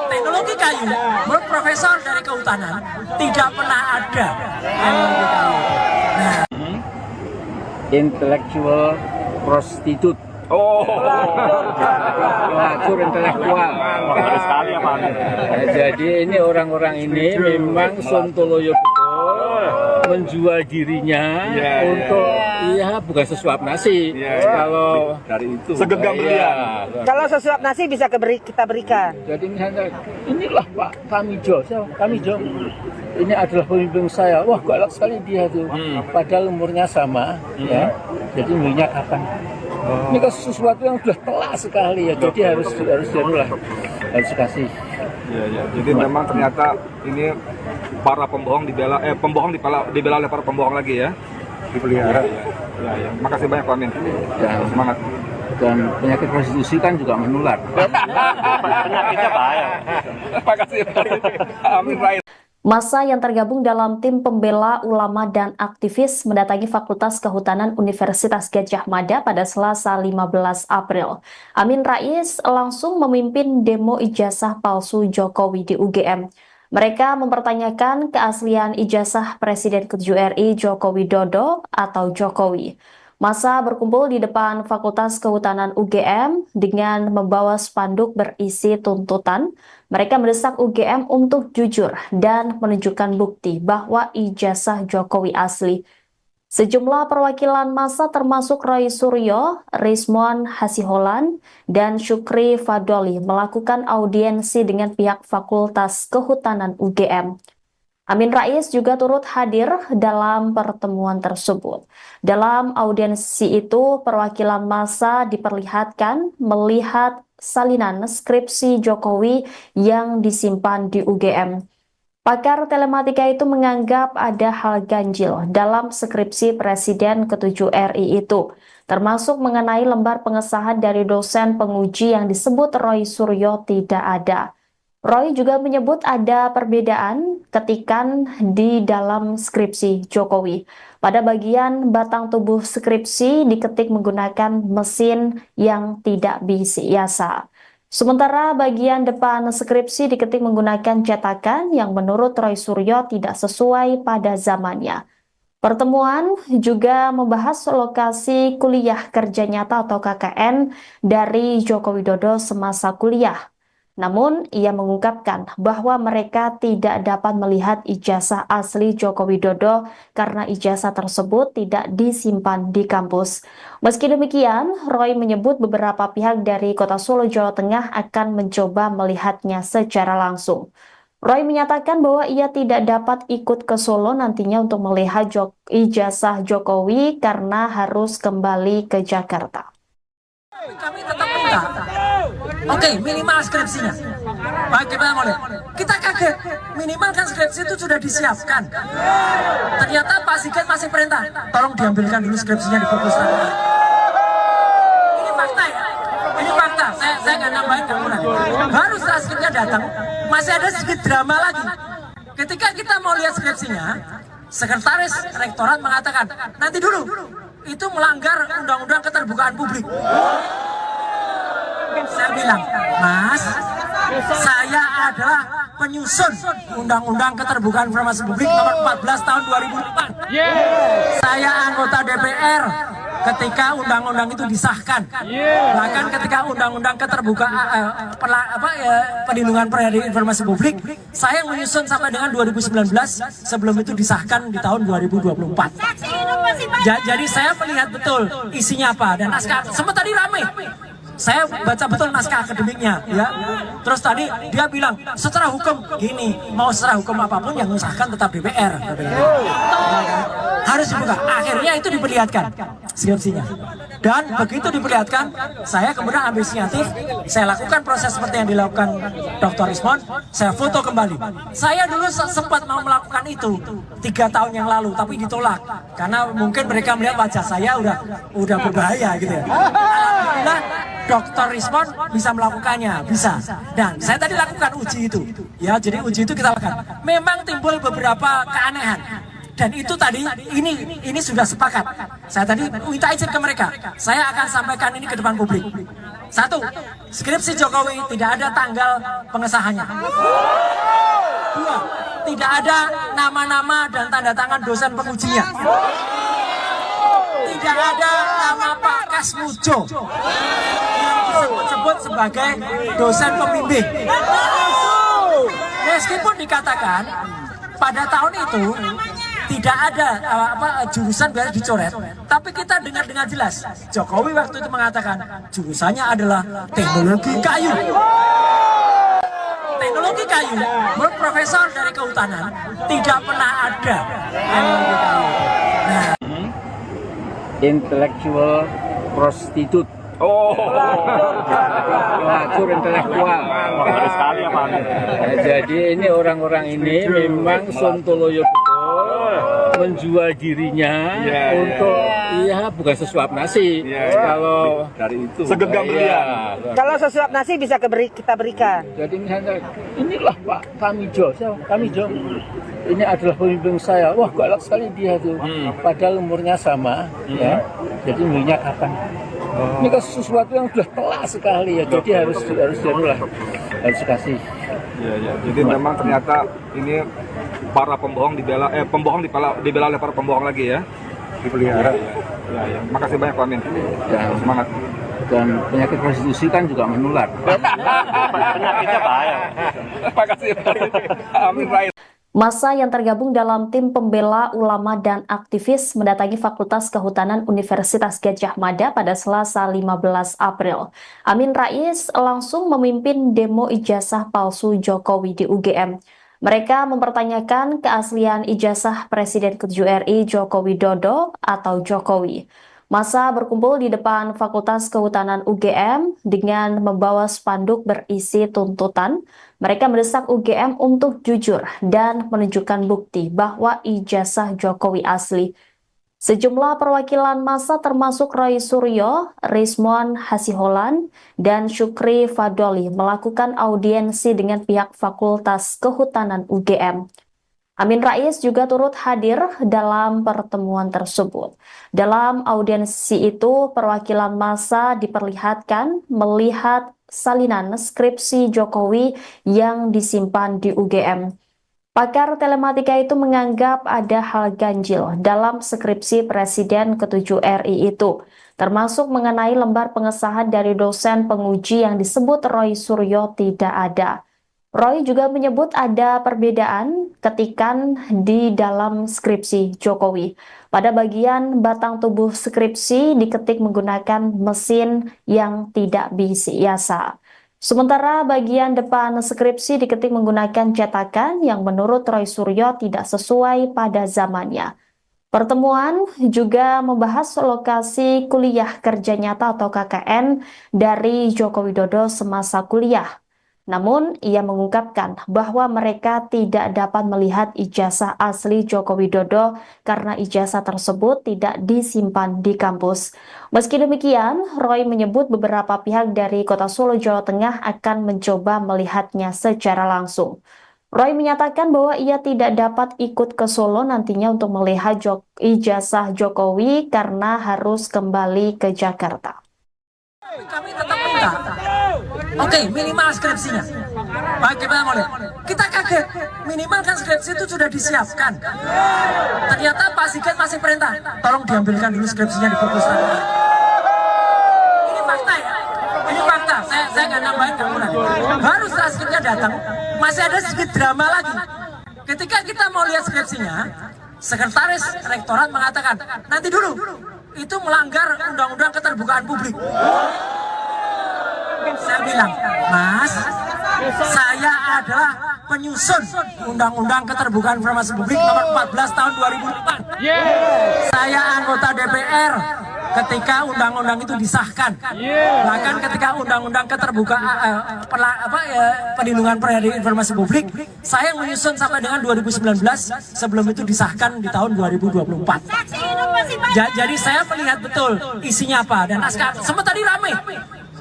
Speaker 2: Teknologi kayu, menurut profesor dari kehutanan tidak pernah ada teknologi kayu. Nah,
Speaker 3: Intellectual prostitute. Pelacur intelektual.
Speaker 6: Bagus sekali ya Pak.
Speaker 3: Jadi ini orang-orang ini memang sontoloyo betul menjual dirinya untuk bukan sesuap nasi. Kalau
Speaker 6: Dari itu.
Speaker 4: Segenggam berlian.
Speaker 5: Kalau sesuap nasi bisa kita berikan.
Speaker 3: jadi misalnya inilah Pak Tamijo, Tamijo. Ini adalah pemimpin saya. Wah, galak sekali dia tuh. Padahal umurnya sama, ya. Jadi umurnya kapan? Ini kan sesuatu yang sudah telak sekali ya. Jadi harus dikasih.
Speaker 4: Iya. Jadi memang ternyata ini para pembohong dibela oleh para pembohong lagi ya. Dipelihara. Ya. Makasih banyak Pak Amin.
Speaker 3: Dan
Speaker 4: Semangat.
Speaker 3: dan penyakit prostitusi kan juga menular.
Speaker 6: Penyakitnya bahaya.
Speaker 4: Makasih. Amin Rais.
Speaker 1: Massa yang tergabung dalam tim pembela ulama dan aktivis mendatangi Fakultas Kehutanan Universitas Gadjah Mada pada Selasa 15 April. Amin Rais langsung memimpin demo ijazah palsu Jokowi di UGM. Mereka mempertanyakan keaslian ijazah Presiden ke-7 RI Joko Widodo atau Jokowi. Massa berkumpul di depan Fakultas Kehutanan UGM dengan membawa spanduk berisi tuntutan. Mereka mendesak UGM untuk jujur dan menunjukkan bukti bahwa ijazah Jokowi asli. Sejumlah perwakilan massa termasuk Roy Suryo, Rizmon Hasiholan, dan Syukri Fadoli melakukan audiensi dengan pihak Fakultas Kehutanan UGM. Amin Rais juga turut hadir dalam pertemuan tersebut. Dalam audiensi itu, perwakilan massa diperlihatkan melihat salinan skripsi Jokowi yang disimpan di UGM. Pakar telematika itu menganggap ada hal ganjil dalam skripsi Presiden ke-7 RI itu, termasuk mengenai lembar pengesahan dari dosen penguji yang disebut Roy Suryo tidak ada. Roy juga menyebut ada perbedaan ketikan di dalam skripsi Jokowi. Pada bagian batang tubuh skripsi diketik menggunakan mesin yang tidak biasa. Sementara bagian depan skripsi diketik menggunakan cetakan yang menurut Roy Suryo tidak sesuai pada zamannya. Pertemuan juga membahas lokasi kuliah kerja nyata atau KKN dari Joko Widodo semasa kuliah. Namun, ia mengungkapkan bahwa mereka tidak dapat melihat ijazah asli Joko Widodo karena ijazah tersebut tidak disimpan di kampus. Meski demikian, Roy menyebut beberapa pihak dari Kota Solo, Jawa Tengah akan mencoba melihatnya secara langsung. Roy menyatakan bahwa ia tidak dapat ikut ke Solo nantinya untuk melihat ijazah Jokowi karena harus kembali ke Jakarta.
Speaker 2: kami tetap minta, oke, minimal skripsinya. Baik, kita mau lihat. Kita kaget, minimal kan skripsi itu sudah disiapkan. Ternyata Pak Sigit masih perintah, tolong diambilkan dulu skripsinya di perpustakaan. Ini fakta ya, ini fakta. Saya nggak nambahin, nggak kurang. Baru setelah skripsinya datang, masih ada sedikit drama lagi. Ketika kita mau lihat skripsinya, sekretaris rektorat mengatakan, nanti dulu, itu melanggar undang-undang keterbukaan publik. Saya bilang, Mas, saya adalah penyusun undang-undang keterbukaan informasi publik nomor 14 tahun 2004. Saya anggota DPR ketika undang-undang itu disahkan. Bahkan ketika undang-undang keterbukaan perlindungan informasi publik, saya menyusun sampai dengan 2019 sebelum itu disahkan di tahun 2024. Jadi saya melihat betul isinya apa dan naskah. Sempat tadi ramai. Saya baca betul naskah akademiknya, ya. Terus tadi dia bilang secara hukum gini, mau secara hukum apapun yang mengesahkan tetap DPR. Harus dibuka. Akhirnya itu diperlihatkan skripsinya. Dan begitu diperlihatkan, saya kemudian ambil inisiatif, saya lakukan proses seperti yang dilakukan Dr. Rizmon, saya foto kembali. Saya dulu sempat mau melakukan itu 3 tahun yang lalu, tapi ditolak karena mungkin mereka melihat wajah saya udah berbahaya gitu ya. Alhamdulillah Dr. Rizmon bisa melakukannya, bisa. Dan saya tadi lakukan uji itu, ya. Jadi uji itu kita lakukan. Memang timbul beberapa keanehan. Dan itu tadi ini sudah sepakat. Saya tadi minta izin ke mereka. Saya akan sampaikan ini ke depan publik. Satu, skripsi Jokowi tidak ada tanggal pengesahannya. Dua, tidak ada nama-nama dan tanda tangan dosen pengujinya. Tidak ada nama Pak Kasmujo yang disebut-sebut sebagai dosen pembimbing. Meskipun dikatakan pada tahun itu tidak ada jurusan biasa dicoret, tapi kita dengar dengan jelas Jokowi waktu itu mengatakan jurusannya adalah teknologi kayu. Teknologi kayu, menurut profesor dari kehutanan tidak pernah ada. Nah,
Speaker 3: Intellectual prostitute. Pelacur intelektual.
Speaker 6: Baru sekali ya Pak Amin.
Speaker 3: Jadi ini orang-orang ini memang sontoloyo betul menjual dirinya untuk bukan sesuap nasi. Kalau
Speaker 6: Dari itu.
Speaker 4: Segenggam berlian.
Speaker 5: Kalau sesuap nasi bisa kita berikan.
Speaker 3: jadi misalnya inilah Pak Kamijo, Kamijo ini adalah pemimpin saya. Wah galak sekali dia tuh. Padahal umurnya sama, ya. Jadi umurnya kapan? Ini kan sesuatu yang sudah telak sekali ya. Jadi harus dikasih.
Speaker 4: Iya. Jadi memang ternyata ini para pembohong dibela dibela oleh para pembohong lagi ya. Dipelihara. Ya. Makasih banyak Pak Amin.
Speaker 3: Dan
Speaker 4: Semangat.
Speaker 3: dan penyakit prostitusi kan juga menular.
Speaker 6: Penyakitnya bahaya.
Speaker 4: Makasih. Amin Rais.
Speaker 1: Massa yang tergabung dalam tim pembela ulama dan aktivis mendatangi Fakultas Kehutanan Universitas Gadjah Mada pada Selasa 15 April. Amin Rais langsung memimpin demo ijazah palsu Jokowi di UGM. Mereka mempertanyakan keaslian ijazah Presiden ke-7 RI Joko Widodo atau Jokowi. Massa berkumpul di depan Fakultas Kehutanan UGM dengan membawa spanduk berisi tuntutan. Mereka mendesak UGM untuk jujur dan menunjukkan bukti bahwa ijazah Jokowi asli. Sejumlah perwakilan massa termasuk Roy Suryo, Rizmon Hasiholan, dan Syukri Fadoli melakukan audiensi dengan pihak Fakultas Kehutanan UGM. Amin Rais juga turut hadir dalam pertemuan tersebut. Dalam audiensi itu, perwakilan massa diperlihatkan melihat salinan skripsi Jokowi yang disimpan di UGM. Pakar telematika itu menganggap ada hal ganjil dalam skripsi Presiden ke-7 RI itu, termasuk mengenai lembar pengesahan dari dosen penguji yang disebut Roy Suryo tidak ada. Roy juga menyebut ada perbedaan ketikan di dalam skripsi Jokowi. Pada bagian batang tubuh skripsi diketik menggunakan mesin yang tidak biasa. Sementara bagian depan skripsi diketik menggunakan cetakan yang menurut Roy Suryo tidak sesuai pada zamannya. Pertemuan juga membahas lokasi kuliah kerja nyata atau KKN dari Joko Widodo semasa kuliah. Namun, ia mengungkapkan bahwa mereka tidak dapat melihat ijazah asli Joko Widodo karena ijazah tersebut tidak disimpan di kampus. Meski demikian, Roy menyebut beberapa pihak dari Kota Solo, Jawa Tengah akan mencoba melihatnya secara langsung. Roy menyatakan bahwa ia tidak dapat ikut ke Solo nantinya untuk melihat ijazah Jokowi karena harus kembali ke Jakarta.
Speaker 2: kami tetap minta. Oke, minimal skripsinya. Baik, kita mau lihat. Kita kaget, minimal kan skripsi itu sudah disiapkan. Ternyata Pak Sigit masih perintah, tolong diambilkan dulu skripsinya di perpustakaan. Ini fakta ya, ini fakta. Saya nggak nambahin kamu lagi. Baru setelah skripsinya datang, masih ada sedikit drama lagi. Ketika kita mau lihat skripsinya, sekretaris rektorat mengatakan, nanti dulu, itu melanggar undang-undang keterbukaan publik. Saya bilang, Mas, saya adalah penyusun undang-undang keterbukaan informasi publik nomor 14 tahun 2004. Saya anggota DPR ketika undang-undang itu disahkan. Bahkan ketika undang-undang keterbukaan perlindungan informasi publik, saya menyusun sampai dengan 2019, sebelum itu disahkan di tahun 2024. Jadi saya melihat betul isinya apa, dan naskah sempat tadi ramai.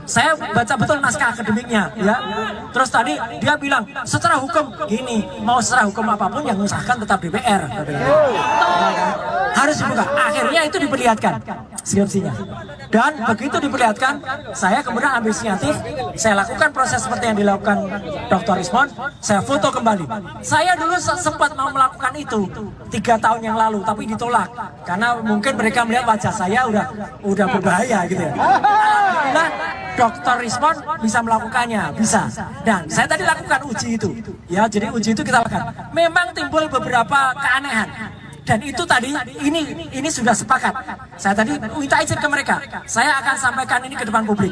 Speaker 2: Saya baca betul naskah akademiknya, ya. Terus tadi dia bilang secara hukum gini, mau secara hukum apapun yang mengesahkan tetap DPR. Harus dibuka. Akhirnya itu diperlihatkan skripsinya. Dan begitu diperlihatkan, saya kemudian ambil inisiatif, saya lakukan proses seperti yang dilakukan Dr. Rismon, saya foto kembali. Saya dulu sempat mau melakukan itu 3 tahun yang lalu, tapi ditolak karena mungkin mereka melihat wajah saya udah berbahaya gitu ya. Alhamdulillah Dr. Rismon bisa melakukannya, bisa. Dan saya tadi lakukan uji itu, ya. Jadi uji itu kita lakukan. Memang timbul beberapa keanehan. Dan itu tadi, ini sudah sepakat. Saya tadi minta izin ke mereka. Saya akan sampaikan ini ke depan publik.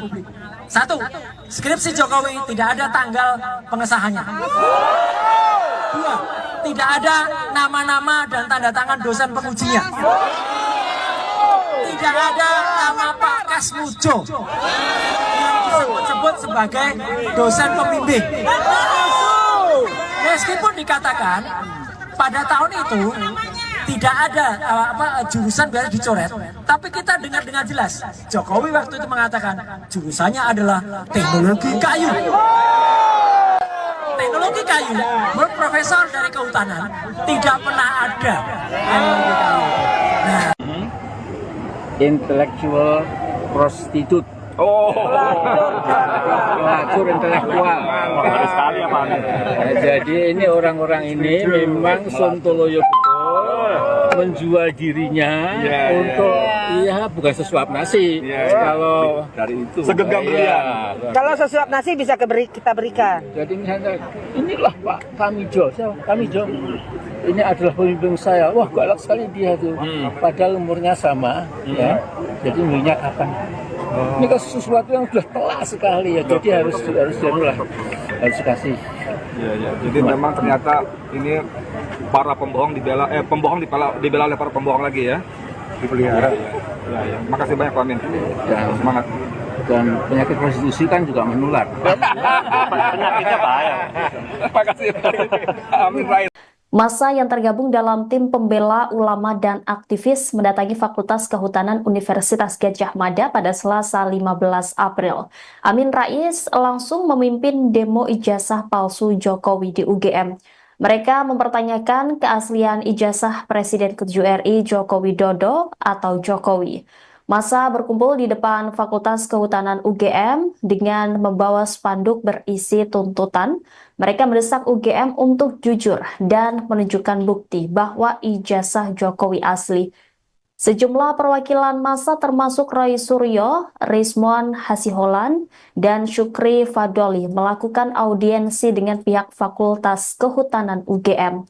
Speaker 2: 1, skripsi Jokowi tidak ada tanggal pengesahannya. 2, tidak ada nama-nama dan tanda tangan dosen pengujinya. Tidak ada nama Pak Kasmujo yang disebut-sebut sebagai dosen pembimbing. Meskipun dikatakan pada tahun itu tidak ada jurusan biasa dicoret, tapi kita dengar dengan jelas Jokowi waktu itu mengatakan jurusannya adalah teknologi kayu. Teknologi kayu, menurut profesor dari kehutanan tidak pernah ada. Nah,
Speaker 3: Intellectual prostitute. Pelacur intelektual.
Speaker 6: Baru sekali ya Pak Amin.
Speaker 3: Nah, jadi ini orang-orang ini memang sontoloyo betul menjual dirinya untuk bukan sesuap nasi. Kalau
Speaker 6: Dari itu.
Speaker 4: Segenggam berlian.
Speaker 5: Kalau sesuap nasi bisa kita berikan.
Speaker 3: jadi misalnya inilah Pak Kamijo, Kamijo ini adalah pemimpin saya. Wah galak sekali dia tuh. Padahal umurnya sama, ya. Jadi umurnya kapan? Ini kan sesuatu yang sudah telak sekali ya. Jadi harus dikasih.
Speaker 4: Iya. Jadi memang ternyata ini para pembohong dibela oleh para pembohong lagi ya. Dipelihara. Ya. Makasih banyak Pak Amin. Semangat.
Speaker 3: Dan penyakit prostitusi kan juga menular.
Speaker 6: Penyakitnya bahaya.
Speaker 4: Makasih. Amin Rais.
Speaker 1: Massa yang tergabung dalam tim pembela ulama dan aktivis mendatangi Fakultas Kehutanan Universitas Gadjah Mada pada Selasa 15 April. Amin Rais langsung memimpin demo ijazah palsu Jokowi di UGM. Mereka mempertanyakan keaslian ijazah Presiden ke-7 RI Joko Widodo atau Jokowi. Massa berkumpul di depan Fakultas Kehutanan UGM dengan membawa spanduk berisi tuntutan. Mereka mendesak UGM untuk jujur dan menunjukkan bukti bahwa ijazah Jokowi asli. Sejumlah perwakilan massa termasuk Roy Suryo, Rismon Hasiholan, dan Syukri Fadoli melakukan audiensi dengan pihak Fakultas Kehutanan UGM.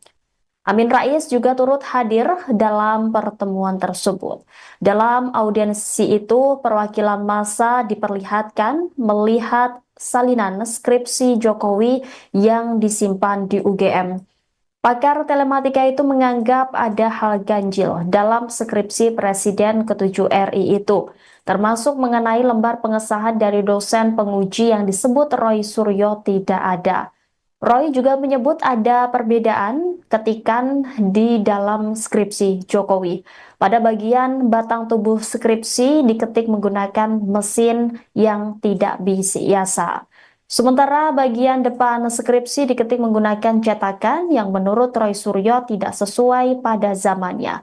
Speaker 1: Amin Rais juga turut hadir dalam pertemuan tersebut. Dalam audiensi itu, perwakilan massa diperlihatkan melihat salinan skripsi Jokowi yang disimpan di UGM. Pakar telematika itu menganggap ada hal ganjil dalam skripsi Presiden ke-7 RI itu, termasuk mengenai lembar pengesahan dari dosen penguji yang disebut Roy Suryo tidak ada. Roy juga menyebut ada perbedaan ketikan di dalam skripsi Jokowi. Pada bagian batang tubuh skripsi diketik menggunakan mesin yang tidak biasa. Sementara bagian depan skripsi diketik menggunakan cetakan yang menurut Roy Suryo tidak sesuai pada zamannya.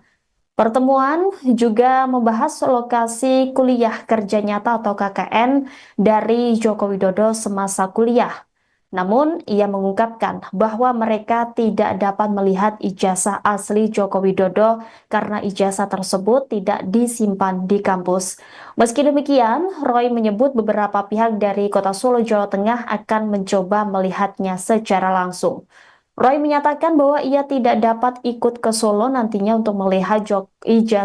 Speaker 1: Pertemuan juga membahas lokasi kuliah kerja nyata atau KKN dari Joko Widodo semasa kuliah. Namun, ia mengungkapkan bahwa mereka tidak dapat melihat ijazah asli Joko Widodo karena ijazah tersebut tidak disimpan di kampus. Meski demikian, Roy menyebut beberapa pihak dari Kota Solo, Jawa Tengah akan mencoba melihatnya secara langsung. Roy menyatakan bahwa ia tidak dapat ikut ke Solo nantinya untuk melihat ijazah